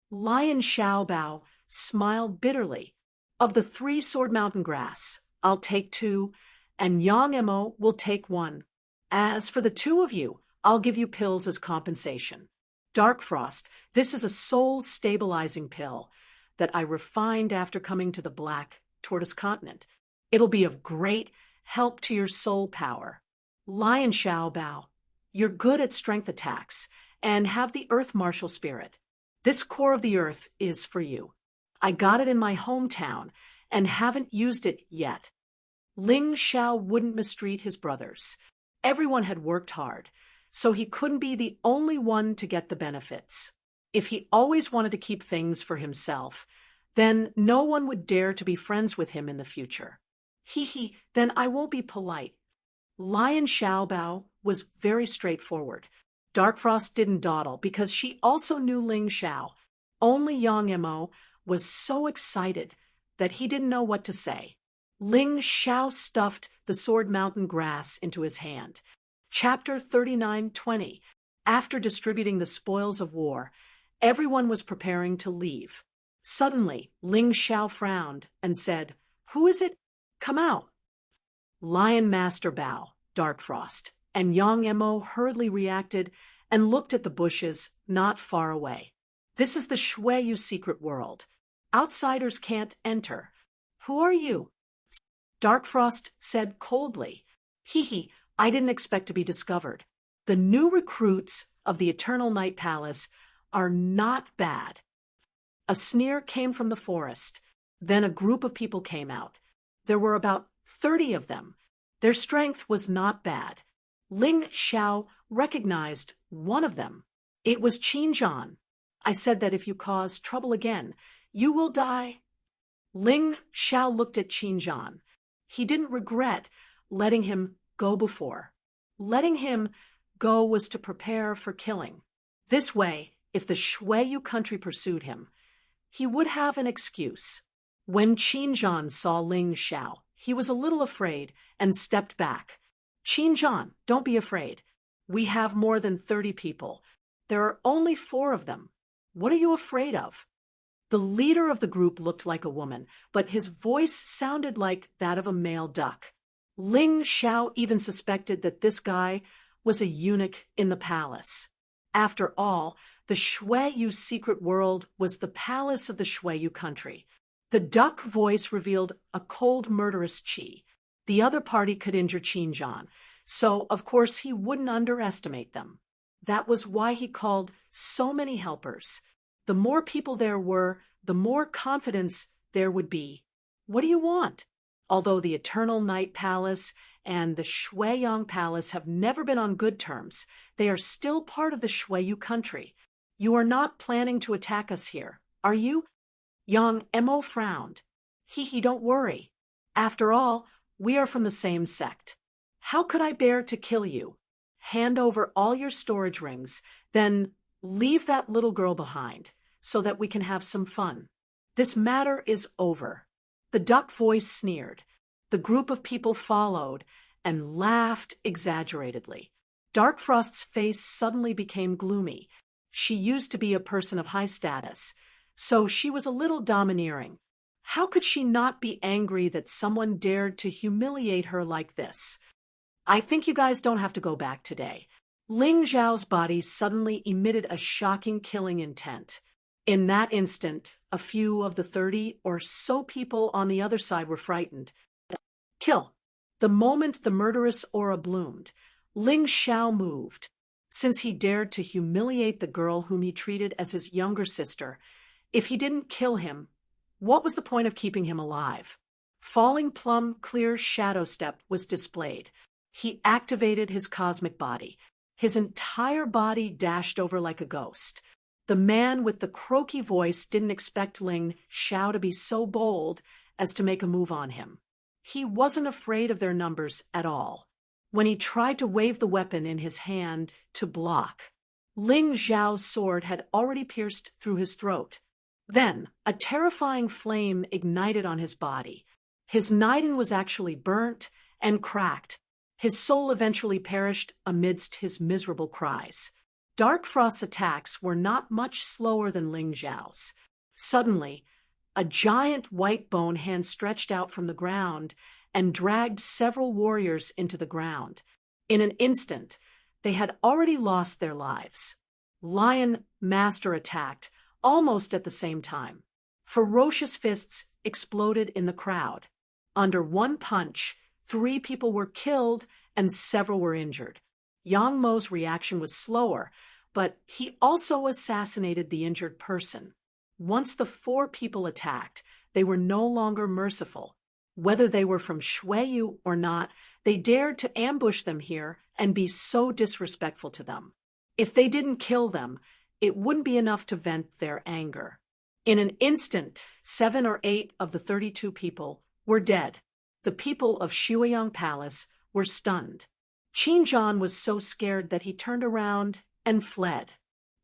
Lion Xiaobao smiled bitterly. "Of the 3 sword mountain grass, I'll take 2, and Yang Emo will take 1. As for the 2 of you, I'll give you pills as compensation. Dark Frost, this is a soul-stabilizing pill that I refined after coming to the Black Tortoise Continent. It'll be of great help to your soul power. Lion Xiaobao, you're good at strength attacks and have the Earth Martial spirit. This core of the Earth is for you. I got it in my hometown and haven't used it yet." Ling Xiao wouldn't mistreat his brothers. Everyone had worked hard, so he couldn't be the only one to get the benefits. If he always wanted to keep things for himself, then no one would dare to be friends with him in the future. Then I won't be polite. Lion Xiaobao was very straightforward. Dark Frost didn't dawdle because she also knew Ling Xiao. Only Yang Emo was so excited that he didn't know what to say. Ling Xiao stuffed the Sword Mountain grass into his hand. Chapter 39:20. After distributing the spoils of war, everyone was preparing to leave. Suddenly, Ling Xiao frowned and said, "Who is it? Come out." Lion Master Bao, Dark Frost, and Yang Emo hurriedly reacted and looked at the bushes not far away. "This is the Shueyu secret world. Outsiders can't enter. Who are you?" Dark Frost said coldly, I didn't expect to be discovered. The new recruits of the Eternal Night Palace are not bad." A sneer came from the forest. Then a group of people came out. There were about 30 of them. Their strength was not bad. Ling Xiao recognized one of them. It was Qinzhan. "I said that if you cause trouble again, you will die." Ling Xiao looked at Qinzhan. He didn't regret letting him go before. Letting him go was to prepare for killing. This way, if the Shueyu country pursued him, he would have an excuse. When Qinzhan saw Ling Xiao, he was a little afraid and stepped back. "Qinzhan, don't be afraid. We have more than 30 people. There are only 4 of them. What are you afraid of?" The leader of the group looked like a woman, but his voice sounded like that of a male duck. Ling Xiao even suspected that this guy was a eunuch in the palace. After all, the Shueyu secret world was the palace of the Shueyu country. The duck voice revealed a cold, murderous Qi. The other party could injure Qinzhan, so of course he wouldn't underestimate them. That was why he called so many helpers. The more people there were, the more confidence there would be. What do you want? Although the Eternal Night Palace and the Shueyang Palace have never been on good terms, they are still part of the Shueyu country. You are not planning to attack us here, are you? Yang Emo frowned. Don't worry. After all, we are from the same sect. How could I bear to kill you? Hand over all your storage rings, then leave that little girl behind, so that we can have some fun. This matter is over. The duck voice sneered. The group of people followed and laughed exaggeratedly. Dark Frost's face suddenly became gloomy. She used to be a person of high status, so she was a little domineering. How could she not be angry that someone dared to humiliate her like this? "I think you guys don't have to go back today." Ling Zhao's body suddenly emitted a shocking killing intent. In that instant, a few of the 30 or so people on the other side were frightened. Kill. The moment the murderous aura bloomed, Ling Xiao moved. Since he dared to humiliate the girl whom he treated as his younger sister, if he didn't kill him, what was the point of keeping him alive? Falling plumb clear shadow step was displayed. He activated his cosmic body. His entire body dashed over like a ghost. The man with the croaky voice didn't expect Ling Xiao to be so bold as to make a move on him. He wasn't afraid of their numbers at all. When he tried to wave the weapon in his hand to block, Ling Xiao's sword had already pierced through his throat. Then, a terrifying flame ignited on his body. His naiden was actually burnt and cracked. His soul eventually perished amidst his miserable cries. Dark Frost's attacks were not much slower than Ling Xiao's. Suddenly, a giant white bone hand stretched out from the ground and dragged several warriors into the ground. In an instant, they had already lost their lives. Lion Master attacked, almost at the same time. Ferocious fists exploded in the crowd. Under one punch, 3 people were killed and several were injured. Yang Mo's reaction was slower, but he also assassinated the injured person. Once the 4 people attacked, they were no longer merciful. Whether they were from Shuiyu or not, they dared to ambush them here and be so disrespectful to them. If they didn't kill them, it wouldn't be enough to vent their anger. In an instant, 7 or 8 of the 32 people were dead. The people of Shuiyang Palace were stunned. Qin Zhan was so scared that he turned around and fled.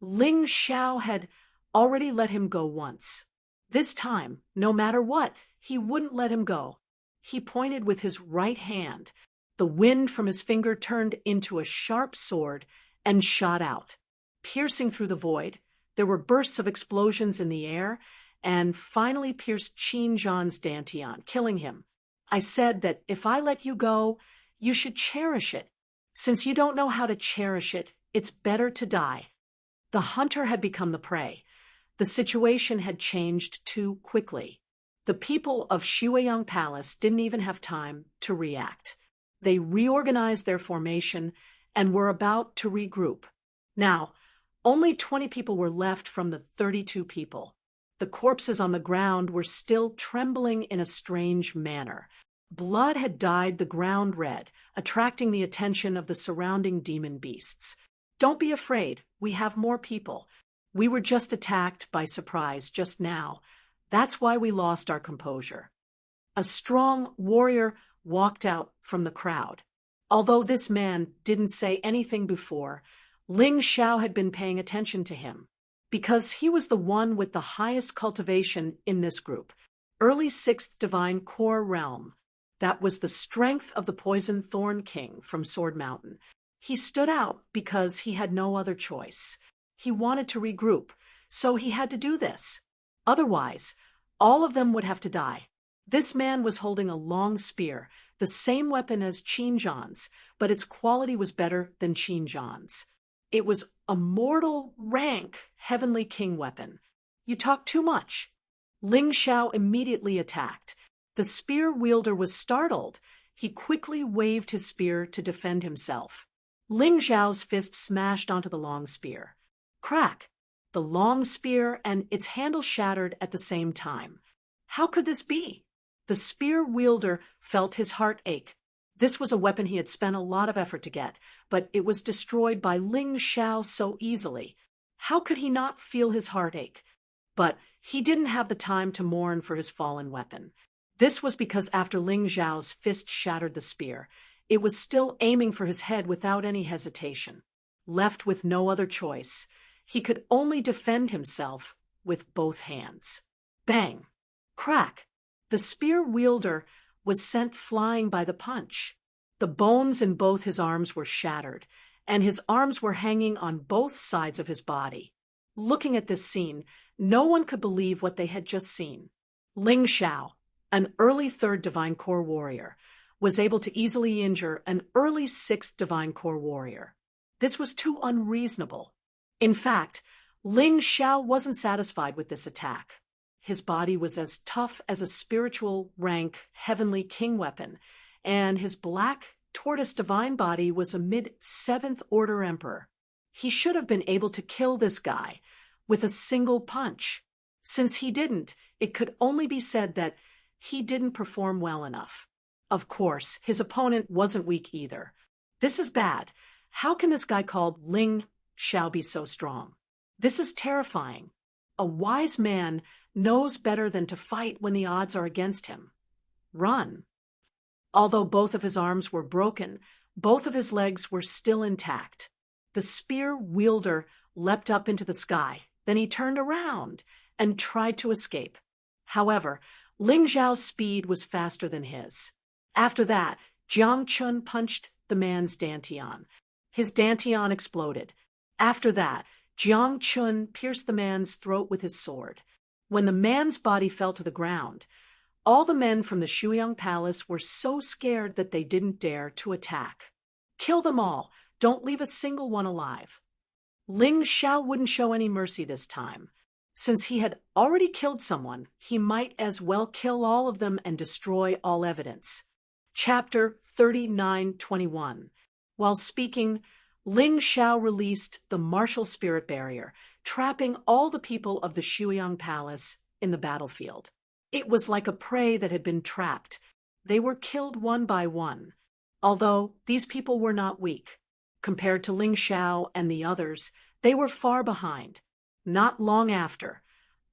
Ling Xiao had already let him go once. This time, no matter what, he wouldn't let him go. He pointed with his right hand. The wind from his finger turned into a sharp sword and shot out. Piercing through the void, there were bursts of explosions in the air and finally pierced Qin Zhan's dantian, killing him. I said that if I let you go, you should cherish it. Since you don't know how to cherish it, it's better to die. The hunter had become the prey. The situation had changed too quickly. The people of Shuiyang Palace didn't even have time to react. They reorganized their formation and were about to regroup. Now, only 20 people were left from the 32 people. The corpses on the ground were still trembling in a strange manner. Blood had dyed the ground red, attracting the attention of the surrounding demon beasts. Don't be afraid, we have more people. We were just attacked by surprise just now. That's why we lost our composure. A strong warrior walked out from the crowd. Although this man didn't say anything before, Ling Xiao had been paying attention to him, because he was the one with the highest cultivation in this group, early 6th Divine Core Realm. That was the strength of the Poison Thorn King from Sword Mountain. He stood out because he had no other choice. He wanted to regroup, so he had to do this. Otherwise, all of them would have to die. This man was holding a long spear, the same weapon as Qin Zhan's, but its quality was better than Qin Zhan's. It was a mortal rank Heavenly King weapon. You talk too much. Ling Xiao immediately attacked. The spear wielder was startled. He quickly waved his spear to defend himself. Ling Xiao's fist smashed onto the long spear. Crack! The long spear and its handle shattered at the same time. How could this be? The spear wielder felt his heart ache. This was a weapon he had spent a lot of effort to get, but it was destroyed by Ling Xiao so easily. How could he not feel his heart ache? But he didn't have the time to mourn for his fallen weapon. This was because after Ling Xiao's fist shattered the spear, it was still aiming for his head without any hesitation. Left with no other choice, he could only defend himself with both hands. Bang! Crack! The spear wielder was sent flying by the punch. The bones in both his arms were shattered, and his arms were hanging on both sides of his body. Looking at this scene, no one could believe what they had just seen. Ling Xiao, an early 3rd Divine Core warrior, was able to easily injure an early 6th Divine Core warrior. This was too unreasonable. In fact, Ling Xiao wasn't satisfied with this attack. His body was as tough as a spiritual rank Heavenly King weapon, and his black tortoise divine body was a mid-7th Order Emperor. He should have been able to kill this guy with a single punch. Since he didn't, it could only be said that he didn't perform well enough. Of course, his opponent wasn't weak either. This is bad. How can this guy called Ling Xiao be so strong? This is terrifying. A wise man knows better than to fight when the odds are against him. Run. Although both of his arms were broken, both of his legs were still intact. The spear wielder leapt up into the sky. Then he turned around and tried to escape. However, Ling Zhao's speed was faster than his. After that, Jiang Chun punched the man's dantian. His dantian exploded. After that, Jiang Chun pierced the man's throat with his sword. When the man's body fell to the ground, all the men from the Shuiyang Palace were so scared that they didn't dare to attack. Kill them all. Don't leave a single one alive. Ling Xiao wouldn't show any mercy this time. Since he had already killed someone, he might as well kill all of them and destroy all evidence. Chapter 39:21. While speaking, Ling Xiao released the martial spirit barrier, trapping all the people of the Shuiyang Palace in the battlefield. It was like a prey that had been trapped. They were killed one by one. Although these people were not weak. Compared to Ling Xiao and the others, they were far behind. Not long after,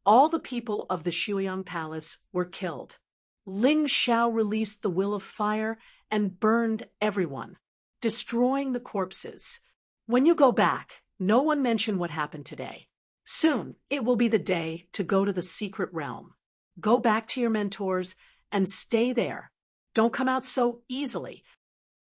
all the people of the Shuiyang Palace were killed. Ling Xiao released the will of fire and burned everyone, destroying the corpses. When you go back, no one mention what happened today. Soon, it will be the day to go to the secret realm. Go back to your mentors and stay there. Don't come out so easily.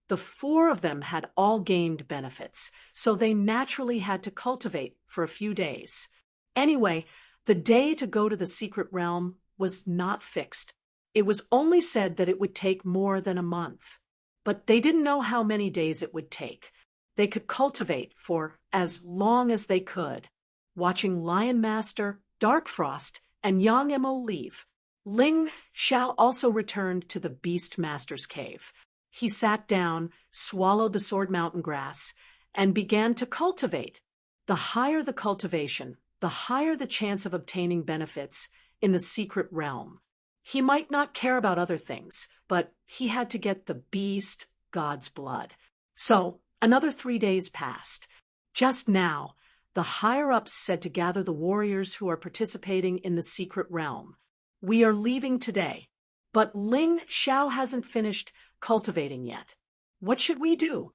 The four of them had all gained benefits, so they naturally had to cultivate for a few days. Anyway, the day to go to the secret realm was not fixed. It was only said that it would take more than a month. But they didn't know how many days it would take. They could cultivate for as long as they could. Watching Lion Master, Dark Frost, and Yang Emo leave, Ling Xiao also returned to the Beast Master's cave. He sat down, swallowed the sword mountain grass, and began to cultivate. The higher the cultivation, the higher the chance of obtaining benefits in the secret realm. He might not care about other things, but he had to get the beast god's blood. So, another 3 days passed. Just now, the higher-ups said to gather the warriors who are participating in the secret realm. We are leaving today, but Ling Xiao hasn't finished cultivating yet. What should we do?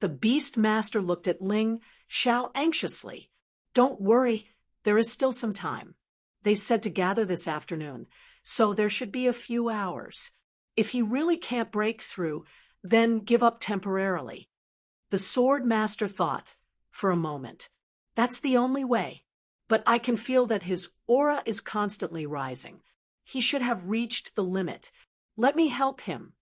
The Beast Master looked at Ling Xiao anxiously. Don't worry, there is still some time. They said to gather this afternoon, so there should be a few hours. If he really can't break through, then give up temporarily. The Sword Master thought for a moment. That's the only way. But I can feel that his aura is constantly rising. He should have reached the limit. Let me help him.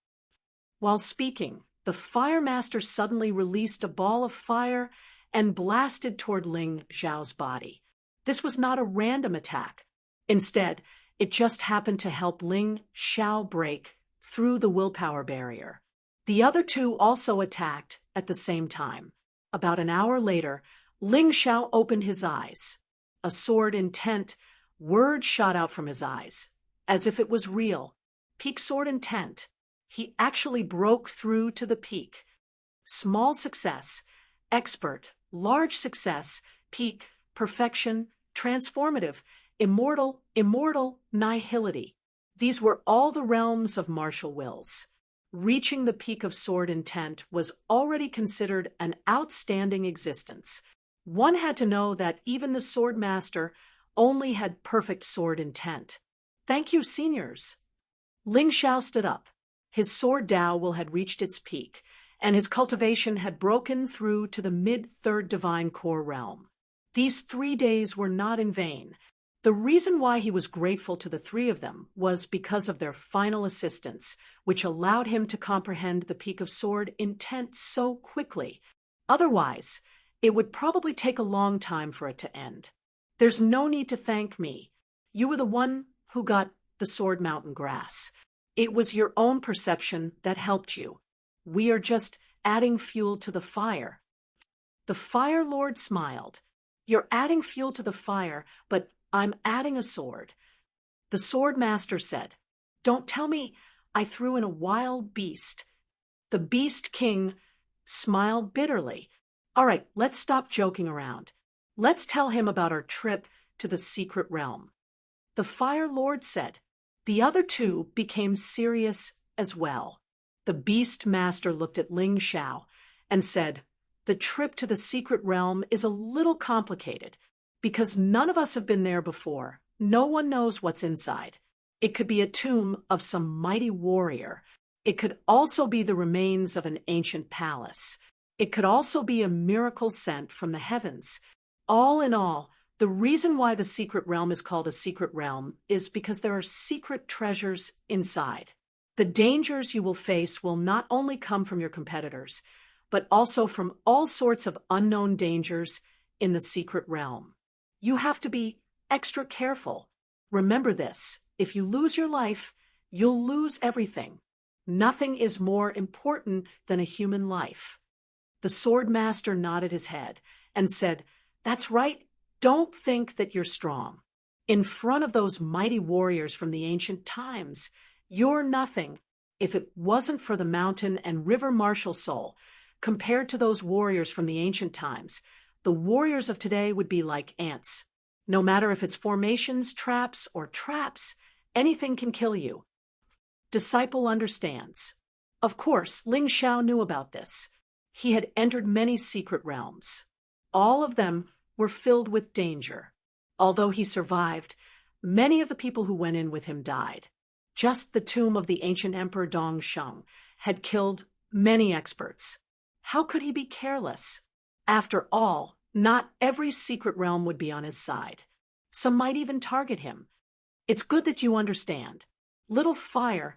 While speaking, the Fire Master suddenly released a ball of fire and blasted toward Ling Xiao's body. This was not a random attack. Instead, it just happened to help Ling Xiao break through the willpower barrier. The other two also attacked at the same time. About an hour later, Ling Xiao opened his eyes. A sword intent, word shot out from his eyes, as if it was real. Peak sword intent. He actually broke through to the peak. Small success, expert, large success, peak, perfection, transformative, immortal, nihility. These were all the realms of martial wills. Reaching the peak of sword intent was already considered an outstanding existence. One had to know that even the sword master only had perfect sword intent. Thank you, seniors. Ling Xiao stood up. His sword Dao will had reached its peak, and his cultivation had broken through to the mid-third divine core realm. These 3 days were not in vain. The reason why he was grateful to the three of them was because of their final assistance, which allowed him to comprehend the peak of sword intent so quickly. Otherwise, it would probably take a long time for it to end. There's no need to thank me. You were the one who got the sword mountain grass. It was your own perception that helped you. We are just adding fuel to the fire. The Fire Lord smiled. You're adding fuel to the fire, but I'm adding a sword. The Sword Master said, Don't tell me I threw in a wild beast. The Beast King smiled bitterly. All right, let's stop joking around. Let's tell him about our trip to the secret realm. The Fire Lord said. The other two became serious as well. The beast master looked at Ling Xiao and said, "The trip to the secret realm is a little complicated because none of us have been there before. No one knows what's inside. It could be a tomb of some mighty warrior. It could also be the remains of an ancient palace. It could also be a miracle sent from the heavens. All in all, the reason why the secret realm is called a secret realm is because there are secret treasures inside. The dangers you will face will not only come from your competitors, but also from all sorts of unknown dangers in the secret realm. You have to be extra careful. Remember this, if you lose your life, you'll lose everything. Nothing is more important than a human life." The sword master nodded his head and said, "That's right. Don't think that you're strong. In front of those mighty warriors from the ancient times, you're nothing. If it wasn't for the mountain and river martial soul, compared to those warriors from the ancient times, the warriors of today would be like ants. No matter if it's formations, traps, or traps, anything can kill you." Disciple understands. Of course, Ling Xiao knew about this. He had entered many secret realms. All of them were filled with danger. Although he survived, many of the people who went in with him died. Just the tomb of the ancient emperor Dongsheng had killed many experts. How could he be careless? After all, not every secret realm would be on his side. Some might even target him. It's good that you understand. Little Fire,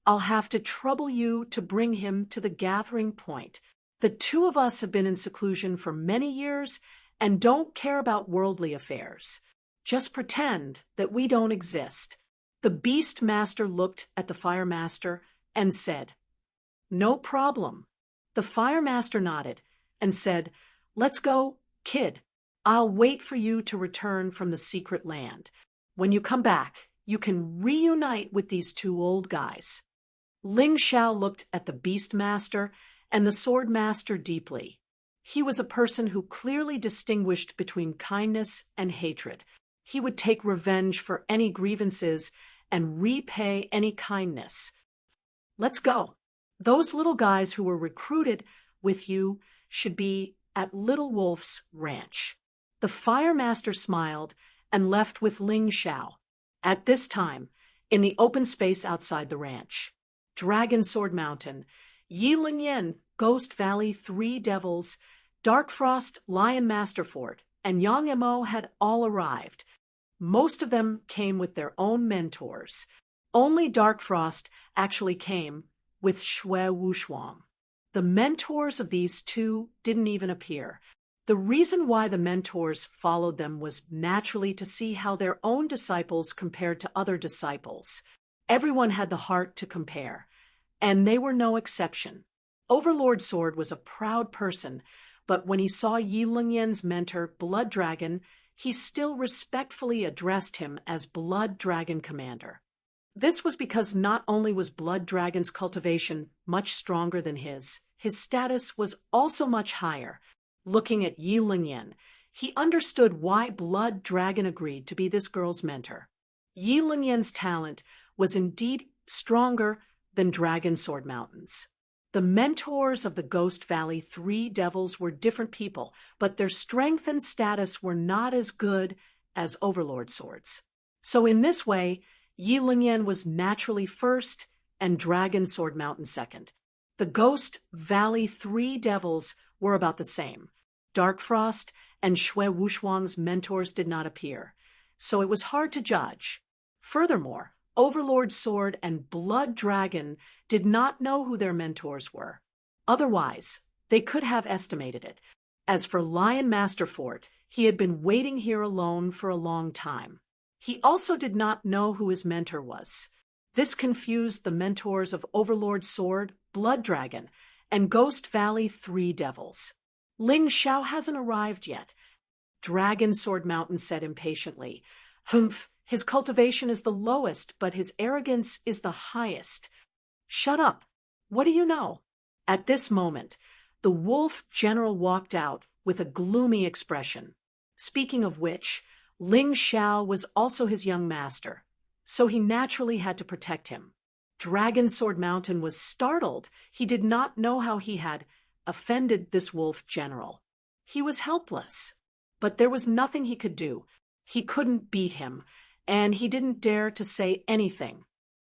I'll have to trouble you to bring him to the gathering point. The two of us have been in seclusion for many years and don't care about worldly affairs. Just pretend that we don't exist." The beast master looked at the fire master and said, "No problem." The fire master nodded and said, "Let's go, kid. I'll wait for you to return from the secret land. When you come back, you can reunite with these two old guys." Ling Xiao looked at the beast master and the sword master deeply. He was a person who clearly distinguished between kindness and hatred. He would take revenge for any grievances and repay any kindness. "Let's go. Those little guys who were recruited with you should be at Little Wolf's ranch." The fire master smiled and left with Ling Xiao. At this time, in the open space outside the ranch, Dragon Sword Mountain, Yi Lingyan, Ghost Valley, Three Devils, Dark Frost, Lion Master Fort, and Yang Mo had all arrived. Most of them came with their own mentors. Only Dark Frost actually came with Shui Wuxuan. The mentors of these two didn't even appear. The reason why the mentors followed them was naturally to see how their own disciples compared to other disciples. Everyone had the heart to compare, and they were no exception. Overlord Sword was a proud person, but when he saw Yi Lingyan's mentor, Blood Dragon, he still respectfully addressed him as Blood Dragon Commander. This was because not only was Blood Dragon's cultivation much stronger than his status was also much higher. Looking at Yi Lingyan, he understood why Blood Dragon agreed to be this girl's mentor. Yi Lingyan's talent was indeed stronger than Dragon Sword Mountain's. The mentors of the Ghost Valley Three Devils were different people, but their strength and status were not as good as Overlord Swords. So in this way, Yi Lingyan was naturally first and Dragon Sword Mountain second. The Ghost Valley Three Devils were about the same. Dark Frost and Shui Wuxuan's mentors did not appear, so it was hard to judge. Furthermore, Overlord Sword and Blood Dragon did not know who their mentors were. Otherwise, they could have estimated it. As for Lion Master Fort, he had been waiting here alone for a long time. He also did not know who his mentor was. This confused the mentors of Overlord Sword, Blood Dragon, and Ghost Valley Three Devils. Ling Xiao hasn't arrived yet. Dragon Sword Mountain said impatiently. Humph, his cultivation is the lowest, but his arrogance is the highest. Shut up. What do you know? At this moment, the wolf general walked out with a gloomy expression. Speaking of which, Ling Xiao was also his young master, so he naturally had to protect him. Dragon Sword Mountain was startled. He did not know how he had offended this wolf general. He was helpless, but there was nothing he could do. He couldn't beat him, and he didn't dare to say anything.